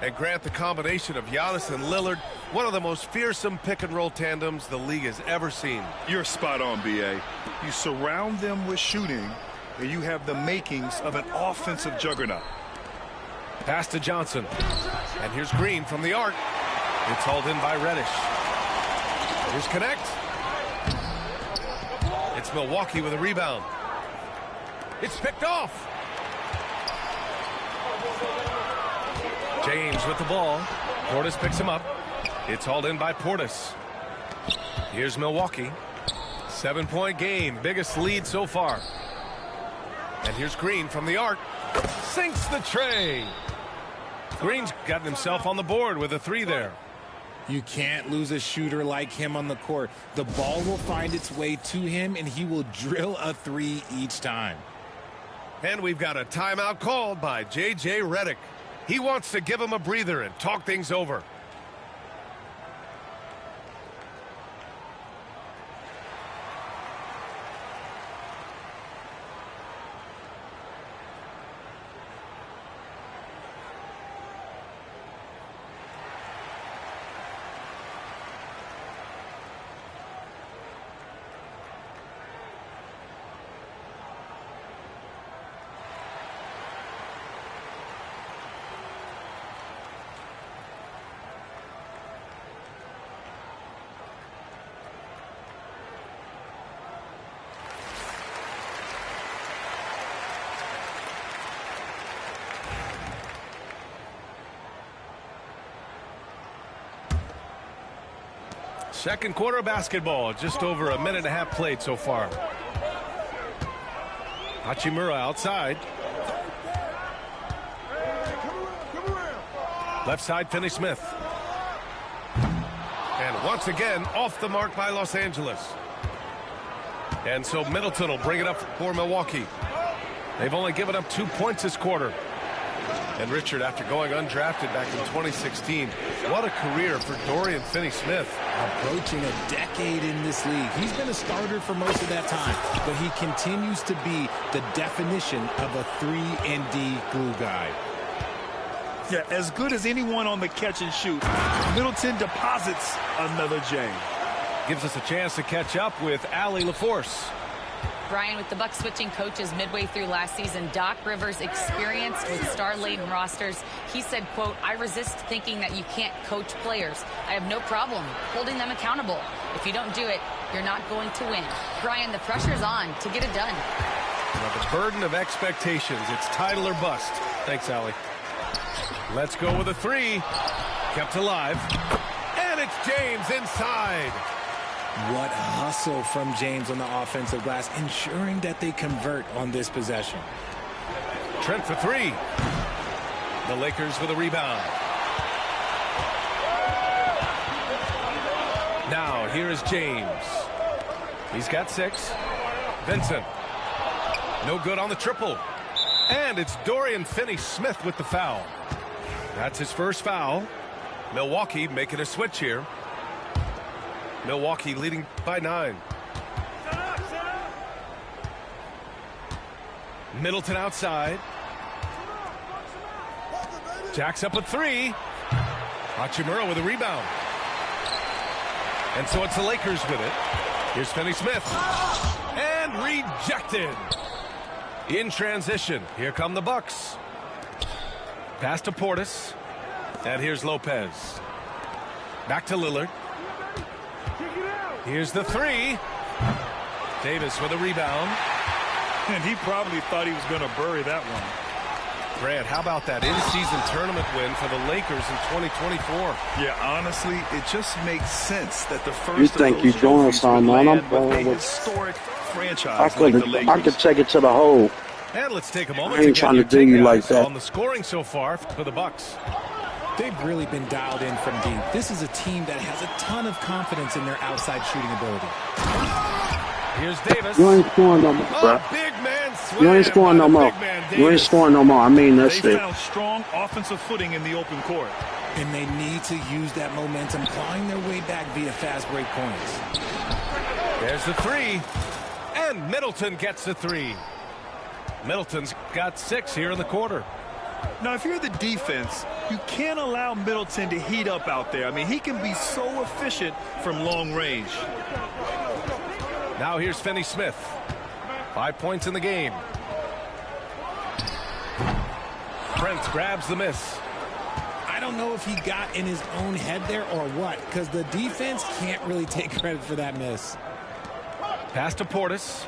And Grant, the combination of Giannis and Lillard One of the most fearsome pick-and-roll tandems the league has ever seen. You're spot on, B.A. You surround them with shooting, and you have the makings of an offensive juggernaut. Pass to Johnson. And here's Green from the arc. It's hauled in by Reddish. Here's Connect. It's Milwaukee with a rebound. It's picked off. James with the ball. Portis picks him up. It's hauled in by Portis. Here's Milwaukee. 7-point game. Biggest lead so far. And here's Green from the arc. Sinks the tray. Green's gotten himself on the board with a 3 there. You can't lose a shooter like him on the court. The ball will find its way to him, and he will drill a 3 each time. And we've got a timeout called by J.J. Redick. He wants to give him a breather and talk things over. Second quarter basketball, just over a minute and a half played so far. Hachimura outside. Left side, Finney-Smith. And once again, off the mark by Los Angeles. And so Middleton will bring it up for Milwaukee. They've only given up 2 points this quarter. And Richard, after going undrafted back in 2016, what a career for Dorian Finney-Smith. Approaching a decade in this league. He's been a starter for most of that time, but he continues to be the definition of a 3-and-D glue guy. Yeah, as good as anyone on the catch and shoot. Middleton deposits another J. Gives us a chance to catch up with Allie LaForce. Brian, with the Bucks switching coaches midway through last season, Doc Rivers experienced with star-laden rosters. He said, quote, "I resist thinking that you can't coach players. I have no problem holding them accountable. If you don't do it, you're not going to win." Brian, the pressure's on to get it done. Now the burden of expectations. It's title or bust. Thanks, Allie. Let's go with a 3. Kept alive. And it's James inside. What hustle from James on the offensive glass, ensuring that they convert on this possession. Trent for 3. The Lakers with a rebound. Now here is James. He's got 6. Vincent. No good on the triple. And it's Dorian Finney-Smith with the foul. That's his first foul. Milwaukee making a switch here. Milwaukee leading by 9. Middleton outside. Jacks up a 3. Hachimura with a rebound. And so it's the Lakers with it. Here's Finney-Smith. And rejected. In transition. Here come the Bucks. Pass to Portis. And here's Lopez. Back to Lillard. Here's the 3. Davis with a rebound. And he probably thought he was going to bury that one. Grant, how about that in-season tournament win for the Lakers in 2024? Yeah, honestly, it just makes sense that the first You think you're doing something, man? I'm playing with historic franchise I could take it to the hole. And let's take a moment I ain't to trying get to do your you take like guys that. on the scoring so far for the Bucks. They've really been dialed in from deep. This is a team that has a ton of confidence in their outside shooting ability. Here's Davis. You ain't scoring no more, bro. Big man slam. You ain't scoring no more. You ain't scoring no more. I mean, that's They it. found strong offensive footing in the open court. And they need to use that momentum, clawing their way back via fast break points. There's the 3. And Middleton gets the 3. Middleton's got 6 here in the quarter. Now, if you're the defense, You can't allow Middleton to heat up out there. I mean, he can be so efficient from long range. Now here's Finney Smith. 5 points in the game. Prince grabs the miss. I don't know if he got in his own head there or what, because the defense can't really take credit for that miss. Pass to Portis.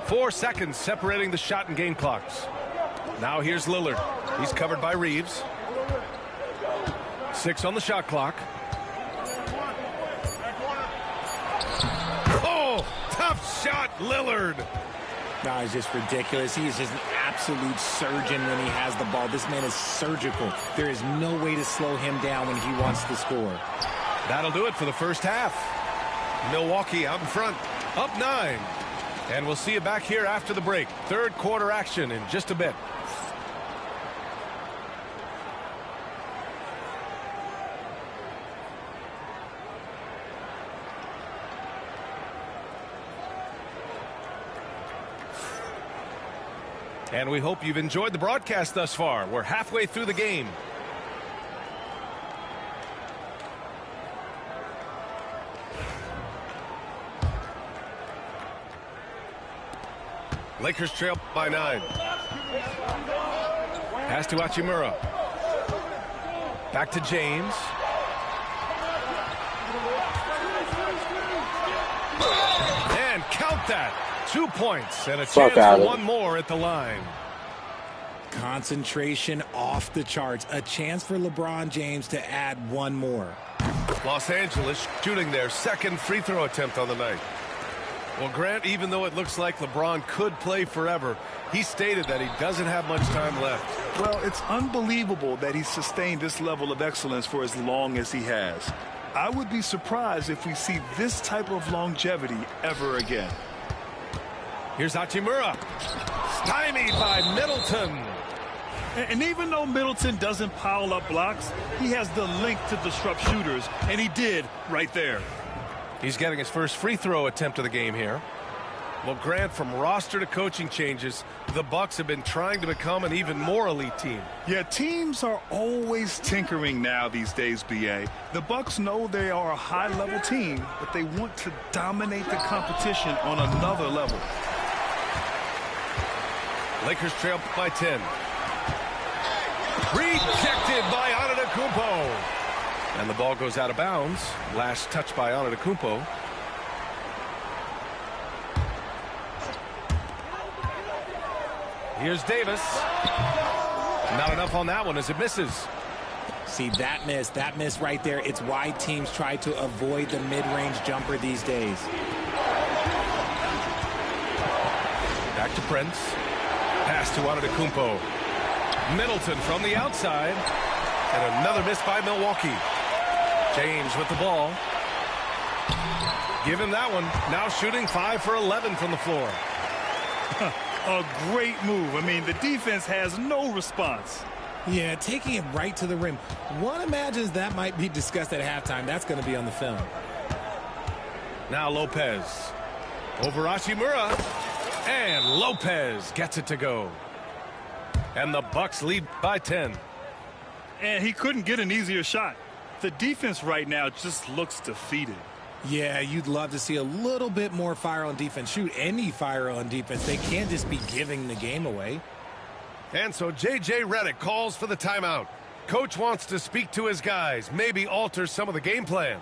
4 seconds separating the shot and game clocks. Now here's Lillard. He's covered by Reeves. 6 on the shot clock. Oh, tough shot, Lillard. No, it's just ridiculous. He is just an absolute surgeon when he has the ball. This man is surgical. There is no way to slow him down when he wants to score. That'll do it for the first half. Milwaukee out in front, up 9. And we'll see you back here after the break. Third quarter action in just a bit. And we hope you've enjoyed the broadcast thus far. We're halfway through the game. Lakers trail by 9. Pass to Hachimura. Back to James. And count that. 2 points and a chance for one more at the line. Concentration off the charts. A chance for LeBron James to add one more. Los Angeles shooting their second free throw attempt on the night. Well, Grant, even though it looks like LeBron could play forever, he stated that he doesn't have much time left. Well, it's unbelievable that he's sustained this level of excellence for as long as he has. I would be surprised if we see this type of longevity ever again. Here's Hachimura. Stymied by Middleton. And even though Middleton doesn't pile up blocks, he has the length to disrupt shooters, and he did right there. He's getting his first free throw attempt of the game here. Well, Grant, from roster to coaching changes, the Bucks have been trying to become an even more elite team. Yeah, teams are always tinkering now these days, B.A. The Bucks know they are a high-level team, but they want to dominate the competition on another level. Lakers trail by 10. Rejected by Antetokounmpo. And the ball goes out of bounds. Last touch by Antetokounmpo. Here's Davis. Not enough on that one as it misses. See, that miss right there. It's why teams try to avoid the mid-range jumper these days. Back to Prince. Pass to Antetokounmpo. Middleton from the outside. And another miss by Milwaukee. James with the ball. Give him that one. Now shooting 5 for 11 from the floor. A great move. I mean, the defense has no response. Yeah, taking it right to the rim. One imagines that might be discussed at halftime. That's going to be on the film. Now Lopez. Over Hachimura. And Lopez gets it to go. And the Bucks lead by 10. And he couldn't get an easier shot. The defense right now just looks defeated. Yeah, you'd love to see a little bit more fire on defense. Shoot, any fire on defense. They can't just be giving the game away. And so J.J. Redick calls for the timeout. Coach wants to speak to his guys, maybe alter some of the game plan.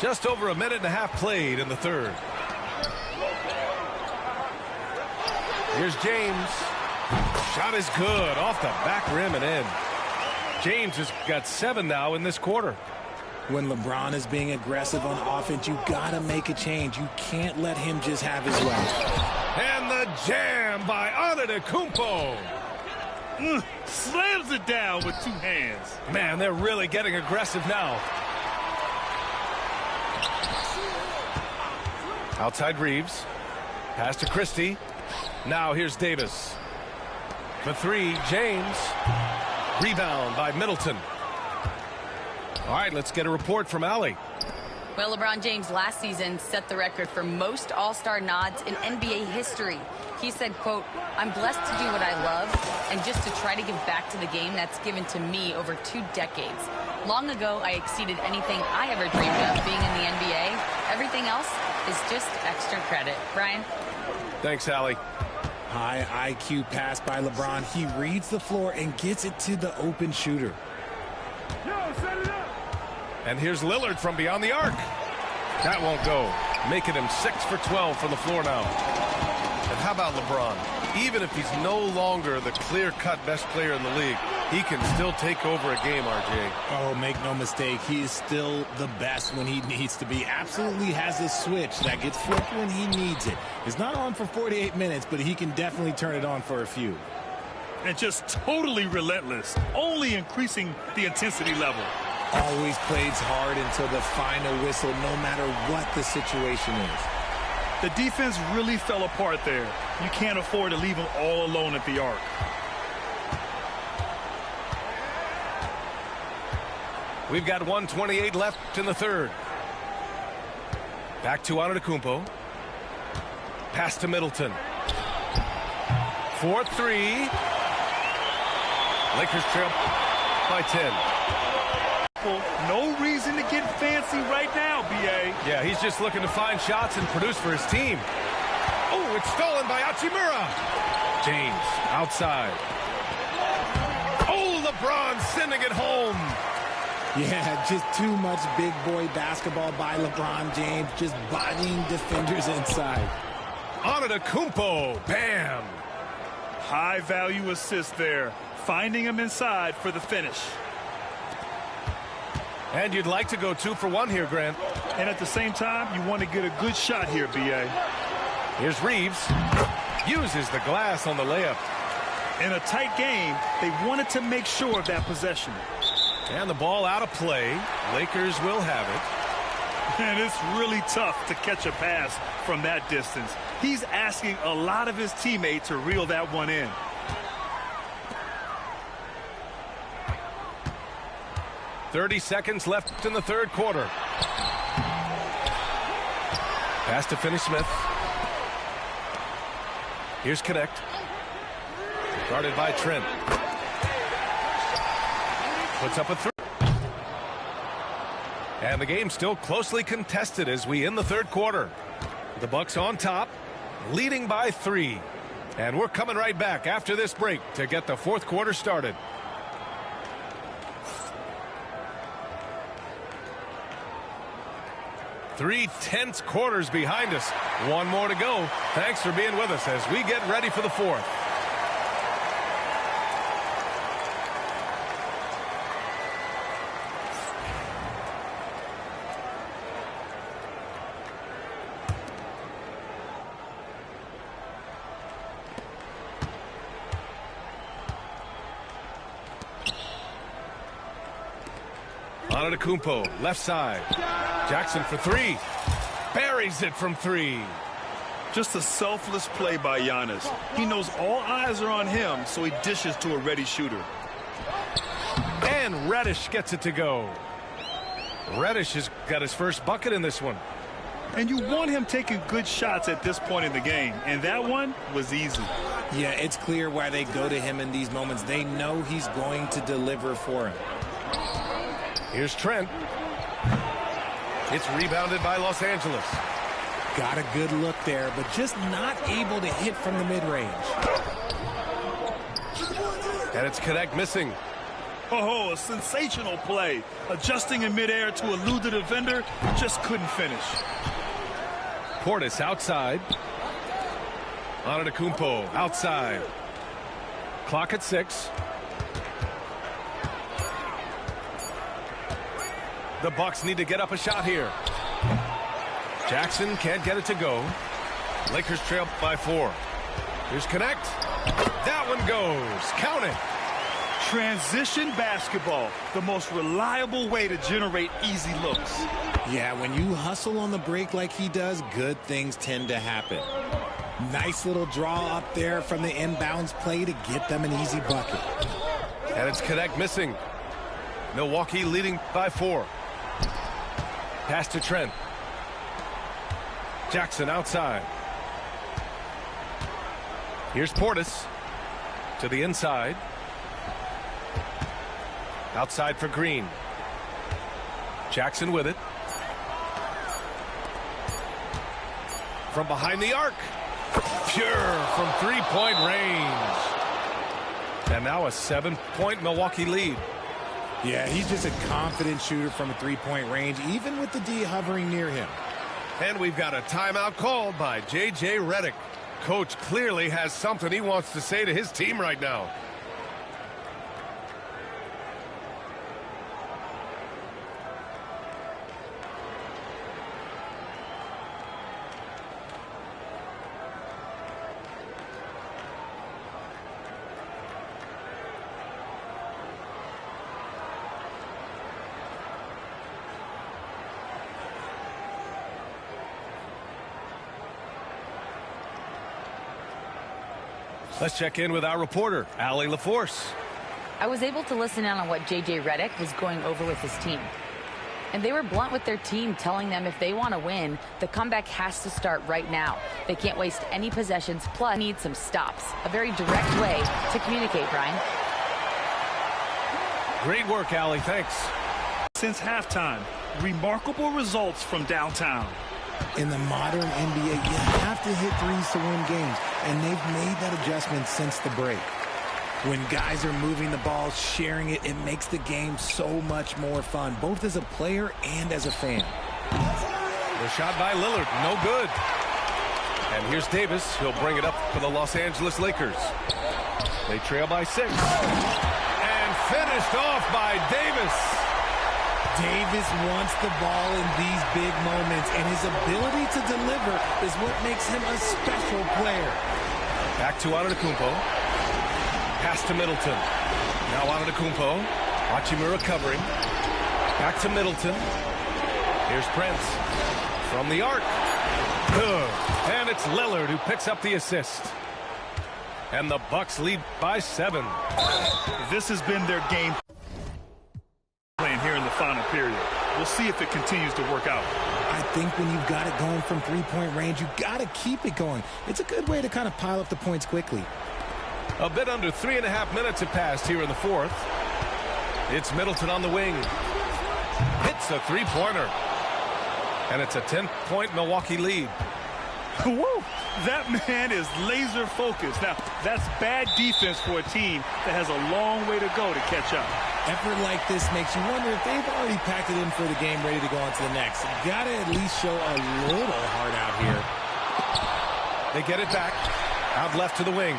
Just over a minute and a half played in the third. Here's James. Shot is good off the back rim and in. James has got 7 now in this quarter. When LeBron is being aggressive on offense, you got to make a change. You can't let him just have his way. And the jam by Antetokounmpo. Slams it down with 2 hands. Man, they're really getting aggressive now. Outside Reeves. Pass to Christie. Now here's Davis. For 3, James. Rebound by Middleton. All right, let's get a report from Allie. Well, LeBron James last season set the record for most All-Star nods in NBA history. He said, quote, "I'm blessed to do what I love and just to try to give back to the game that's given to me over 2 decades. Long ago, I exceeded anything I ever dreamed of being in the NBA. Everything else is just extra credit." Brian? Thanks, Allie. High IQ pass by LeBron. He reads the floor and gets it to the open shooter. And here's Lillard from beyond the arc. That won't go. Making him 6 for 12 from the floor now. And how about LeBron? Even if he's no longer the clear-cut best player in the league, he can still take over a game, RJ. Oh, make no mistake. He is still the best when he needs to be. Absolutely has a switch that gets flipped when he needs it. It's not on for 48 minutes, but he can definitely turn it on for a few. And just totally relentless, only increasing the intensity level. Always plays hard until the final whistle, no matter what the situation is. The defense really fell apart there. You can't afford to leave them all alone at the arc. We've got 1:28 left in the third. Back to Antetokounmpo. Pass to Middleton. 4-3. Lakers trail by 10. No reason to get fancy right now, B.A. Yeah, he's just looking to find shots and produce for his team. Oh, it's stolen by Hachimura. James outside. Oh, LeBron sending it home. Yeah, just too much big boy basketball by LeBron James, just bodying defenders inside. Antetokounmpo, bam. High value assist there, finding him inside for the finish. And you'd like to go 2 for 1 here, Grant. And at the same time, you want to get a good shot here, B.A. Here's Reeves. Uses the glass on the layup. In a tight game, they wanted to make sure of that possession. And the ball out of play. Lakers will have it. And it's really tough to catch a pass from that distance. He's asking a lot of his teammates to reel that one in. .30 seconds left in the third quarter. Pass to Finney-Smith. Here's Connect. Guarded by Trent. Puts up a 3. And the game still closely contested as we end the third quarter. The Bucks on top, leading by 3. And we're coming right back after this break to get the fourth quarter started. Three tense quarters behind us. One more to go. Thanks for being with us as we get ready for the fourth. Antetokounmpo, left side. Jackson for 3. Buries it from 3. Just a selfless play by Giannis. He knows all eyes are on him, so he dishes to a ready shooter. And Reddish gets it to go. Reddish has got his first bucket in this one. And you want him taking good shots at this point in the game, and that one was easy. Yeah, it's clear why they go to him in these moments. They know he's going to deliver for him. Here's Trent. It's rebounded by Los Angeles. Got a good look there, but just not able to hit from the mid-range. And it's Connect missing. Oh, a sensational play. Adjusting in midair to elude the defender, just couldn't finish. Portis outside. Antetokounmpo outside. Clock at 6. The Bucks need to get up a shot here. Jackson can't get it to go. Lakers trail by 4. Here's Connect. That one goes. Count it. Transition basketball, the most reliable way to generate easy looks. Yeah, when you hustle on the break like he does, good things tend to happen. Nice little draw up there from the inbounds play to get them an easy bucket. And it's Connect missing. Milwaukee leading by 4. Pass to Trent. Jackson outside. Here's Portis to the inside. Outside for Green. Jackson with it. From behind the arc. Pure from 3-point range. And now a 7-point Milwaukee lead. Yeah, he's just a confident shooter from a 3-point range, even with the D hovering near him. And we've got a timeout called by J.J. Redick. Coach clearly has something he wants to say to his team right now. Let's check in with our reporter, Allie LaForce. I was able to listen in on what J.J. Redick was going over with his team. And they were blunt with their team, telling them if they want to win, the comeback has to start right now. They can't waste any possessions, plus need some stops. A very direct way to communicate, Brian. Great work, Allie. Thanks. Since halftime, remarkable results from downtown. In the modern NBA, you have to hit threes to win games, and they've made that adjustment since the break. When guys are moving the ball, sharing it, it makes the game so much more fun, both as a player and as a fan. The shot by Lillard, no good. And here's Davis. He'll bring it up for the Los Angeles Lakers. They trail by 6. And finished off by Davis. Davis wants the ball in these big moments, and his ability to deliver is what makes him a special player. Back to Antetokounmpo. Pass to Middleton. Now Antetokounmpo. Hachimura covering. Back to Middleton. Here's Prince. From the arc. Good. And it's Lillard who picks up the assist. And the Bucks lead by 7. This has been their game plan here in the final period. We'll see if it continues to work out. I think when you've got it going from 3-point range, you've got to keep it going. It's a good way to kind of pile up the points quickly. A bit under 3.5 minutes have passed here in the 4th. It's Middleton on the wing. Hits a 3-pointer. And it's a 10-point Milwaukee lead. Woo! That man is laser focused. Now, that's bad defense for a team that has a long way to go to catch up. Effort like this makes you wonder if they've already packed it in for the game, ready to go on to the next. Got to at least show a little heart out here. They get it back. Out left to the wing.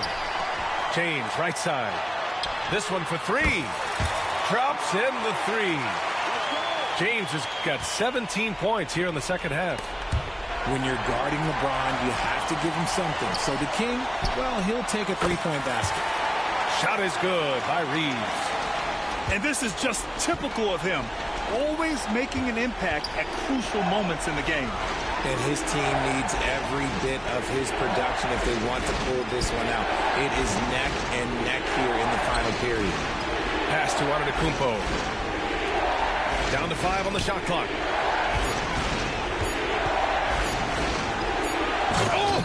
James, right side. This one for 3. Drops in the 3. James has got 17 points here in the second half. When you're guarding LeBron, you have to give him something. So the King, well, he'll take a 3-point basket. Shot is good by Reeves. And this is just typical of him. Always making an impact at crucial moments in the game. And his team needs every bit of his production if they want to pull this one out. It is neck and neck here in the final period. Pass to Antetokounmpo. Down to 5 on the shot clock.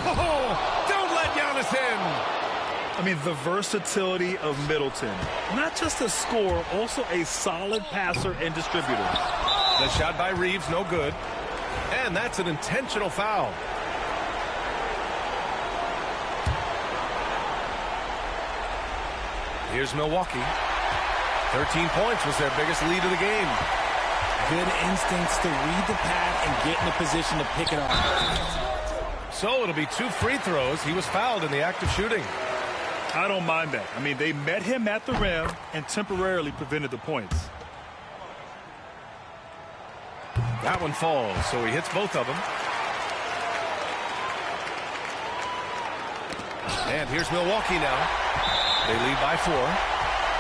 Oh, don't let Giannis in. I mean, the versatility of Middleton. Not just a scorer, also a solid passer and distributor. The shot by Reeves, no good. And that's an intentional foul. Here's Milwaukee. 13 points was their biggest lead of the game. Good instincts to read the pad and get in a position to pick it off. So it'll be 2 free throws. He was fouled in the act of shooting. I don't mind that. I mean, they met him at the rim and temporarily prevented the points. That one falls, so he hits both of them. And here's Milwaukee now. They lead by 4.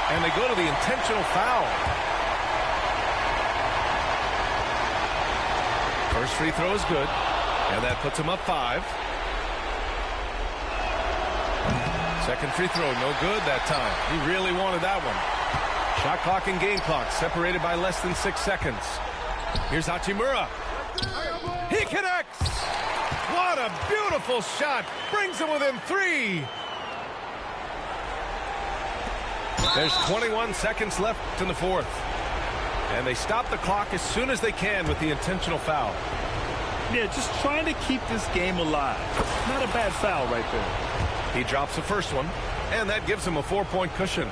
And they go to the intentional foul. First free throw is good. And that puts him up 5. Second free throw, no good that time. He really wanted that one. Shot clock and game clock separated by less than 6 seconds. Here's Hachimura. He connects. What a beautiful shot. Brings him within 3. There's 21 seconds left in the 4th. And they stop the clock as soon as they can with the intentional foul. Yeah, just trying to keep this game alive. Not a bad foul right there. He drops the first one, and that gives him a 4-point cushion.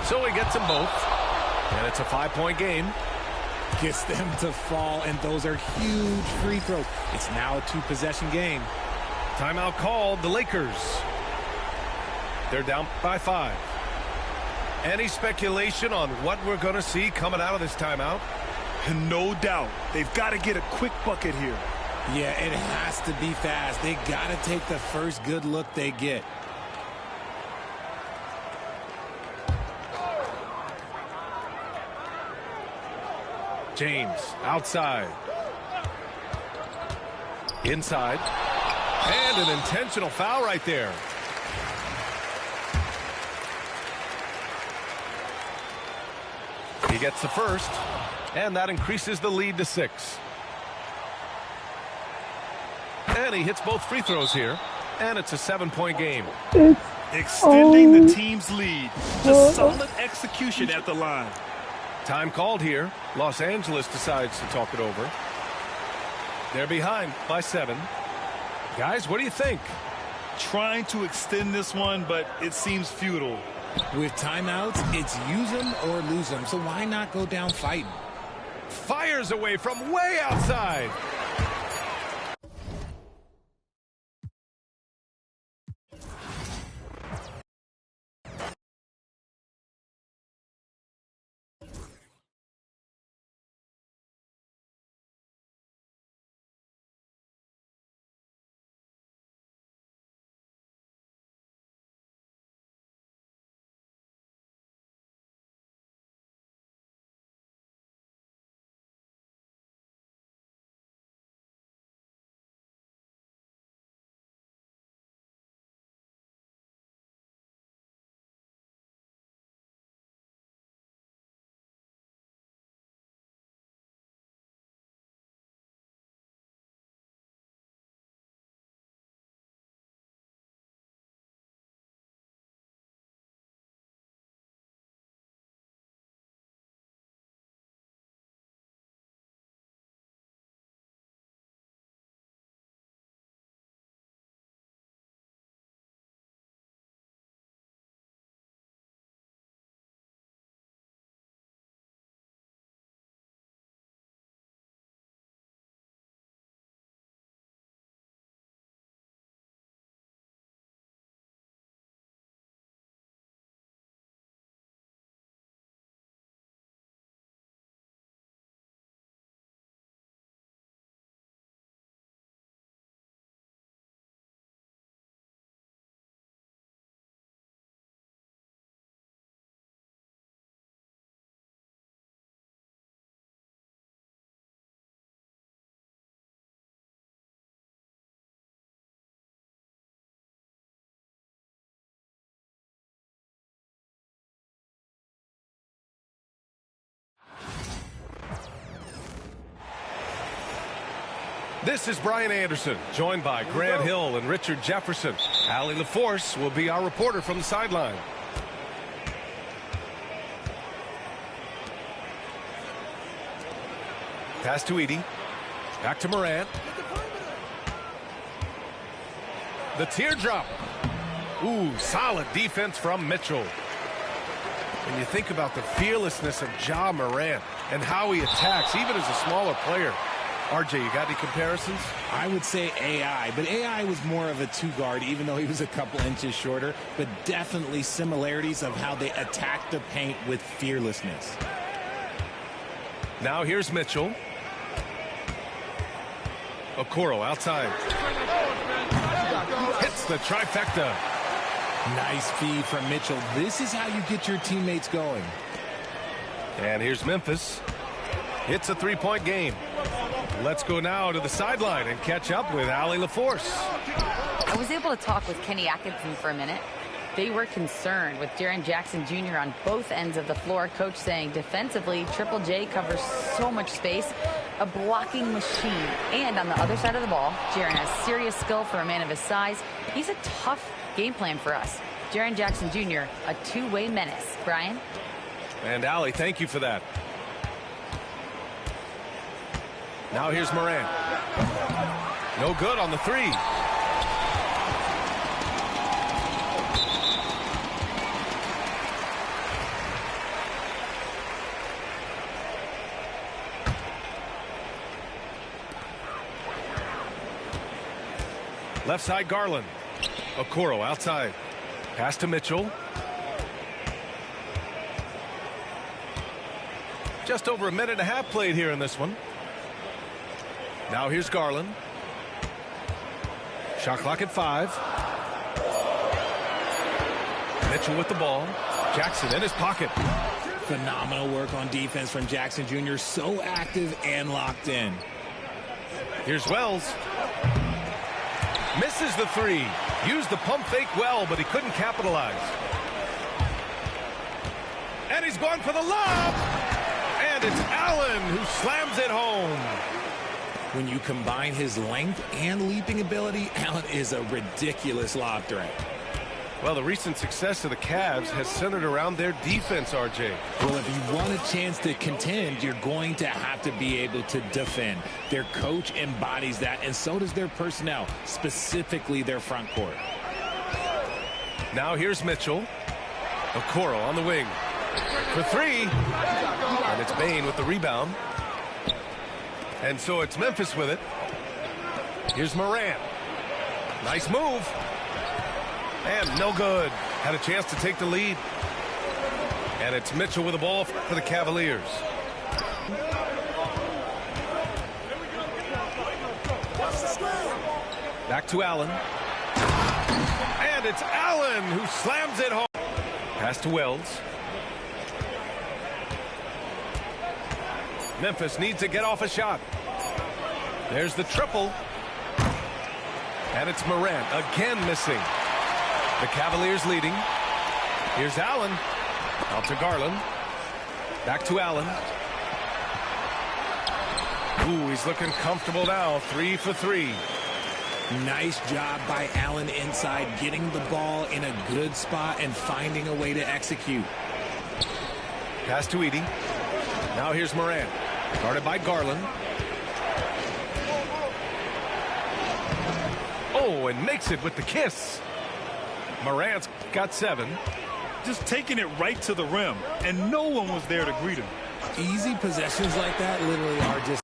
So he gets them both, and it's a 5-point game. Gets them to fall, and those are huge free throws. It's now a 2-possession game. Timeout called, the Lakers. They're down by 5. Any speculation on what we're going to see coming out of this timeout? No doubt. They've got to get a quick bucket here. Yeah, it has to be fast. They got to take the first good look they get. James outside. Inside. And an intentional foul right there. He gets the first, and that increases the lead to 6. And he hits both free throws here, and it's a 7-point game. Extending the team's lead. Just solid execution at the line. Time called here. Los Angeles decides to talk it over. They're behind by 7. Guys, what do you think? Trying to extend this one, but it seems futile. With timeouts, it's use them or lose them, so why not go down fighting? Fires away from way outside. This is Brian Anderson, joined by Grant Hill and Richard Jefferson. Allie LaForce will be our reporter from the sideline. Pass to Edey. Back to Morant. The teardrop. Ooh, solid defense from Mitchell. When you think about the fearlessness of Ja Morant and how he attacks, even as a smaller player. RJ, you got any comparisons? I would say AI, but AI was more of a two-guard, even though he was a couple inches shorter, but definitely similarities of how they attack the paint with fearlessness. Now here's Mitchell. Okoro outside. Hits the trifecta. Nice feed from Mitchell. This is how you get your teammates going. And here's Memphis. It's a three-point game. Let's go now to the sideline and catch up with Allie LaForce. I was able to talk with Kenny Atkinson for a minute. They were concerned with Jaren Jackson Jr. on both ends of the floor. Coach saying defensively, Triple J covers so much space, a blocking machine. And on the other side of the ball, Jaren has serious skill for a man of his size. He's a tough game plan for us. Jaren Jackson Jr., a two-way menace. Brian? And Allie, thank you for that. Now here's Morant. No good on the three. Left side, Garland. Okoro outside. Pass to Mitchell. Just over a minute and a half played here in this one. Now here's Garland. Shot clock at 5. Mitchell with the ball. Jackson in his pocket. Phenomenal work on defense from Jackson Jr. So active and locked in. Here's Wells. Misses the three. Used the pump fake well, but he couldn't capitalize. And he's going for the lob. And it's Allen who slams it home. When you combine his length and leaping ability, Allen is a ridiculous lob threat. Well, the recent success of the Cavs has centered around their defense, RJ. Well, if you want a chance to contend, you're going to have to be able to defend. Their coach embodies that, and so does their personnel, specifically their front court. Now here's Mitchell. Okoro on the wing. For three. And it's Bane with the rebound. And so it's Memphis with it. Here's Morant. Nice move. And no good. Had a chance to take the lead. And it's Mitchell with the ball for the Cavaliers. Back to Allen. And it's Allen who slams it home. Pass to Wells. Memphis needs to get off a shot. There's the triple. And it's Morant again missing. The Cavaliers leading. Here's Allen. Out to Garland. Back to Allen. Ooh, he's looking comfortable now. 3 for 3. Nice job by Allen inside, getting the ball in a good spot and finding a way to execute. Pass to Edey. Now here's Morant. Guarded by Garland. Oh, and makes it with the kiss. Morant's got 7. Just taking it right to the rim, and no one was there to greet him. Easy possessions like that literally are just...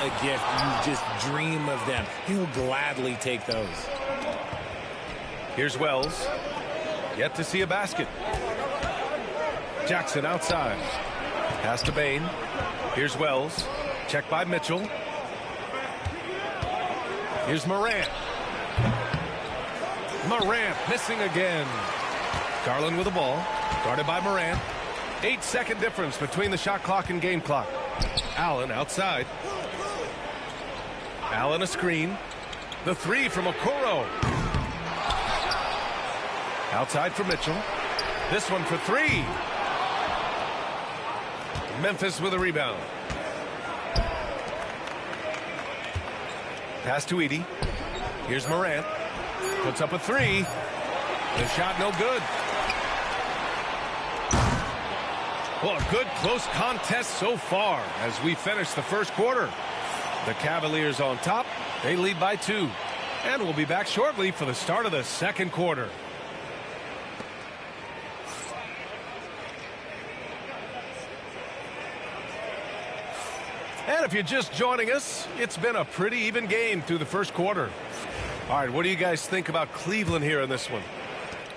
a gift. You just dream of them. He'll gladly take those. Here's Wells. Yet to see a basket. Jackson outside. Pass to Bane. Here's Wells. Check by Mitchell. Here's Morant. Morant missing again. Garland with the ball. Guarded by Morant. 8-second difference between the shot clock and game clock. Allen outside. Allen a screen. The three from Okoro. Outside for Mitchell. This one for 3. Memphis with a rebound. Pass to Edey. Here's Morant. Puts up a 3. The shot no good. Well, a good close contest so far as we finish the first quarter. The Cavaliers on top. They lead by 2. And we'll be back shortly for the start of the second quarter. And if you're just joining us, it's been a pretty even game through the first quarter. All right, what do you guys think about Cleveland here in this one?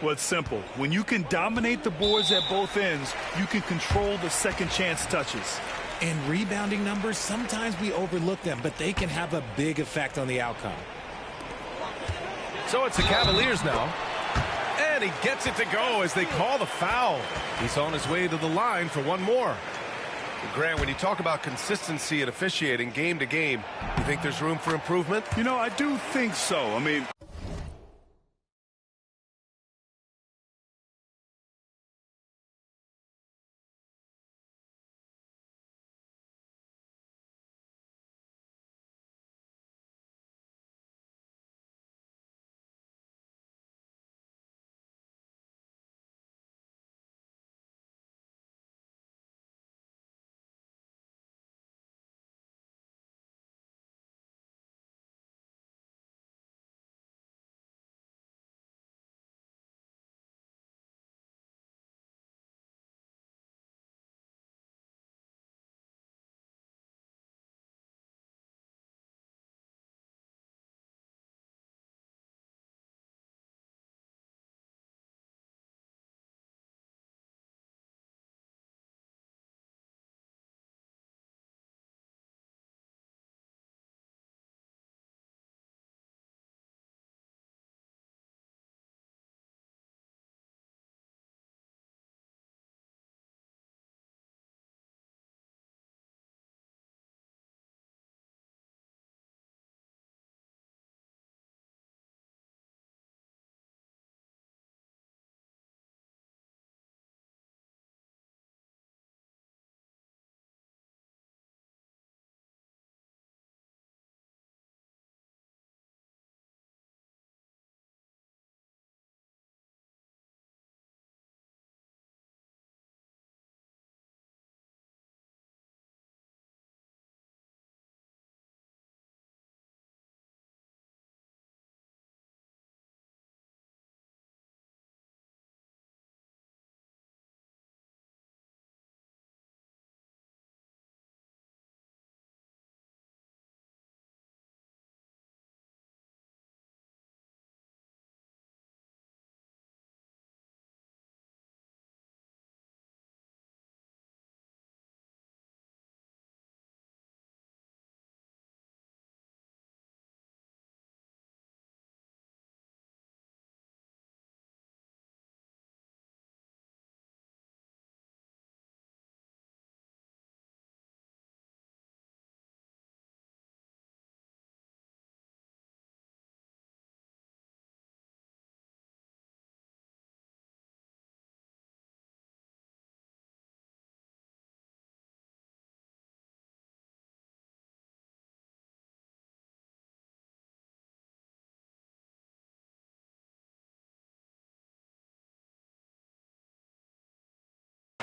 Well, it's simple. When you can dominate the boards at both ends, you can control the second chance touches. And rebounding numbers, sometimes we overlook them, but they can have a big effect on the outcome. So it's the Cavaliers now. And he gets it to go as they call the foul. He's on his way to the line for one more. Grant, when you talk about consistency and officiating game to game, you think there's room for improvement? You know, I do think so. I mean,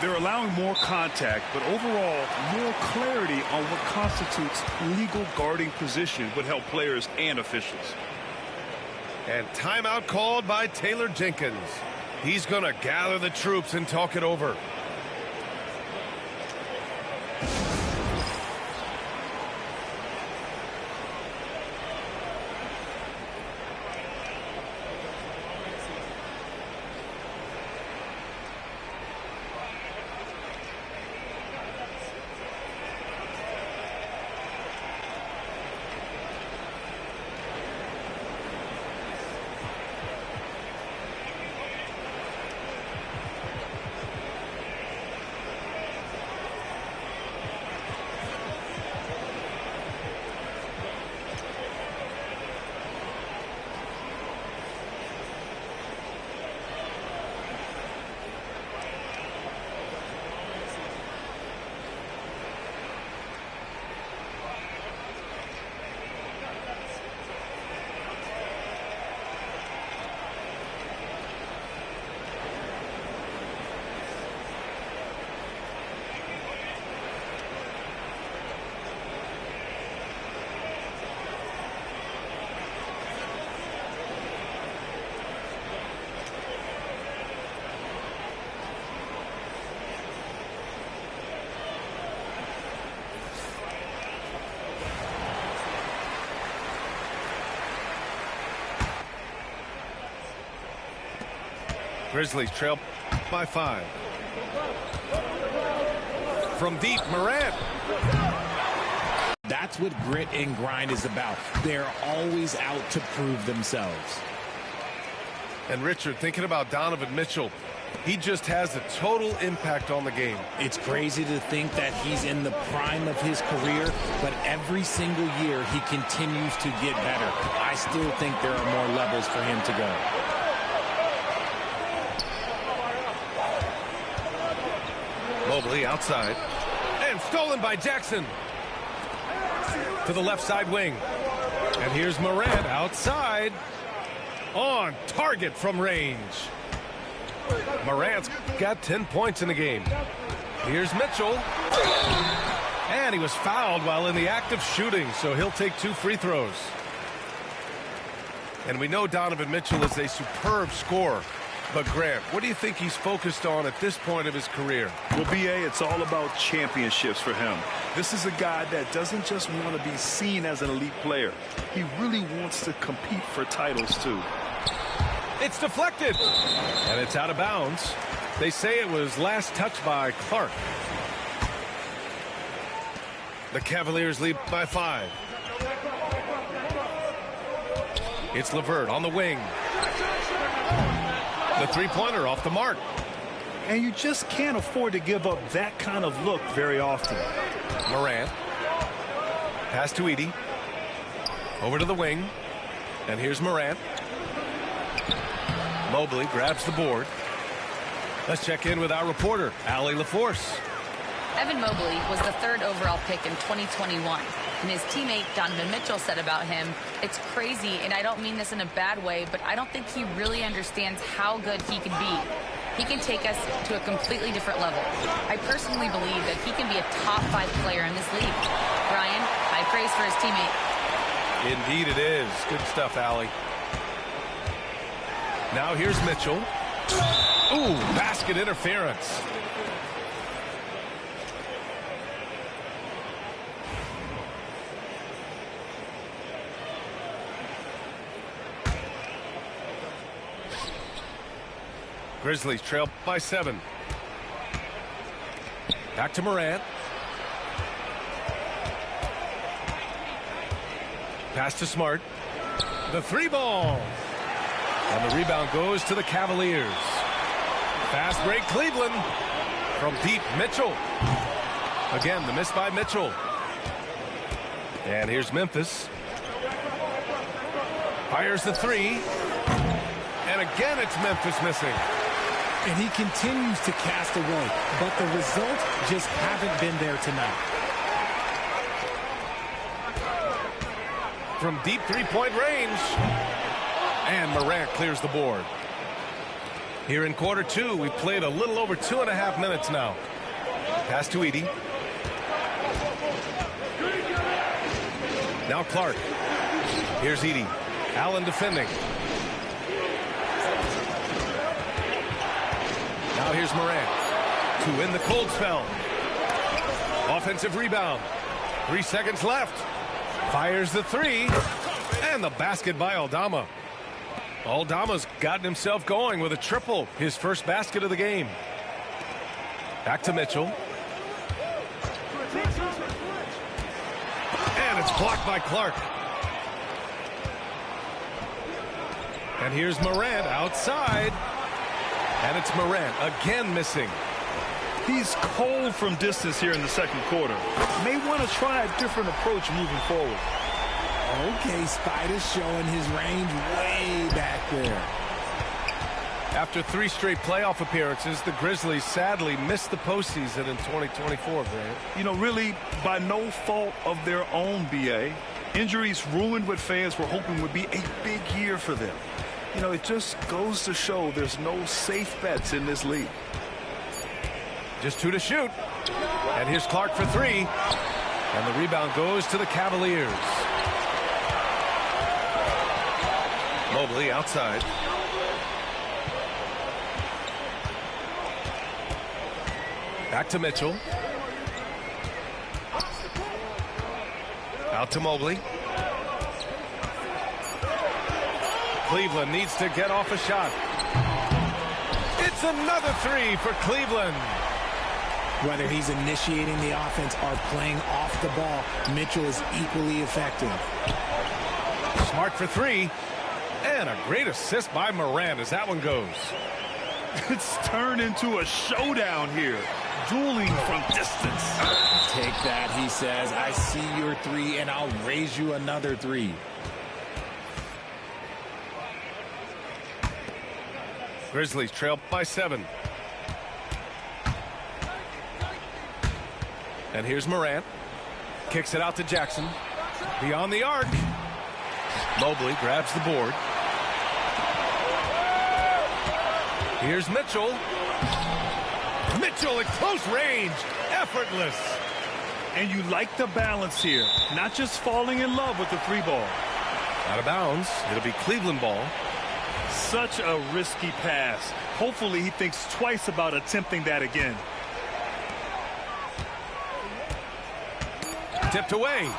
they're allowing more contact, but overall, more clarity on what constitutes legal guarding position would help players and officials. And timeout called by Taylor Jenkins. He's going to gather the troops and talk it over. Grizzlies trail by 5. From deep, Morant. That's what grit and grind is about. They're always out to prove themselves. And Richard, thinking about Donovan Mitchell, he just has a total impact on the game. It's crazy to think that he's in the prime of his career, but every single year he continues to get better. I still think there are more levels for him to go. Mobley outside. And stolen by Jackson. To the left side wing. And here's Morant outside. On target from range. Morant's got 10 points in the game. Here's Mitchell. And he was fouled while in the act of shooting, so he'll take 2 free throws. And we know Donovan Mitchell is a superb scorer. But Grant, what do you think he's focused on at this point of his career? Well, B.A., it's all about championships for him. This is a guy that doesn't just want to be seen as an elite player. He really wants to compete for titles, too. It's deflected. And it's out of bounds. They say it was last touched by Clark. The Cavaliers lead by 5. It's LeVert on the wing. The three-pointer off the mark. And you just can't afford to give up that kind of look very often. Morant. Pass to Edey. Over to the wing. And here's Morant. Mobley grabs the board. Let's check in with our reporter, Allie LaForce. Evan Mobley was the 3rd overall pick in 2021. And his teammate Donovan Mitchell said about him, "It's crazy, and I don't mean this in a bad way, but I don't think he really understands how good he can be. He can take us to a completely different level. I personally believe that he can be a top 5 player in this league." Brian, high praise for his teammate. Indeed it is. Good stuff, Allie. Now here's Mitchell. Ooh, basket interference. Grizzlies trail by 7. Back to Morant. Pass to Smart. The 3-ball. And the rebound goes to the Cavaliers. Fast break Cleveland. From deep, Mitchell. Again, the miss by Mitchell. And here's Memphis. Fires the 3. And again, it's Memphis missing. And he continues to cast away, but the results just haven't been there tonight. From deep 3-point range. And Morant clears the board. Here in quarter 2, we've played a little over 2.5 minutes now. Pass to Edey. Now Clark. Here's Edey. Allen defending. Now here's Morant to win the cold spell. Offensive rebound. 3 seconds left. Fires the 3. And the basket by Aldama. Aldama's gotten himself going with a triple. His first basket of the game. Back to Mitchell. And it's blocked by Clark. And here's Morant outside. And it's Morant again missing. He's cold from distance here in the second quarter. May want to try a different approach moving forward. Okay, Spider's showing his range way back there. After 3 straight playoff appearances, the Grizzlies sadly missed the postseason in 2024, Grant. You know, really by no fault of their own, B.A. Injuries ruined what fans were hoping would be a big year for them. You know, it just goes to show there's no safe bets in this league. Just 2 to shoot. And here's Clark for 3. And the rebound goes to the Cavaliers. Mobley outside. Back to Mitchell. Out to Mobley. Cleveland needs to get off a shot. It's another three for Cleveland. Whether he's initiating the offense or playing off the ball, Mitchell is equally effective. Smart for three. And a great assist by Morant as that one goes. It's turned into a showdown here. Dueling from distance. Take that, he says. I see your three, and I'll raise you another three. Grizzlies trail by 7. And here's Morant. Kicks it out to Jackson. Beyond the arc. Mobley grabs the board. Here's Mitchell. Mitchell at close range. Effortless. And you like the balance here. Not just falling in love with the three ball. Out of bounds. It'll be Cleveland ball. Such a risky pass. Hopefully he thinks twice about attempting that again. Tipped away.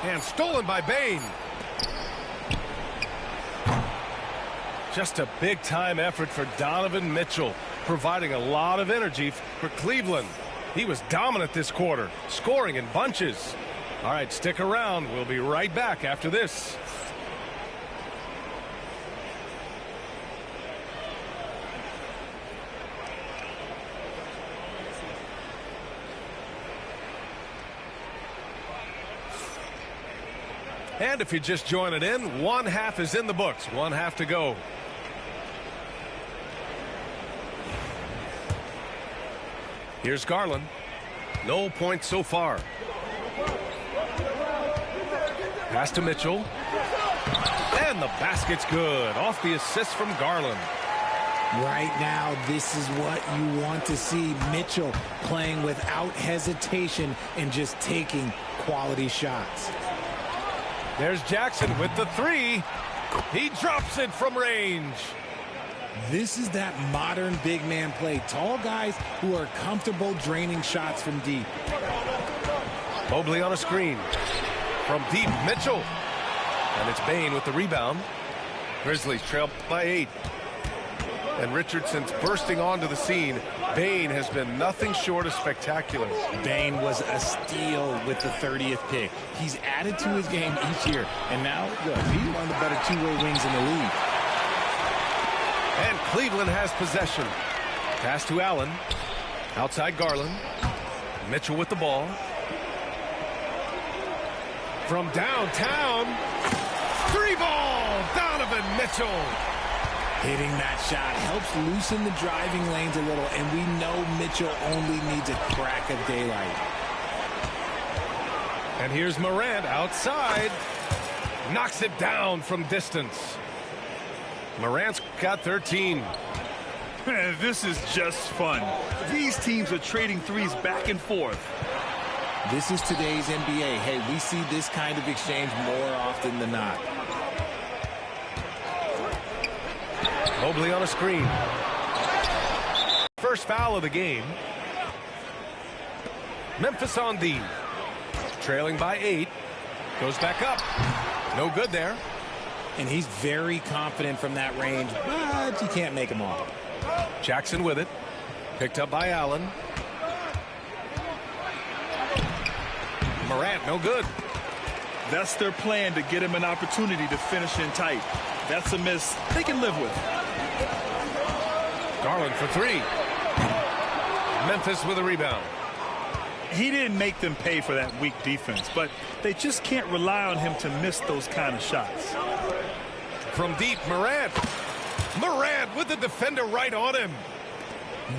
And stolen by Bane. Just a big-time effort for Donovan Mitchell, providing a lot of energy for Cleveland. He was dominant this quarter, scoring in bunches. All right, stick around. We'll be right back after this. And if you're just joining in, one half is in the books. One half to go. Here's Garland. No points so far. Pass to Mitchell. And the basket's good. Off the assist from Garland. Right now, this is what you want to see. Mitchell playing without hesitation and just taking quality shots. There's Jackson with the three. He drops it from range. This is that modern big man play. Tall guys who are comfortable draining shots from deep. Mobley on a screen. From deep, Mitchell. And it's Bane with the rebound. Grizzlies trail by 8. And Richardson's bursting onto the scene. Bane has been nothing short of spectacular. Bane was a steal with the 30th pick. He's added to his game each year. And now, look, he's one of the better two-way wings in the league. And Cleveland has possession. Pass to Allen. Outside Garland. Mitchell with the ball. From downtown. 3-ball. Donovan Mitchell. Hitting that shot helps loosen the driving lanes a little, and we know Mitchell only needs a crack of daylight. And here's Morant outside. Knocks it down from distance. Morant's got 13. This is just fun. These teams are trading threes back and forth. This is today's NBA. Hey, we see this kind of exchange more often than not. Mobley on a screen. First foul of the game. Memphis on D. Trailing by 8. Goes back up. No good there. And he's very confident from that range, but you can't make him all. Jackson with it. Picked up by Allen. Morant, no good. That's their plan, to get him an opportunity to finish in tight. That's a miss they can live with. Garland for 3. Memphis with a rebound. He didn't make them pay for that weak defense, but they just can't rely on him to miss those kind of shots. From deep, Morant. Morant with the defender right on him.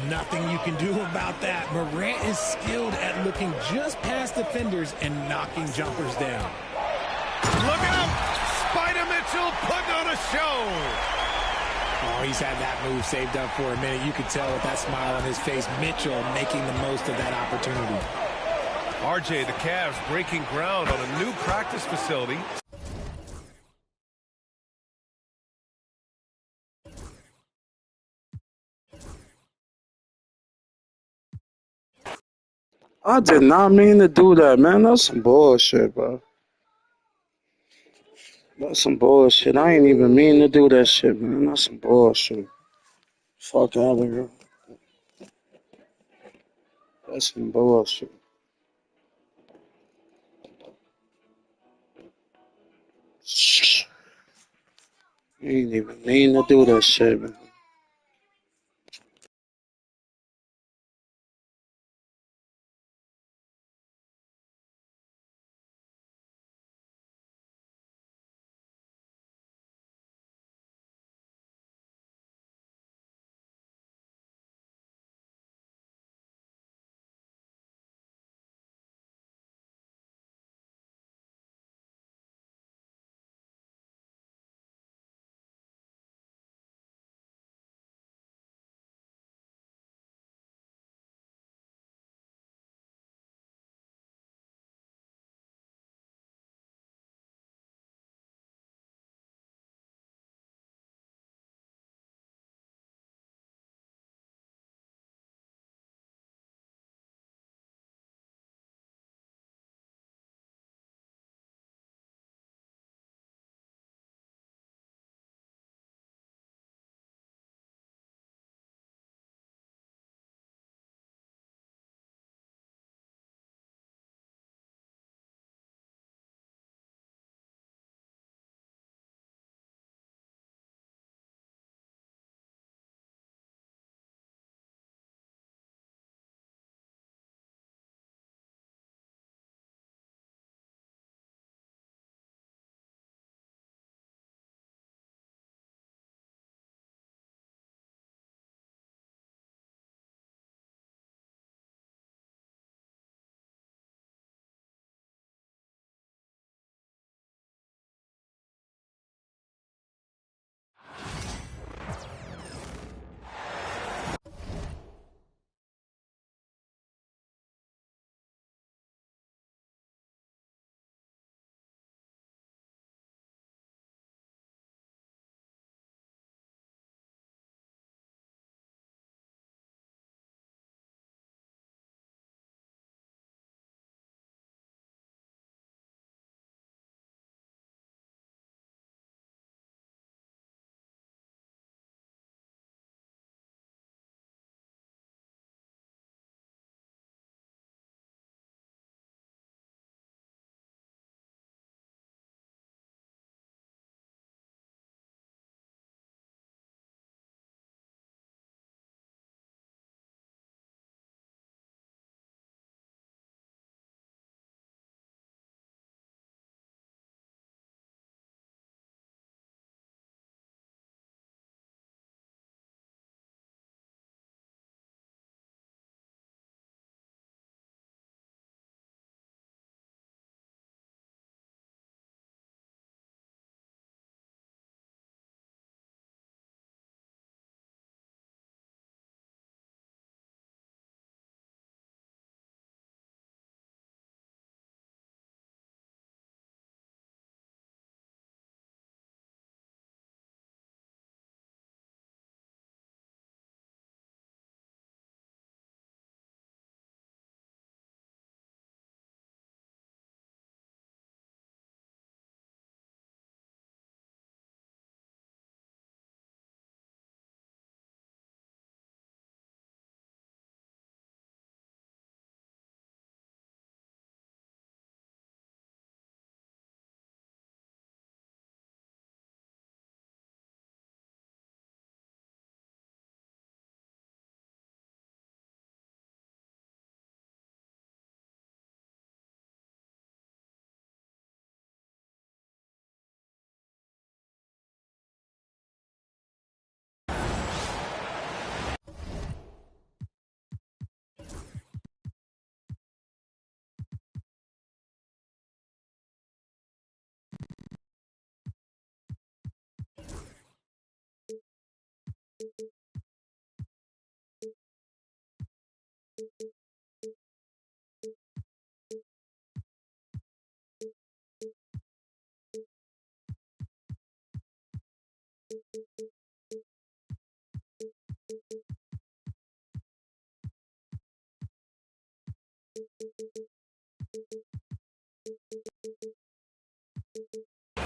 Nothing you can do about that. Morant is skilled at looking just past defenders and knocking jumpers down. Look out! Spider Mitchell putting on a show. Oh, he's had that move saved up for a minute. You could tell with that smile on his face, Mitchell making the most of that opportunity. RJ, the Cavs breaking ground on a new practice facility. I did not mean to do that, man. That's some bullshit, bro. That's some bullshit. I ain't even mean to do that shit, man. That's some bullshit. Fuck out of here. That's some bullshit. You ain't even mean to do that shit, man.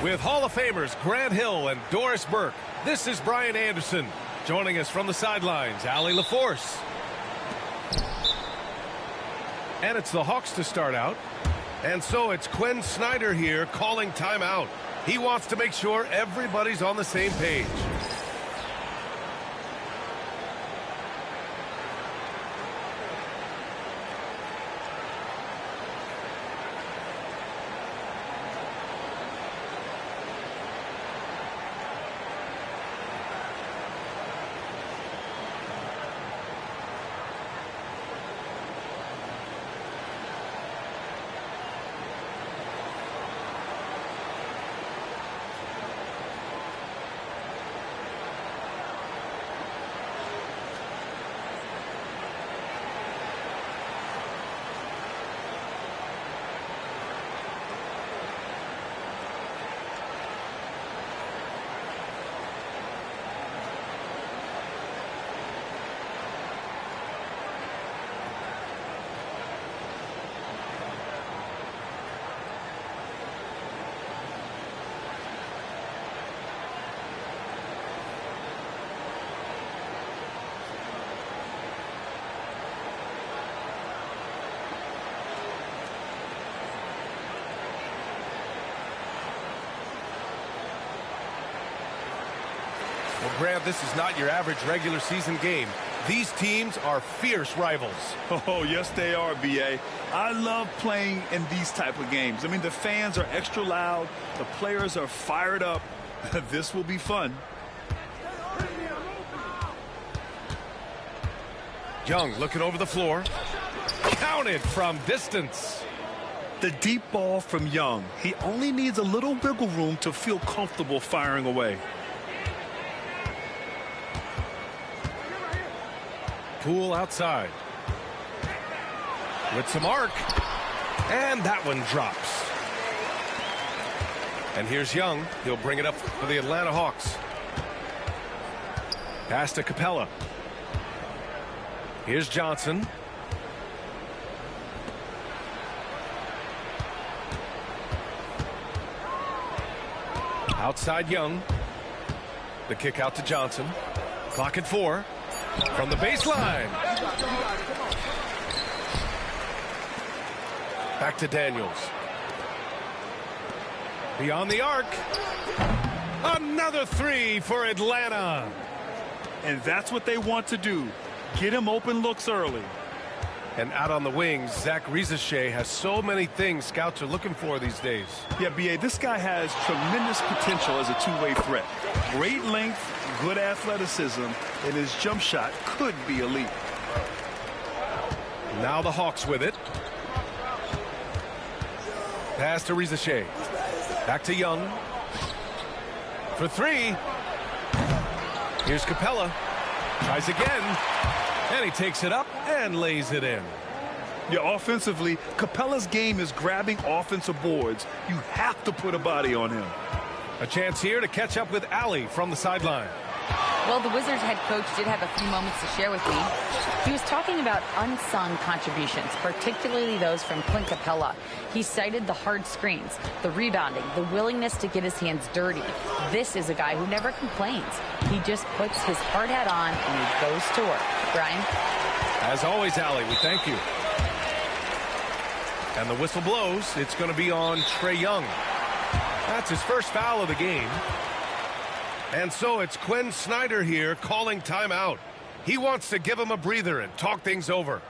With Hall of Famers Grant Hill and Doris Burke, this is Brian Anderson. Joining us from the sidelines, Allie LaForce. And it's the Hawks to start out. And so it's Quinn Snyder here calling timeout. He wants to make sure everybody's on the same page. Well, Grant, this is not your average regular season game. These teams are fierce rivals. Oh, yes, they are, B.A. I love playing in these type of games. I mean, the fans are extra loud. The players are fired up. This will be fun. Young looking over the floor. Counted from distance. The deep ball from Young. He only needs a little wiggle room to feel comfortable firing away. Poole outside. With some arc. And that one drops. And here's Young. He'll bring it up for the Atlanta Hawks. Pass to Capella. Here's Johnson. Outside Young. The kick out to Johnson. Clock at 4. From the baseline. Back to Daniels. Beyond the arc. Another three for Atlanta. And that's what they want to do. Get him open looks early. And out on the wings, Zach Rizachet has so many things scouts are looking for these days. Yeah, B.A., this guy has tremendous potential as a two-way threat. Great length, good athleticism, and his jump shot could be elite. Now the Hawks with it. Pass to Rizachet. Back to Young. For three. Here's Capella. Tries again. And he takes it up and lays it in. Yeah, offensively, Capella's game is grabbing offensive boards. You have to put a body on him. A chance here to catch up with Allie from the sideline. Well, the Wizards head coach did have a few moments to share with me. He was talking about unsung contributions, particularly those from Clint Capella. He cited the hard screens, the rebounding, the willingness to get his hands dirty. This is a guy who never complains. He just puts his hard hat on and he goes to work. Brian? As always, Allie, we thank you. And the whistle blows. It's going to be on Trae Young. That's his first foul of the game. And so it's Quinn Snyder here calling timeout. He wants to give him a breather and talk things over.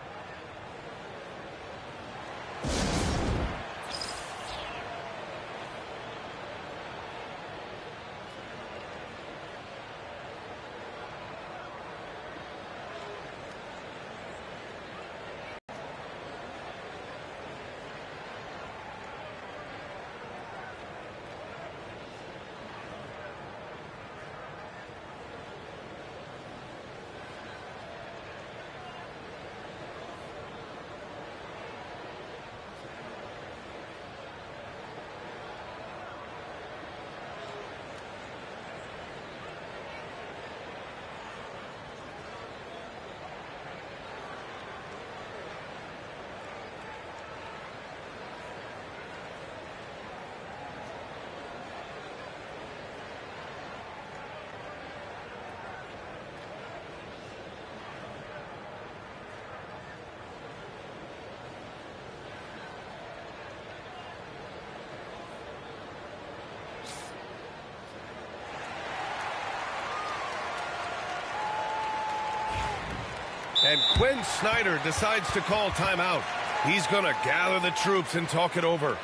And Quinn Snyder decides to call timeout. He's going to gather the troops and talk it over.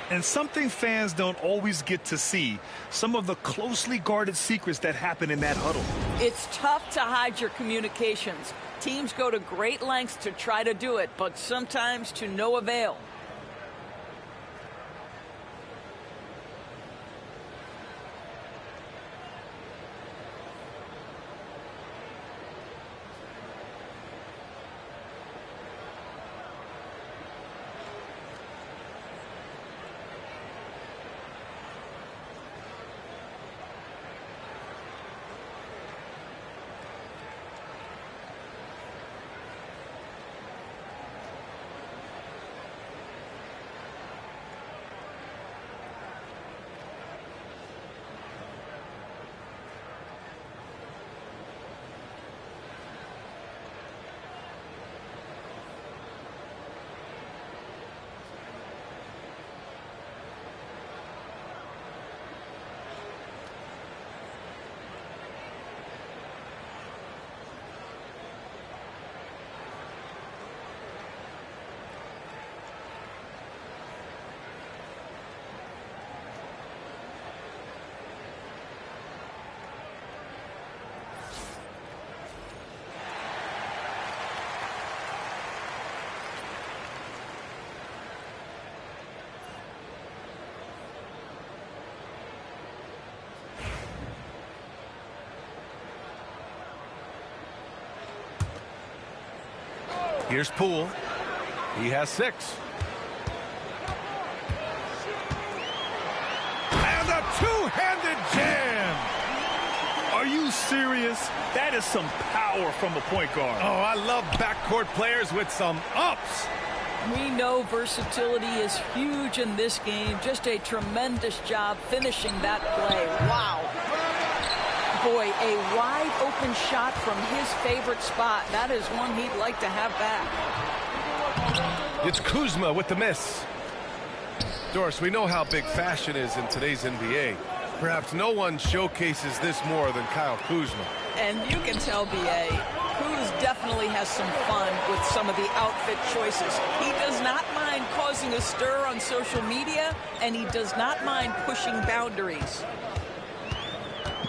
And something fans don't always get to see, some of the closely guarded secrets that happen in that huddle. It's tough to hide your communications. Teams go to great lengths to try to do it, but sometimes to no avail. Here's Poole. He has 6. And a two-handed jam. Are you serious? That is some power from the point guard. Oh, I love backcourt players with some ups. We know versatility is huge in this game. Just a tremendous job finishing that play. Wow. Boy, a wide open shot from his favorite spot. That is one he'd like to have back. It's Kuzma with the miss. Doris, we know how big fashion is in today's NBA. Perhaps no one showcases this more than Kyle Kuzma. And you can tell, B.A., Kuz definitely has some fun with some of the outfit choices. He does not mind causing a stir on social media, and he does not mind pushing boundaries.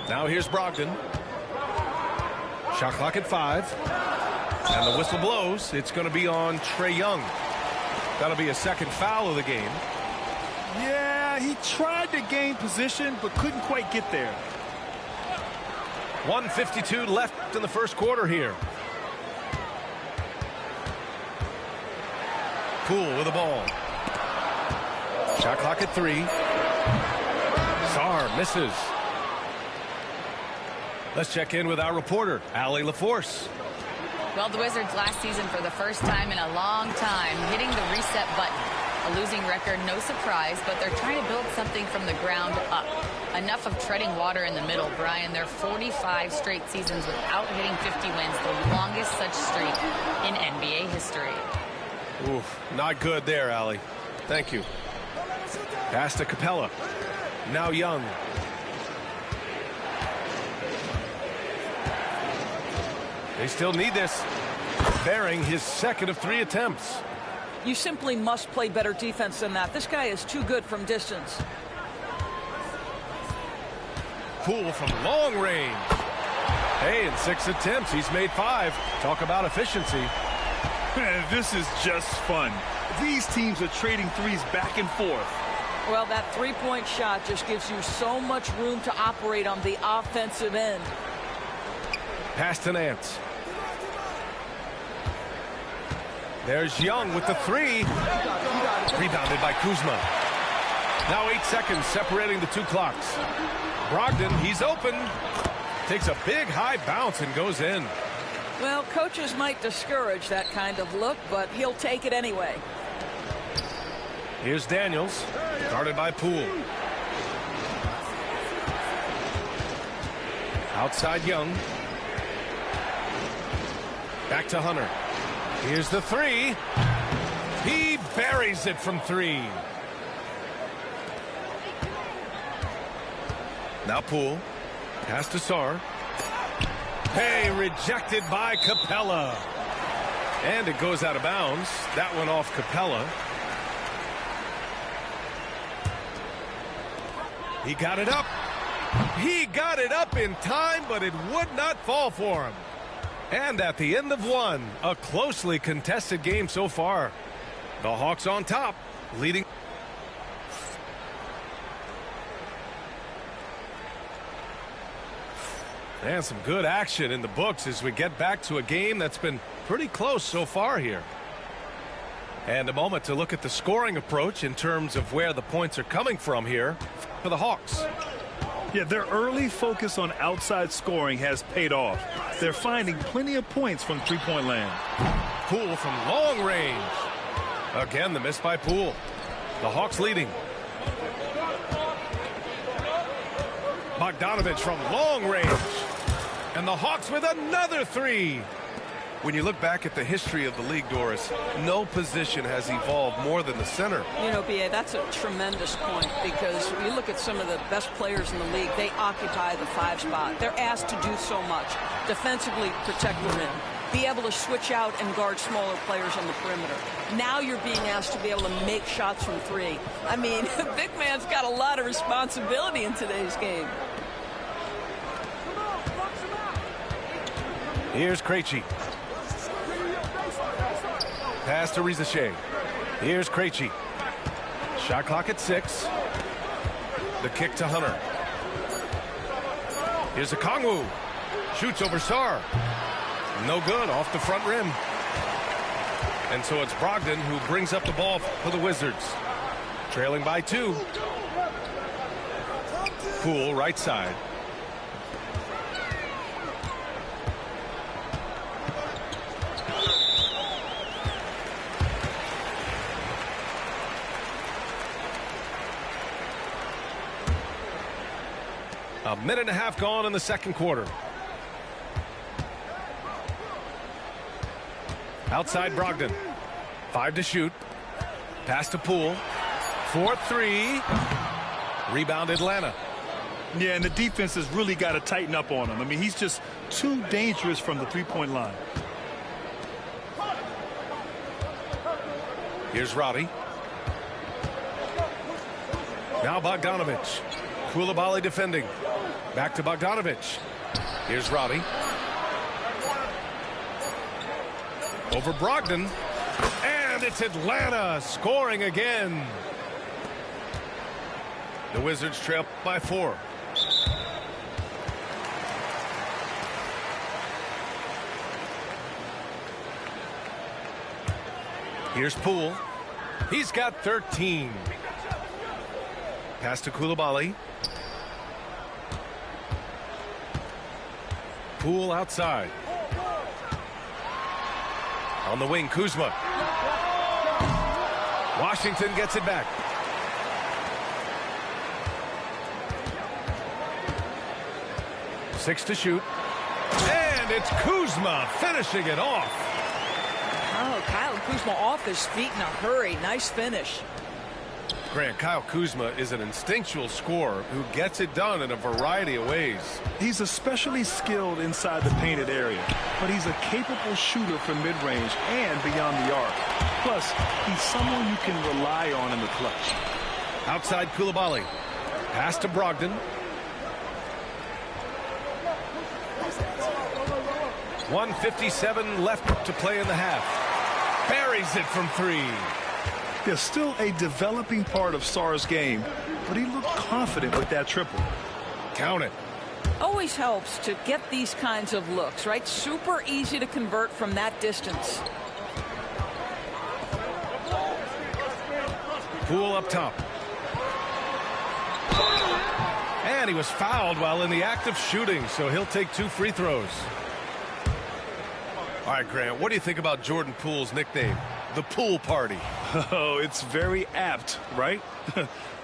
Now here's Brogdon. Shot clock at 5. And the whistle blows. It's going to be on Trae Young. That'll be a second foul of the game. Yeah, he tried to gain position, but couldn't quite get there. 1:52 left in the first quarter here. Poole with the ball. Shot clock at 3. Sarr misses. Let's check in with our reporter, Allie LaForce. Well, the Wizards last season, for the first time in a long time, hitting the reset button. A losing record, no surprise, but they're trying to build something from the ground up. Enough of treading water in the middle, Brian. They're 45 straight seasons without hitting 50 wins, the longest such streak in NBA history. Oof, not good there, Allie. Thank you. Pass to Capella. Now Young. They still need this. Bearing his second of 3 attempts. You simply must play better defense than that. This guy is too good from distance. Poole from long range. Hey, in 6 attempts, he's made 5. Talk about efficiency. This is just fun. These teams are trading threes back and forth. Well, that three-point shot just gives you so much room to operate on the offensive end. Pass to Nance. There's Young with the 3. Rebounded by Kuzma. Now 8 seconds separating the 2 clocks. Brogdon, he's open. Takes a big high bounce and goes in. Well, coaches might discourage that kind of look, but he'll take it anyway. Here's Daniels, guarded by Poole. Outside Young. Back to Hunter. Here's the 3. He buries it from 3. Now Poole. Pass to Sarr. Hey, rejected by Capella. And it goes out of bounds. That one off Capella. He got it up. He got it up in time, but it would not fall for him. And at the end of one, a closely contested game so far. The Hawks on top, leading. And some good action in the books as we get back to a game that's been pretty close so far here. And a moment to look at the scoring approach in terms of where the points are coming from here for the Hawks. Yeah, their early focus on outside scoring has paid off. They're finding plenty of points from three-point land. Poole from long range. Again, the miss by Poole. The Hawks leading. Bogdanovich from long range. And the Hawks with another three. When you look back at the history of the league, Doris, no position has evolved more than the center. You know, B.A., that's a tremendous point because when you look at some of the best players in the league, they occupy the 5 spot. They're asked to do so much. Defensively, protect the rim. Be able to switch out and guard smaller players on the perimeter. Now you're being asked to be able to make shots from 3. I mean, big man's got a lot of responsibility in today's game. Here's Krejci. Pass to Rizachet. Here's Krejci. Shot clock at 6. The kick to Hunter. Here's Okongwu. Shoots over Sarr. No good, off the front rim. And so it's Brogdon who brings up the ball for the Wizards. Trailing by 2. Poole right side. A minute and a half gone in the second quarter. Outside Brogdon. 5 to shoot. Pass to Poole. 4-3. Rebound Atlanta. Yeah, and the defense has really got to tighten up on him. I mean, he's just too dangerous from the three-point line. Here's Roddy. Now Bogdanovich. Coulibaly defending. Back to Bogdanovich. Here's Roddy. Over Brogdon. And it's Atlanta scoring again. The Wizards trail by 4. Here's Poole. He's got 13. Pass to Coulibaly. Poole outside. On the wing, Kuzma. Washington gets it back. Six to shoot. And it's Kuzma finishing it off. Oh, Kyle Kuzma off his feet in a hurry. Nice finish. Grant, Kyle Kuzma is an instinctual scorer who gets it done in a variety of ways. He's especially skilled inside the painted area, but he's a capable shooter from mid-range and beyond the arc. Plus, he's someone you can rely on in the clutch. Outside Coulibaly. Pass to Brogdon. .157 left to play in the half. Buries it from 3. There's still a developing part of Sarr's game, but he looked confident with that triple. Count it. Always helps to get these kinds of looks, right? Super easy to convert from that distance. Poole up top. And he was fouled while in the act of shooting, so he'll take 2 free throws. All right, Grant, what do you think about Jordan Poole's nickname, the Poole Party? Oh, it's very apt, right?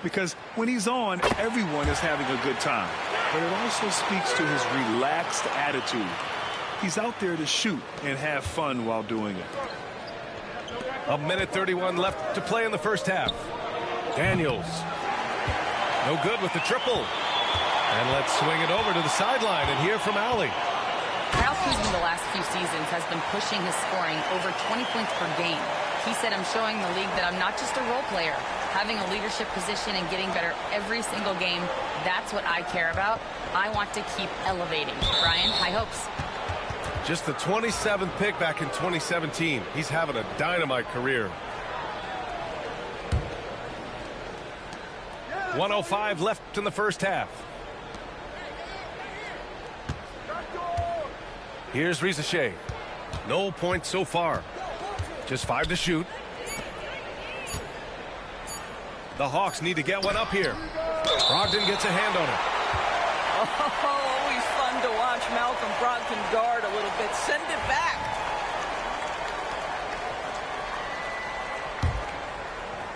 Because when he's on, everyone is having a good time. But it also speaks to his relaxed attitude. He's out there to shoot and have fun while doing it. A minute 31 left to play in the first half. Daniels. No good with the triple. And let's swing it over to the sideline and hear from Allie. Kyle Kuzma the last few seasons has been pushing his scoring over 20 points per game. He said, I'm showing the league that I'm not just a role player. Having a leadership position and getting better every single game, that's what I care about. I want to keep elevating. Brian, high hopes. Just the 27th pick back in 2017. He's having a dynamite career. 1:05 left in the first half. Here's Risacher. No points so far. Just 5 to shoot. The Hawks need to get one up here. Brogdon gets a hand on it. Oh, always fun to watch Malcolm Brogdon guard a little bit. Send it back.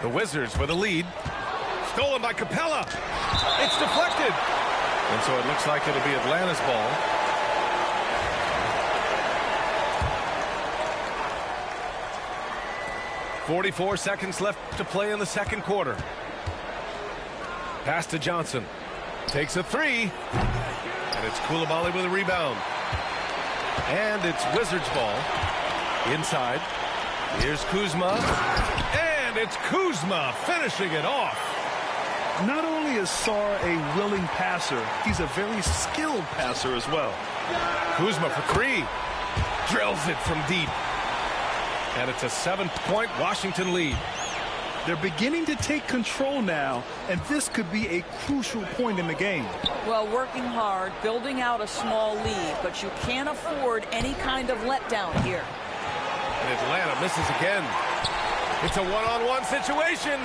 The Wizards with a lead. Stolen by Capella. It's deflected. And so it looks like it'll be Atlanta's ball. .44 seconds left to play in the second quarter. Pass to Johnson. Takes a three. And it's Coulibaly with a rebound. And it's Wizards ball. Inside. Here's Kuzma. And it's Kuzma finishing it off. Not only is Sarr a willing passer, he's a very skilled passer as well. Kuzma for three. Drills it from deep. And it's a 7-point Washington lead. They're beginning to take control now, and this could be a crucial point in the game. Well, working hard, building out a small lead, but you can't afford any kind of letdown here. And Atlanta misses again. It's a one-on-one situation.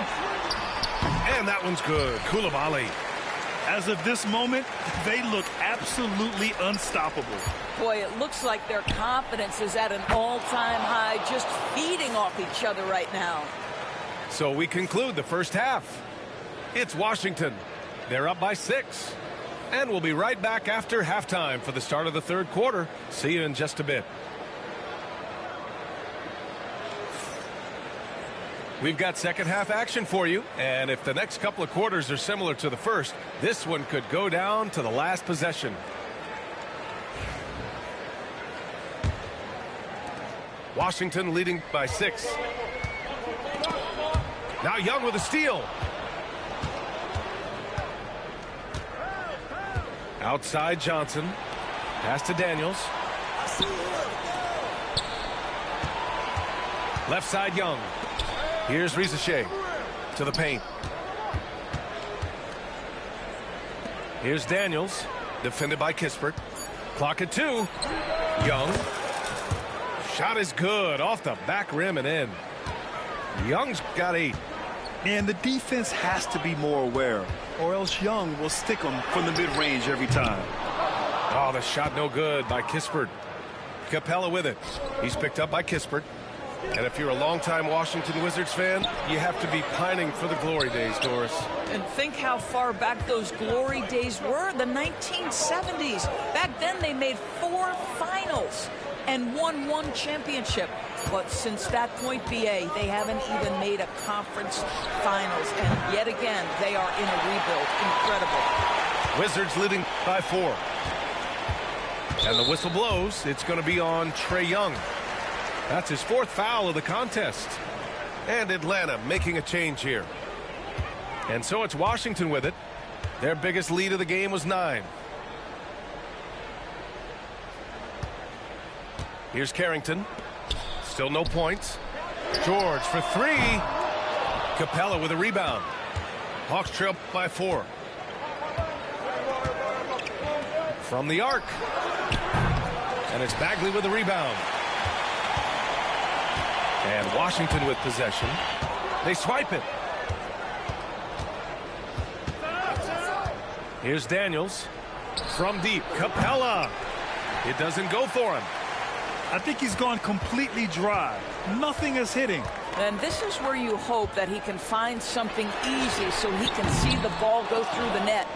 And that one's good. Coulibaly. As of this moment, they look absolutely unstoppable. Boy, it looks like their confidence is at an all-time high, just feeding off each other right now. So we conclude the first half. It's Washington. They're up by 6. And we'll be right back after halftime for the start of the third quarter. See you in just a bit. We've got second half action for you, and if the next couple of quarters are similar to the first, this one could go down to the last possession. Washington leading by 6. Now Young with a steal. Outside Johnson. Pass to Daniels. Left side Young. Here's Risacher to the paint. Here's Daniels, defended by Kispert. Clock at 2. Young. Shot is good, off the back rim and in. Young's got 8. And the defense has to be more aware, or else Young will stick them from the mid-range every time. Oh, the shot no good by Kispert. Capella with it. He's picked up by Kispert. And if you're a longtime Washington Wizards fan, you have to be pining for the glory days, Doris. And think how far back those glory days were, the 1970s. Back then they made 4 finals and won 1 championship. But since that point, BA, they haven't even made a conference finals. And yet again, they are in a rebuild. Incredible. Wizards leading by 4. And the whistle blows. It's going to be on Trae Young. That's his 4th foul of the contest. And Atlanta making a change here. And so it's Washington with it. Their biggest lead of the game was 9. Here's Carrington. Still no points. George for 3. Capella with a rebound. Hawks trail by 4. From the arc. And it's Bagley with a rebound. And Washington with possession. They swipe it. Here's Daniels. From deep. Capella. It doesn't go for him. I think he's gone completely dry. Nothing is hitting. And this is where you hope that he can find something easy so he can see the ball go through the net.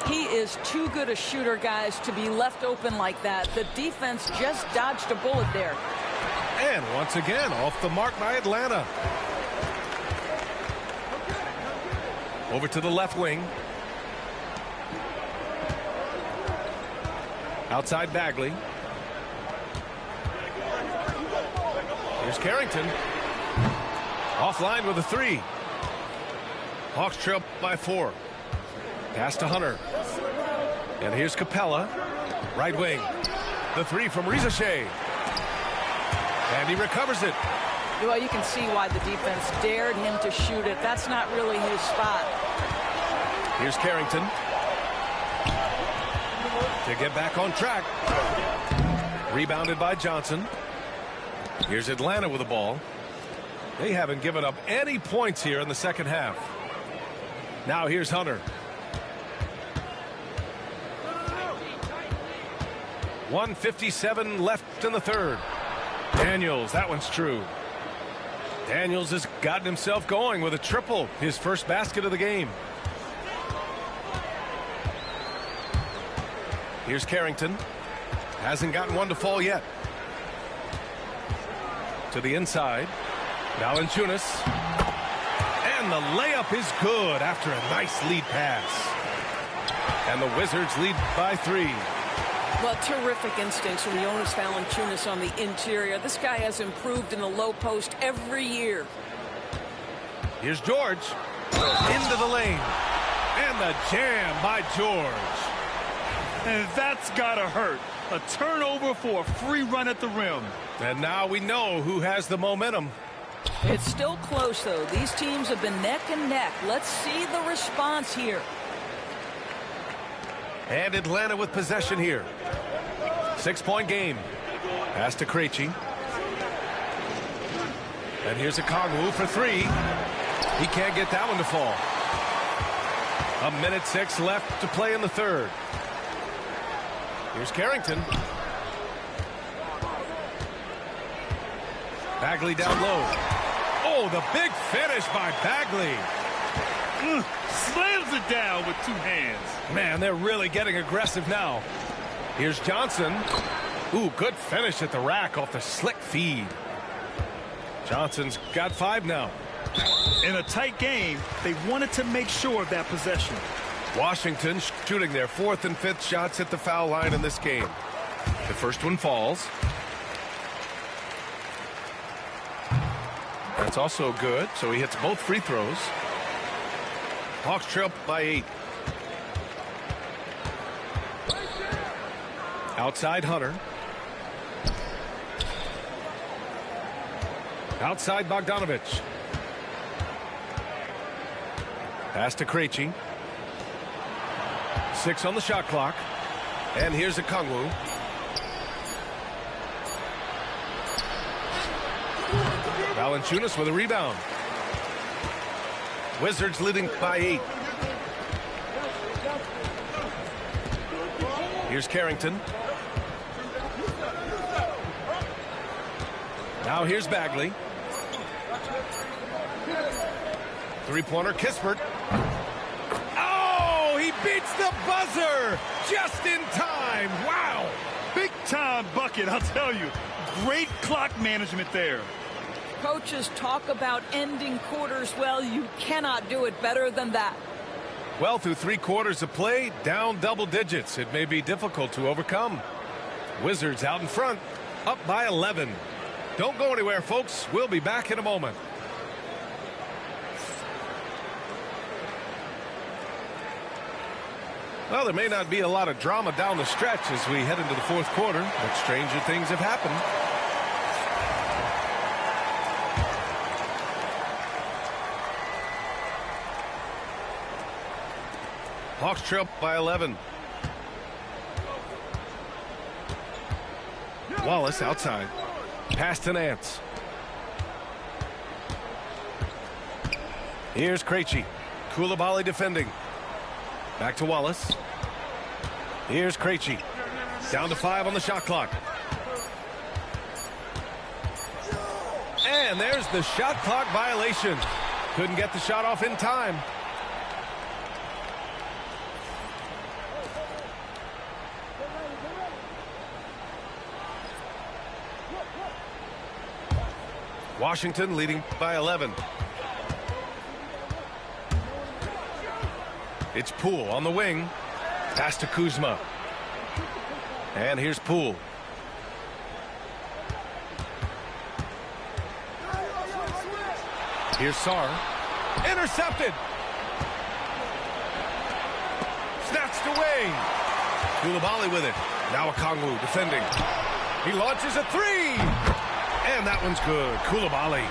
He is too good a shooter, guys, to be left open like that. The defense just dodged a bullet there. And once again, off the mark by Atlanta. Over to the left wing. Outside Bagley. Here's Carrington. Offline with a 3. Hawks trail by 4. Pass to Hunter. And here's Capella. Right wing. The 3 from Rizachet. And he recovers it. Well, you can see why the defense dared him to shoot it. That's not really his spot. Here's Carrington. To get back on track. Rebounded by Johnson. Here's Atlanta with the ball. They haven't given up any points here in the second half. Now here's Hunter. 1:57 left in the third. Daniels, that one's true. Daniels has gotten himself going with a triple, his first basket of the game. Here's Carrington. Hasn't gotten one to fall yet. To the inside. Valanciunas. And the layup is good after a nice lead pass. And the Wizards lead by 3. Well, terrific instincts from Jonas Valanciunas on the interior. This guy has improved in the low post every year. Here's George. Into the lane. And the jam by George. And that's gotta hurt. A turnover for a free run at the rim. And now we know who has the momentum. It's still close, though. These teams have been neck and neck. Let's see the response here. And Atlanta with possession here. 6-point game. Pass to Krejci. And here's Okongwu for 3. He can't get that one to fall. 1:06 left to play in the third. Here's Carrington. Bagley down low. Oh, the big finish by Bagley. Slams it down with 2 hands. Man, they're really getting aggressive now. Here's Johnson. Ooh, good finish at the rack off the slick feed. Johnson's got 5 now. In a tight game, they wanted to make sure of that possession. Washington shooting their 4th and 5th shots at the foul line in this game. The first one falls. That's also good, so he hits both free throws. Hawks trail by 8. Outside Hunter. Outside Bogdanovich. Pass to Krejci. 6 on the shot clock. And here's Okongwu. Valanciunas with a rebound. Wizards leading by 8. Here's Carrington. Now here's Bagley. 3-pointer, Kispert. Oh, he beats the buzzer just in time. Wow. Big time bucket, I'll tell you. Great clock management there. Coaches talk about ending quarters. Well, you cannot do it better than that. Well, through 3 quarters of play, down double digits. It may be difficult to overcome. Wizards out in front, up by 11. Don't go anywhere, folks. We'll be back in a moment. Well, there may not be a lot of drama down the stretch as we head into the 4th quarter, but stranger things have happened. Hawks trail by 11. Wallace outside. Pass to Nance. Here's Krejci. Koulibaly defending. Back to Wallace. Here's Krejci. Down to 5 on the shot clock. And there's the shot clock violation. Couldn't get the shot off in time. Washington leading by 11. It's Poole on the wing. Pass to Kuzma. And here's Poole. Here's Sarr. Intercepted. Snatched away. Koulibaly with it. Now Okongwu defending. He launches a three. And that one's good. Koulibaly.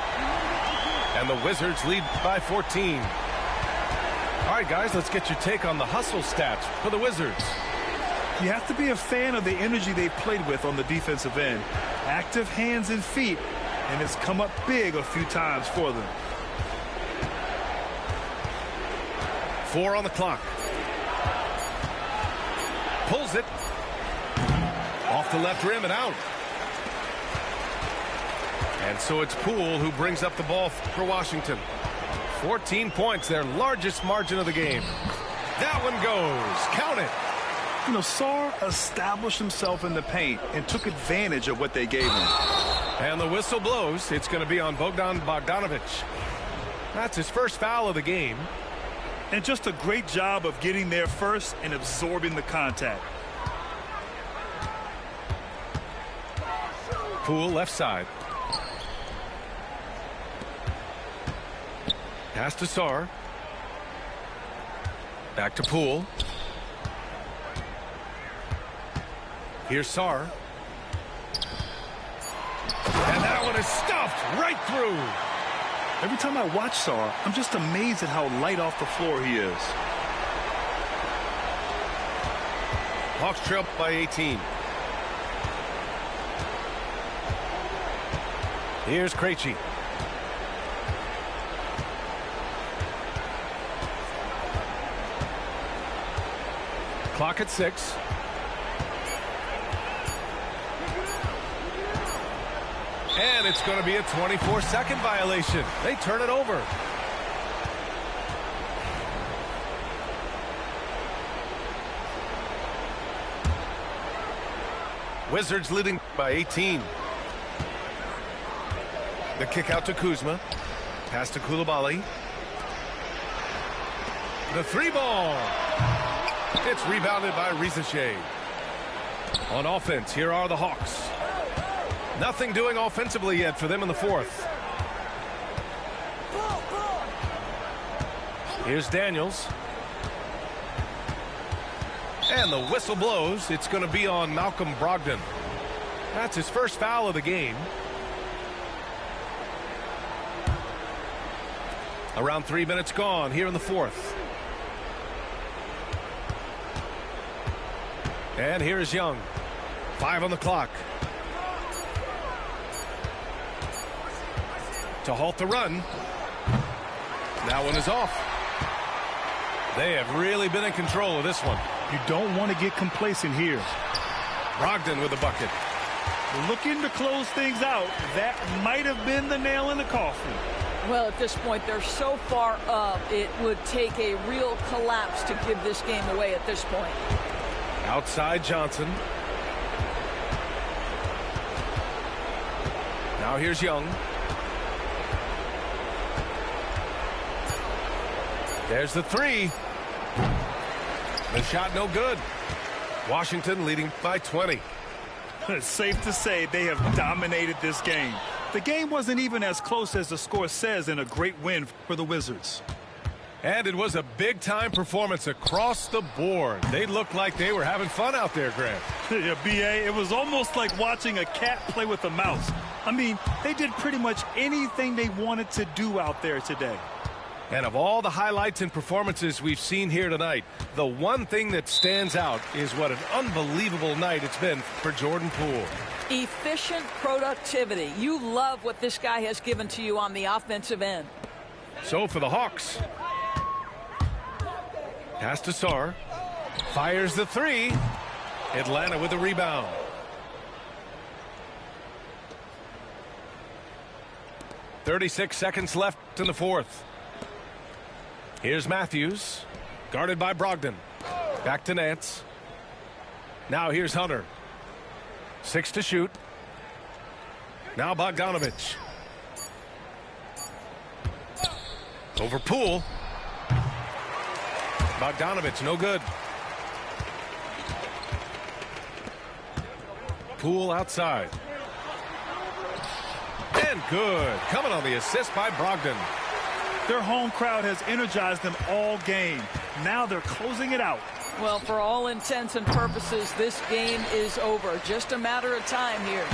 And the Wizards lead by 14. All right, guys, let's get your take on the hustle stats for the Wizards. You have to be a fan of the energy they've played with on the defensive end. Active hands and feet, and it's come up big a few times for them. 4 on the clock. Pulls it. Off the left rim and out. And so it's Poole who brings up the ball for Washington. 14 points, their largest margin of the game. That one goes. Count it. You know, Sarr established himself in the paint and took advantage of what they gave him. And the whistle blows. It's going to be on Bogdan Bogdanovic. That's his first foul of the game. And just a great job of getting there first and absorbing the contact. Poole left side. Pass to Sarr. Back to Poole. Here's Sarr. And that one is stuffed right through. Every time I watch Sarr, I'm just amazed at how light off the floor he is. Hawks trail by 18. Here's Krejci. Clock at 6. And it's going to be a 24-second violation. They turn it over. Wizards leading by 18. The kick out to Kuzma. Pass to Koulibaly. The 3-ball. It's rebounded by Risacher. On offense, here are the Hawks. Nothing doing offensively yet for them in the fourth. Here's Daniels. And the whistle blows. It's going to be on Malcolm Brogdon. That's his first foul of the game. Around 3 minutes gone here in the fourth. And here is Young. 5 on the clock. To halt the run. That one is off. They have really been in control of this one. You don't want to get complacent here. Brogdon with the bucket. Looking to close things out. That might have been the nail in the coffin. Well, at this point, they're so far up, it would take a real collapse to give this game away at this point. Outside Johnson. Now here's Young. There's the 3. The shot no good. Washington leading by 20. It's safe to say they have dominated this game. The game wasn't even as close as the score says in a great win for the Wizards. And it was a big-time performance across the board. They looked like they were having fun out there, Grant. Yeah, B.A., it was almost like watching a cat play with a mouse. I mean, they did pretty much anything they wanted to do out there today. And of all the highlights and performances we've seen here tonight, the one thing that stands out is what an unbelievable night it's been for Jordan Poole. Efficient productivity. You love what this guy has given to you on the offensive end. So for the Hawks. Pass to Sarr. Fires the 3. Atlanta with the rebound. .36 seconds left in the fourth. Here's Matthews. Guarded by Brogdon. Back to Nance. Now here's Hunter. 6 to shoot. Now Bogdanovic. Over Poole. Bogdanovic, no good. Poole outside. And good. Coming on the assist by Brogdon. Their home crowd has energized them all game. Now they're closing it out. Well, for all intents and purposes, this game is over. Just a matter of time here.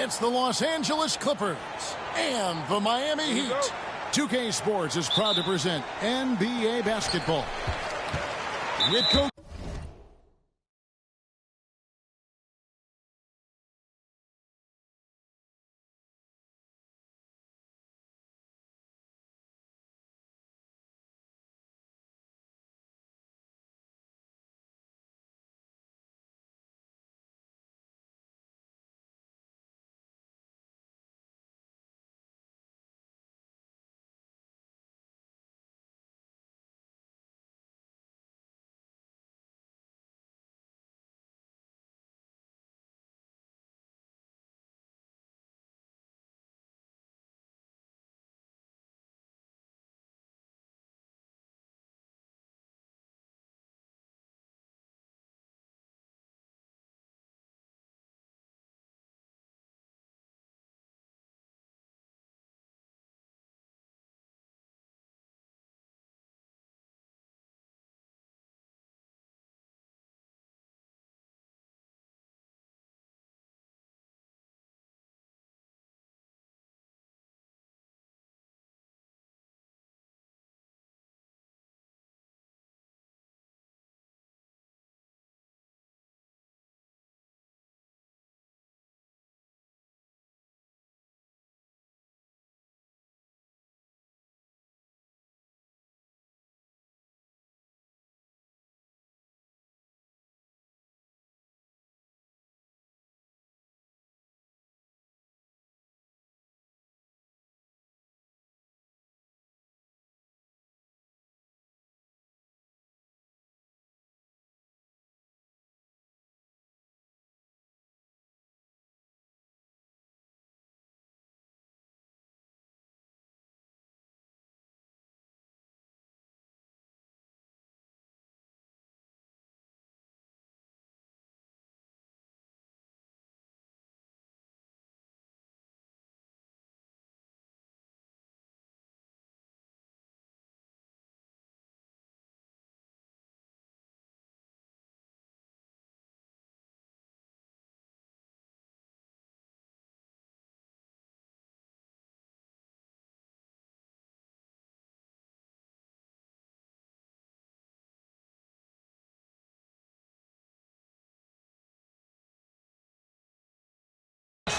It's the Los Angeles Clippers and the Miami Heat. 2K Sports is proud to present NBA basketball. With Coach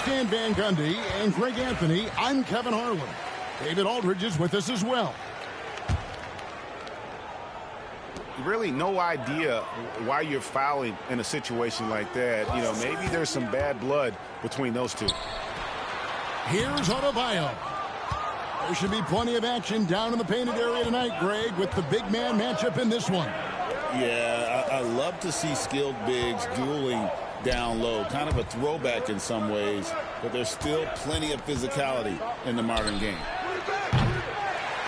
Stan Van Gundy and Greg Anthony, I'm Kevin Harlan. David Aldridge is with us as well. Really no idea why you're fouling in a situation like that. You know, maybe there's some bad blood between those two. Here's Adebayo. There should be plenty of action down in the painted area tonight, Greg, with the big man matchup in this one. Yeah, I love to see skilled bigs dueling down low. Kind of a throwback in some ways, but there's still plenty of physicality in the modern game.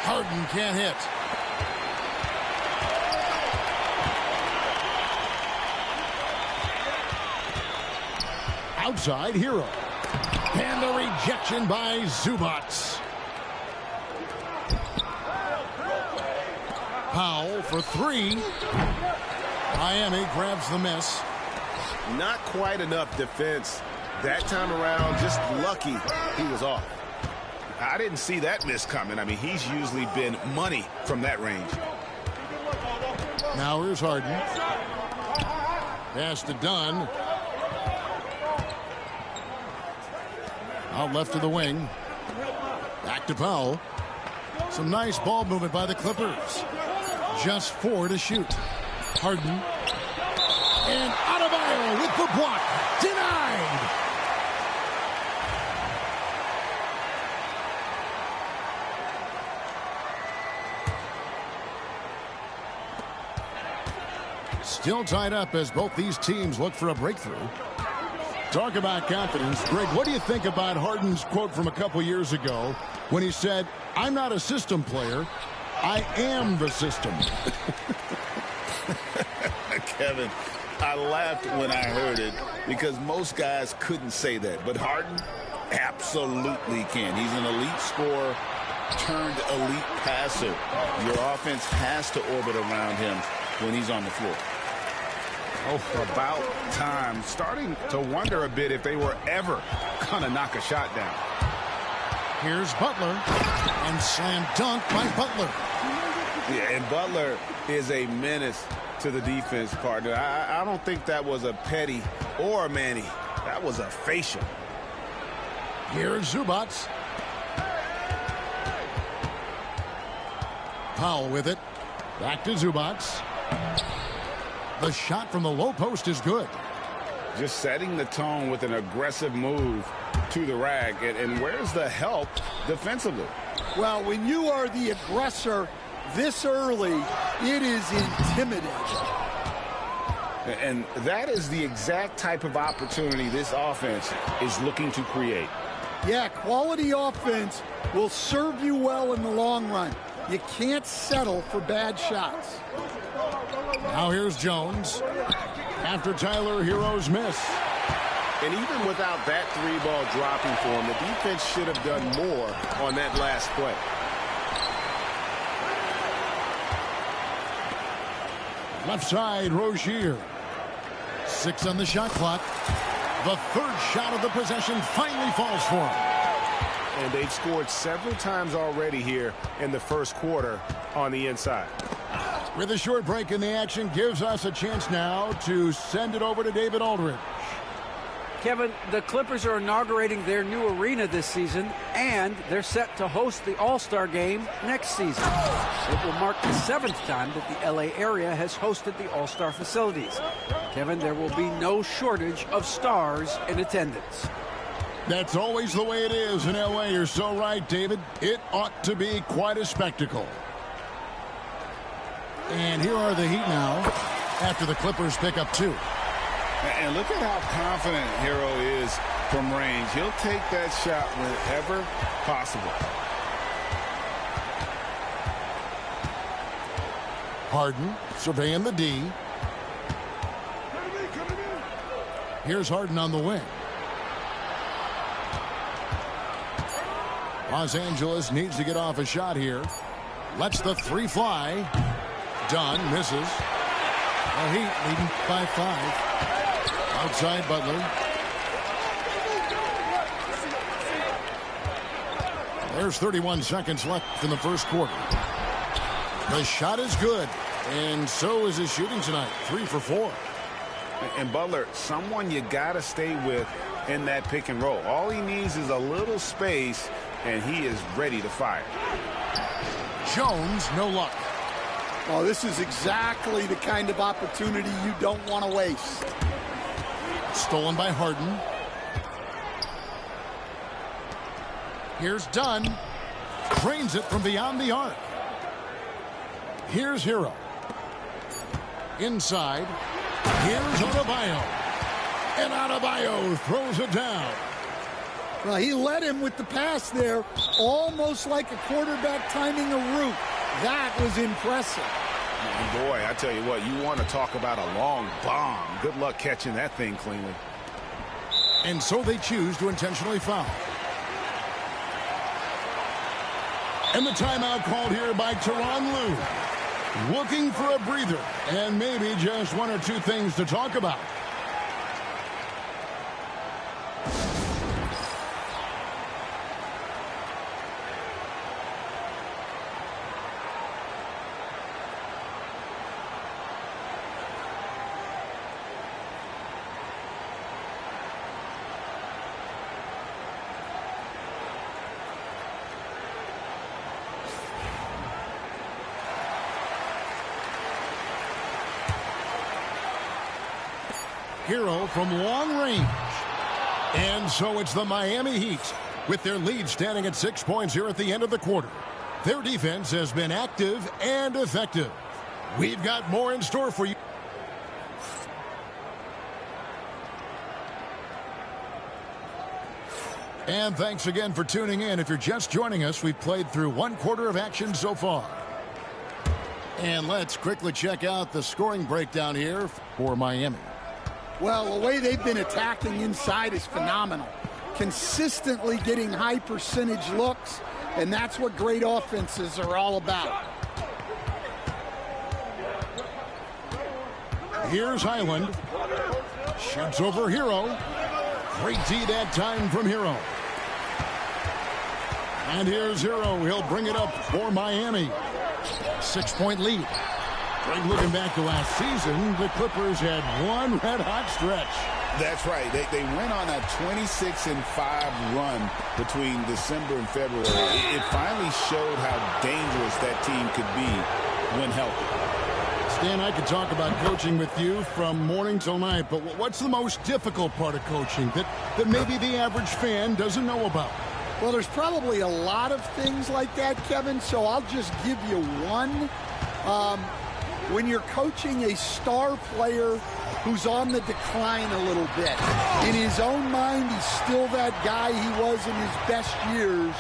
Harden can't hit. Outside, Hero. And the rejection by Zubac. Powell for three. Miami grabs the miss. Not quite enough defense that time around. Just lucky he was off. I didn't see that miss coming. I mean, he's usually been money from that range. Now here's Harden. Pass to Dunn. Out left of the wing. Back to Powell. Some nice ball movement by the Clippers. Just 4 to shoot. Harden. And Adebayo with the block. Denied. Still tied up as both these teams look for a breakthrough. Talk about confidence. Greg, what do you think about Harden's quote from a couple years ago when he said, "I'm not a system player, I am the system"? Kevin, I laughed when I heard it because most guys couldn't say that. But Harden absolutely can. He's an elite scorer turned elite passer. Your offense has to orbit around him when he's on the floor. Oh, about time. Starting to wonder a bit if they were ever going to knock a shot down. Here's Butler. And slam dunk by Butler. Yeah, and Butler is a menace to the defense, partner. I don't think that was a Petty or a Manny. That was a facial. Here's Zubac. Powell with it. Back to Zubac. The shot from the low post is good. Just setting the tone with an aggressive move to the rack. And where's the help defensively? Well, when you are the aggressor this early, it is intimidating. And that is the exact type of opportunity this offense is looking to create. Yeah, quality offense will serve you well in the long run. You can't settle for bad shots. Now here's Jones after Tyler Hero's miss. And even without that three ball dropping for him, the defense should have done more on that last play. Left side, Rozier. 6 on the shot clock. The third shot of the possession finally falls for him. And they've scored several times already here in the first quarter on the inside. With a short break in the action, gives us a chance now to send it over to David Aldridge. Kevin, the Clippers are inaugurating their new arena this season, and they're set to host the All-Star Game next season. It will mark the 7th time that the LA area has hosted the All-Star facilities. Kevin, there will be no shortage of stars in attendance. That's always the way it is in LA. You're so right, David. It ought to be quite a spectacle. And here are the Heat now after the Clippers pick up 2. And look at how confident Hero is from range. He'll take that shot whenever possible. Harden surveying the D. Here's Harden on the wing. Los Angeles needs to get off a shot here. Lets the 3 fly. Dunn misses. The Heat leading by 5. Outside Butler. There's 31 seconds left in the first quarter. The shot is good, and so is his shooting tonight. 3 for 4. And Butler, someone you got to stay with in that pick and roll. All he needs is a little space, and he is ready to fire. Jones, no luck. Oh, this is exactly the kind of opportunity you don't want to waste. Stolen by Harden. Here's Dunn. Drains it from beyond the arc. Here's Hero. Inside. Here's Adebayo. And Adebayo throws it down. Well, he led him with the pass there, almost like a quarterback timing a route. That was impressive. And boy, I tell you what, you want to talk about a long bomb. Good luck catching that thing cleanly. And so they choose to intentionally foul. And the timeout called here by Tyronn Lue. Looking for a breather and maybe just one or two things to talk about. Hero from long range. And so it's the Miami Heat with their lead standing at 6 points here at the end of the quarter. Their defense has been active and effective. We've got more in store for you. And thanks again for tuning in. If you're just joining us, we've played through one quarter of action so far. And let's quickly check out the scoring breakdown here for Miami. Well, the way they've been attacking inside is phenomenal. Consistently getting high percentage looks, and that's what great offenses are all about. Here's Highland. Shoots over Hero. Great D that time from Hero. And here's Hero. He'll bring it up for Miami. 6-point lead. Greg, looking back to last season, the Clippers had one red-hot stretch. That's right. They went on a 26-5 run between December and February. It finally showed how dangerous that team could be when healthy. Stan, I could talk about coaching with you from morning till night, but what's the most difficult part of coaching that maybe the average fan doesn't know about? Well, there's probably a lot of things like that, Kevin, so I'll just give you one. When you're coaching a star player who's on the decline a little bit, in his own mind, he's still that guy he was in his best years,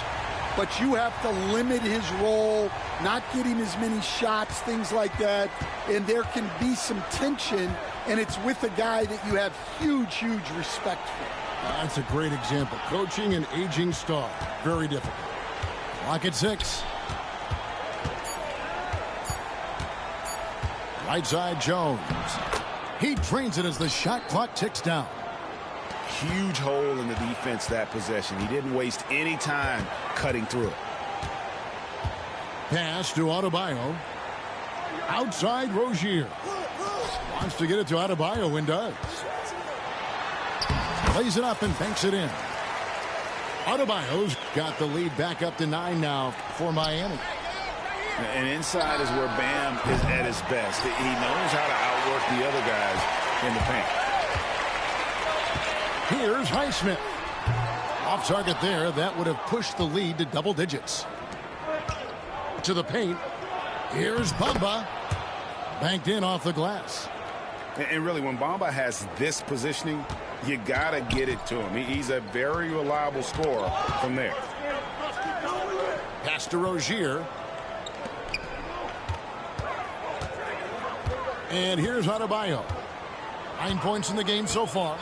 but you have to limit his role, not get him as many shots, things like that, and there can be some tension, and it's with a guy that you have huge, huge respect for. That's a great example. Coaching an aging star. Very difficult. Clock at 6. Right side, Jones. He trains it as the shot clock ticks down. Huge hole in the defense that possession. He didn't waste any time cutting through it. Pass to Adebayo. Outside, Rozier. Wants to get it to Adebayo and does. Plays it up and banks it in. Adebayo's got the lead back up to 9 now for Miami. And inside is where Bam is at his best. He knows how to outwork the other guys in the paint. Here's Highsmith. Off target there. That would have pushed the lead to double digits. To the paint. Here's Bamba. Banked in off the glass. And really, when Bamba has this positioning, you got to get it to him. He's a very reliable scorer from there. Pass to Rozier. And here's Adebayo. 9 points in the game so far.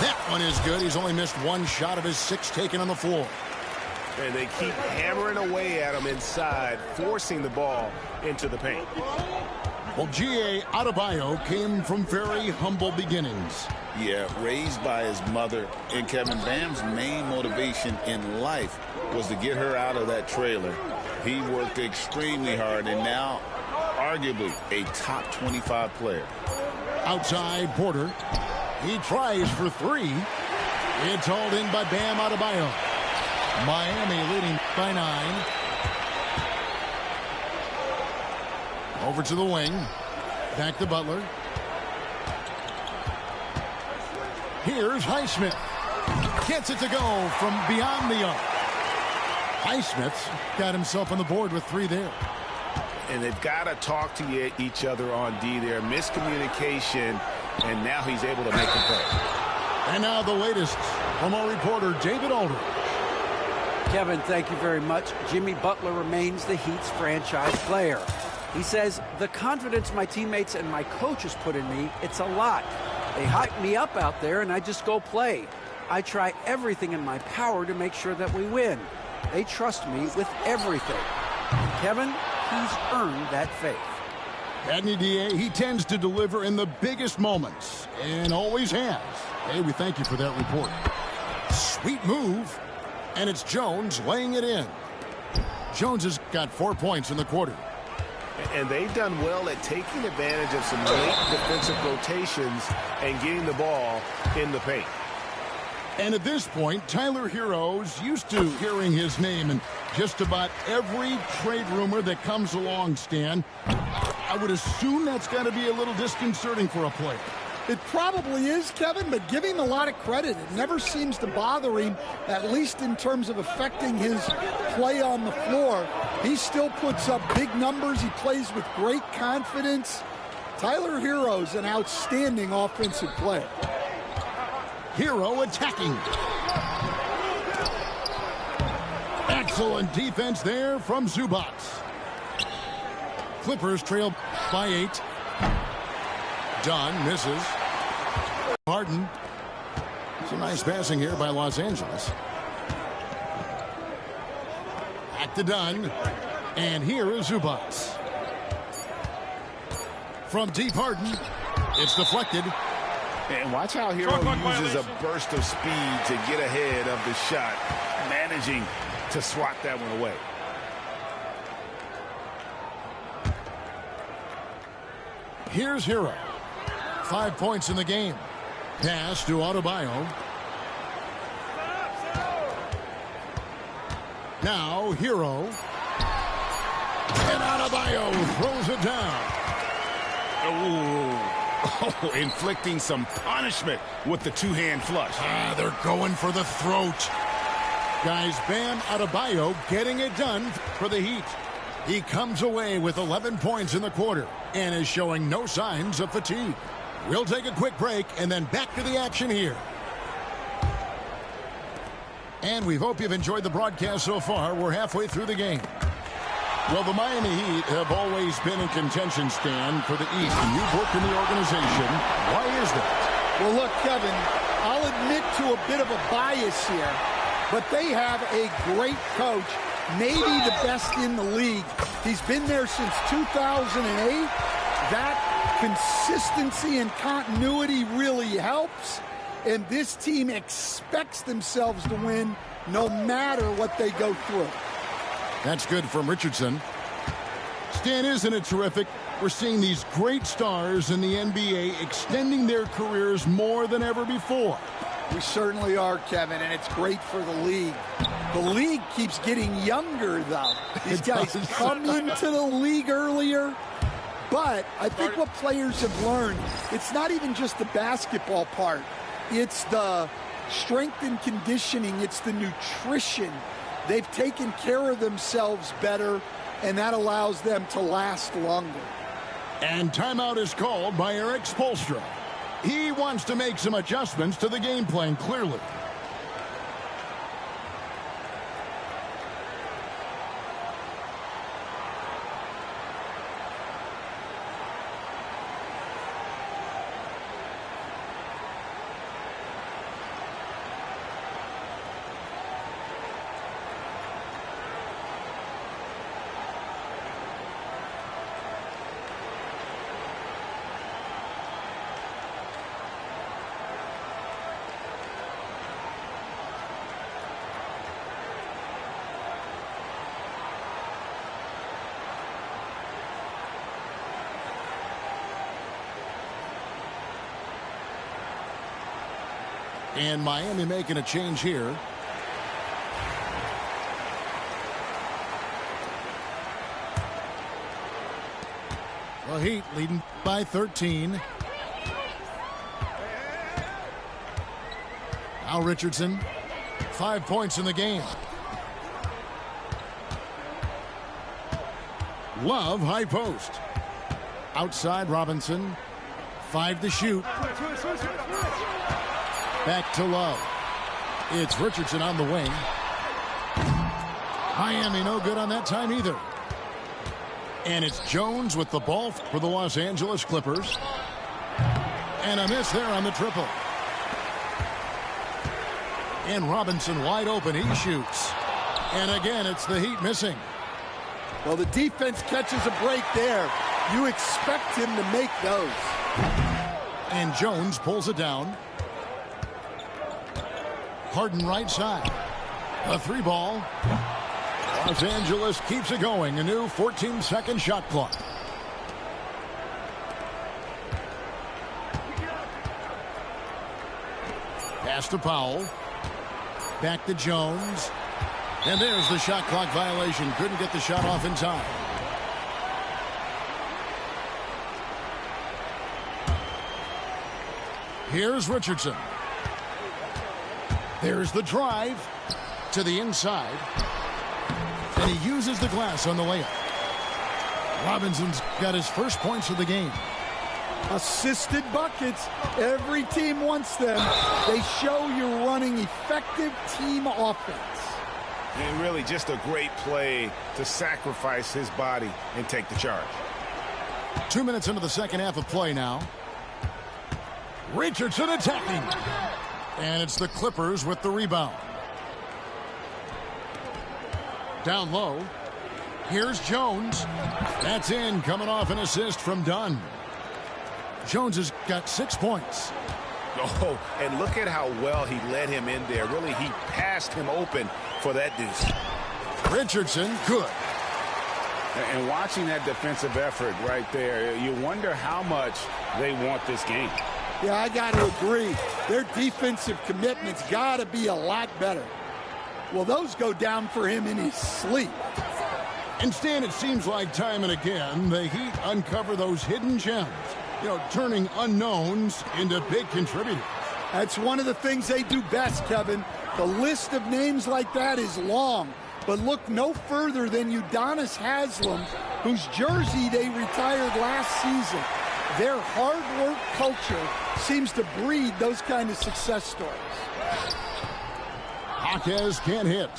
That one is good. He's only missed one shot of his 6 taken on the floor. And they keep hammering away at him inside, forcing the ball into the paint. Well, G.A. Adebayo came from very humble beginnings. Yeah, raised by his mother. And Kevin, Bam's main motivation in life was to get her out of that trailer. He worked extremely hard and now arguably a top 25 player. Outside, Porter. He tries for three. It's hauled in by Bam Adebayo. Miami leading by 9. Over to the wing. Back to Butler. Here's Highsmith. Gets it to go from beyond the arc. Highsmith's got himself on the board with 3 there. And they've got to talk to each other on D there. Miscommunication, and now he's able to make the play. And now the latest from our reporter, David Aldridge. Kevin, thank you very much. Jimmy Butler remains the Heat's franchise player. He says, the confidence my teammates and my coaches put in me, it's a lot. They hype me up out there, and I just go play. I try everything in my power to make sure that we win. They trust me with everything. Kevin, he's earned that faith. Adney DA, he tends to deliver in the biggest moments, and always has. Hey, we thank you for that report. Sweet move, and it's Jones laying it in. Jones has got 4 points in the quarter. And they've done well at taking advantage of some late defensive rotations and getting the ball in the paint. And at this point, Tyler Herro's used to hearing his name in just about every trade rumor that comes along, Stan. I would assume that's got to be a little disconcerting for a player. It probably is, Kevin, but give him a lot of credit. It never seems to bother him, at least in terms of affecting his play on the floor. He still puts up big numbers. He plays with great confidence. Tyler Herro's an outstanding offensive player. Herro attacking. Excellent defense there from Zubac. Clippers trail by 8. Dunn misses. Harden. Some nice passing here by Los Angeles. Back to Dunn. And here is Zubac. From deep, Harden. It's deflected. And watch how Herro uses a burst of speed to get ahead of the shot, managing to swat that one away. Here's Herro. 5 points in the game. Pass to Adebayo. Now Herro. And Adebayo throws it down. Oh, inflicting some punishment with the two-hand flush. They're going for the throat. Guys, Bam Adebayo getting it done for the Heat. He comes away with 11 points in the quarter and is showing no signs of fatigue. We'll take a quick break and then back to the action here. And we hope you've enjoyed the broadcast so far. We're halfway through the game. Well, the Miami Heat have always been in contention, Stan, for the East, and you've worked in the organization. Why is that? Well, look, Kevin, I'll admit to a bit of a bias here, but they have a great coach, maybe the best in the league. He's been there since 2008. That consistency and continuity really helps, and this team expects themselves to win no matter what they go through. That's good from Richardson. Stan, isn't it terrific? We're seeing these great stars in the NBA extending their careers more than ever before. We certainly are, Kevin, and it's great for the league. The league keeps getting younger, though. These guys come into the league earlier, but I think what players have learned, it's not even just the basketball part. It's the strength and conditioning. It's the nutrition. They've taken care of themselves better, and that allows them to last longer. And timeout is called by Eric Spoelstra. He wants to make some adjustments to the game plan, clearly. And Miami making a change here. The Heat leading by 13. Now Richardson, 5 points in the game. Love high post. Outside Robinson, 5 to shoot. Back to Love. It's Richardson on the wing. Miami no good on that time either. And it's Jones with the ball for the Los Angeles Clippers. And a miss there on the triple. And Robinson wide open. He shoots. And again, it's the Heat missing. Well, the defense catches a break there. You expect him to make those. And Jones pulls it down. Harden right side. A 3-ball. Los Angeles keeps it going. A new 14-second shot clock. Pass to Powell. Back to Jones. And there's the shot clock violation. Couldn't get the shot off in time. Here's Richardson. There's the drive to the inside. And he uses the glass on the layup. Robinson's got his first points of the game. Assisted buckets. Every team wants them. They show you're running effective team offense. And really just a great play to sacrifice his body and take the charge. 2 minutes into the second half of play now. Richardson attacking. And it's the Clippers with the rebound. Down low. Here's Jones. That's in, coming off an assist from Dunn. Jones has got 6 points. Oh, and look at how well he led him in there. Really, he passed him open for that deuce. Richardson, good. And watching that defensive effort right there, you wonder how much they want this game. Yeah, I got to agree. Their defensive commitment's got to be a lot better. Well, those go down for him in his sleep. Instead, it seems like time and again, the Heat uncover those hidden gems. You know, turning unknowns into big contributors. That's one of the things they do best, Kevin. The list of names like that is long. But look no further than Udonis Haslem, whose jersey they retired last season. Their hard work culture seems to breed those kind of success stories. Jaquez can't hit.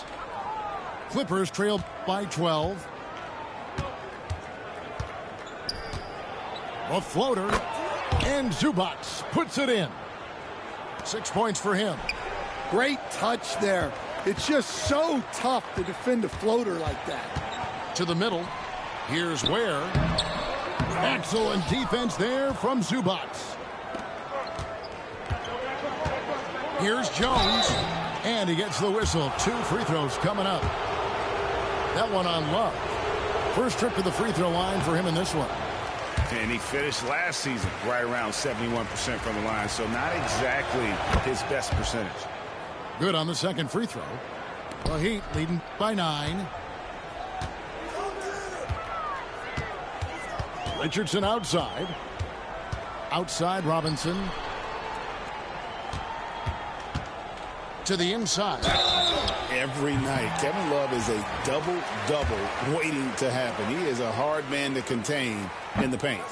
Clippers trail by 12. A floater, and Zubac puts it in. 6 points for him. Great touch there. It's just so tough to defend a floater like that. To the middle. Here's Ware. Excellent defense there from Zubac. Here's Jones. And he gets the whistle. 2 free throws coming up. That one on Love. First trip to the free throw line for him in this one. And he finished last season right around 71% from the line, so not exactly his best percentage. Good on the second free throw. The Heat leading by 9. Richardson outside. Outside Robinson. To the inside. Every night, Kevin Love is a double-double waiting to happen. He is a hard man to contain in the paint.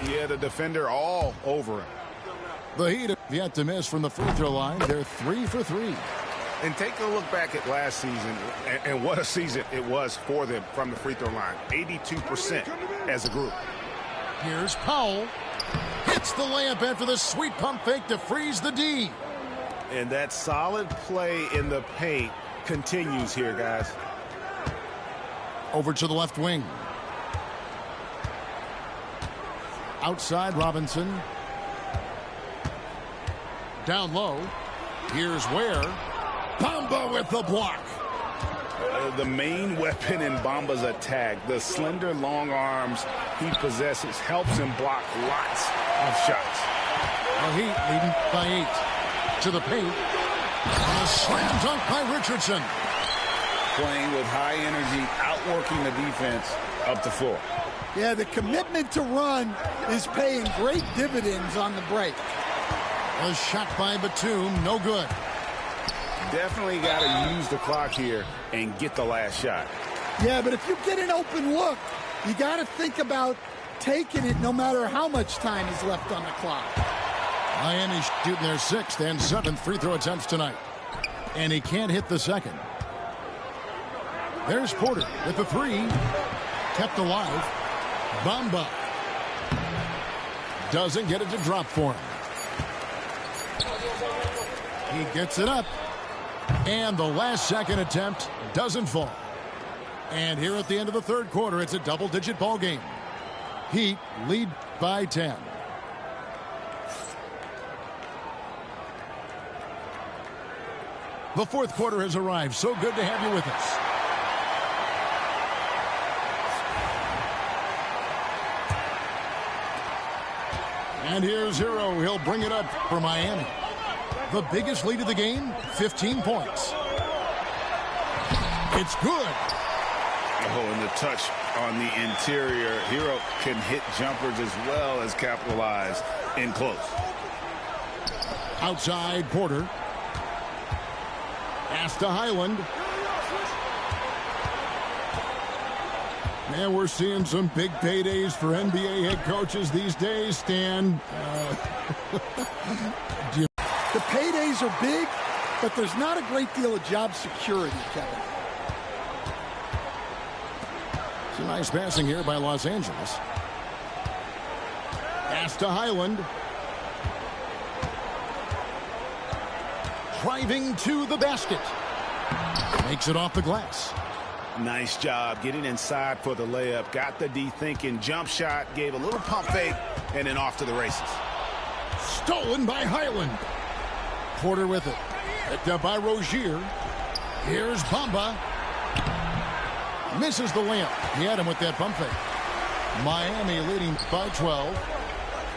He had a defender all over him. The Heat have yet to miss from the free throw line. They're 3 for 3. And take a look back at last season, and what a season it was for them from the free throw line. 82% as a group. Here's Powell. Hits the layup after the sweet pump fake to freeze the D. And that solid play in the paint continues here, guys. Over to the left wing. Outside Robinson. Down low. Here's Ware. Bamba with the block. The main weapon in Bamba's attack, the slender long arms he possesses, helps him block lots of shots. The Heat leading by 8. to the paint. And a slam dunk by Richardson. Playing with high energy, outworking the defense up the floor. Yeah, the commitment to run is paying great dividends on the break. A shot by Batum, no good. Definitely got to use the clock here and get the last shot. Yeah, but if you get an open look, you got to think about taking it no matter how much time is left on the clock. Miami shooting their 6th and 7th free throw attempts tonight. And he can't hit the second. There's Porter with the 3. Kept alive. Bamba. Doesn't get it to drop for him. He gets it up. And the last second attempt doesn't fall. And here at the end of the third quarter, it's a double-digit ball game. Heat lead by 10. The fourth quarter has arrived. So good to have you with us. And here's Hero. He'll bring it up for Miami. The biggest lead of the game, 15 points. It's good. Oh, and the touch on the interior. Hero can hit jumpers as well as capitalize in close. Outside, Porter. Pass to Highland. And we're seeing some big paydays for NBA head coaches these days, Stan. The paydays are big, but there's not a great deal of job security, Kevin. Some nice passing here by Los Angeles. Pass to Highland. Driving to the basket. Makes it off the glass. Nice job getting inside for the layup. Got the D thinking. Jump shot. Gave a little pump fake. And then off to the races. Stolen by Highland. Porter with it. Picked up by Rozier. Here's Bamba. Misses the layup. He had him with that pump fake. Miami leading by 12.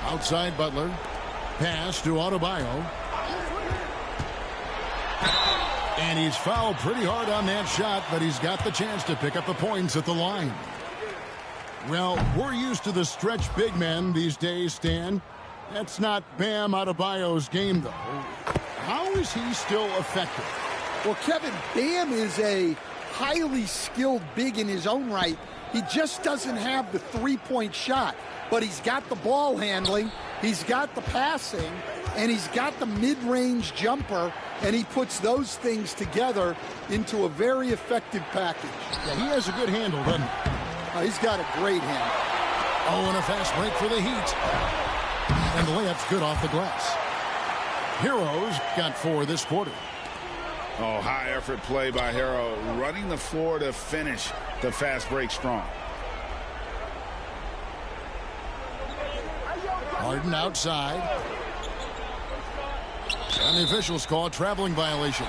Outside Butler. Pass to Adebayo. And he's fouled pretty hard on that shot, but he's got the chance to pick up the points at the line. Well, we're used to the stretch big men these days, Stan. That's not Bam Adebayo's game, though. How is he still effective? Well, Kevin, Bam is a highly skilled big in his own right. He just doesn't have the three-point shot, but he's got the ball handling, he's got the passing, and he's got the mid-range jumper, and he puts those things together into a very effective package. Yeah, he has a good handle, doesn't he? He's got a great handle. Oh, and a fast break for the Heat. And the layup's good off the glass. Heroes got 4 this quarter. Oh, high effort play by Hero. Running the floor to finish the fast break strong. Harden outside. And the officials call a traveling violation.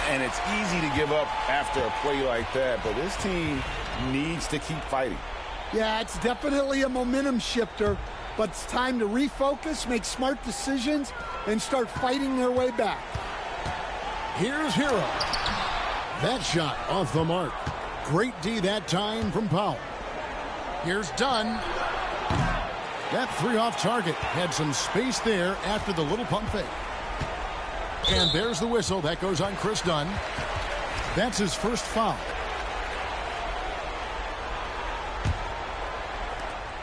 And it's easy to give up after a play like that, but this team needs to keep fighting. Yeah, it's definitely a momentum shifter, but it's time to refocus, make smart decisions, and start fighting their way back. Here's Hero. That shot off the mark. Great D that time from Powell. Here's Dunn. That 3 off target. Had some space there after the little pump fake. And there's the whistle. That goes on Chris Dunn. That's his first foul.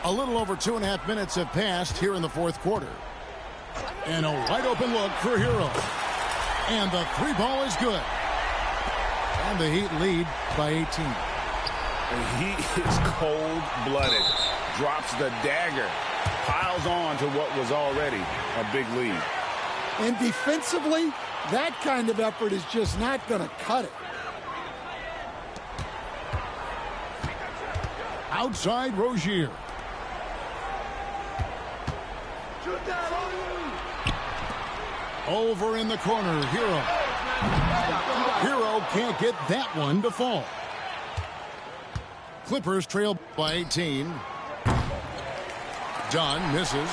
A little over 2.5 minutes have passed here in the fourth quarter. And a wide open look for Hero. And the 3 ball is good. And the Heat lead by 18. He is cold-blooded. Drops the dagger. Piles on to what was already a big lead. And defensively, that kind of effort is just not going to cut it. Outside Rozier. Over in the corner, Hero. Hero can't get that one to fall. Clippers trail by 18. Dunn misses.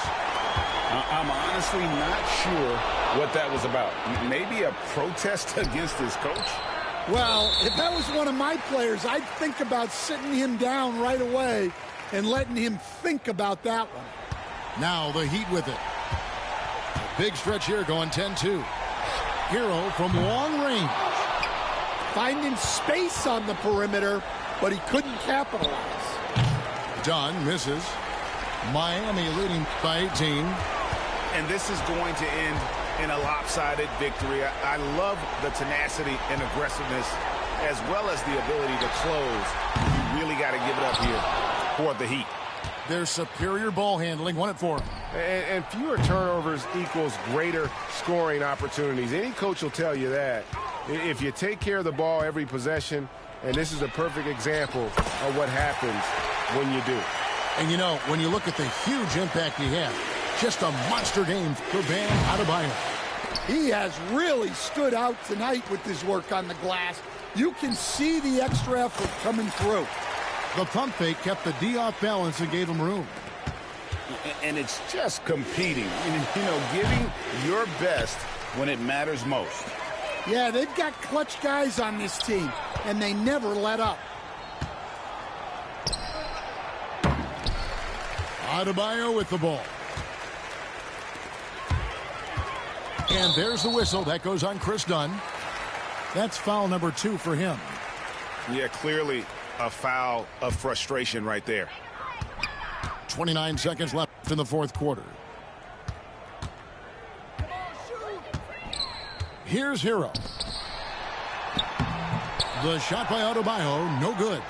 I'm honestly not sure what that was about. Maybe a protest against his coach? Well, if that was one of my players, I'd think about sitting him down right away and letting him think about that one. Now the Heat with it. A big stretch here going 10-2. Hero from long range. Finding space on the perimeter, but he couldn't capitalize. Dunn misses. Miami leading by 18. And this is going to end in a lopsided victory. I love the tenacity and aggressiveness as well as the ability to close. You really got to give it up here for the Heat. Their superior ball handling won it for them. And fewer turnovers equals greater scoring opportunities. Any coach will tell you that. If you take care of the ball every possession, and this is a perfect example of what happens when you do. And you know, when you look at the huge impact he had, just a monster game for Bam Adebayo. He has really stood out tonight with his work on the glass. You can see the extra effort coming through. The pump fake kept the D off balance and gave him room. And it's just competing. You know, giving your best when it matters most. Yeah, they've got clutch guys on this team, and they never let up. Adebayo with the ball. And there's the whistle. That goes on Chris Dunn. That's foul number 2 for him. Yeah, clearly a foul of frustration right there. 29 seconds left in the fourth quarter. Here's Hero. The shot by Adebayo, no good.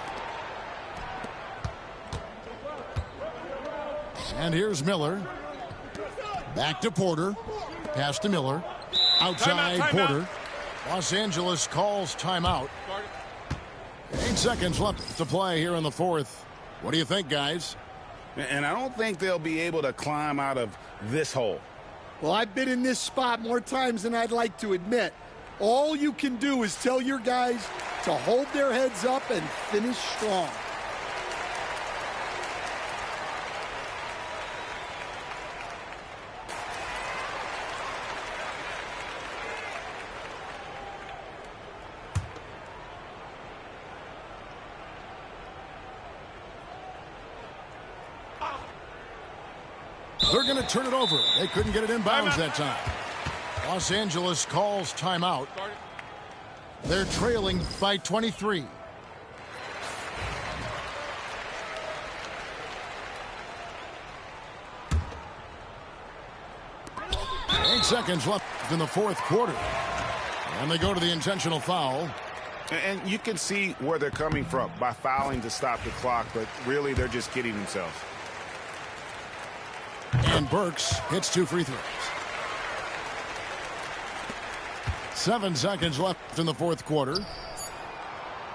And here's Miller. Back to Porter. Pass to Miller. Outside Porter. Los Angeles calls timeout. 8 seconds left to play here in the fourth. What do you think, guys? And I don't think they'll be able to climb out of this hole. Well, I've been in this spot more times than I'd like to admit. All you can do is tell your guys to hold their heads up and finish strong. They're going to turn it over. They couldn't get it in bounds that time. Los Angeles calls timeout. They're trailing by 23. Eight seconds left in the fourth quarter. And they go to the intentional foul. And you can see where they're coming from by fouling to stop the clock, but really they're just kidding themselves. And Burks hits 2 free throws. 7 seconds left in the fourth quarter.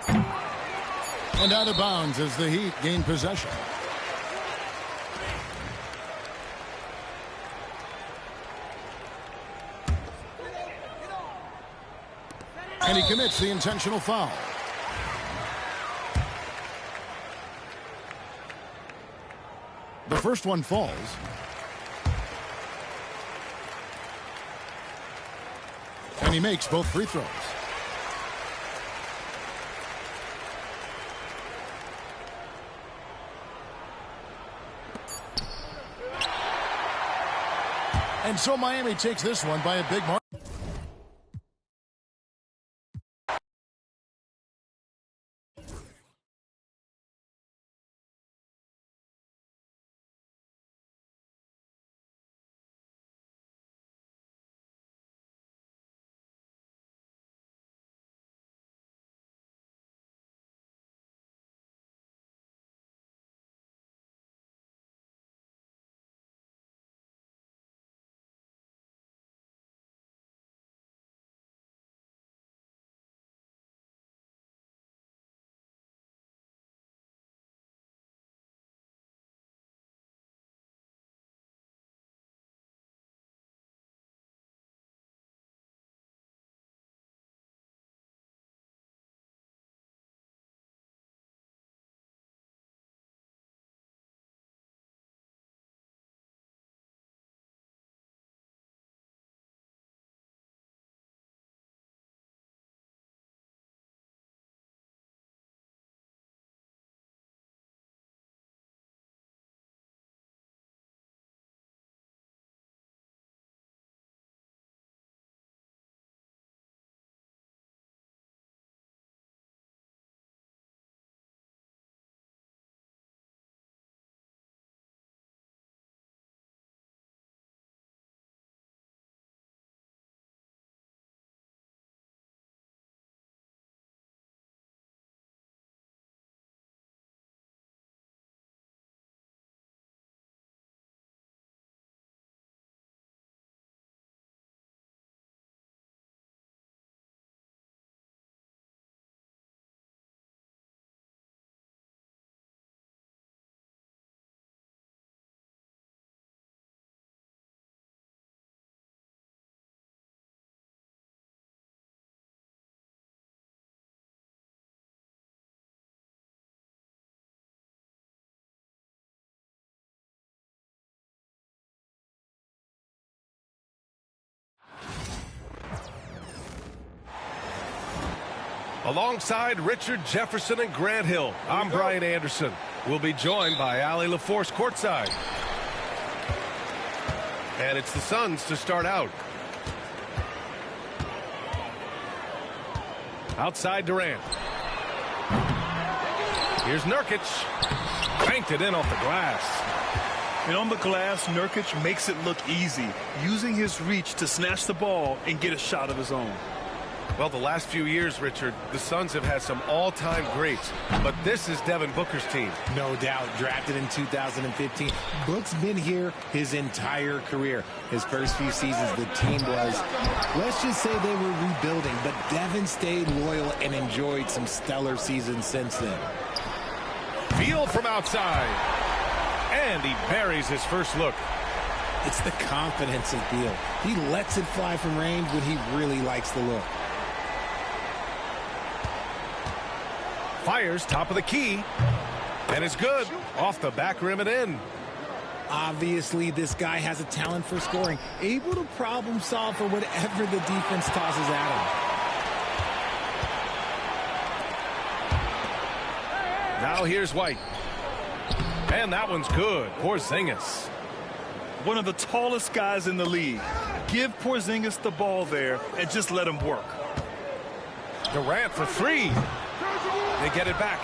And out of bounds as the Heat gain possession. And he commits the intentional foul. The first one falls. And he makes both free throws. And so Miami takes this one by a big margin. Alongside Richard Jefferson and Grant Hill, I'm Brian Anderson. We'll be joined by Allie LaForce courtside. And it's the Suns to start out. Outside Durant. Here's Nurkic. Banked it in off the glass. And on the glass, Nurkic makes it look easy, using his reach to snatch the ball and get a shot of his own. Well, the last few years, Richard, the Suns have had some all-time greats, but this is Devin Booker's team. No doubt. Drafted in 2015. Book's been here his entire career. His first few seasons, the team was, let's just say they were rebuilding, but Devin stayed loyal and enjoyed some stellar seasons since then. Beal from outside. And he buries his first look. It's the confidence of Beal. He lets it fly from range when he really likes the look. Fires top of the key. And it's good. Off the back rim and in. Obviously, this guy has a talent for scoring. Able to problem solve for whatever the defense tosses at him. Now here's White. And that one's good. Porzingis. One of the tallest guys in the league. Give Porzingis the ball there and just let him work. Durant for three. They get it back.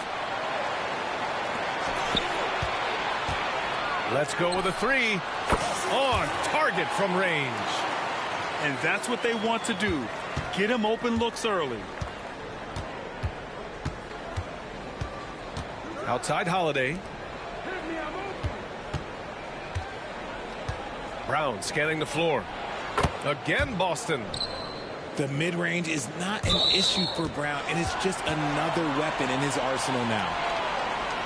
Let's go with a three. On target from range. And that's what they want to do. Get him open looks early. Outside Holiday. Brown scanning the floor. Again, Boston. The mid-range is not an issue for Brown, and it's just another weapon in his arsenal now.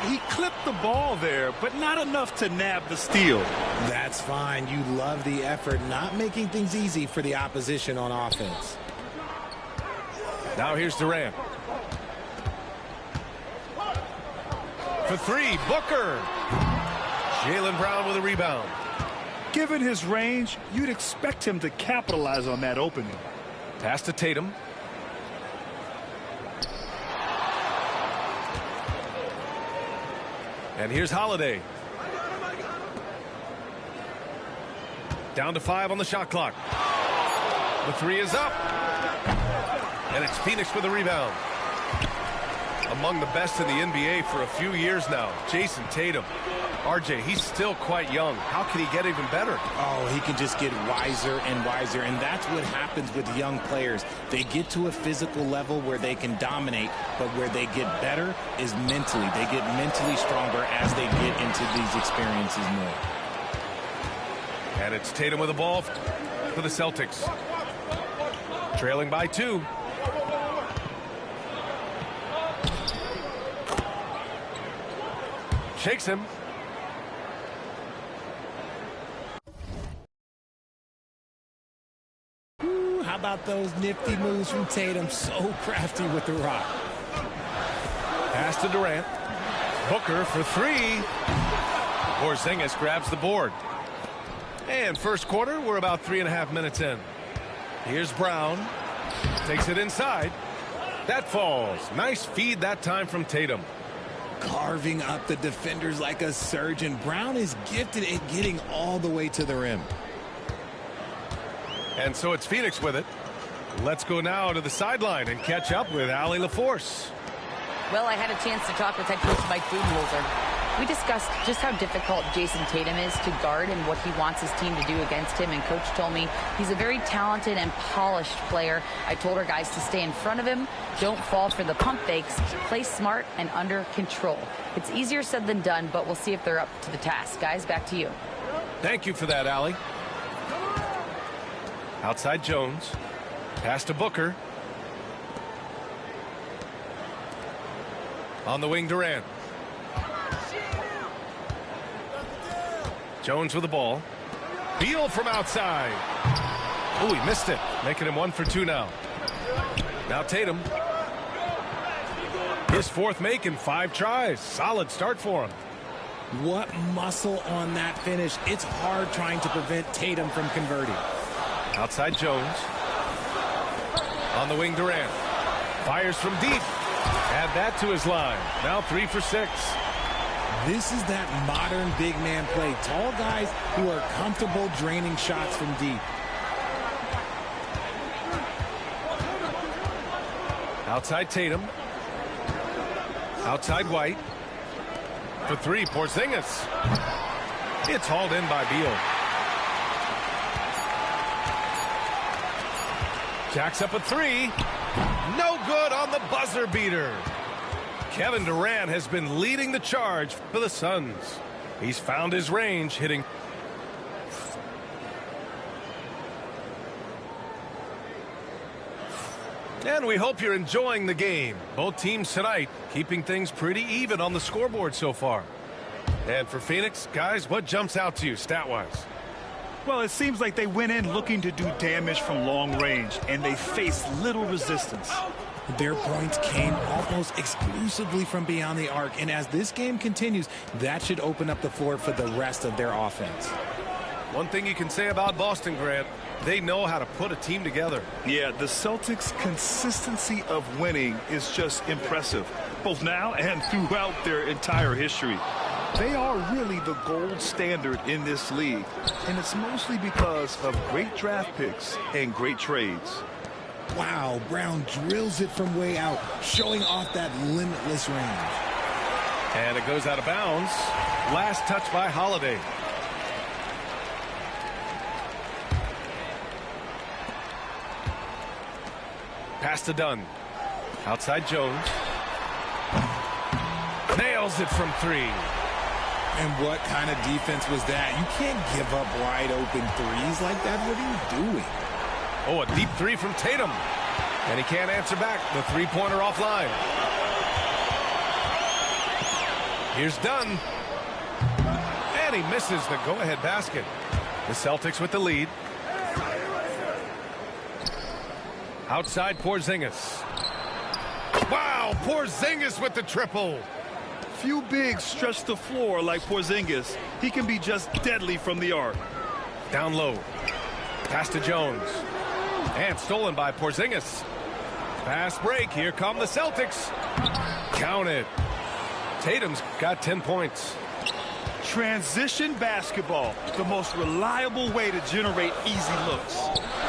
He clipped the ball there, but not enough to nab the steal. That's fine. You love the effort, not making things easy for the opposition on offense. Now here's Durant. For three, Booker. Jaylen Brown with a rebound. Given his range, you'd expect him to capitalize on that opening. Pass to Tatum. And here's Holiday. Down to 5 on the shot clock. The three is up. And it's Phoenix with a rebound. Among the best in the NBA for a few years now, Jason Tatum. RJ, he's still quite young. How can he get even better? Oh, he can just get wiser and wiser, and that's what happens with young players. They get to a physical level where they can dominate, but where they get better is mentally. They get mentally stronger as they get into these experiences more. And it's Tatum with the ball for the Celtics. Trailing by 2. Shakes him. How about those nifty moves from Tatum? So crafty with the rock. Pass to Durant. Booker for three. Porzingis grabs the board. And first quarter, we're about 3.5 minutes in. Here's Brown. Takes it inside. That falls. Nice feed that time from Tatum. Carving up the defenders like a surgeon. Brown is gifted at getting all the way to the rim. And so it's Phoenix with it. Let's go now to the sideline and catch up with Allie LaForce. Well, I had a chance to talk with head coach Mike Budenholzer. We discussed just how difficult Jason Tatum is to guard and what he wants his team to do against him. And coach told me he's a very talented and polished player. I told our guys to stay in front of him, don't fall for the pump fakes, play smart and under control. It's easier said than done, but we'll see if they're up to the task. Guys, back to you. Thank you for that, Allie. Outside Jones. Pass to Booker. On the wing, Durant. Jones with the ball. Beal from outside. Oh, he missed it. Making him 1 for 2 now. Now Tatum. His fourth make in 5 tries. Solid start for him. What muscle on that finish. It's hard trying to prevent Tatum from converting. Outside Jones. On the wing, Durant. Fires from deep. Add that to his line. Now 3 for 6. This is that modern big man play. Tall guys who are comfortable draining shots from deep. Outside Tatum. Outside White. For 3, Porzingis. It's hauled in by Beal. Jacks up a 3. No good on the buzzer beater. Kevin Durant has been leading the charge for the Suns. He's found his range, hitting. And we hope you're enjoying the game. Both teams tonight keeping things pretty even on the scoreboard so far. And for Phoenix, guys, what jumps out to you stat-wise? Well, it seems like they went in looking to do damage from long range, and they faced little resistance. Their points came almost exclusively from beyond the arc, and as this game continues, that should open up the floor for the rest of their offense. One thing you can say about Boston, Grant, they know how to put a team together. Yeah, the Celtics' consistency of winning is just impressive, both now and throughout their entire history. They are really the gold standard in this league, and it's mostly because of great draft picks and great trades. Wow, Brown drills it from way out, showing off that limitless range. And it goes out of bounds. Last touch by Holiday. Pass to Dunn. Outside Jones. Nails it from 3. And what kind of defense was that? You can't give up wide open threes like that. What are you doing? Oh, a deep 3 from Tatum. And he can't answer back. The three-pointer offline. Here's Dunn. And he misses the go-ahead basket. The Celtics with the lead. Outside Porzingis. Wow, Porzingis with the triple. Few bigs stretch the floor like Porzingis. He can be just deadly from the arc. Down low. Pass to Jones. And stolen by Porzingis. Fast break. Here come the Celtics. Count it. Tatum's got 10 points. Transition basketball, the most reliable way to generate easy looks.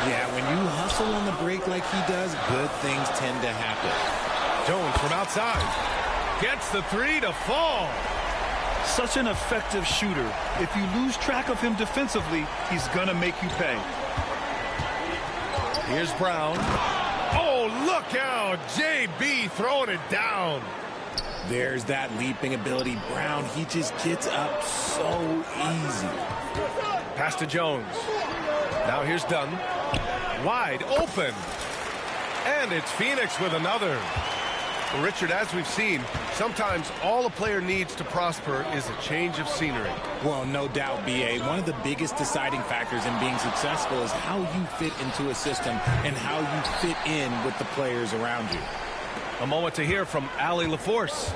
Yeah, when you hustle on the break like he does, good things tend to happen. Jones from outside. Gets the 3 to fall. Such an effective shooter. If you lose track of him defensively, he's going to make you pay. Here's Brown. Oh, look out. JB throwing it down. There's that leaping ability. Brown, he just gets up so easy. Pass to Jones. Now here's Dunn. Wide open. And it's Phoenix with another. Well, Richard, as we've seen, sometimes all a player needs to prosper is a change of scenery. Well, no doubt, B.A. One of the biggest deciding factors in being successful is how you fit into a system and how you fit in with the players around you. A moment to hear from Allie LaForce.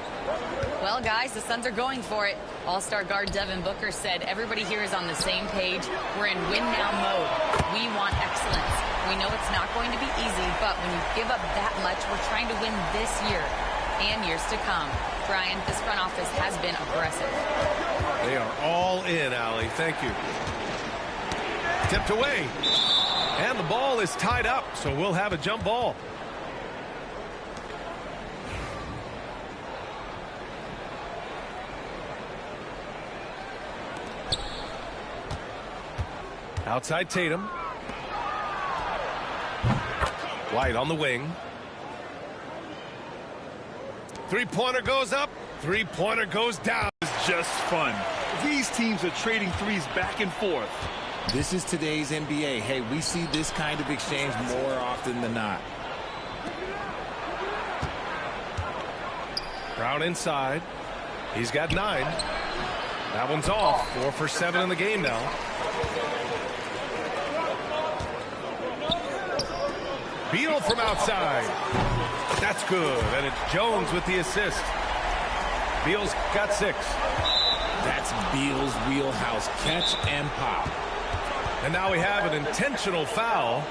Well, guys, the Suns are going for it. All-star guard Devin Booker said everybody here is on the same page. We're in win-now mode. We want excellence. We know it's not going to be easy, but when you give up that much, we're trying to win this year and years to come. Brian, this front office has been aggressive. They are all in, Allie. Thank you. Tipped away. And the ball is tied up, so we'll have a jump ball. Outside Tatum. White on the wing. Three-pointer goes up. Three-pointer goes down. It's just fun. These teams are trading threes back and forth. This is today's NBA. Hey, we see this kind of exchange more often than not. Brown inside. He's got 9. That one's off. 4 for 7 in the game now. Beal from outside. That's good. And it's Jones with the assist. Beal's got 6. That's Beal's wheelhouse. Catch and pop. And now we have an intentional foul